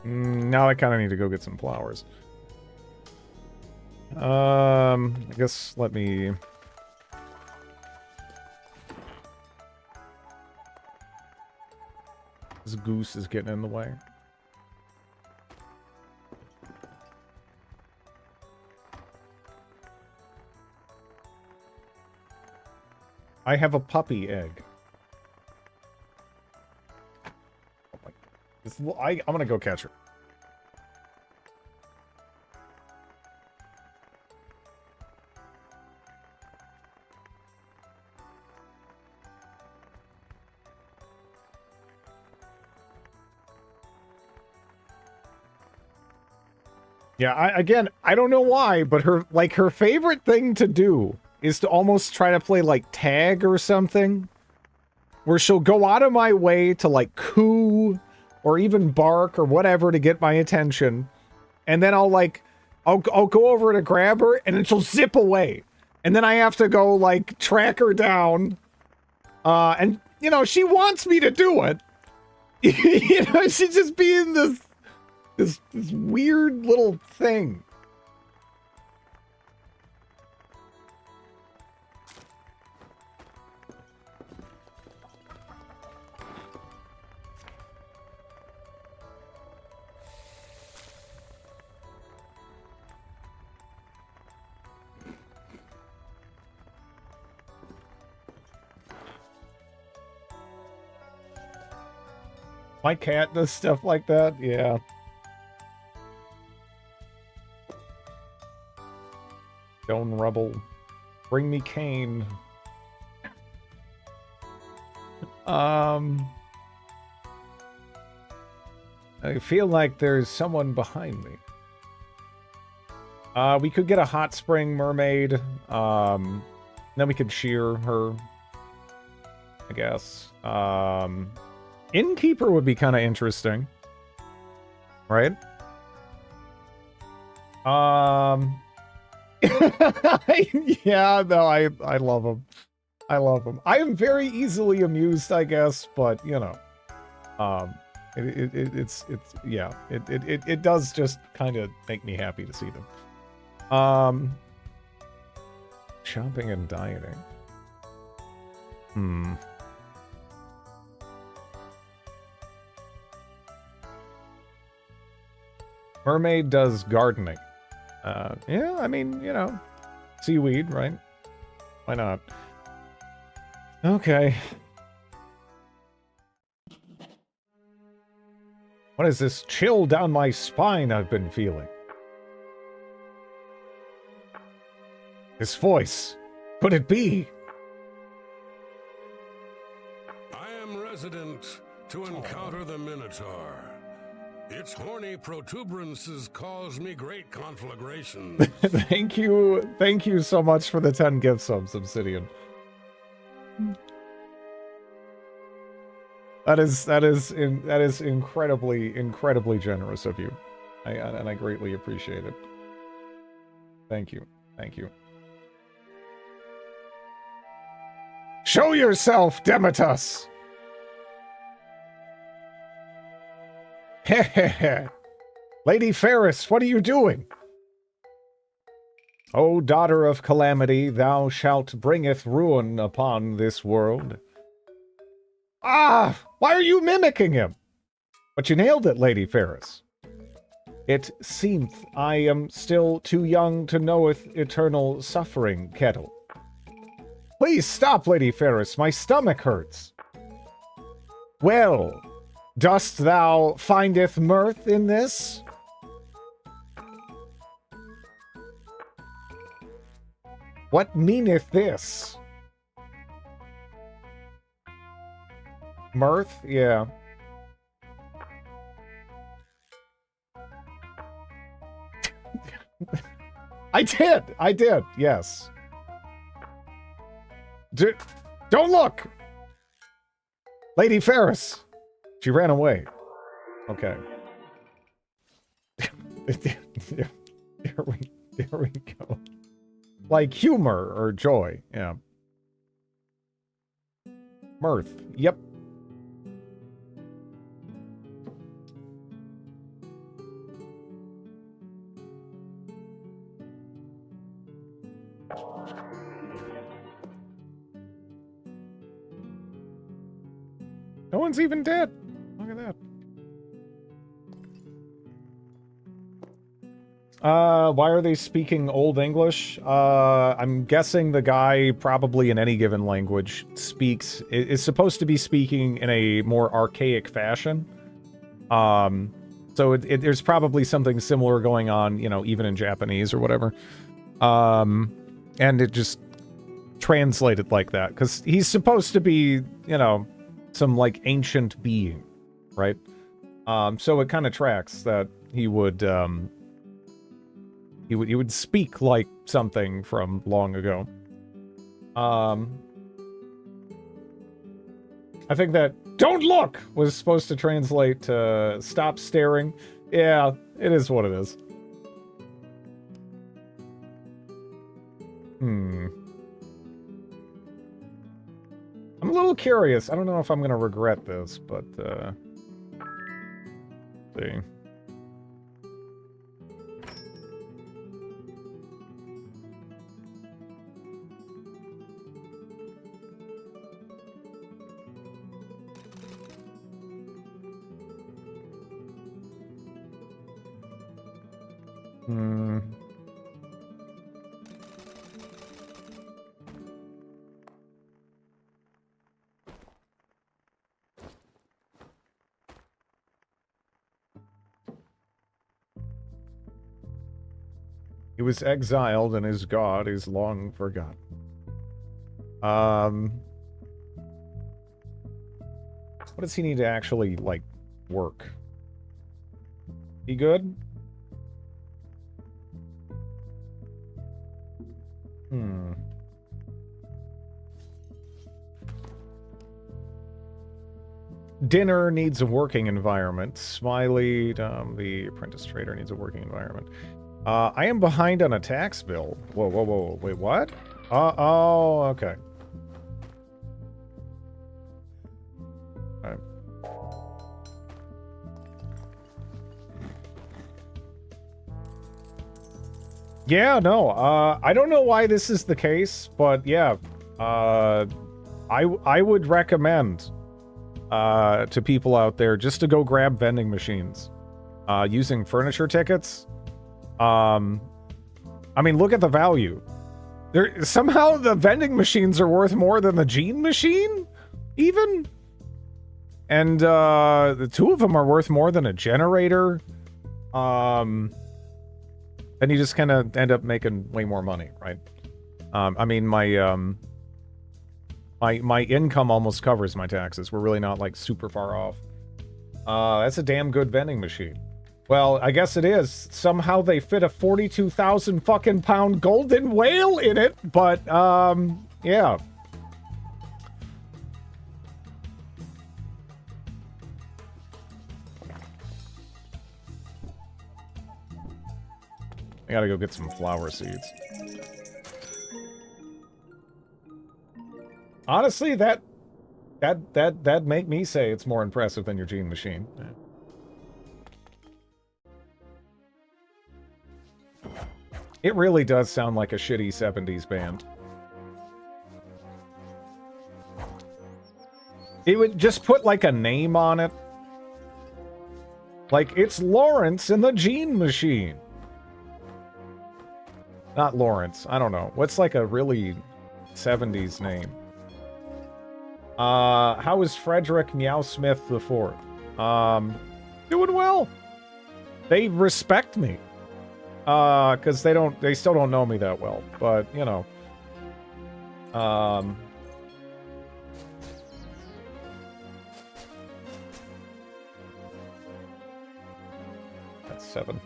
Now I kind of need to go get some flowers. I guess let me... This goose is getting in the way. I have a puppy egg. Oh my... I'm gonna go catch her. Yeah, again, I don't know why, but her favorite thing to do is to almost try to play, like, tag or something. Where she'll go out of my way to, like, coo or even bark or whatever to get my attention. And then I'll go over to grab her, and then she'll zip away. And then I have to go, like, track her down. And, you know, she wants me to do it. You know, she's just being this weird little thing. My cat does stuff like that, yeah. Stone rubble. Bring me cane. I feel like there's someone behind me. We could get a hot spring mermaid. Then we could shear her, I guess. Innkeeper would be kind of interesting. Right? Yeah, no, I love him. I love him. I am very easily amused, I guess, but you know, it does just kind of make me happy to see them. Shopping and dieting. Mermaid does gardening. Yeah, I mean, you know, seaweed, right? Why not? Okay. What is this chill down my spine I've been feeling? His voice. Could it be? I am resident to encounter the Minotaur. Its horny protuberances cause me great conflagration. Thank you so much for the 10 gift subs, Obsidian. That is incredibly generous of you, and I greatly appreciate it. Thank you. Show yourself, Demetus! Hehehe. Lady Ferris, what are you doing? O daughter of calamity, thou shalt bringeth ruin upon this world. Ah! Why are you mimicking him? But you nailed it, Lady Ferris. It seemeth I am still too young to knoweth eternal suffering, Kettle. Please stop, Lady Ferris, my stomach hurts. Well, dost thou findeth mirth in this? What meaneth this? Mirth? Yeah. I did, yes. Don't look! Lady Ferris! She ran away. Okay. There we go. Like humor or joy, yeah. Mirth, yep. No one's even dead. Look at that. Why are they speaking Old English? I'm guessing the guy, probably in any given language, is supposed to be speaking in a more archaic fashion. So there's probably something similar going on, you know, even in Japanese or whatever. And it just translated like that, because he's supposed to be, you know, some, like, ancient being, right? So it kind of tracks that he would speak like something from long ago. I think that "don't look" was supposed to translate to "stop staring." Yeah, it is what it is. I'm a little curious. I don't know if I'm gonna regret this, but see. He was exiled and his god is long forgotten. What does he need to actually, like, work? He good? Dinner needs a working environment. Smiley, the apprentice trader needs a working environment. I am behind on a tax bill. Whoa. Wait, what? Oh, okay. Alright. Yeah, no, I don't know why this is the case, but yeah, I would recommend to people out there just to go grab vending machines using furniture tickets. I mean, look at the value. Somehow the vending machines are worth more than the gene machine, even. And the two of them are worth more than a generator. And you just kind of end up making way more money, right? I mean, my income almost covers my taxes. We're really not, like, super far off. That's a damn good vending machine. Well, I guess it is. Somehow they fit a 42,000 fucking pound golden whale in it, but, yeah. I gotta go get some flower seeds. Honestly, that'd make me say it's more impressive than your Gene Machine. It really does sound like a shitty 70s band. It would just put like a name on it. Like, it's Lawrence in the Gene Machine. Not Lawrence. I don't know. What's like a really 70s name? How is Frederick Meow Smith IV? Doing well. They respect me. Because they still don't know me that well. But, you know. That's 7.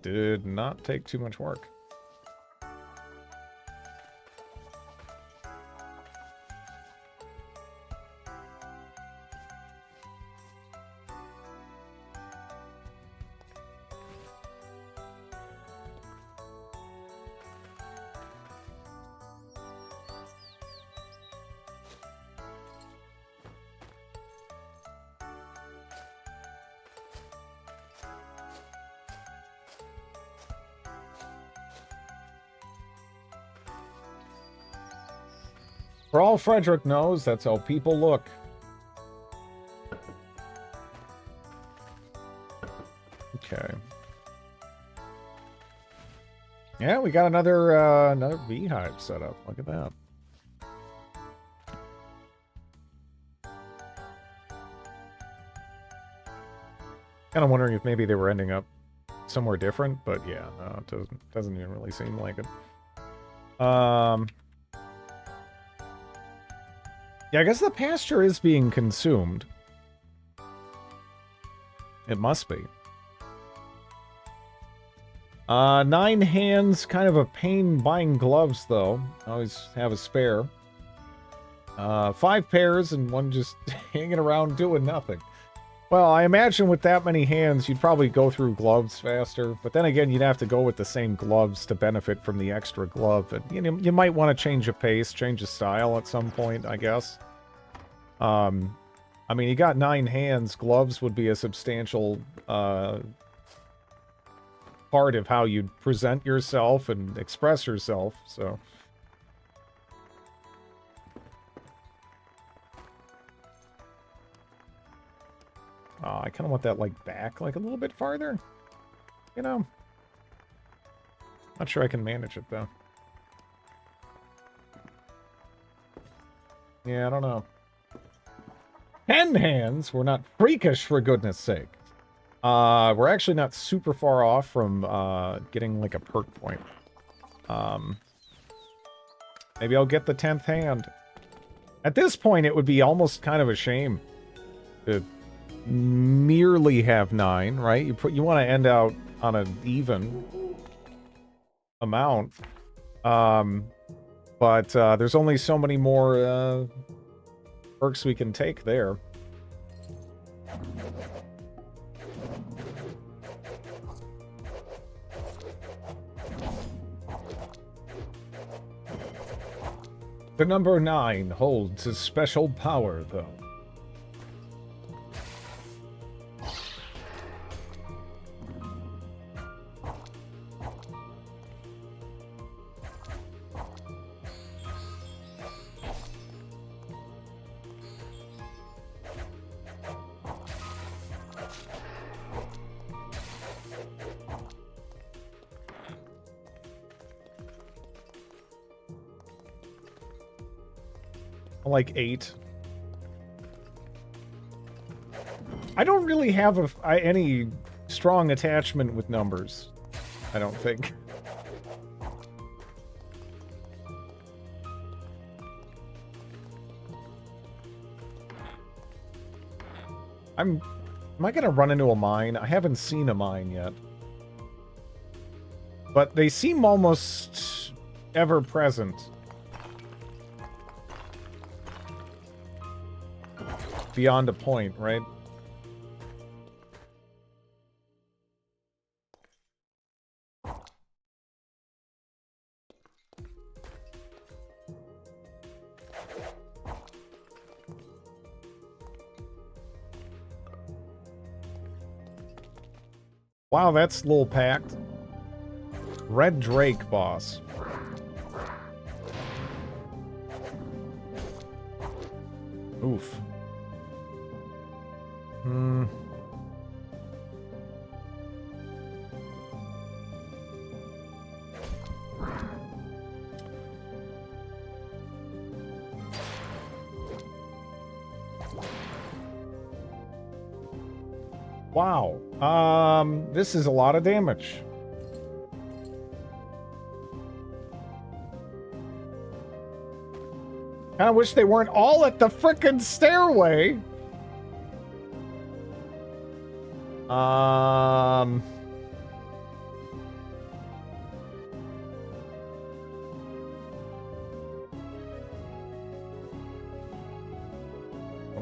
Did not take too much work. For all Frederick knows, that's how people look. Okay. Yeah, we got another beehive set up. Look at that. Kind of wondering if maybe they were ending up somewhere different, but yeah, no, it doesn't even really seem like it. Yeah, I guess the pasture is being consumed. It must be. 9 hands, kind of a pain buying gloves, though. Always have a spare. 5 pairs and one just hanging around doing nothing. Well, I imagine with that many hands, you'd probably go through gloves faster. But then again, you'd have to go with the same gloves to benefit from the extra glove. And, you know, you might want to change a pace, change a style at some point, I guess. I mean, you got 9 hands. Gloves would be a substantial part of how you'd present yourself and express yourself, so... I kind of want that, like, back, like, a little bit farther. You know? Not sure I can manage it, though. Yeah, I don't know. 10 hands? We're not freakish, for goodness sake. We're actually not super far off from, getting, like, a perk point. Maybe I'll get the 10th hand. At this point, it would be almost kind of a shame to merely have 9, right? You want to end out on an even amount. But there's only so many more perks we can take there. The number 9 holds a special power, though. Like 8. I don't really have any strong attachment with numbers. I don't think. Am I gonna run into a mine? I haven't seen a mine yet. But they seem almost ever present. Beyond a point, right? Wow, that's a little packed. Red Drake, boss. Oof. Wow. This is a lot of damage. Kinda wish they weren't all at the frickin' stairway. Oh,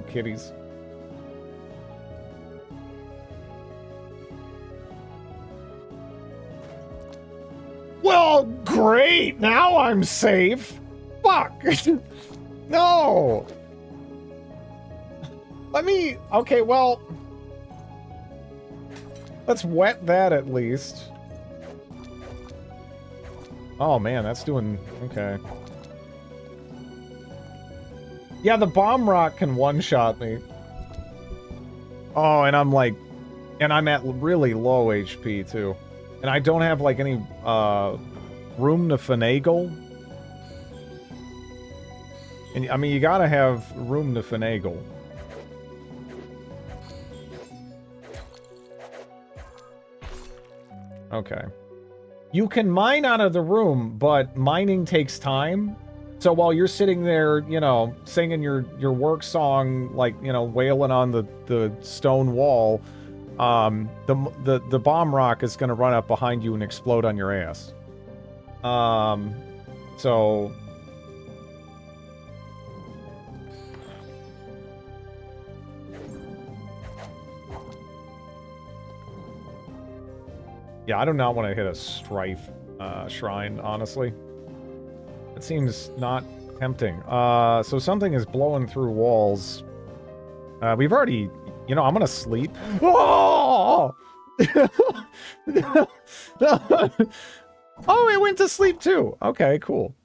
kitties. Well, great! Now I'm safe! Fuck! No! Let me... Okay, well... Let's wet that at least. Oh man, that's doing... Okay. Yeah, the bomb rock can one-shot me. Oh, and I'm like... And I'm at really low HP, too. And I don't have, like, any, room to finagle. And, I mean, you gotta have room to finagle. Okay. You can mine out of the room, but mining takes time. So while you're sitting there, you know, singing your work song, like, you know, wailing on the stone wall, the bomb rock is gonna run up behind you and explode on your ass. So... Yeah, I do not want to hit a strife shrine, honestly. It seems not tempting. So something is blowing through walls. We've already... You know, I'm gonna sleep. Oh! Oh, it went to sleep too. Okay, cool.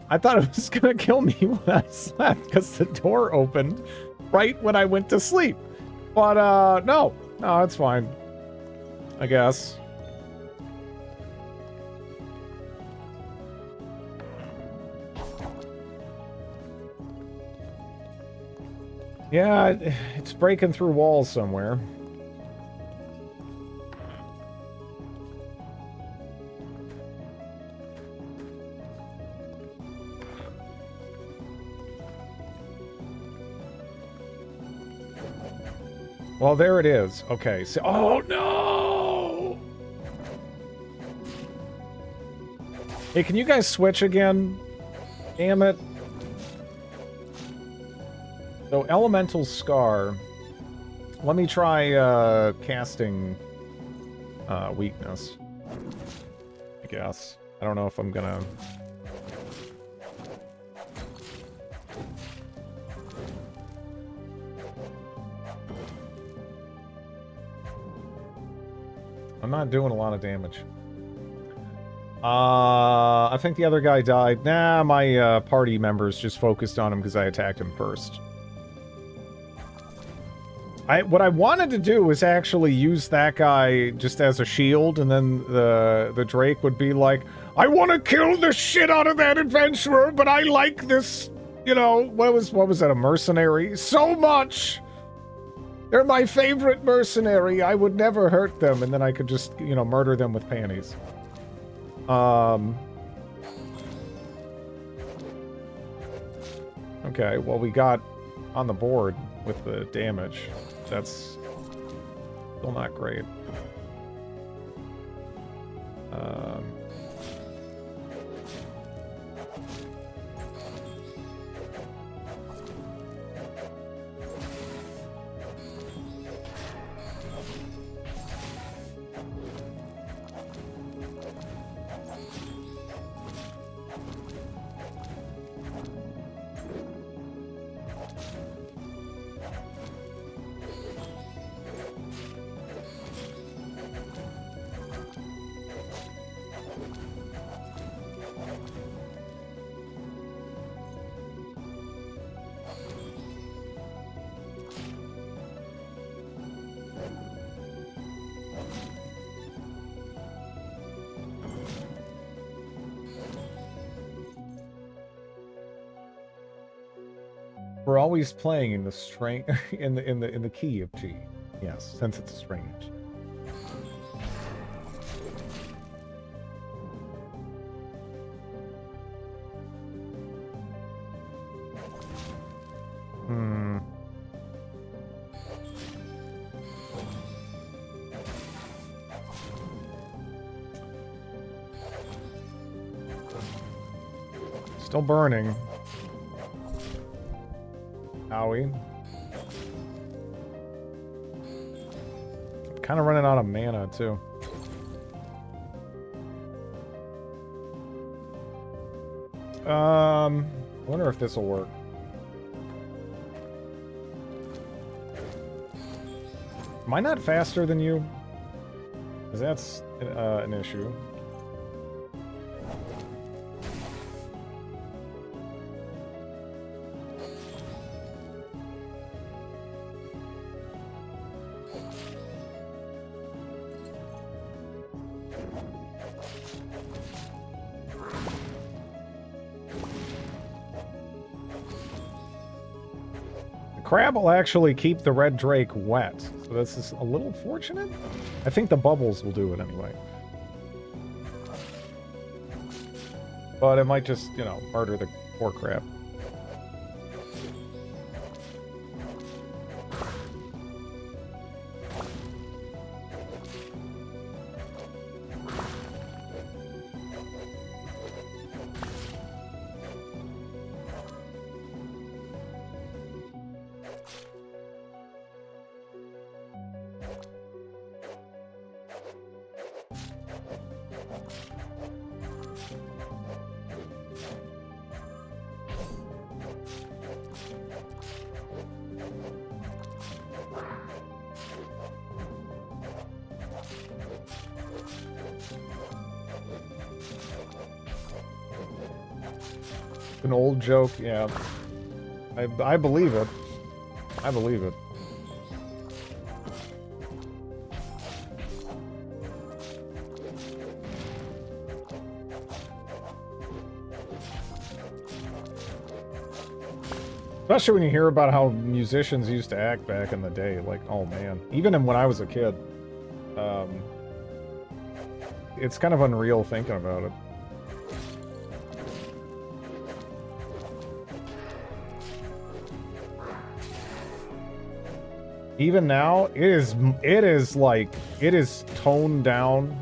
I thought it was gonna kill me when I slept because the door opened right when I went to sleep. But, no. No, it's fine. I guess. Yeah, it's breaking through walls somewhere. Well, there it is. Okay, so... Oh, no! Hey, can you guys switch again? Damn it. So, Elemental Scar. Let me try, casting, weakness. I guess. I don't know if I'm gonna... I'm not doing a lot of damage. I think the other guy died. Nah, my, party members just focused on him because I attacked him first. What I wanted to do was actually use that guy just as a shield, and then the Drake would be like, I want to kill the shit out of that adventurer, but I like this You know, what was that, a mercenary? So much! They're my favorite mercenary. I would never hurt them. And then I could just, you know, murder them with panties. Okay, well, we got on the board with the damage. That's still not great. We're always playing in the string in the key of G. Yes, since it's strange. Hmm. Still burning. Owie. Kind of running out of mana, too. I wonder if this will work. Am I not faster than you? Because that's an issue. Crab will actually keep the red drake wet, so this is a little fortunate. I think the bubbles will do it anyway. But it might just, you know, murder the poor crab. An old joke, yeah. I believe it. I believe it. Especially when you hear about how musicians used to act back in the day. Like, oh man. Even when I was a kid. It's kind of unreal thinking about it. Even now, it is toned down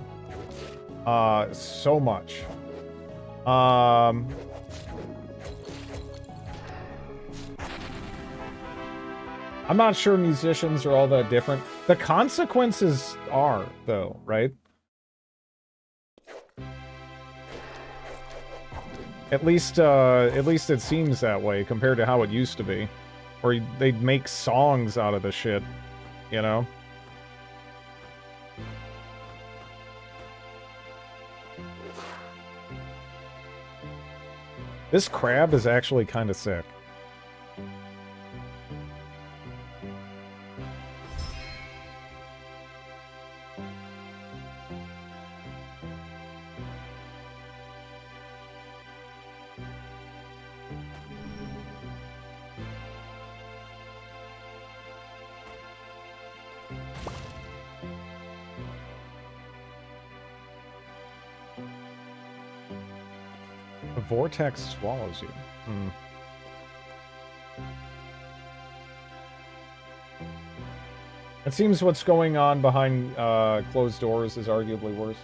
so much. I'm not sure musicians are all that different. The consequences are, though, right? At least it seems that way compared to how it used to be. Where they'd make songs out of the shit, you know? This crab is actually kind of sick. Vortex swallows you. Hmm. It seems what's going on behind closed doors is arguably worse.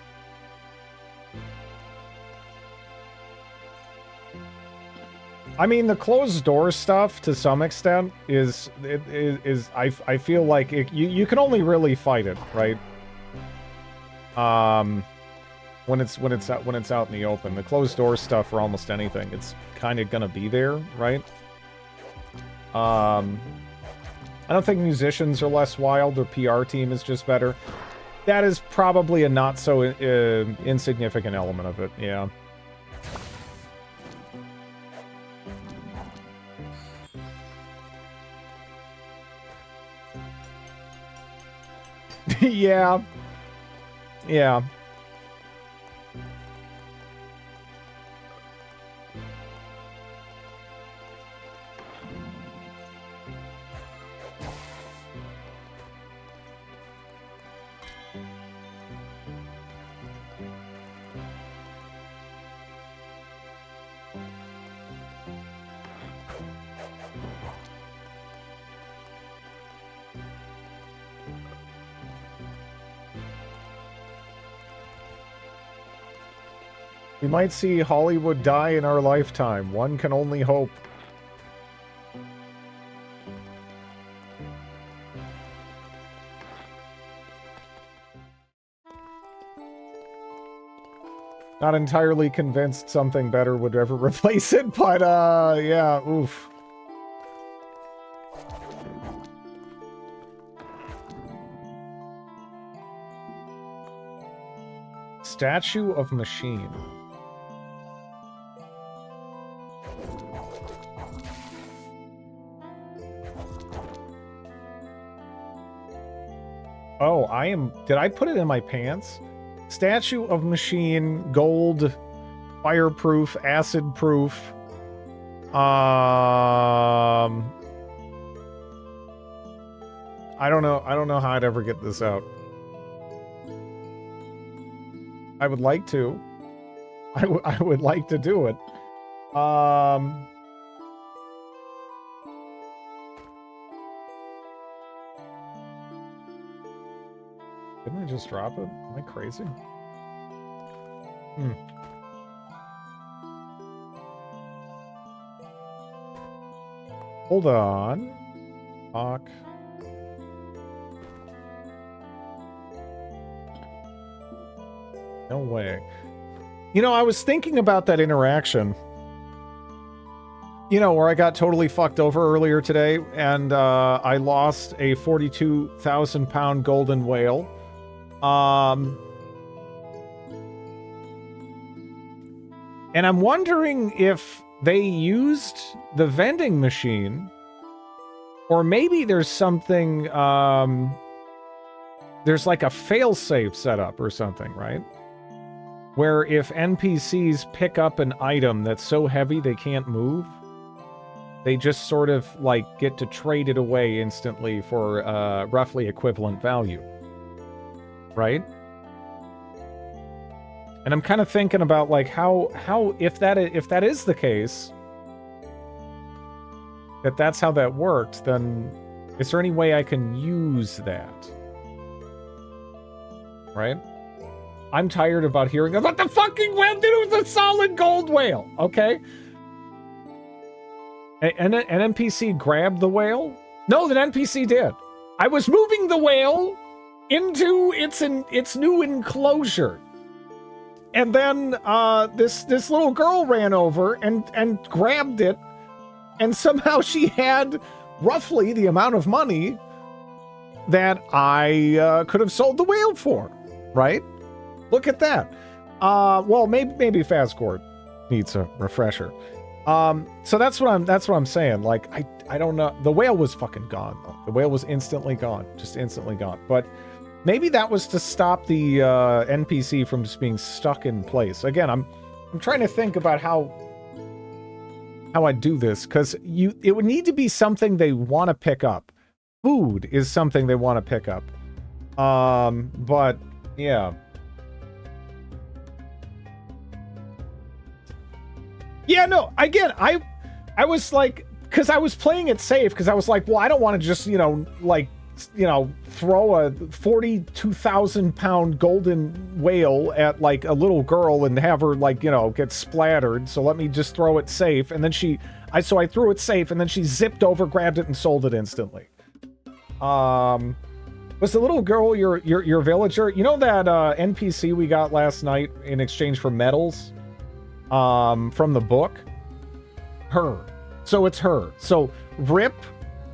I mean, the closed door stuff, to some extent, is I feel like you can only really fight it, right? When it's out in the open. The closed door stuff for almost anything, it's kind of gonna be there, right? I don't think musicians are less wild. Their PR team is just better. That is probably a not so insignificant element of it, yeah. Yeah. Yeah. We might see Hollywood die in our lifetime. One can only hope. Not entirely convinced something better would ever replace it, but, yeah, oof. Statue of Machine. Oh, did I put it in my pants? Statue of Machine, gold, fireproof, acid proof. I don't know how I'd ever get this out. I would like to. I would like to do it. Didn't I just drop it? Am I crazy? Hold on. Fuck. No way. You know, I was thinking about that interaction. You know, where I got totally fucked over earlier today, and I lost a 42,000-pound golden whale. And I'm wondering if they used the vending machine, or maybe there's something, there's like a fail-safe setup or something, right? Where if NPCs pick up an item that's so heavy they can't move, they just sort of, like, get to trade it away instantly for roughly equivalent value. Right? And I'm kind of thinking about, like, how if that is the case, that's how that worked, then is there any way I can use that? Right? I'm tired about hearing about the fucking whale, dude. It was a solid gold whale, okay? An NPC grabbed the whale? No, the NPC did. I was moving the whale into its new enclosure. And then this little girl ran over and grabbed it, and somehow she had roughly the amount of money that I could have sold the whale for, right? Look at that. Well, maybe Fazgord needs a refresher. So that's what I'm saying. Like, I don't know. The whale was fucking gone, though. The whale was instantly gone. Just instantly gone. But maybe that was to stop the NPC from just being stuck in place. Again, I'm trying to think about how I do this, because it would need to be something they want to pick up. Food is something they want to pick up. But yeah. Yeah, no, again, I was like, because I was playing it safe, because I was like, well, I don't want to just, you know, like, you know, throw a 42,000-pound golden whale at, like, a little girl and have her, like, you know, get splattered, so let me just throw it safe, and then so I threw it safe, and then she zipped over, grabbed it, and sold it instantly. Was the little girl your villager? You know that NPC we got last night in exchange for medals? From the book? Her. So it's her. So rip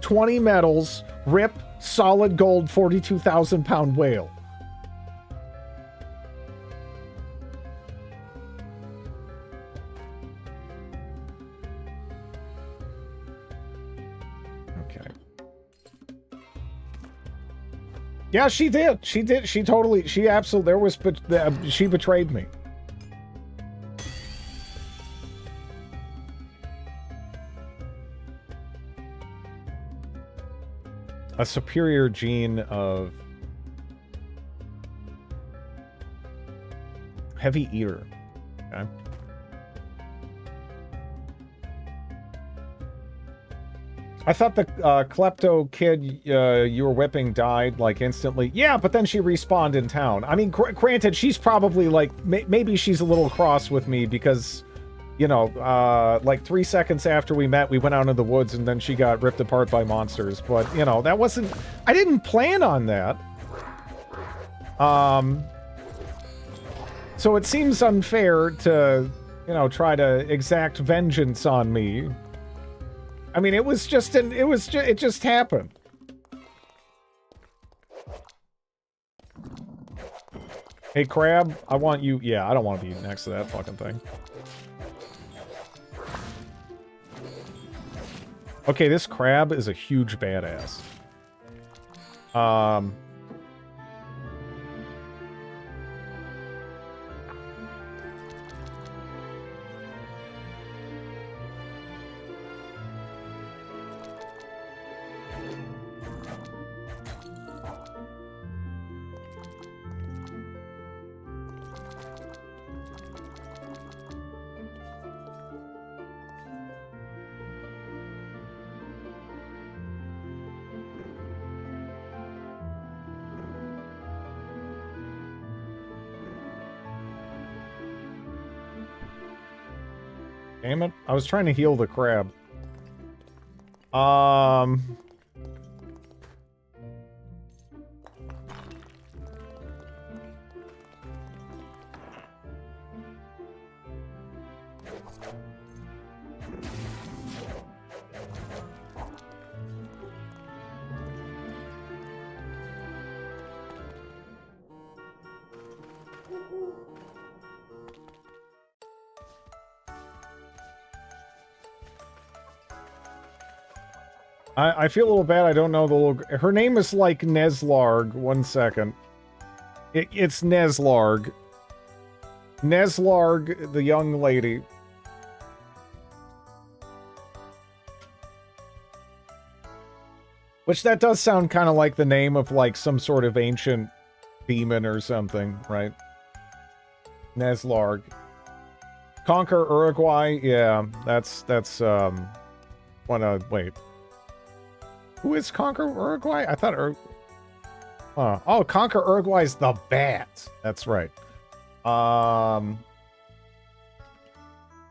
20 medals, rip solid gold 42,000-pound whale. Okay. Yeah, she did. She did. She totally, she absolutely, there was, she betrayed me. A superior gene of heavy eater. Okay. I thought the klepto kid you were whipping died, like, instantly. Yeah, but then she respawned in town. I mean, granted, she's probably, like, maybe she's a little cross with me because, you know, like 3 seconds after we met, we went out in the woods and then she got ripped apart by monsters. But, you know, that wasn't... I didn't plan on that. So it seems unfair to, you know, try to exact vengeance on me. I mean, it just happened. Hey, Crab, I want you... Yeah, I don't want to be next to that fucking thing. Okay, this crab is a huge badass. Damn it. I was trying to heal the crab. I feel a little bad. I don't know the little... Her name is like Neslarg. 1 second. It's Neslarg. Neslarg, the young lady. Which that does sound kind of like the name of like some sort of ancient demon or something, right? Neslarg. Conquer Uruguay? Yeah, that's wait. Who is Conquer Uruguay? I thought oh, Conquer Uruguay's the bat. That's right.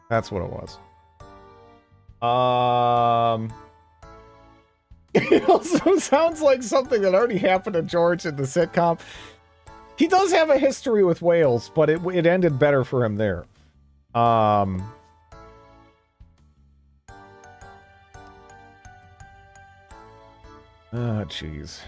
That's what it was. It also sounds like something that already happened to George in the sitcom. He does have a history with whales, but it ended better for him there. Oh, jeez.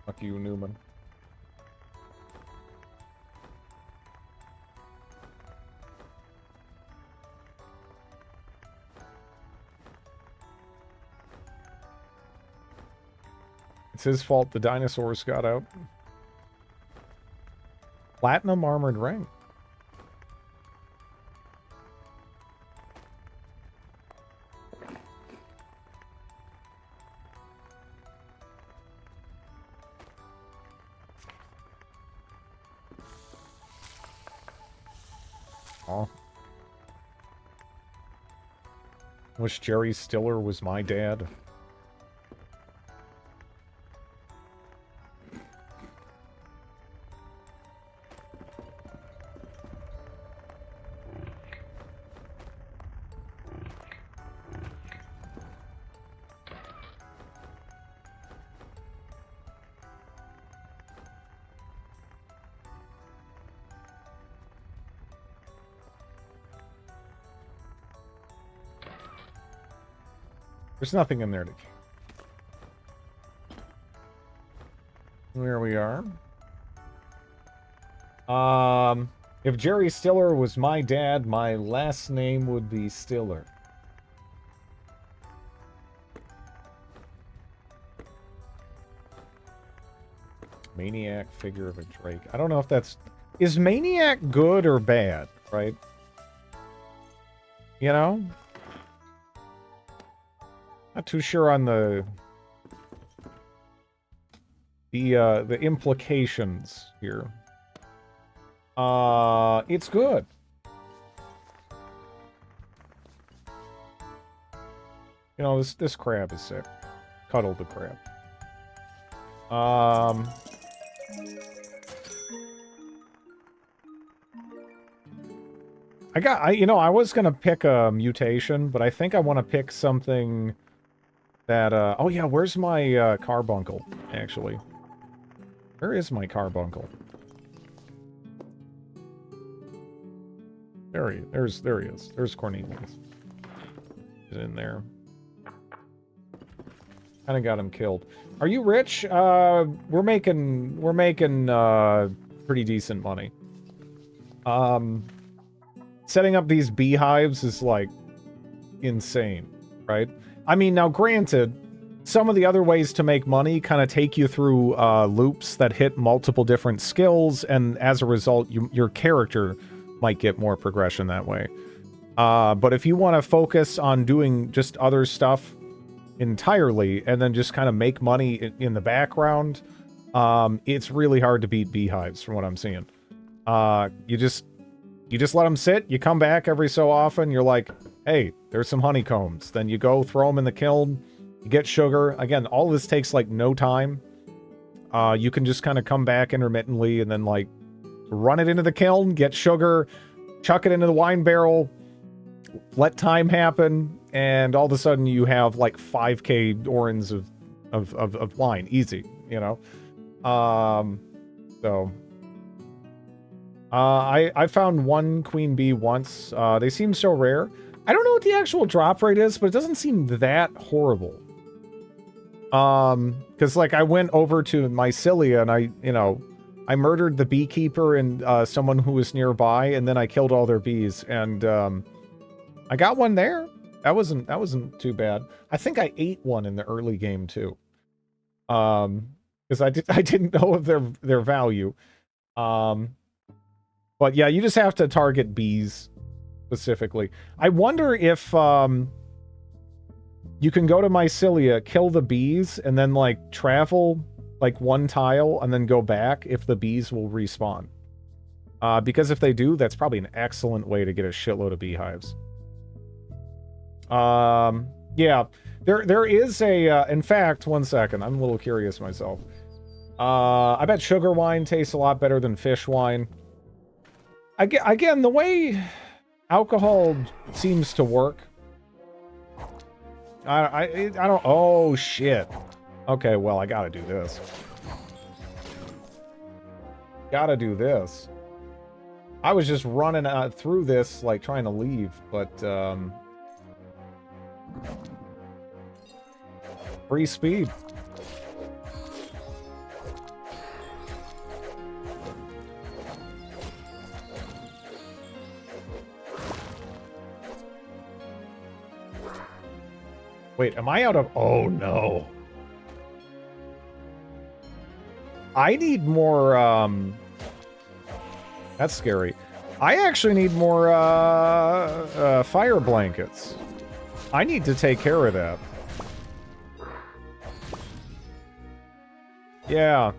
Fuck you, Newman. It's his fault the dinosaurs got out. Platinum armored ring. Aw. Wish Jerry Stiller was my dad. There's nothing in there to... There we are. If Jerry Stiller was my dad, my last name would be Stiller. Maniac, figure of a Drake. I don't know if that's... Is Maniac good or bad, right? You know? Not too sure on the implications here. It's good. You know, this crab is sick. Cuddle the crab. I was gonna pick a mutation, but I think I want to pick something that, oh yeah, where's my, carbuncle, actually? Where is my carbuncle? There he is. There's Cornelius. He's in there. Kinda got him killed. Are you rich? We're making, pretty decent money. Setting up these beehives is, like, insane, right? I mean, now granted, some of the other ways to make money kind of take you through loops that hit multiple different skills, and as a result, your character might get more progression that way. But if you want to focus on doing just other stuff entirely, and then just kind of make money in the background, it's really hard to beat beehives from what I'm seeing. You just let them sit, you come back every so often, you're like, hey, there's some honeycombs. Then you go throw them in the kiln, you get sugar. Again, all of this takes, like, no time. You can just kind of come back intermittently and then, like, run it into the kiln, get sugar, chuck it into the wine barrel, let time happen, and all of a sudden you have, like, 5k orens of wine. Easy, you know? I found one queen bee once. They seem so rare. I don't know what the actual drop rate is, but it doesn't seem that horrible. Because, like, I went over to Mycelia and I murdered the beekeeper and someone who was nearby, and then I killed all their bees, and I got one there. That wasn't too bad. I think I ate one in the early game too. Because I didn't know of their value. But yeah, you just have to target bees specifically. I wonder if you can go to Mycelia, kill the bees, and then, like, travel, like, one tile and then go back if the bees will respawn. Because if they do, that's probably an excellent way to get a shitload of beehives. Yeah, there is a, in fact, one second, I'm a little curious myself. I bet sugar wine tastes a lot better than fish wine. Again, the way alcohol seems to work, I don't, oh shit. Okay, well, I gotta do this. Gotta do this. I was just running through this, like, trying to leave, but, free speed. Wait, am I out of... Oh, no. I need more, That's scary. I actually need more, fire blankets. I need to take care of that. Yeah.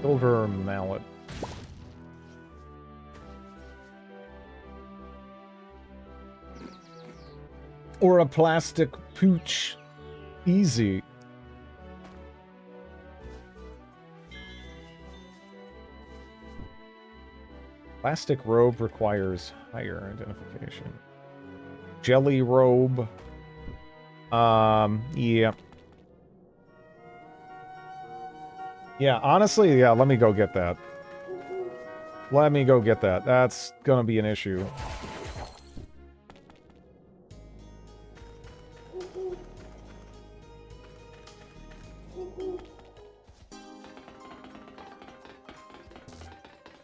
Silver mallet. Or a plastic pooch. Easy. Plastic robe requires higher identification. Jelly robe. Yeah. Yeah, honestly, yeah, let me go get that. Let me go get that. That's gonna be an issue.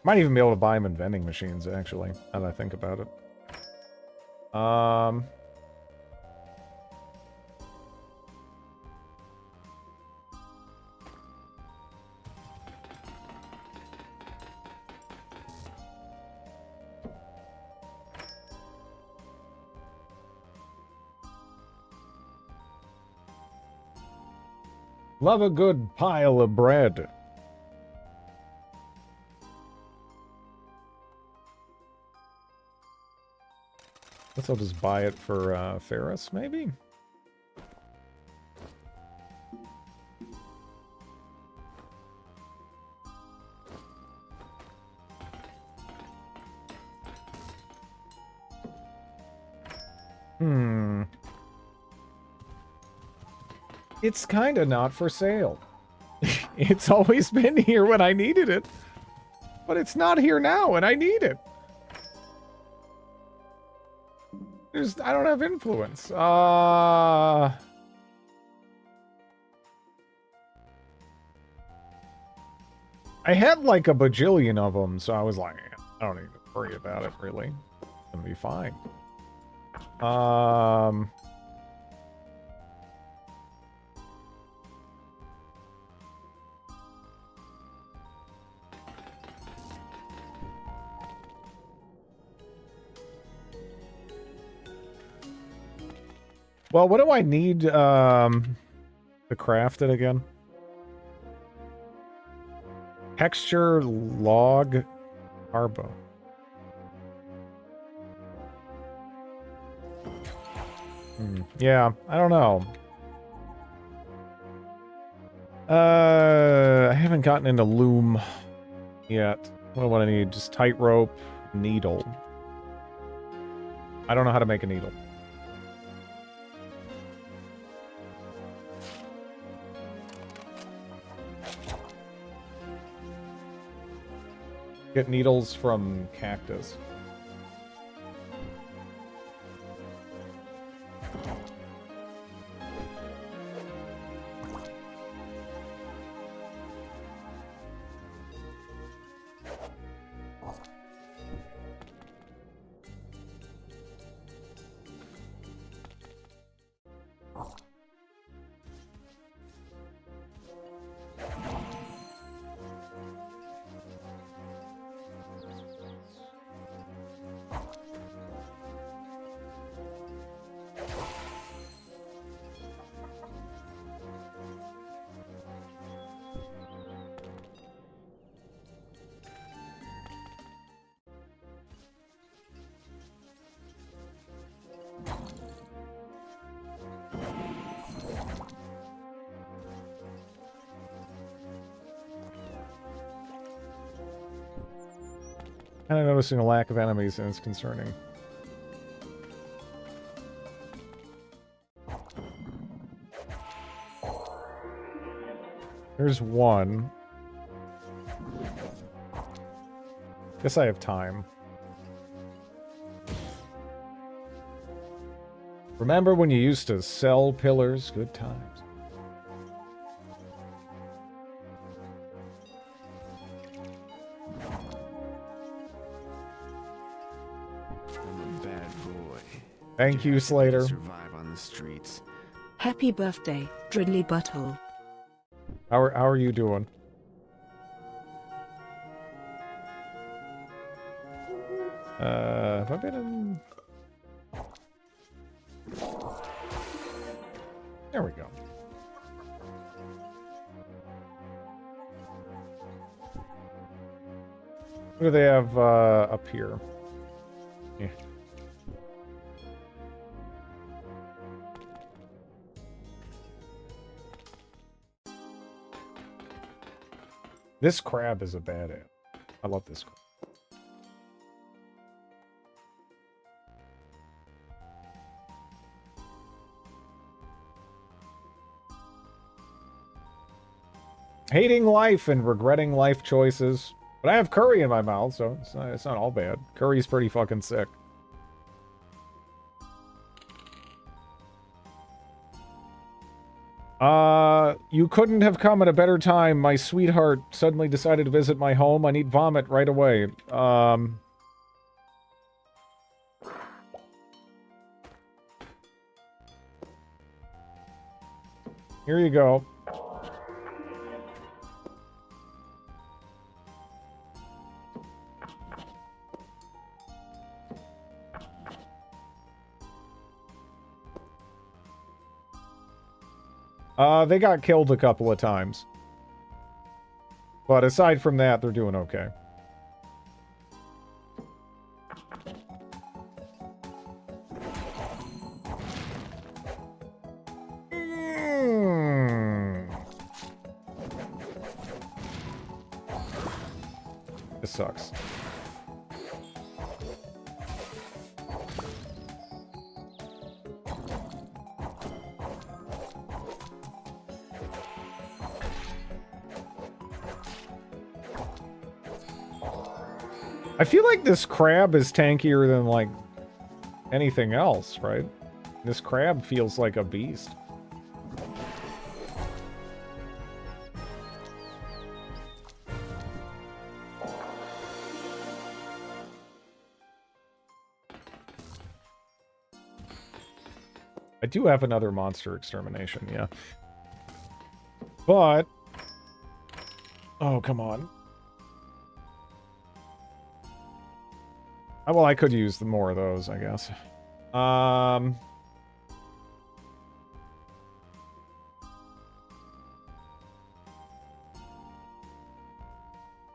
Might even be able to buy them in vending machines, actually, now that I think about it. Love a good pile of bread. Guess I'll just buy it for Ferris, maybe? It's kinda not for sale. It's always been here when I needed it. But it's not here now and I need it. I don't have influence. I had like a bajillion of them, so I was like, I don't need to worry about it, really. It's gonna be fine. Well, what do I need to craft it again? Texture log arbo. Yeah, I don't know. I haven't gotten into loom yet. What do I need? Just tightrope, needle. I don't know how to make a needle. Get needles from cactus. Kind of noticing a lack of enemies, and it's concerning. There's one. Guess I have time. Remember when you used to sell pillars? Good times. Thank you, Slater. Survive on the streets. Happy birthday, Dridley Butthole. How are you doing? Have I been in... There we go. What do they have up here? Yeah. This crab is a badass. I love this crab. Hating life and regretting life choices. But I have curry in my mouth, so it's not all bad. Curry's pretty fucking sick. You couldn't have come at a better time. My sweetheart suddenly decided to visit my home. I need vomit right away. Here you go. They got killed a couple of times. But aside from that, they're doing okay. This sucks. I feel like this crab is tankier than, like, anything else, right? This crab feels like a beast. I do have another monster extermination, yeah. But... oh, come on. Well, I could use more of those, I guess.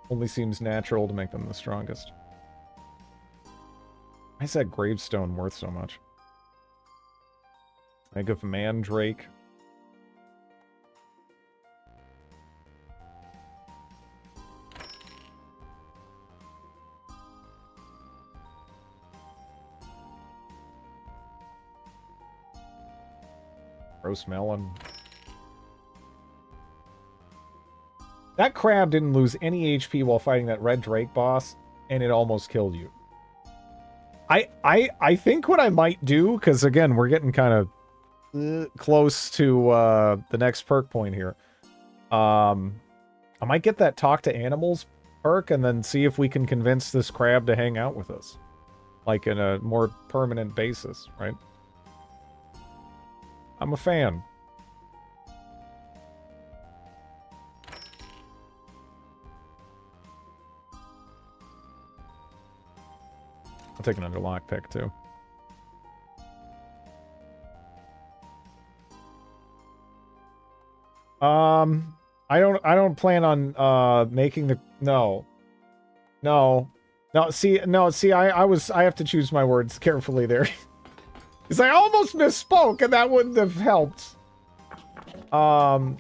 Only seems natural to make them the strongest. Why is that gravestone worth so much? Egg of Mandrake. Roast melon. That crab didn't lose any HP while fighting that red drake boss, and it almost killed you. I think what I might do, because again, we're getting kind of close to the next perk point here. I might get that talk to animals perk and then see if we can convince this crab to hang out with us. Like in a more permanent basis, right? I'm a fan. I'll take another lockpick too. I don't plan on making the no. See, I have to choose my words carefully there. Because I almost misspoke, and that wouldn't have helped. Because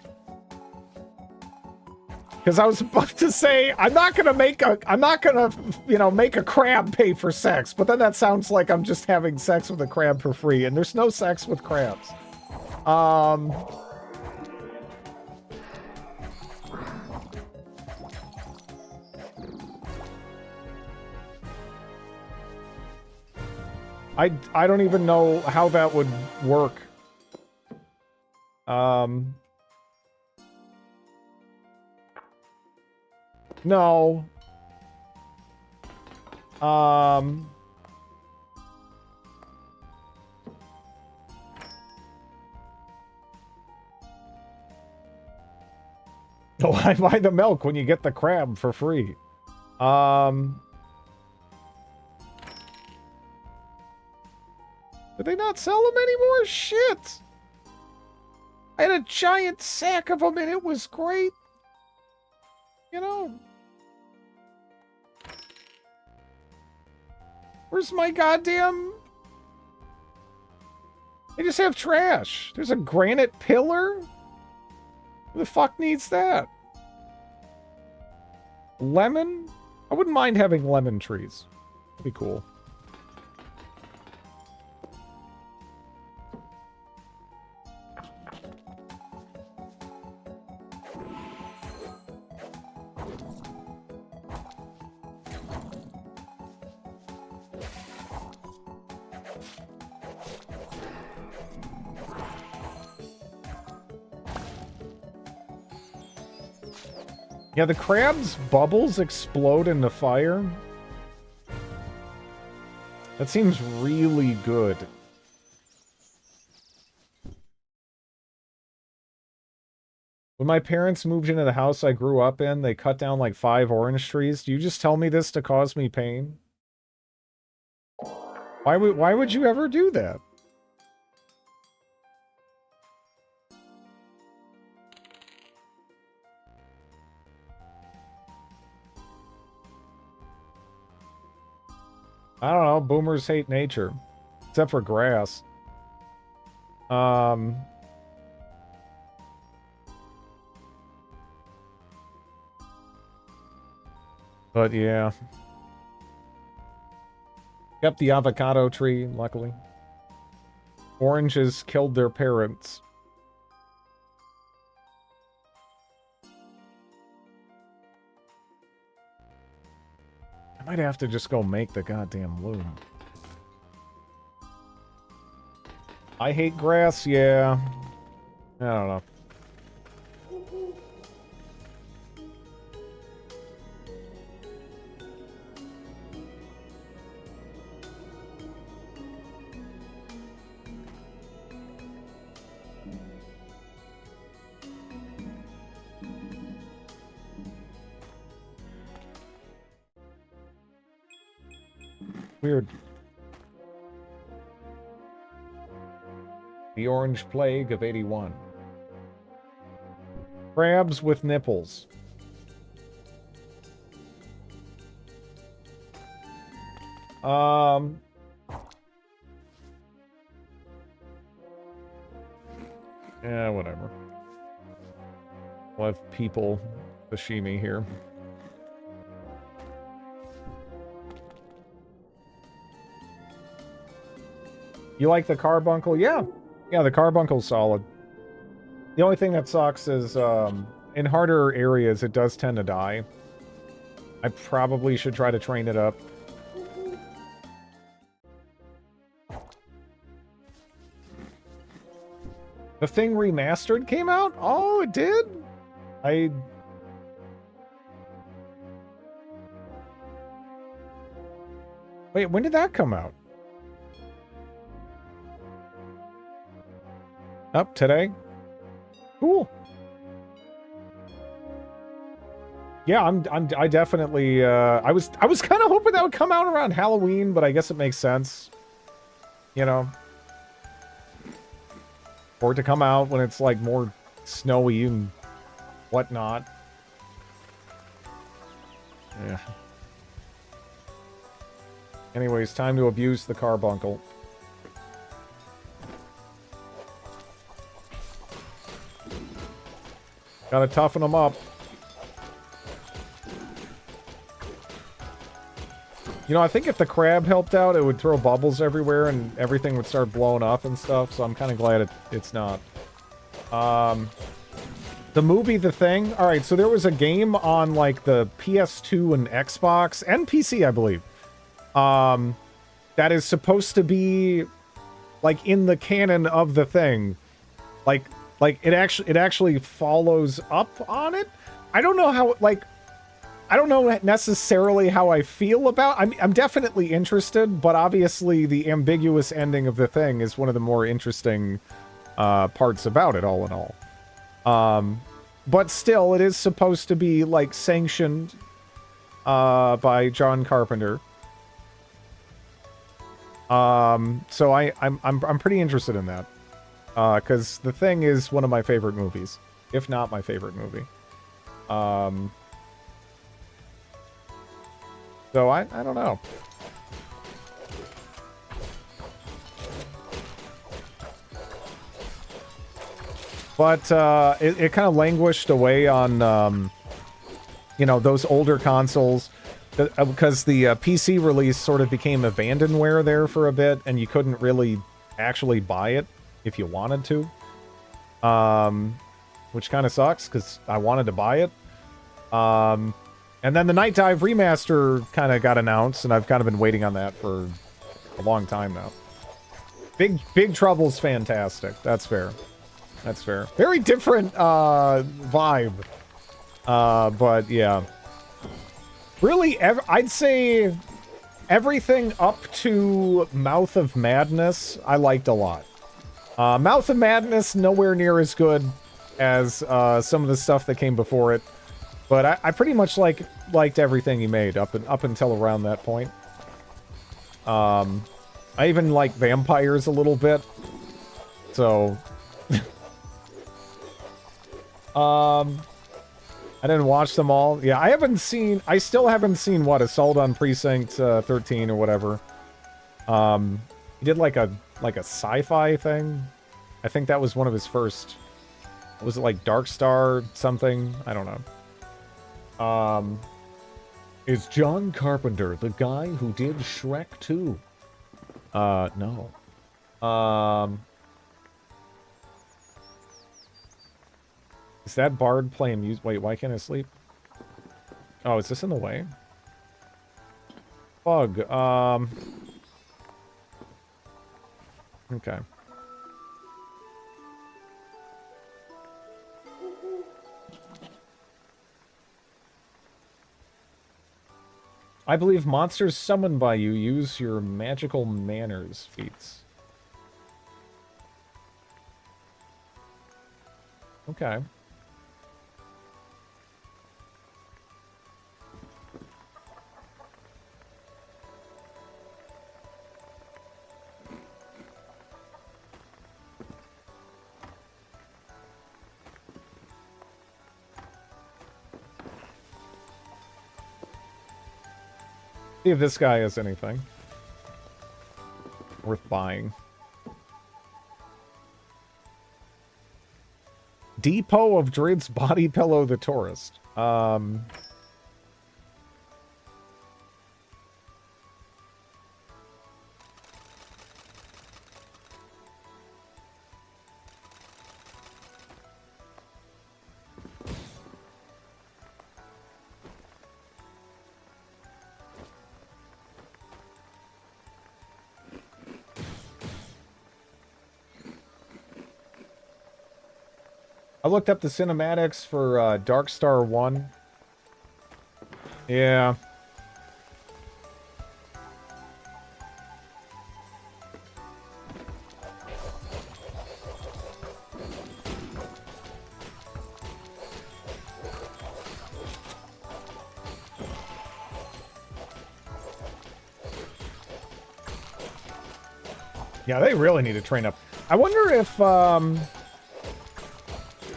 I was about to say, I'm not gonna, you know, make a crab pay for sex, but then that sounds like I'm just having sex with a crab for free, and there's no sex with crabs. I don't even know how that would work. No. So I buy the milk when you get the crab for free. Did they not sell them anymore? Shit! I had a giant sack of them and it was great. You know. Where's my goddamn... They just have trash. There's a granite pillar? Who the fuck needs that? Lemon? I wouldn't mind having lemon trees. That'd be cool. Yeah, the crab's bubbles explode in the fire. That seems really good. When my parents moved into the house I grew up in, they cut down like 5 orange trees. Do you just tell me this to cause me pain? Why would you ever do that? I don't know. Boomers hate nature. Except for grass. But yeah. Kept the avocado tree, luckily. Oranges killed their parents. I might have to just go make the goddamn loom. I hate grass, yeah. I don't know. Weird. The Orange Plague of 81. Crabs with nipples. Yeah, whatever. We'll have people sashimi here. You like the carbuncle? Yeah. Yeah, the carbuncle's solid. The only thing that sucks is, in harder areas, it does tend to die. I probably should try to train it up. The Thing Remastered came out? Oh, it did? Wait, when did that come out? Up today? Cool. Yeah, I definitely I was kind of hoping that would come out around Halloween, but I guess it makes sense. You know. For it to come out when it's like more snowy and whatnot. Yeah. Anyways, time to abuse the carbuncle. Gotta toughen them up. You know, I think if the crab helped out, it would throw bubbles everywhere and everything would start blowing up and stuff, so I'm kind of glad it's not. The movie The Thing. Alright, so there was a game on, like, the PS2 and Xbox, and PC, I believe, that is supposed to be, like, in the canon of The Thing. Like, it actually follows up on it. I don't know how, like, I don't know necessarily how I feel about... I'm definitely interested, but obviously the ambiguous ending of The Thing is one of the more interesting parts about it, all in all. But still, it is supposed to be, like, sanctioned by John Carpenter. So I'm pretty interested in that. Because The Thing is one of my favorite movies, if not my favorite movie. So I don't know. But it kind of languished away on, you know, those older consoles. Because the PC release sort of became abandonware there for a bit, and you couldn't really actually buy it if you wanted to. Which kind of sucks, because I wanted to buy it. And then the Night Dive remaster kind of got announced, and I've kind of been waiting on that for a long time now. Big Trouble's fantastic. That's fair. That's fair. Very different vibe. But yeah. Really, I'd say everything up to Mouth of Madness I liked a lot. Mouth of Madness, nowhere near as good as some of the stuff that came before it. But I pretty much liked everything he made up until around that point. I even like vampires a little bit. So... I didn't watch them all. Yeah, I still haven't seen, what, Assault on Precinct 13 or whatever. He did like a sci-fi thing. I think that was one of his first. Was it like Dark Star something? I don't know. Is John Carpenter the guy who did Shrek 2? No. Is that Bard playing music? Wait, why can't I sleep? Oh, is this in the way? Bug. Okay. I believe monsters summoned by you use your magical manners feats. Okay. See if this guy has anything worth buying. Depot of Drid's Body Pillow the Tourist. I looked up the cinematics for Dark Star 1. Yeah. Yeah, they really need to train up. I wonder if,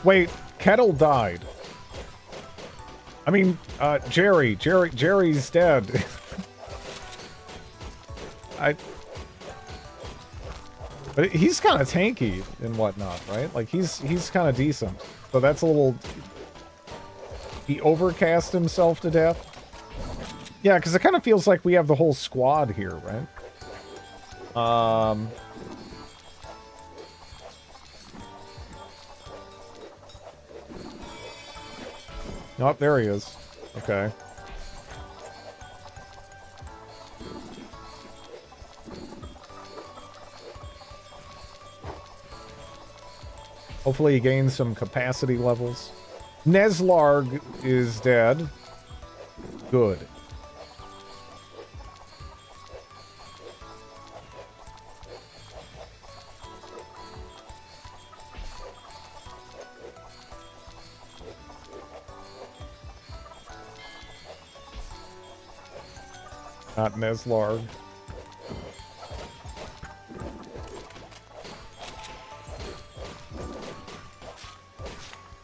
wait, Kettle died. I mean, Jerry's dead. But he's kind of tanky and whatnot, right? Like, he's kind of decent. So that's a little... He overcast himself to death? Yeah, because it kind of feels like we have the whole squad here, right? Oh, there he is. Okay. Hopefully he gains some capacity levels. Neslarg is dead. Good. Not Neslarg.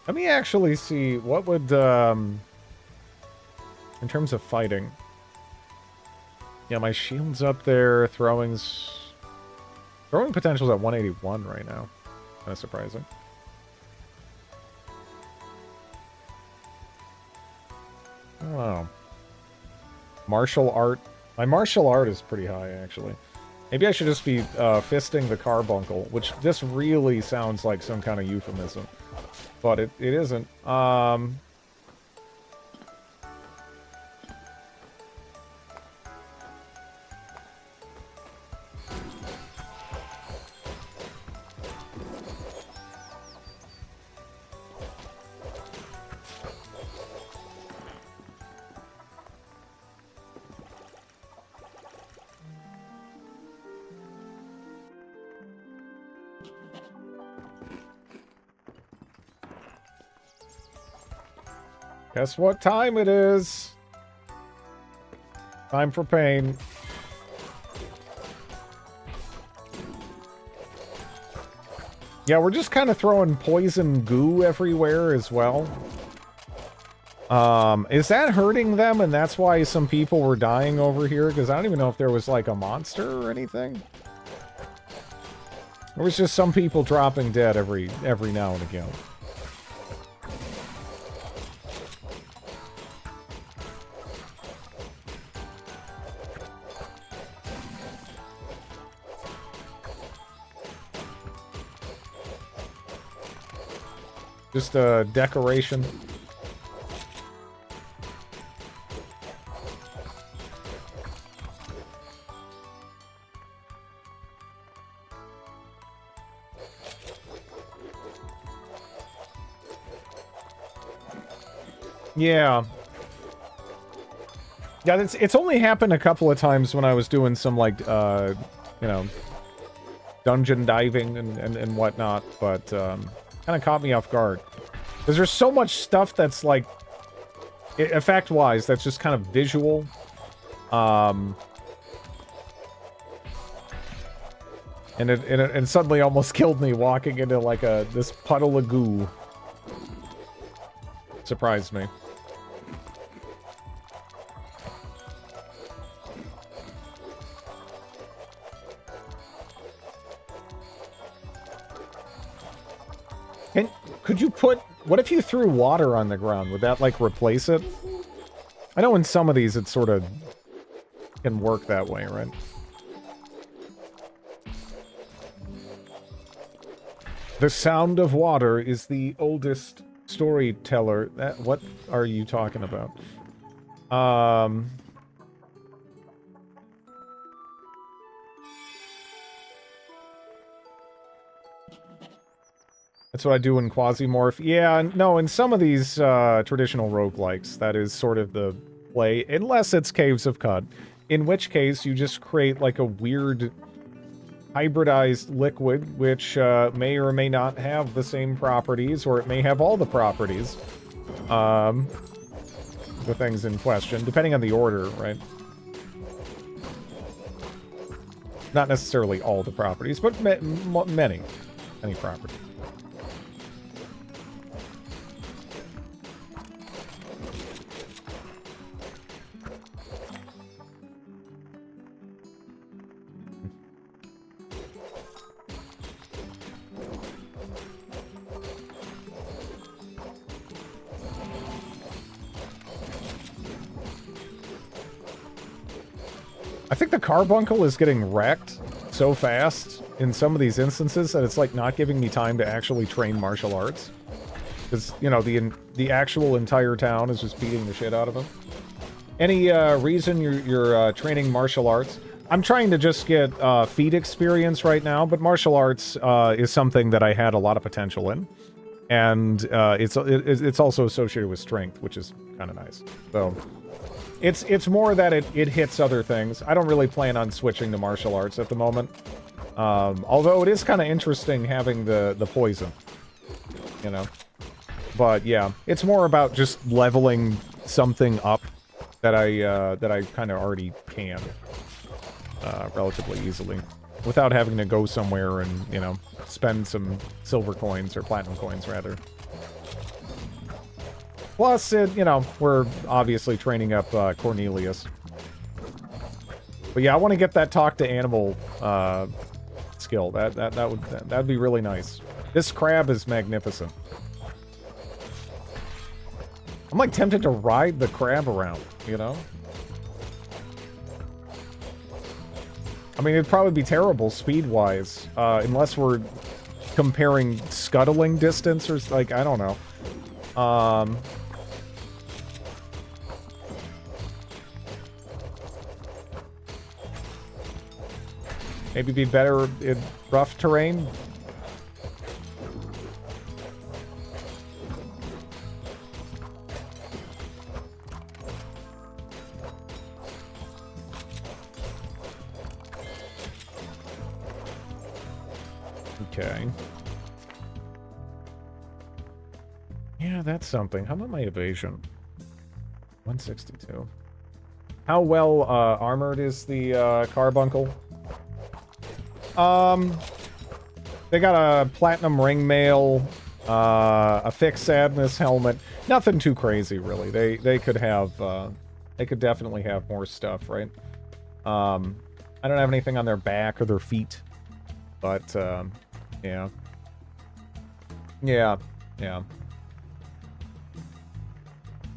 Let me actually see what would, in terms of fighting. Yeah, my shield's up there, throwing potential's at 181 right now. Kind of surprising. don't know. Martial art. My martial art is pretty high, actually. Maybe I should just be fisting the carbuncle, which this really sounds like some kind of euphemism. But it isn't. Guess what time it is? Time for pain. Yeah, we're just kind of throwing poison goo everywhere as well. Is that hurting them and that's why some people were dying over here? Because I don't even know if there was like a monster or anything. There was just some people dropping dead every now and again. Just a decoration. Yeah. Yeah, it's only happened a couple of times when I was doing some, like, you know, dungeon diving and whatnot, but, kind of caught me off guard. Because there's so much stuff that's, like, effect-wise, that's just kind of visual. And it suddenly almost killed me walking into, like, this puddle of goo. Surprised me. Could you put... What if you threw water on the ground? Would that, like, replace it? I know in some of these it sort of can work that way, right? The sound of water is the oldest storyteller. What are you talking about? That's what I do in Quasimorph. Yeah, no, in some of these traditional roguelikes, that is sort of the play, unless it's Caves of Cud, in which case you just create like a weird hybridized liquid, which may or may not have the same properties, or it may have all the properties, the things in question, depending on the order, right? Not necessarily all the properties, but many properties. I think the carbuncle is getting wrecked so fast in some of these instances that it's like not giving me time to actually train martial arts. Because, you know, the actual entire town is just beating the shit out of him. Any reason you're training martial arts? I'm trying to just get feat experience right now, but martial arts is something that I had a lot of potential in. And it's also associated with strength, which is kind of nice. So... It's more that it hits other things. I don't really plan on switching to martial arts at the moment. Although it is kind of interesting having the poison, you know. But yeah, it's more about just leveling something up that I kind of already can relatively easily, without having to go somewhere and, you know, spend some silver coins or platinum coins rather. Plus, you know, we're obviously training up Cornelius. But yeah, I want to get that talk to animal skill. That'd be really nice. This crab is magnificent. I'm like tempted to ride the crab around, you know? I mean, it'd probably be terrible speed-wise, unless we're comparing scuttling distance or, like, I don't know. Maybe be better in rough terrain. Okay. Yeah, that's something. How about my evasion? 162. How well armored is the carbuncle? They got a platinum ring mail, a fixed sadness helmet. Nothing too crazy, really. They could have, they could definitely have more stuff, right? I don't have anything on their back or their feet, but yeah, yeah.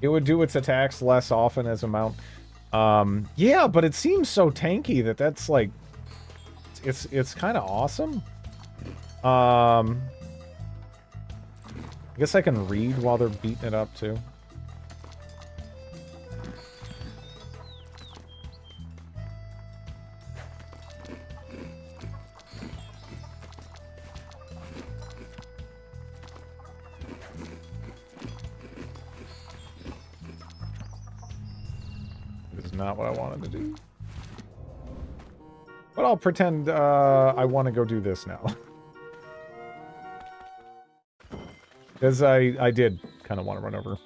It would do its attacks less often as a mount. Yeah, but it seems so tanky that's like, it's kind of awesome. I guess I can read while they're beating it up, too. This is not what I wanted to do. But I'll pretend I want to go do this now. Because I did kind of want to run over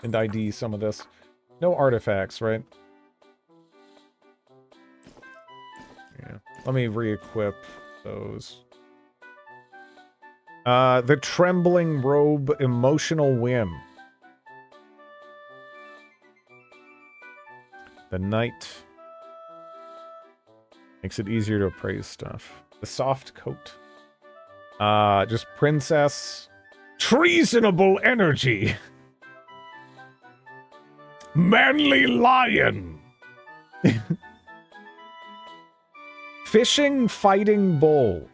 and ID some of this. No artifacts, right? Yeah. Let me re-equip those. The Trembling Robe Emotional Whim. The Knight. Makes it easier to appraise stuff. The Soft Coat. Just Princess. Treasonable Energy. Manly Lion. Fishing Fighting Bull.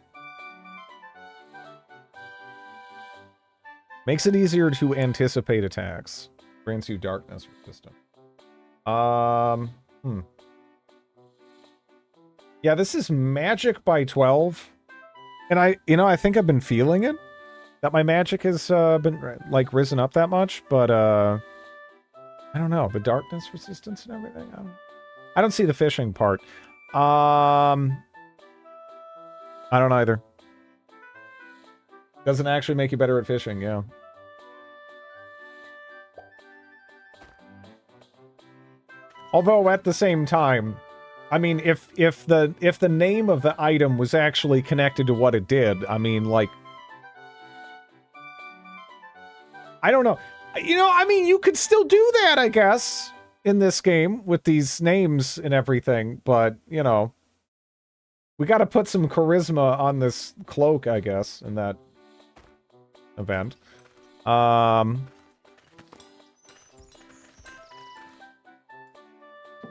Makes it easier to anticipate attacks. Grants you darkness resistance. Yeah, this is magic by 12. And I think I've been feeling it. That my magic has been, like, risen up that much. But, I don't know. The darkness resistance and everything. I don't see the fishing part. I don't either. Doesn't actually make you better at fishing, yeah. Although at the same time, I mean, if the name of the item was actually connected to what it did, I mean, like, I don't know. You know, I mean, you could still do that, I guess, in this game with these names and everything, but, you know, we got to put some charisma on this cloak, I guess, in that event.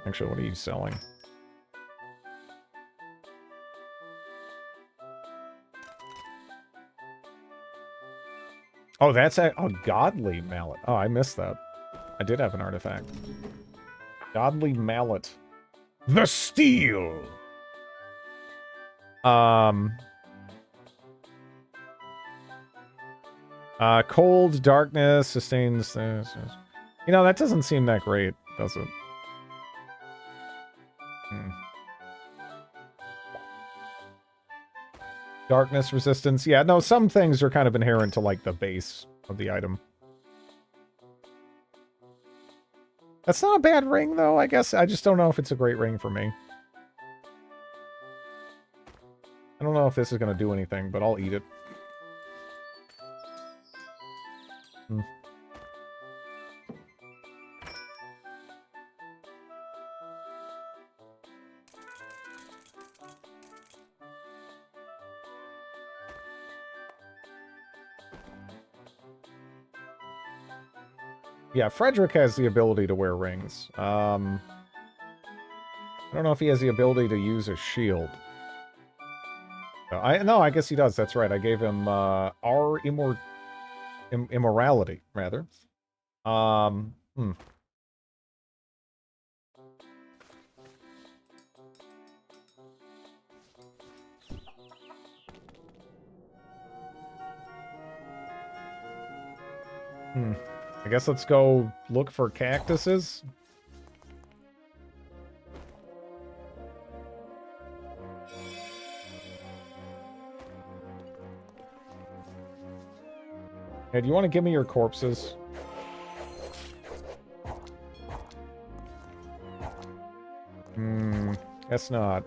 Actually, what are you selling? Oh, that's a godly mallet. Oh, I missed that. I did have an artifact. Godly mallet. The steel. Cold, darkness, sustains this. You know, that doesn't seem that great, does it? Darkness resistance. Yeah, no, some things are kind of inherent to, like, the base of the item. That's not a bad ring, though, I guess. I just don't know if it's a great ring for me. I don't know if this is going to do anything, but I'll eat it. Yeah, Frederick has the ability to wear rings. I don't know if he has the ability to use a shield. No, I guess he does. That's right. I gave him our immorality, rather. Hmm. I guess let's go look for cactuses. Hey, do you want to give me your corpses? Guess not.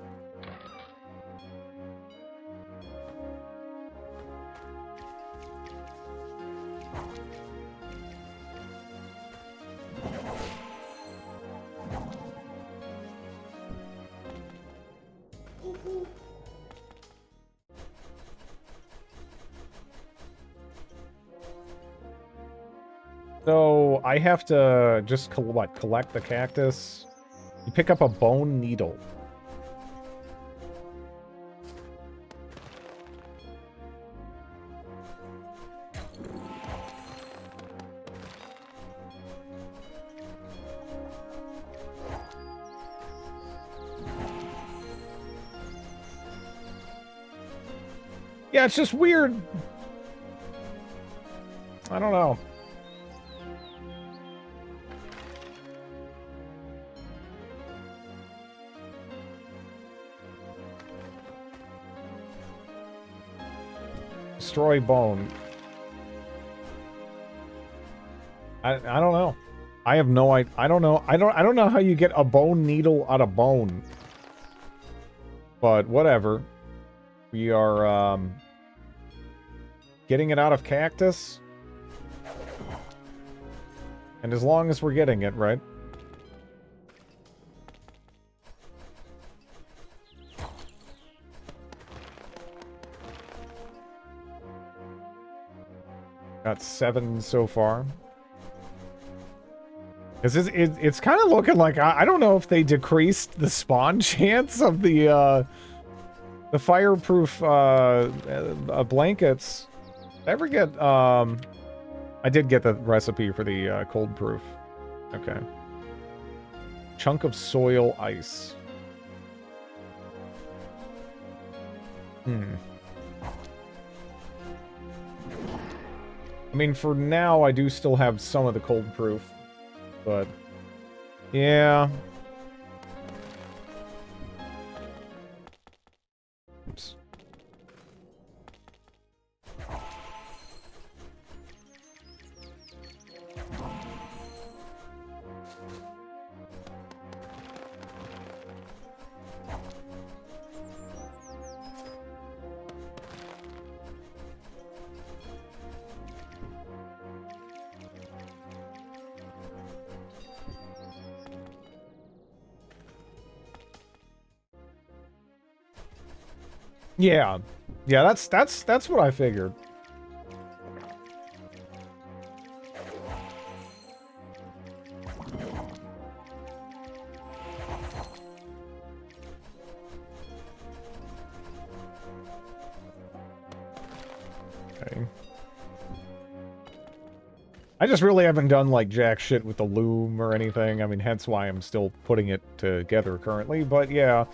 So, I have to just, collect the cactus? You pick up a bone needle. Yeah, it's just weird. I don't know. Destroy bone. I don't know. I have no idea. I don't know. I don't know how you get a bone needle out of bone. But whatever. We are getting it out of cactus. And as long as we're getting it, right? Got 7 so far. It's kind of looking like, I don't know if they decreased the spawn chance of the fireproof blankets. Did I ever get, I did get the recipe for the cold proof. Okay. Chunk of soil ice. I mean, for now, I do still have some of the cold proof, but yeah. Oops. Yeah. Yeah, that's what I figured. Okay. I just really haven't done, like, jack shit with the loom or anything. I mean, hence why I'm still putting it together currently, but yeah.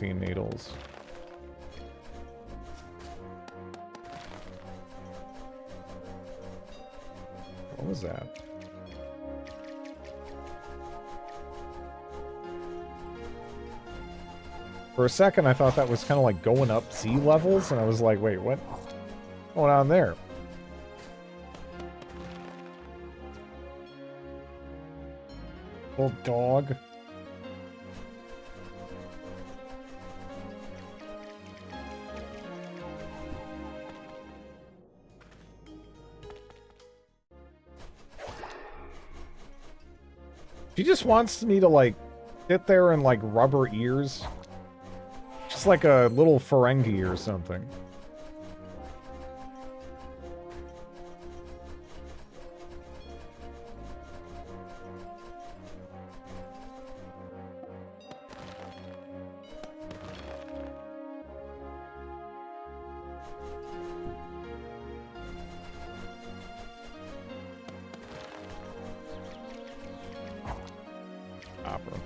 Needles. What was that? For a second, I thought that was kind of like going up sea levels, and I was like, wait, what? What's going on there? Little dog. She just wants me to, like, sit there and, like, rub her ears. Just like a little Ferengi or something. Opera.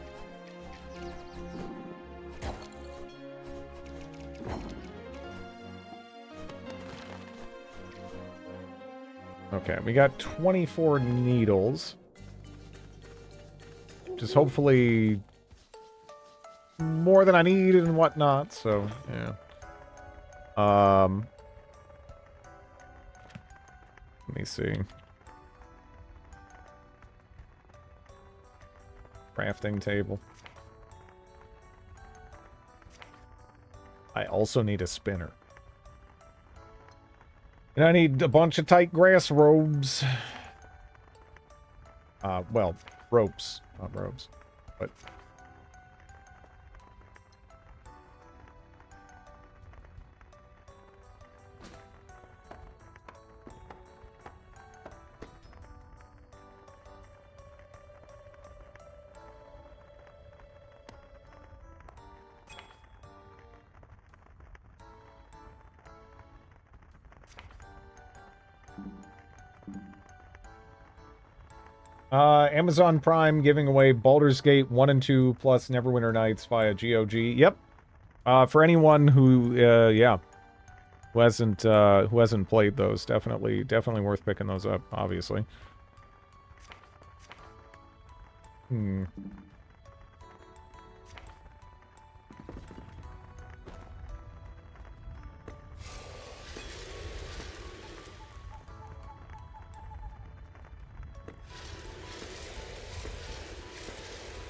Okay, we got 24 needles. Just hopefully more than I need and whatnot, so yeah. Let me see. Crafting table. I also need a spinner. And I need a bunch of tight grass robes. Well, ropes, not robes. But Amazon Prime giving away Baldur's Gate 1 and 2 plus Neverwinter Nights via GOG. Yep. For anyone who, yeah, who hasn't played those, definitely worth picking those up, obviously. Hmm.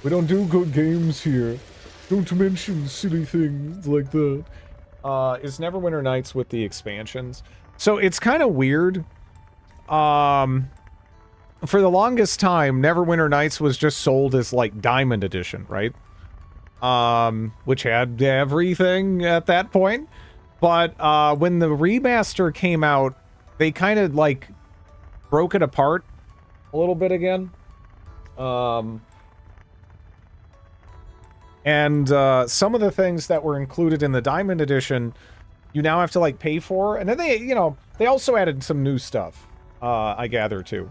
We don't do good games here. Don't mention silly things like that. Is Neverwinter Nights with the expansions? So it's kind of weird. For the longest time, Neverwinter Nights was just sold as like Diamond Edition, right? Which had everything at that point. But when the remaster came out, they kind of like broke it apart a little bit again. And some of the things that were included in the Diamond Edition, you now have to like pay for. And then they, you know, they also added some new stuff, I gather too.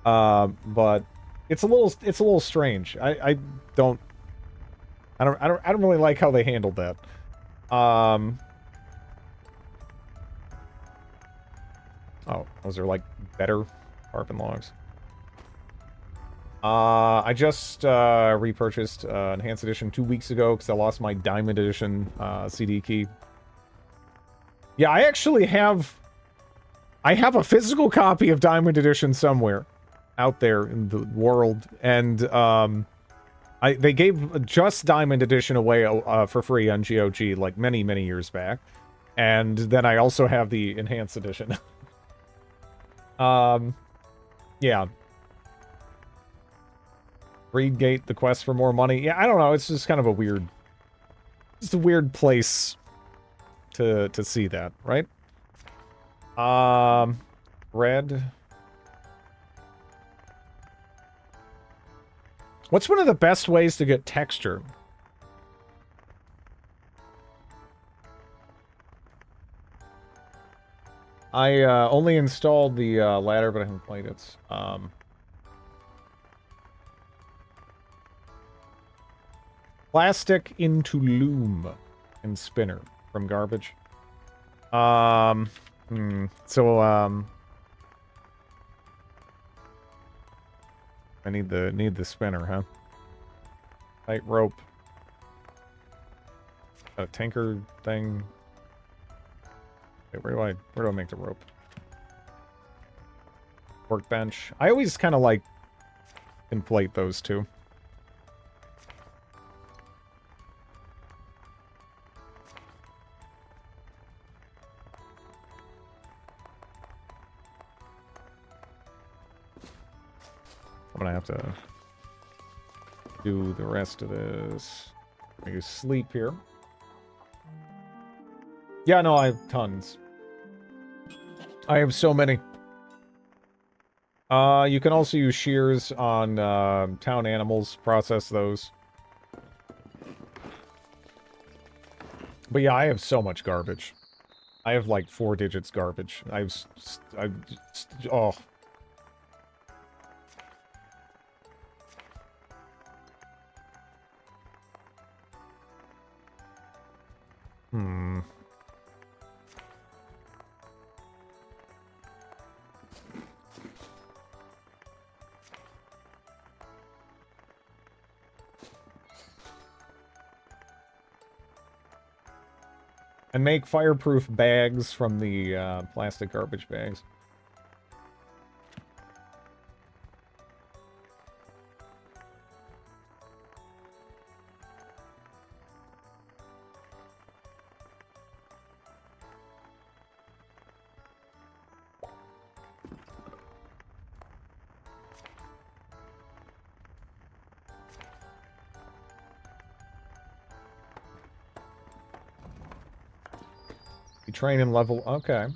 But it's a little strange. I don't really like how they handled that. Oh, those are like better Harpin logs. I just repurchased Enhanced Edition 2 weeks ago because I lost my Diamond Edition CD key. Yeah, I actually have... I have a physical copy of Diamond Edition somewhere out there in the world, and they gave just Diamond Edition away for free on GOG like many years back, and then I also have the Enhanced Edition. Yeah. Reedgate, the quest for more money. Yeah, I don't know. It's just kind of a weird... It's a weird place to see that, right? Red. What's one of the best ways to get texture? I only installed the ladder, but I haven't played it. Plastic into loom and spinner from garbage. So I need the spinner, huh? Tight rope. A tanker thing. Okay, where do I make the rope? Workbench. I always kind of like conflate those two. I'm gonna have to do the rest of this. I can sleep here. Yeah, no, I have tons. I have so many. You can also use shears on town animals, process those. But yeah, I have so much garbage. I have like 4 digits garbage. Oh. Hmm. And make fireproof bags from the plastic garbage bags. You train and level. Okay.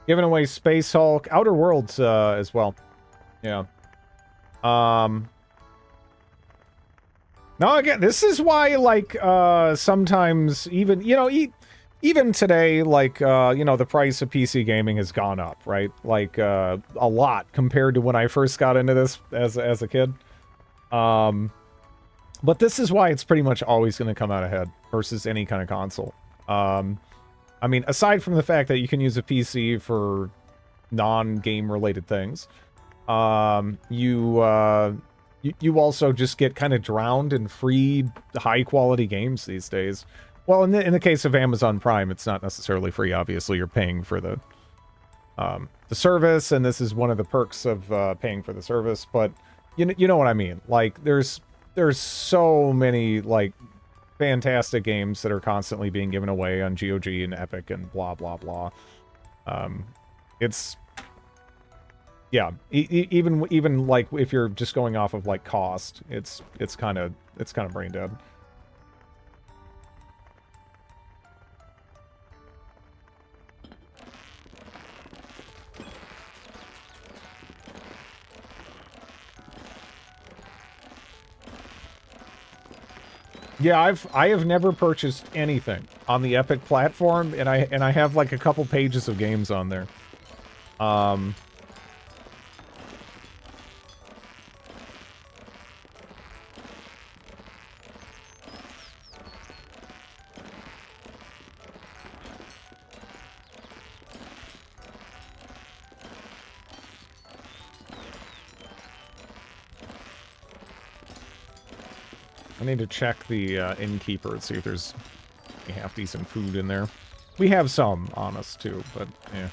Giving away Space Hulk, Outer Worlds as well. Yeah. Now again, this is why, like, sometimes even, you know, even today, like, you know, the price of PC gaming has gone up, right? Like, a lot compared to when I first got into this as a kid. But this is why it's pretty much always going to come out ahead versus any kind of console. I mean, aside from the fact that you can use a PC for non-game related things, you also just get kind of drowned in free, high-quality games these days. Well, in the case of Amazon Prime, it's not necessarily free. Obviously, you're paying for the service, and this is one of the perks of paying for the service. But you know what I mean. Like, there's so many like fantastic games that are constantly being given away on GOG and Epic and blah blah blah. It's yeah, even like if you're just going off of like cost, it's kind of brain dead. Yeah, I have never purchased anything on the Epic platform, and I have like a couple pages of games on there. I need to check the innkeeper and see if there's any half-decent food in there. We have some on us, too, but, yeah.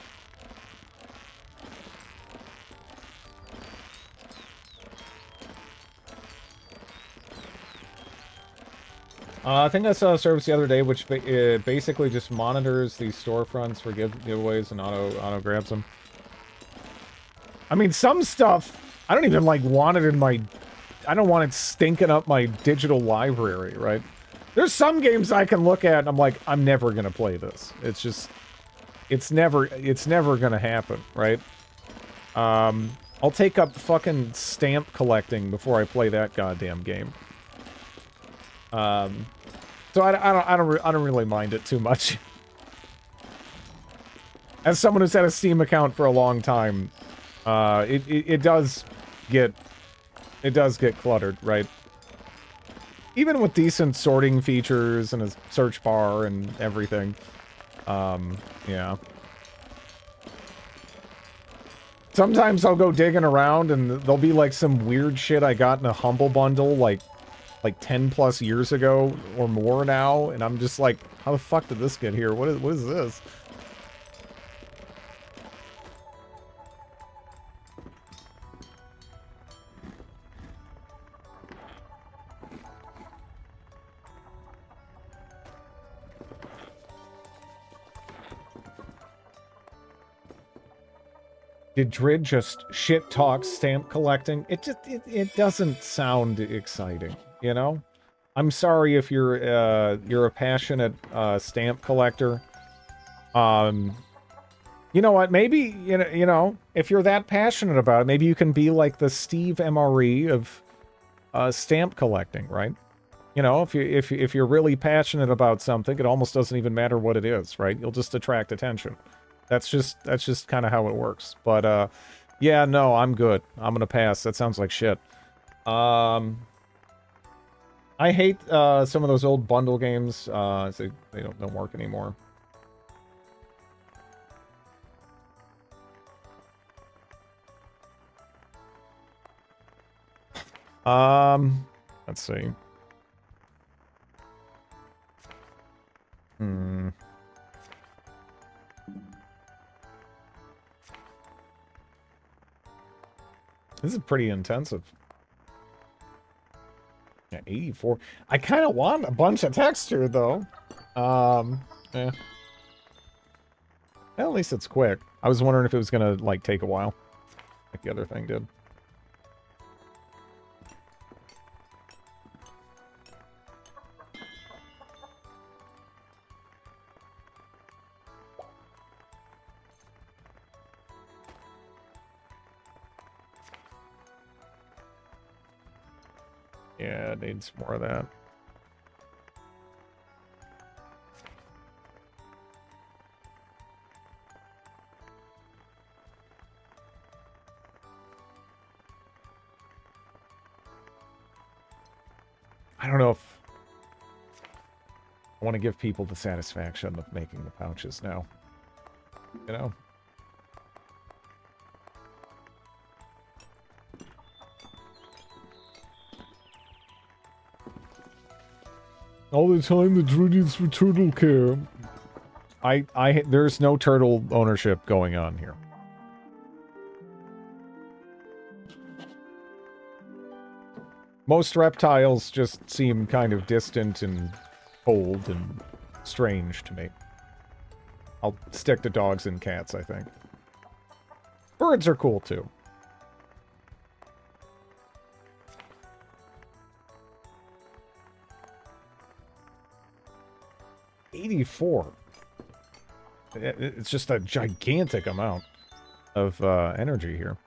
I think I saw a service the other day which basically just monitors these storefronts for giveaways and auto grabs them. I mean, some stuff, I don't even, like, want it in my... I don't want it stinking up my digital library, right? There's some games I can look at and I'm like, I'm never gonna play this. It's just... It's never gonna happen, right? I'll take up fucking stamp collecting before I play that goddamn game. So I don't really mind it too much. As someone who's had a Steam account for a long time, it does get cluttered, right? Even with decent sorting features and a search bar and everything. Yeah. Sometimes I'll go digging around and there'll be like some weird shit I got in a Humble Bundle like 10 plus years ago or more now, and I'm just like, how the fuck did this get here? What is this? Did Drid just shit talk stamp collecting? It doesn't sound exciting, you know? I'm sorry if you're a passionate stamp collector. You know what? Maybe if you're that passionate about it, maybe you can be like the Steve MRE of stamp collecting, right? You know, if you're really passionate about something, it almost doesn't even matter what it is, right? You'll just attract attention. That's just kind of how it works. But yeah, no, I'm good. I'm gonna pass. That sounds like shit. I hate some of those old bundle games. They don't work anymore. Let's see. This is pretty intensive. Yeah, 84. I kind of want a bunch of texture, though. Yeah. At least it's quick. I was wondering if it was gonna, like, take a while. Like the other thing did. Yeah, it needs more of that. I don't know if I want to give people the satisfaction of making the pouches now. You know? All the time the druid is for turtle care. There's no turtle ownership going on here. Most reptiles just seem kind of distant and cold and strange to me. I'll stick to dogs and cats, I think. Birds are cool, too. $84. It's just a gigantic amount of energy here.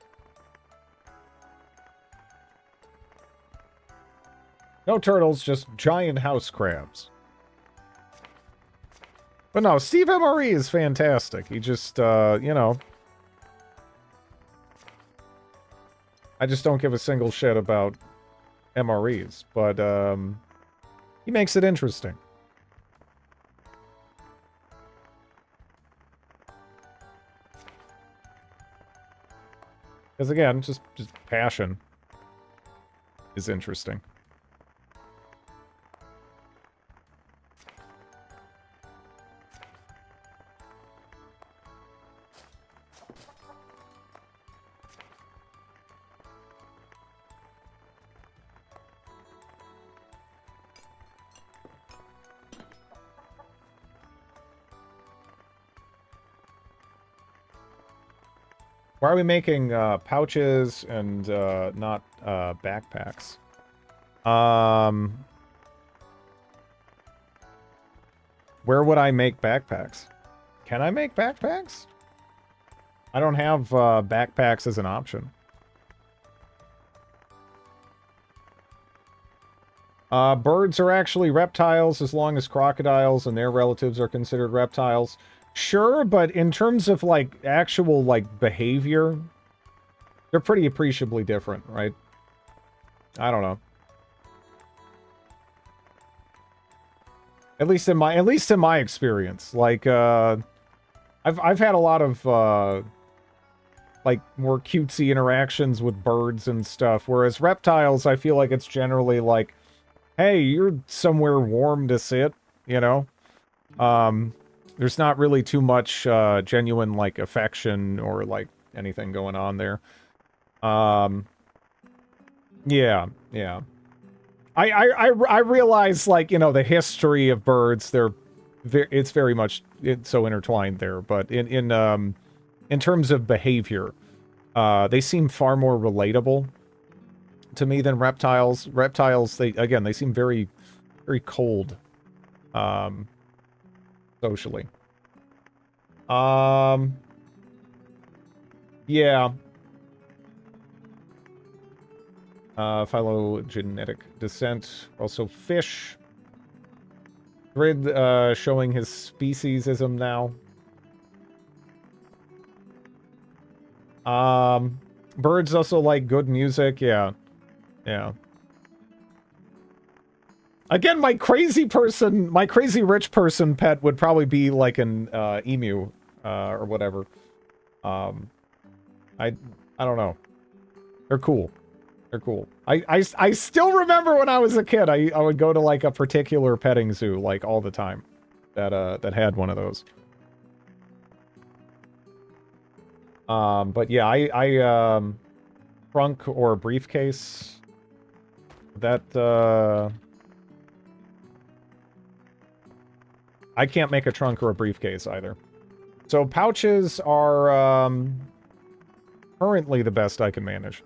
No turtles, just giant house crabs. But no, Steve MRE is fantastic. He just, you know... I just don't give a single shit about MREs, but he makes it interesting. Because again, just passion is interesting. Why are we making pouches and not backpacks? Where would I make backpacks? Can I make backpacks? I don't have backpacks as an option. Birds are actually reptiles as long as crocodiles and their relatives are considered reptiles. Sure, but in terms of, like, actual, like, behavior, they're pretty appreciably different, right? I don't know. At least in my experience. Like, I've had a lot of, like, more cutesy interactions with birds and stuff, whereas reptiles, I feel like it's generally like, hey, you're somewhere warm to sit, you know? There's not really too much genuine, like, affection or, like, anything going on there. Yeah. I realize, like, you know, the history of birds, it's very much, it's so intertwined there, but in terms of behavior, they seem far more relatable to me than reptiles. Reptiles, they seem very very cold, socially. Yeah. Phylogenetic descent. Also fish. Grid, showing his speciesism now. Birds also like good music. Yeah. Yeah. Again, my crazy rich person pet would probably be like an emu or whatever. I don't know. They're cool. They're cool. I still remember when I was a kid, I would go to like a particular petting zoo like all the time that had one of those. But yeah, I trunk or briefcase. That I can't make a trunk or a briefcase either. So pouches are currently the best I can manage.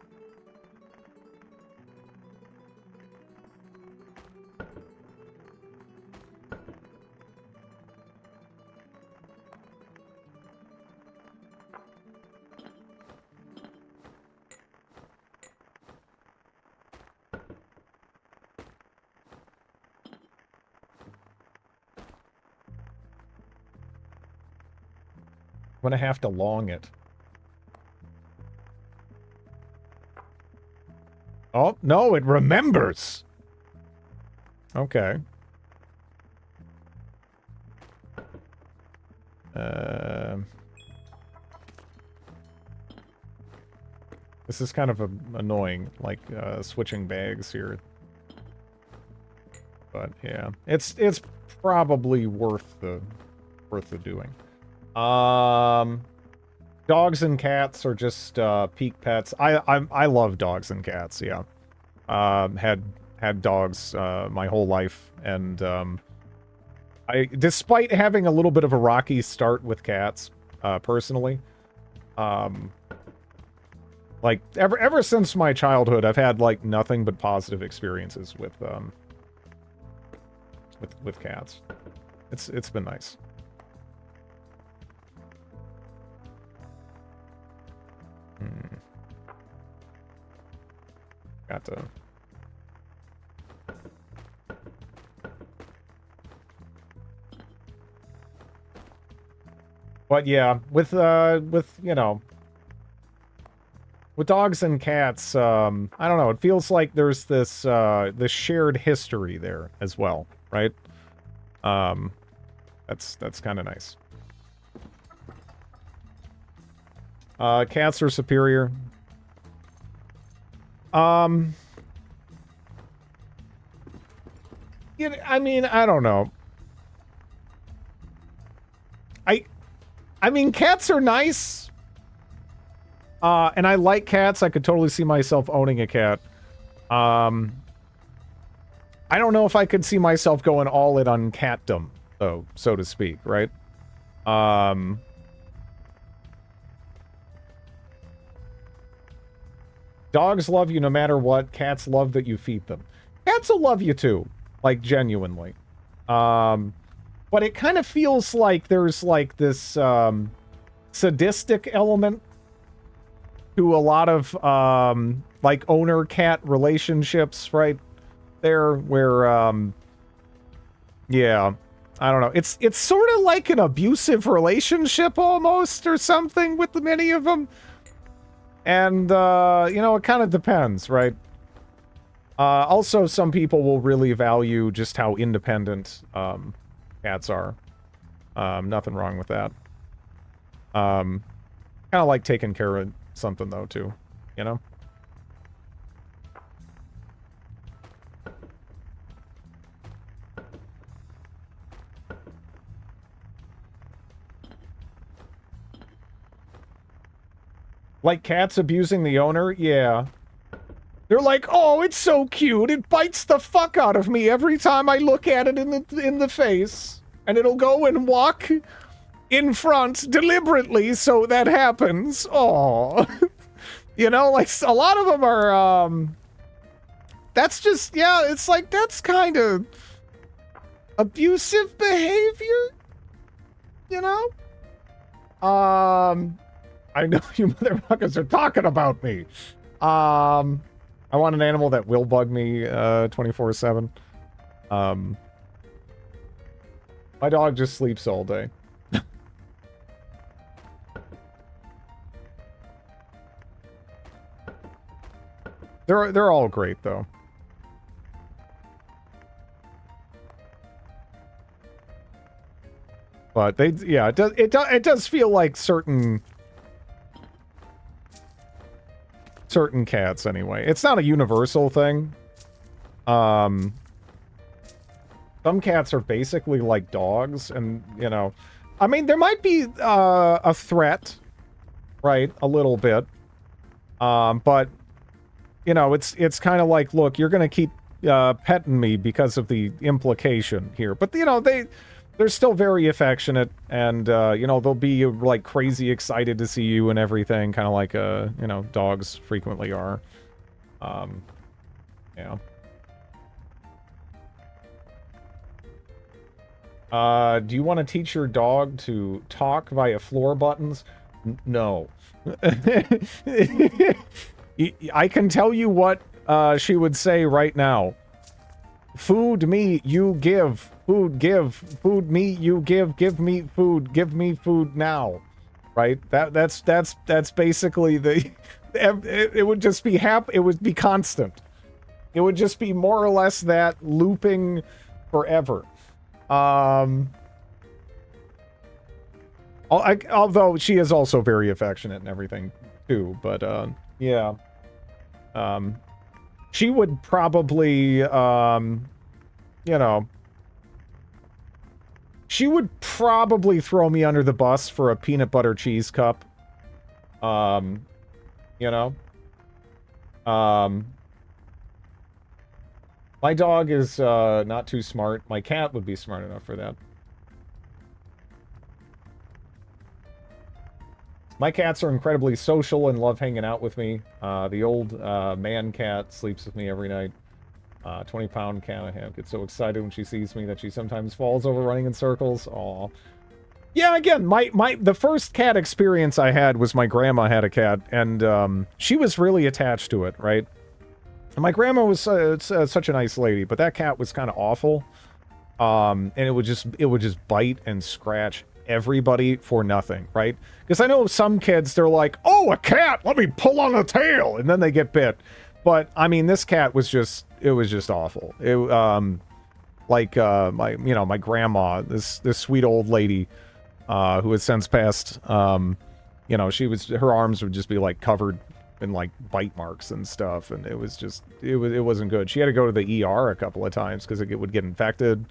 I'm gonna have to long it. Oh, no, it remembers! Okay. This is kind of annoying, like, switching bags here. But, yeah. It's probably worth the doing. Dogs and cats are just peak pets. I love dogs and cats. Yeah, had dogs my whole life, and despite having a little bit of a rocky start with cats, personally, like ever since my childhood, I've had like nothing but positive experiences with cats. It's been nice. Got to. But yeah, with you know, with dogs and cats, I don't know. It feels like there's this shared history there as well, right? That's kind of nice. Cats are superior. You know, I mean, I don't know. I mean, cats are nice. And I like cats. I could totally see myself owning a cat. I don't know if I could see myself going all in on catdom, though, so to speak, right? Dogs love you no matter what. Cats love that you feed them. Cats will love you too, like genuinely. But it kind of feels like there's like this sadistic element to a lot of like owner-cat relationships, right? There, where yeah, I don't know. It's sort of like an abusive relationship almost, or something, with the many of them. And, you know, it kind of depends, right? Also, some people will really value just how independent, cats are. Nothing wrong with that. Kind of like taking care of something, though, too. You know? Like cats abusing the owner? Yeah. They're like, oh, it's so cute. It bites the fuck out of me every time I look at it in the face. And it'll go and walk in front deliberately so that happens. Aw. You know, like, a lot of them are, that's just, yeah, it's like, that's kind of, abusive behavior, you know? I know you motherfuckers are talking about me. I want an animal that will bug me 24/7. My dog just sleeps all day. They're all great though. But yeah, it does feel like certain cats anyway. It's not a universal thing. Some cats are basically like dogs, and you know, I mean, there might be a threat, right? A little bit. But you know, it's kind of like, look, you're gonna keep petting me because of the implication here. But you know, they're still very affectionate, and you know, they'll be like crazy excited to see you and everything, kind of like you know, dogs frequently are. Yeah. Do you want to teach your dog to talk via floor buttons? No. I can tell you what she would say right now. Food me, you give. Food give. Food me, you give. Give me food now. Right? That's basically the it would just be it would be constant. It would just be more or less that looping forever. Although she is also very affectionate and everything too, but yeah. She would probably you know, she would probably throw me under the bus for a peanut butter cheese cup. You know. My dog is not too smart. My cat would be smart enough for that. My cats are incredibly social and love hanging out with me. The old man cat sleeps with me every night. 20-pound cat I have gets so excited when she sees me that she sometimes falls over running in circles. Aw. Yeah, again, the first cat experience I had was my grandma had a cat, and she was really attached to it, right? And my grandma was such a nice lady, but that cat was kind of awful. And it would just bite and scratch everybody for nothing, right? Because I know some kids, they're like, oh, a cat, let me pull on the tail, and then they get bit. But I mean, this cat was just awful. It my grandma, this sweet old lady, who has since passed, you know, her arms would just be like covered in like bite marks and stuff, and it wasn't good. She had to go to the ER a couple of times because it would get infected.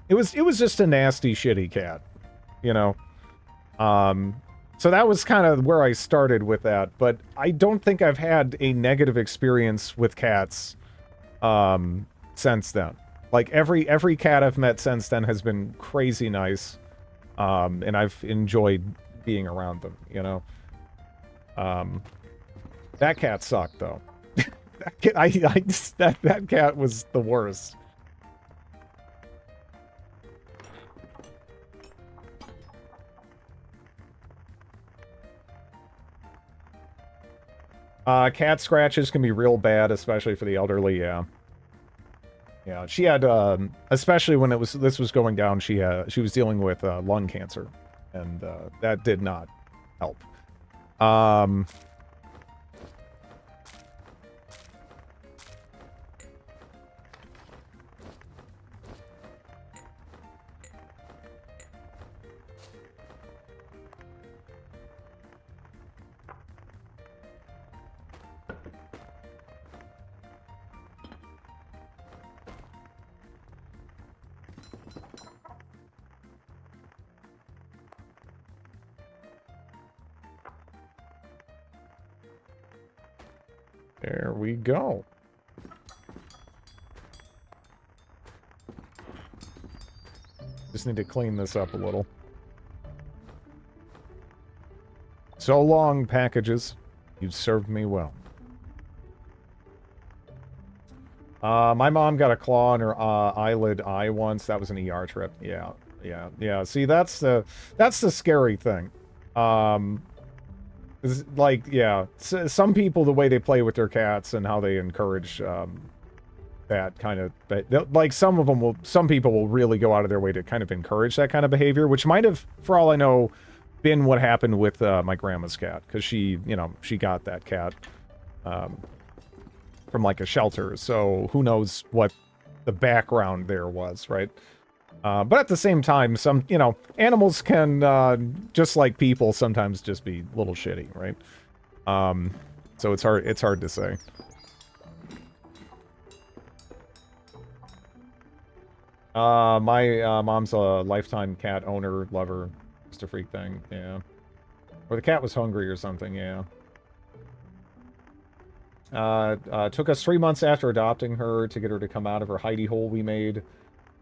It was just a nasty, shitty cat, you know. So that was kind of where I started with that, but I don't think I've had a negative experience with cats since then. Like every cat I've met since then has been crazy nice, and I've enjoyed being around them, you know. That cat sucked though. That cat was the worst. Cat scratches can be real bad, especially for the elderly, yeah. Yeah, she had, especially when this was going down, she was dealing with lung cancer, and that did not help. There we go. Just need to clean this up a little. So long, packages. You've served me well. My mom got a claw on her eyelid eye once. That was an ER trip. Yeah, yeah, yeah. See, that's the scary thing. Like, yeah, some people, the way they play with their cats and how they encourage that kind of, like, some people will really go out of their way to kind of encourage that kind of behavior, which might have, for all I know, been what happened with my grandma's cat, because she, you know, she got that cat from like a shelter, so who knows what the background there was, right? But at the same time, some, you know, animals can, just like people, sometimes just be a little shitty, right? So it's hard to say. My mom's a lifetime cat owner, lover, just a freak thing, yeah. Or the cat was hungry or something, yeah. Took us 3 months after adopting her to get her to come out of her hidey hole we made.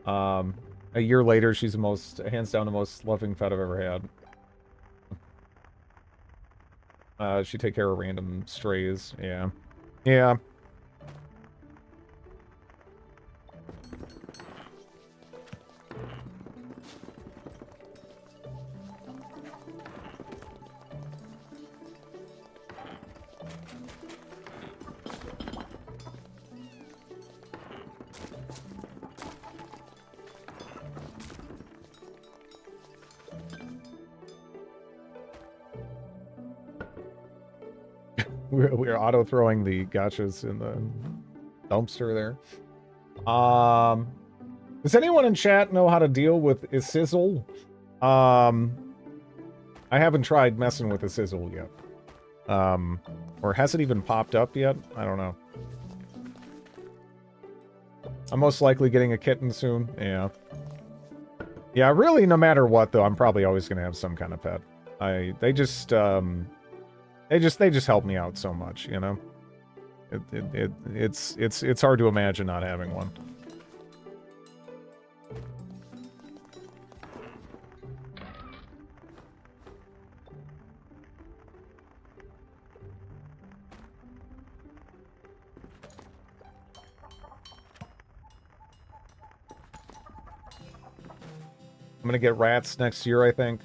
A year later, she's hands down the most loving pet I've ever had. She'd take care of random strays, yeah. Yeah. We're auto-throwing the gachas in the dumpster there. Does anyone in chat know how to deal with a sizzle? I haven't tried messing with a sizzle yet. Or has it even popped up yet? I don't know. I'm most likely getting a kitten soon. Yeah. Yeah, really, no matter what, though, I'm probably always going to have some kind of pet. They just help me out so much, you know? It's hard to imagine not having one. I'm gonna get rats next year, I think,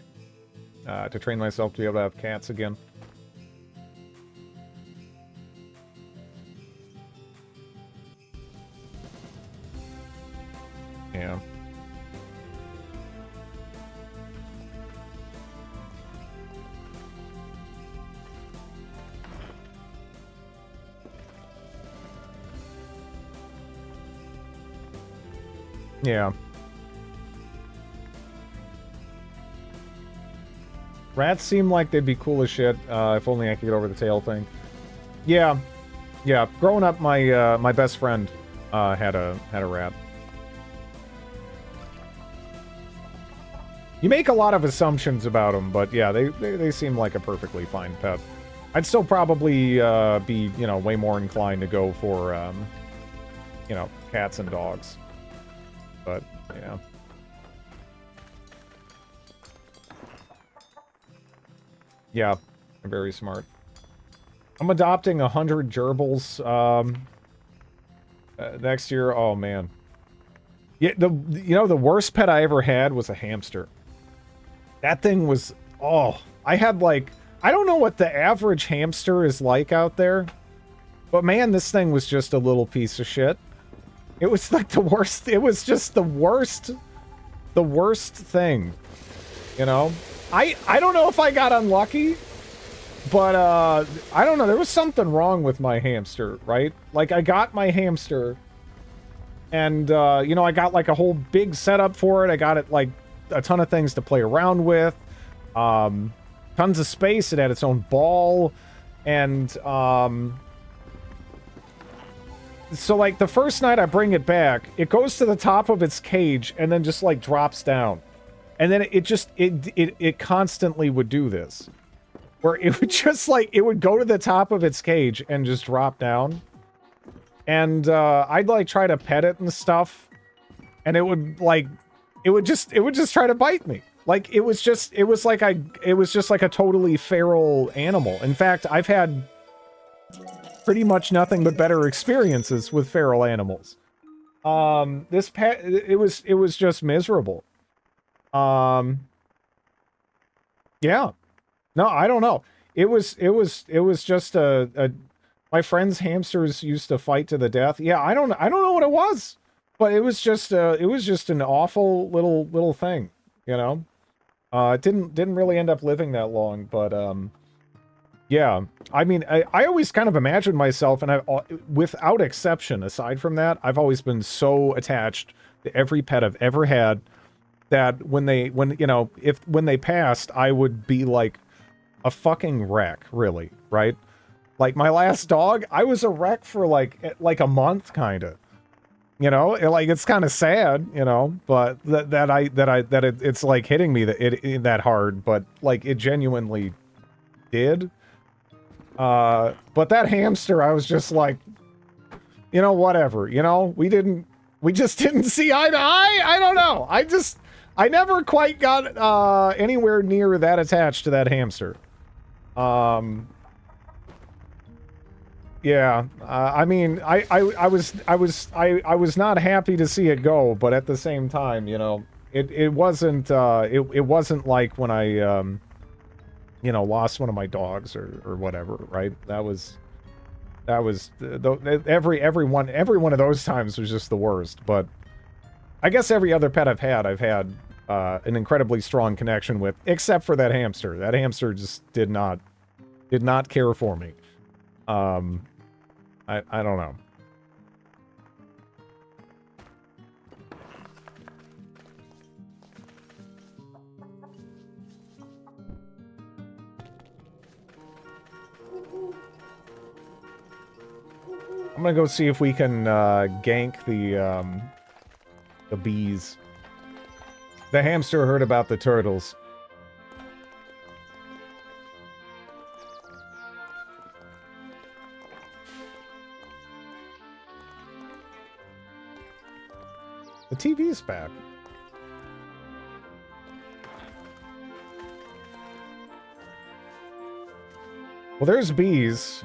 to train myself to be able to have cats again. Yeah. Yeah. Rats seem like they'd be cool as shit, if only I could get over the tail thing. Yeah. Yeah. Growing up, my my best friend had a rat. You make a lot of assumptions about them, but yeah, they seem like a perfectly fine pet. I'd still probably be, you know, way more inclined to go for, you know, cats and dogs. But, yeah. Yeah, they're very smart. I'm adopting 100 gerbils next year. Oh, man. Yeah, you know, the worst pet I ever had was a hamster. That thing was, oh, I had like, I don't know what the average hamster is like out there, but man, this thing was just a little piece of shit. It was like the worst, it was just the worst thing, you know? I don't know if I got unlucky, but I don't know, there was something wrong with my hamster, right? Like, I got my hamster, and, you know, I got like a whole big setup for it. I got it like a ton of things to play around with, tons of space. It had its own ball, and so like the first night I bring it back, it goes to the top of its cage and then just like drops down, and then it constantly would do this, where it would just like, it would go to the top of its cage and just drop down, and I'd like try to pet it and stuff, and it would like, it would just try to bite me. Like, it was just like a totally feral animal. In fact, I've had pretty much nothing but better experiences with feral animals. It was just miserable. Yeah. No, I don't know. It was just my friend's hamsters used to fight to the death. Yeah, I don't know what it was, but it was just an awful little thing, you know. It didn't really end up living that long, but yeah. I mean, I always kind of imagined myself, and without exception, aside from that, I've always been so attached to every pet I've ever had that when they passed, I would be like a fucking wreck, really, right? Like my last dog, I was a wreck for like a month, kind of. You know, like it's kind of sad, you know, but it's like hitting me that hard, but like it genuinely did. But that hamster, I was just like, you know, whatever, you know, we just didn't see eye to eye. I don't know. I never quite got anywhere near that attached to that hamster. Yeah, I mean, I was not happy to see it go, but at the same time, you know, it wasn't like when I you know, lost one of my dogs or whatever, right? That was every one of those times was just the worst. But I guess every other pet I've had an incredibly strong connection with, except for that hamster. That hamster just did not care for me. I don't know. I'm gonna go see if we can gank the bees. The hamster heard about the turtles. The TV's back. Well, there's bees.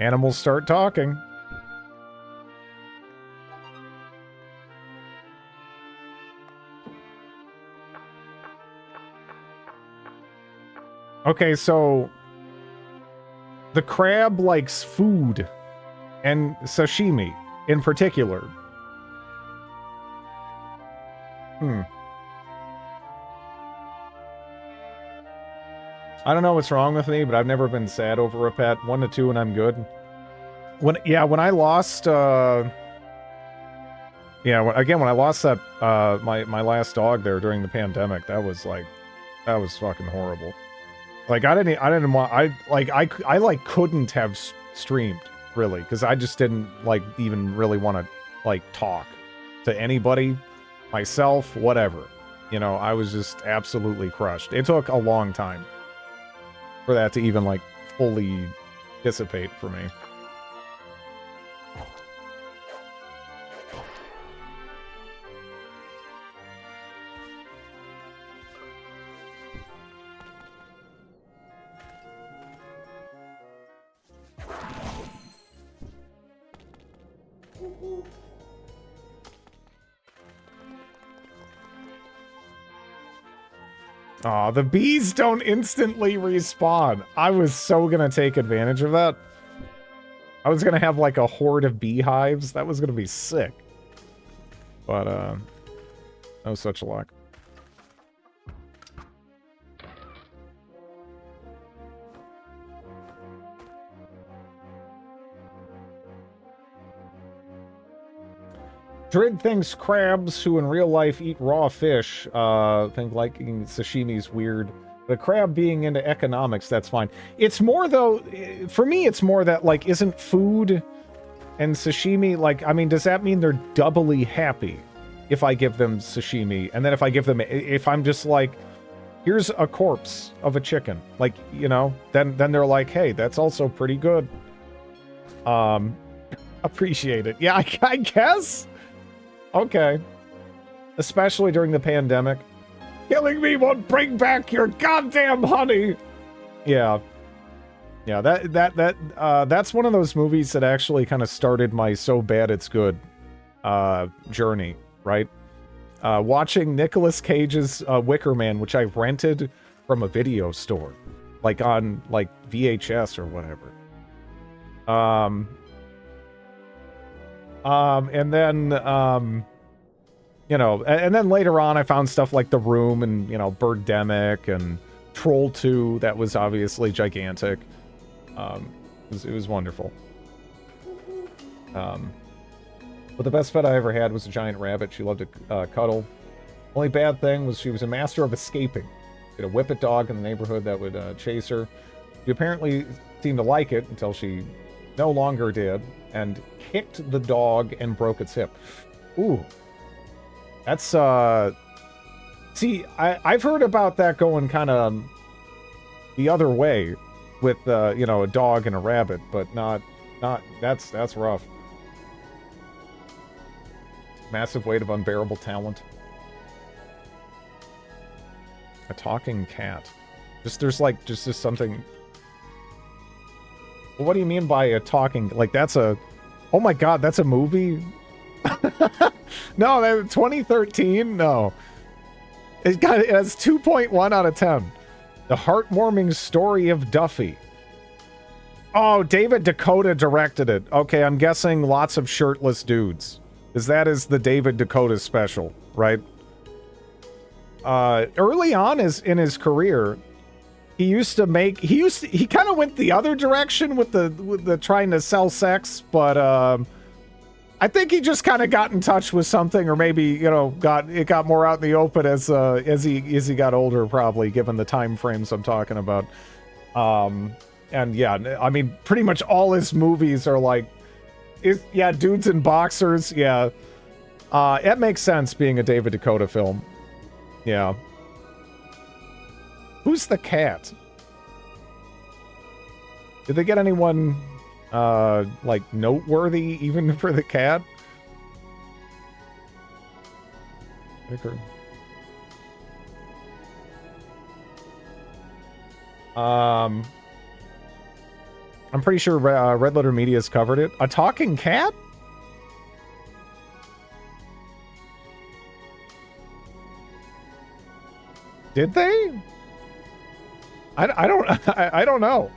Animals start talking. Okay, so the crab likes food, and sashimi in particular. I don't know what's wrong with me, but I've never been sad over a pet. 1 to 2 and I'm good. When I lost when I lost that my last dog there during the pandemic, that was fucking horrible. Like I didn't want I couldn't have streamed really, because I just didn't even really want to talk to anybody, myself, whatever. You know, I was just absolutely crushed. It took a long time for that to even fully dissipate for me. Aw, the bees don't instantly respawn. I was so gonna take advantage of that. I was gonna have a horde of beehives. That was gonna be sick. But, no such luck. Drid thinks crabs who in real life eat raw fish think liking sashimi's weird. The crab being into economics, that's fine. It's more, though, for me, it's more that, isn't food and sashimi, I mean, does that mean they're doubly happy if I give them sashimi? And then if I'm just here's a corpse of a chicken, you know, then they're like, hey, that's also pretty good. Appreciate it. Yeah, I guess. Okay. Especially during the pandemic. Killing me won't bring back your goddamn honey. Yeah. Yeah, that's one of those movies that actually kind of started my so bad it's good journey, right? Watching Nicolas Cage's Wicker Man, which I rented from a video store, like on like VHS or whatever. And then you know, and then later on I found stuff like The Room and, you know, Birdemic and Troll 2 that was obviously gigantic. It was wonderful. But the best pet I ever had was a giant rabbit. She loved to cuddle. Only bad thing was she was a master of escaping. She had a whippet dog in the neighborhood that would chase her. She apparently seemed to like it until she no longer did, and kicked the dog and broke its hip. Ooh. That's, see, I've heard about that going kind of the other way with, you know, a dog and a rabbit, but not, that's rough. Massive weight of unbearable talent. A talking cat. There's like, just something. Well, what do you mean by a talking, like that's a, oh my god, that's a movie? No, 2013? No. It has 2.1 out of 10. The heartwarming story of Duffy. Oh, David Dakota directed it. Okay, I'm guessing lots of shirtless dudes. Because that is the David Dakota special, right? Early on in his career, he kind of went the other direction with the trying to sell sex, but I think he just kind of got in touch with something, or maybe, you know, got more out in the open as he got older, probably, given the time frames I'm talking about. And yeah, I mean, pretty much all his movies are like, yeah, dudes in boxers. Yeah, it makes sense being a David Dakota film. Yeah. Who's the cat? Did they get anyone like noteworthy even for the cat? Okay. I'm pretty sure Red Letter Media's covered it. A talking cat? Did they? I don't know.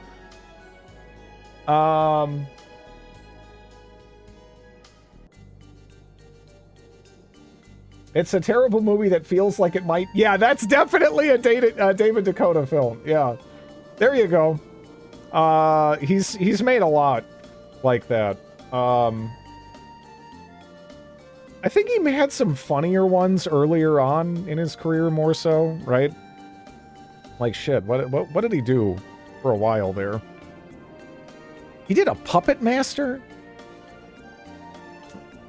It's a terrible movie that feels like it might. Yeah, that's definitely a David Dakota film. Yeah, there you go. He's made a lot like that. I think he had some funnier ones earlier on in his career, more so, right? Like shit. What did he do for a while there? He did a Puppet Master?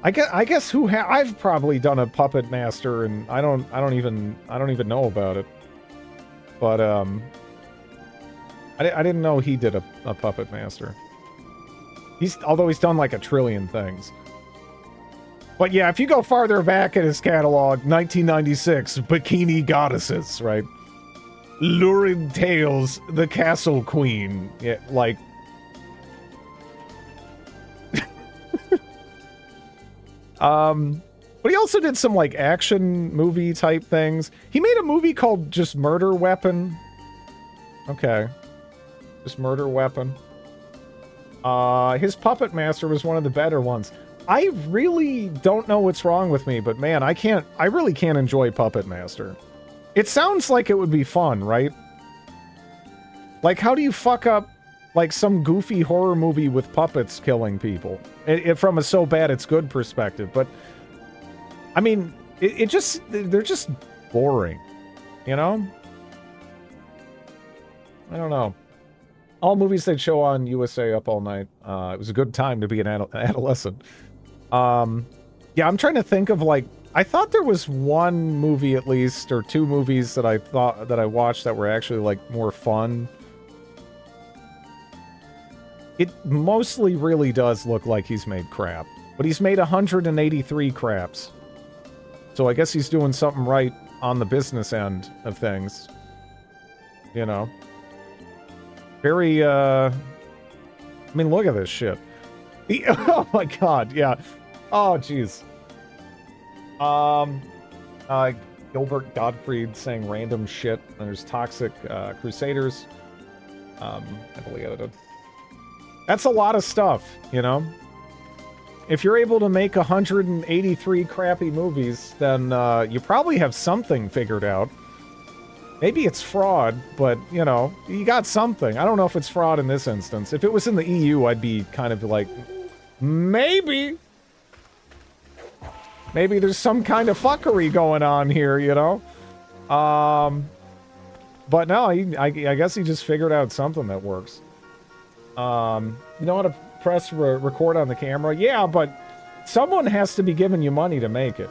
I guess I've probably done a Puppet Master, and I don't even know about it. But I didn't know he did a Puppet Master. Although he's done like a trillion things. But yeah, if you go farther back in his catalog, 1996, Bikini Goddesses, right? Lurid Tales, The Castle Queen, yeah, like. But he also did some like action movie type things. He made a movie called just Murder Weapon. Okay. Just Murder Weapon. His Puppet Master was one of the better ones. I really don't know what's wrong with me, but man, I really can't enjoy Puppet Master. It sounds like it would be fun, right? Like, how do you fuck up like some goofy horror movie with puppets killing people? From a so bad it's good perspective, but I mean, they're just boring, you know? I don't know. All movies they'd show on USA Up All Night. It was a good time to be an adolescent. Yeah, I'm trying to think of like, I thought there was one movie at least, or two movies that I watched that were actually like more fun. It mostly really does look like he's made crap. But he's made 183 craps. So I guess he's doing something right on the business end of things. You know. Very, I mean, look at this shit. Oh my god, yeah. Oh, jeez. Gilbert Gottfried saying random shit. There's Toxic Crusaders. Heavily edited. That's a lot of stuff, you know? If you're able to make 183 crappy movies, then you probably have something figured out. Maybe it's fraud, but, you know, you got something. I don't know if it's fraud in this instance. If it was in the EU, I'd be kind of like, maybe. Maybe there's some kind of fuckery going on here, you know? But no, I guess he just figured out something that works. You know how to press record on the camera? Yeah, but someone has to be giving you money to make it.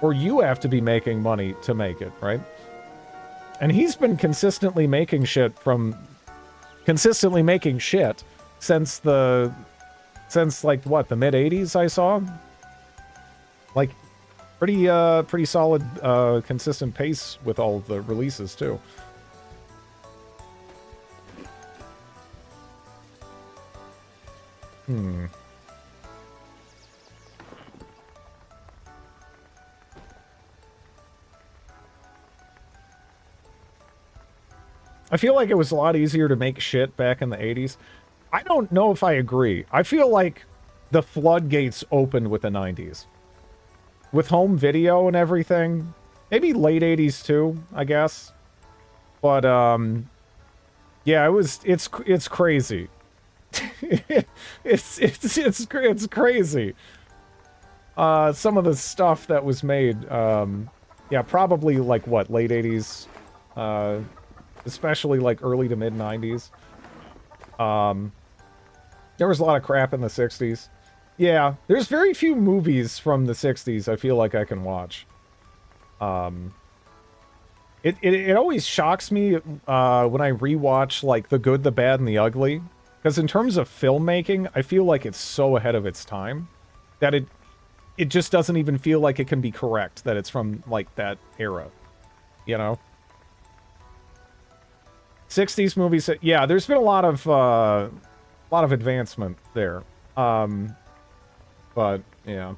Or you have to be making money to make it, right? And he's been consistently making shit since like what, the mid 80s I saw? Like pretty solid consistent pace with all the releases too. I feel like it was a lot easier to make shit back in the 80s. I don't know if I agree. I feel like the floodgates opened with the 90s. With home video and everything. Maybe late 80s too, I guess. But, yeah, it's crazy. it's crazy. Some of the stuff that was made, yeah, probably like what, late 80s, especially like early to mid 90s. There was a lot of crap in the 60s. Yeah, there's very few movies from the 60s I feel like I can watch. It always shocks me when I rewatch like The Good, the Bad, and the Ugly. Because in terms of filmmaking, I feel like it's so ahead of its time that it just doesn't even feel like it can be correct that it's from like that era. You know? 60s movies, yeah, there's been a lot of advancement there. But yeah.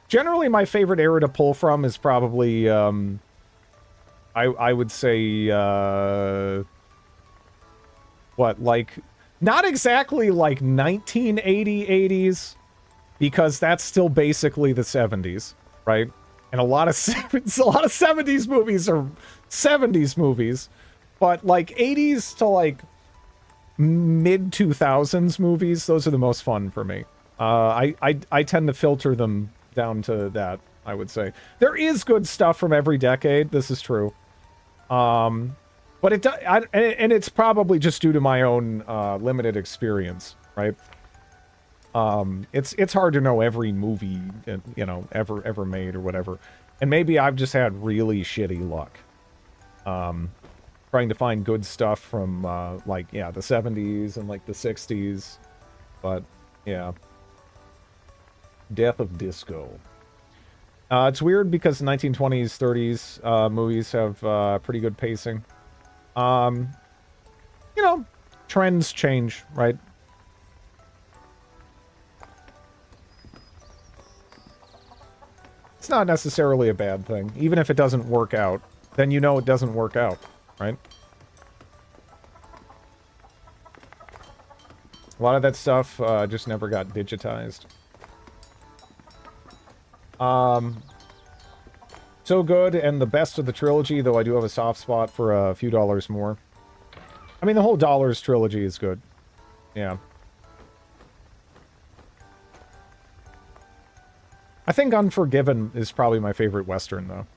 Generally my favorite era to pull from is probably I would say what, like, not exactly like 1980 80s, because that's still basically the 70s, right? And a lot of 70s movies are 70s movies, but like 80s to like mid 2000s movies, those are the most fun for me. I tend to filter them down to that, I would say. There is good stuff from every decade, this is true. But and it's probably just due to my own limited experience, right? It's hard to know every movie, you know, ever made or whatever. And maybe I've just had really shitty luck. Trying to find good stuff from like, yeah, the 70s and like the 60s. But yeah. Death of Disco. It's weird because 1920s, 30s movies have pretty good pacing. You know, trends change, right? It's not necessarily a bad thing. Even if it doesn't work out, then you know it doesn't work out, right? A lot of that stuff just never got digitized. So good, and the best of the trilogy, though I do have a soft spot for a few dollars more. I mean, the whole Dollars trilogy is good. Yeah. I think Unforgiven is probably my favorite Western, though.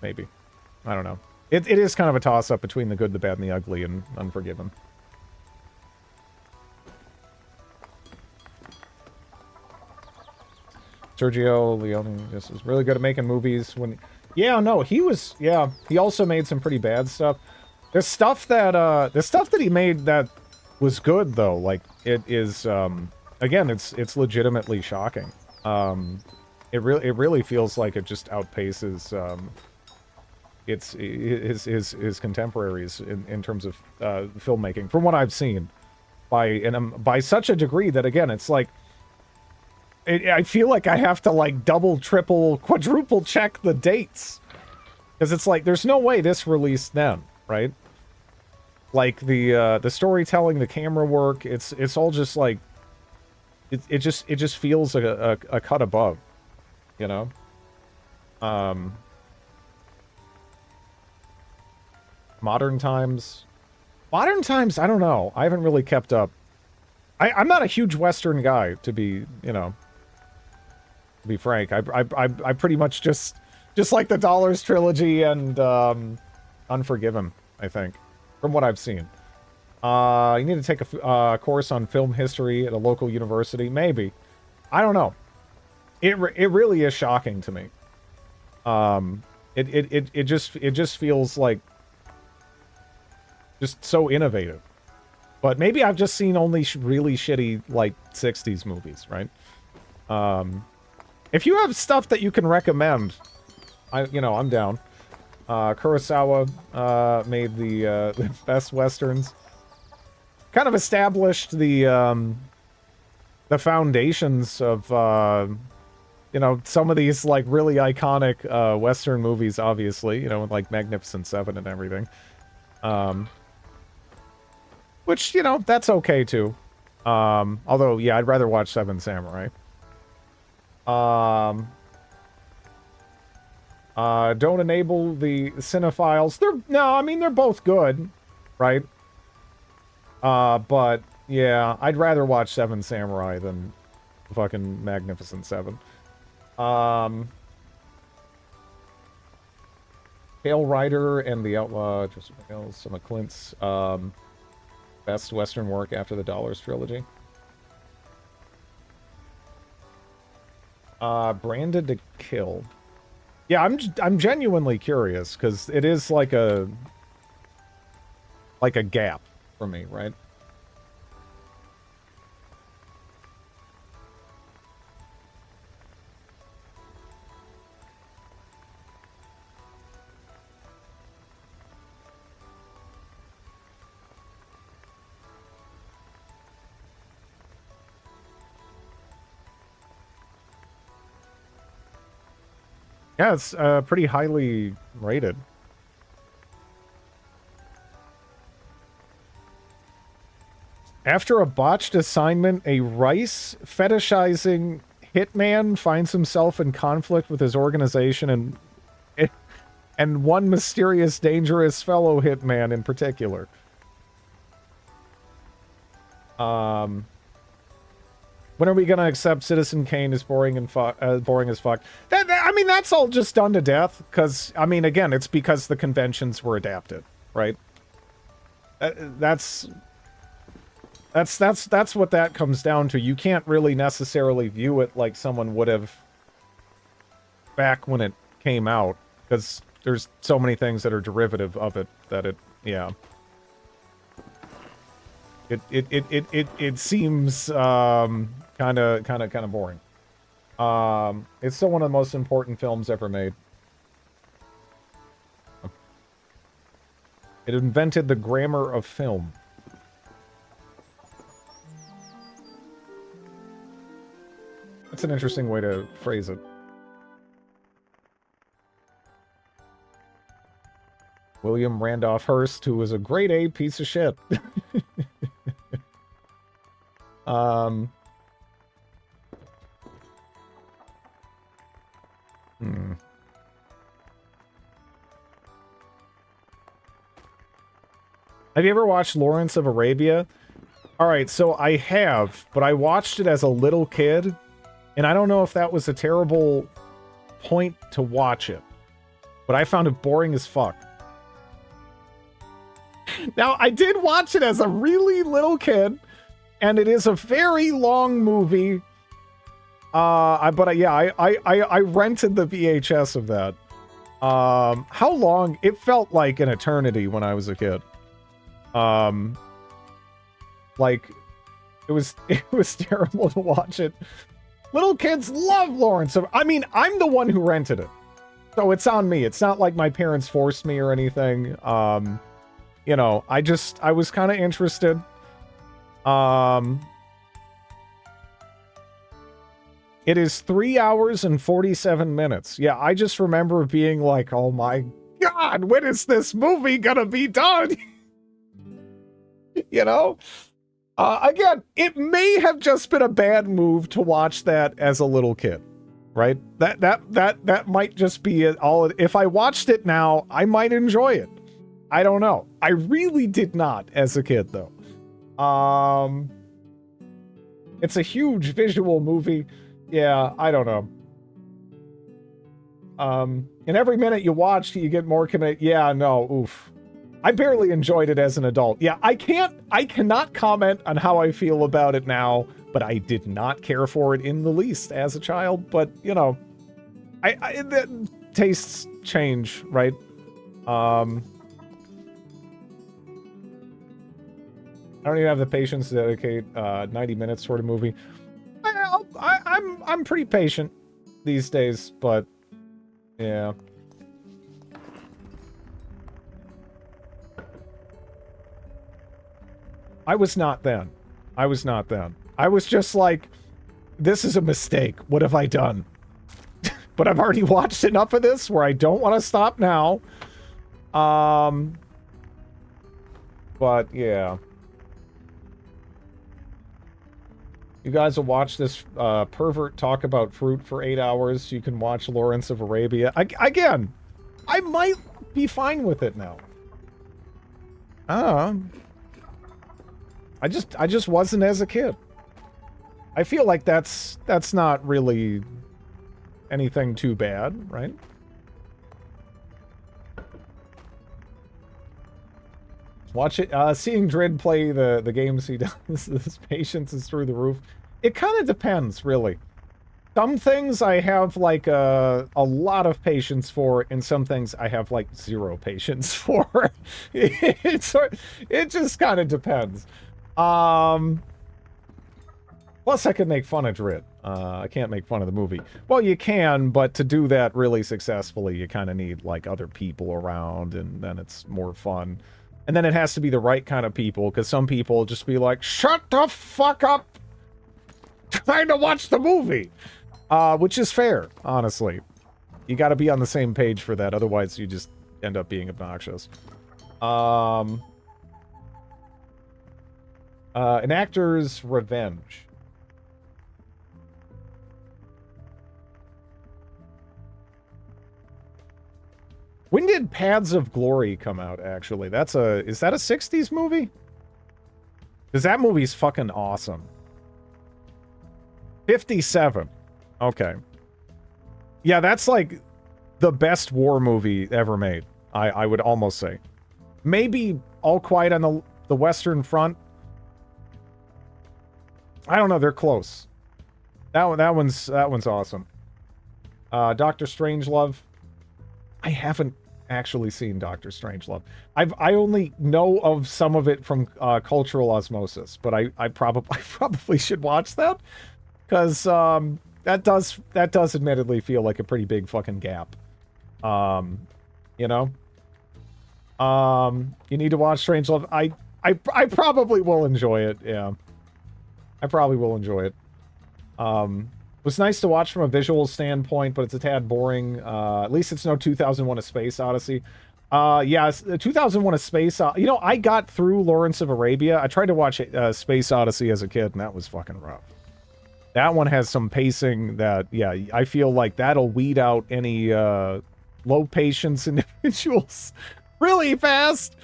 Maybe. I don't know. It is kind of a toss-up between The Good, the Bad, and the Ugly and Unforgiven. Sergio Leone just was really good at making movies. When, yeah, no, he was, yeah, he also made some pretty bad stuff. There's stuff that he made that was good though. Like it is again, it's legitimately shocking. It really feels like it just outpaces its his contemporaries in terms of filmmaking from what I've seen by such a degree that again it's like I feel like I have to like double, triple, quadruple check the dates because it's like there's no way this released then, right? Like the storytelling, the camera work, it's all just like it just feels like a cut above, you know. Modern times, I don't know. I haven't really kept up. I'm not a huge Western guy, to be, you know, to be frank. I pretty much just like the Dollars trilogy and Unforgiven, I think, from what I've seen. You need to take a course on film history at a local university, maybe. I don't know. It really is shocking to me. It just feels like just so innovative. But maybe I've just seen only really shitty, like, 60s movies, right? If you have stuff that you can recommend, I'm down. Kurosawa made the best westerns. Kind of established the foundations of, some of these, like, really iconic Western movies, obviously, with, like, Magnificent Seven and everything. Which, that's okay, too. Although, yeah, I'd rather watch Seven Samurai. Don't enable the cinephiles. They're both good, right? But, yeah, I'd rather watch Seven Samurai than fucking Magnificent Seven. Pale Rider and the Outlaw, just some of Clint's, best Western work after the Dollars trilogy. Branded to Kill. Yeah, I'm genuinely curious because it is like a gap for me, right? Yeah, it's pretty highly rated. After a botched assignment, a rice fetishizing hitman finds himself in conflict with his organization and one mysterious, dangerous fellow hitman in particular. When are we gonna accept Citizen Kane as boring and boring as fuck? That's all just done to death. Because again, it's because the conventions were adapted, right? That's what that comes down to. You can't really necessarily view it like someone would have back when it came out, because there's so many things that are derivative of it that yeah. It seems kind of boring. It's still one of the most important films ever made. It invented the grammar of film. That's an interesting way to phrase it. William Randolph Hearst, who was a grade A piece of shit. Have you ever watched Lawrence of Arabia? Alright, so I have, but I watched it as a little kid, and I don't know if that was a terrible point to watch it, but I found it boring as fuck. Now, I did watch it as a really little kid, and it is a very long movie. I rented the VHS of that. How long? It felt like an eternity when I was a kid. Like, it was terrible to watch it. Little kids love Lawrence of... I mean, I'm the one who rented it. So it's on me. It's not like my parents forced me or anything. You know, I was kind of interested. It is 3 hours and 47 minutes. Yeah, I just remember being like, oh my God, when is this movie gonna be done? You know? Again, it may have just been a bad move to watch that as a little kid, right? That might just be it all. If I watched it now, I might enjoy it. I don't know. I really did not as a kid, though. It's a huge visual movie. Yeah, I don't know. And every minute you watch, you get more committed. Yeah, no, oof. I barely enjoyed it as an adult. Yeah, I cannot comment on how I feel about it now, but I did not care for it in the least as a child. But, you know, the tastes change, right? I don't even have the patience to dedicate 90 minutes toward a movie. I'm pretty patient these days, but yeah. I was not then. I was not then. I was just like, this is a mistake. What have I done? But I've already watched enough of this where I don't want to stop now. But yeah. You guys will watch this pervert talk about fruit for 8 hours. You can watch Lawrence of Arabia. Again, I might be fine with it now. I just wasn't as a kid. I feel like that's not really anything too bad, right? Watch it. Seeing Drid play the games he does, his patience is through the roof. It kind of depends, really. Some things I have, like, a lot of patience for, and some things I have, like, zero patience for. It just kind of depends. Plus, I could make fun of Drid. I can't make fun of the movie. Well, you can, but to do that really successfully, you kind of need, like, other people around, and then it's more fun. And then it has to be the right kind of people, because some people just be like, shut the fuck up! Trying to watch the movie! Which is fair, honestly. You gotta be on the same page for that, otherwise you just end up being obnoxious. An actor's revenge. When did Paths of Glory come out, actually? Is that a 60s movie? Because that movie's fucking awesome. 57. Okay. Yeah, that's like the best war movie ever made, I would almost say. Maybe All Quiet on the Western Front. I don't know, they're close. That one's awesome. Dr. Strangelove. I haven't actually seen Dr. Strangelove. I only know of some of it from cultural osmosis, but I probably should watch that, because that does admittedly feel like a pretty big fucking gap. You know? You need to watch Strangelove. I probably will enjoy it, yeah. I probably will enjoy it. It was nice to watch from a visual standpoint, but it's a tad boring. At least it's no 2001: A Space Odyssey. Yeah, 2001: A Space Odyssey. You know, I got through Lawrence of Arabia. I tried to watch Space Odyssey as a kid, and that was fucking rough. That one has some pacing that, yeah, I feel like that'll weed out any low patience individuals really fast.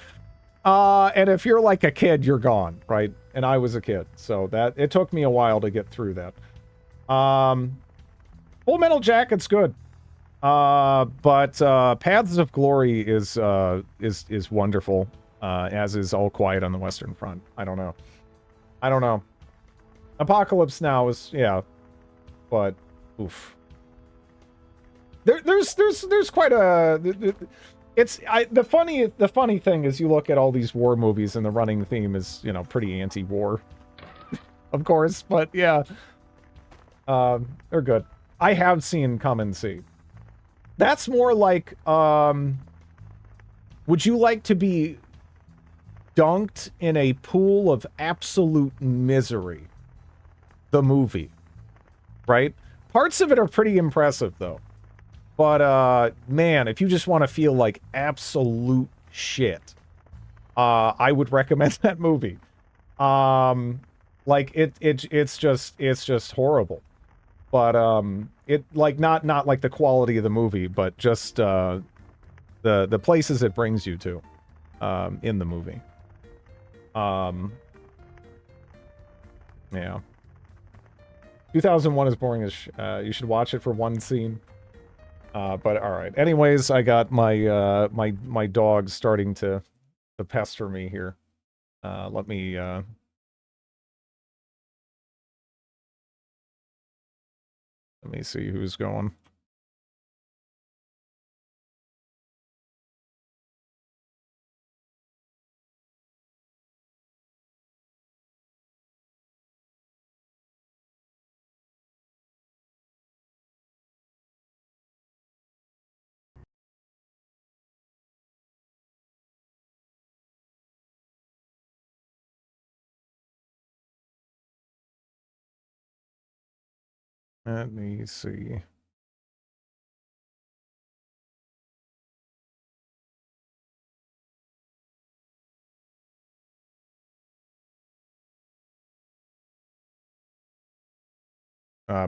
And if you're like a kid, you're gone, right? And I was a kid, so it took me a while to get through that. Full Metal Jacket's good. But Paths of Glory is wonderful, as is All Quiet on the Western Front. I don't know. Apocalypse Now is, yeah, but oof. There's quite a The funny thing is you look at all these war movies and the running theme is, you know, pretty anti-war, of course, but yeah. They're good. I have seen Come and See. That's more like, would you like to be dunked in a pool of absolute misery? The movie, right? Parts of it are pretty impressive, though. But, man, if you just want to feel like absolute shit, I would recommend that movie. Like, it's just horrible. But, it, like, not like the quality of the movie, but just, the places it brings you to, in the movie. Yeah. 2001 is boring as you should watch it for one scene. But all right. Anyways, I got my my dog starting to pester me here. Let me see who's going. Let me see.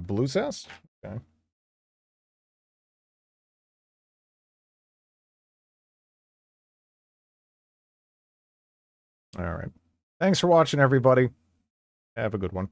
Blue Zest? Okay. All right. Thanks for watching, everybody. Have a good one.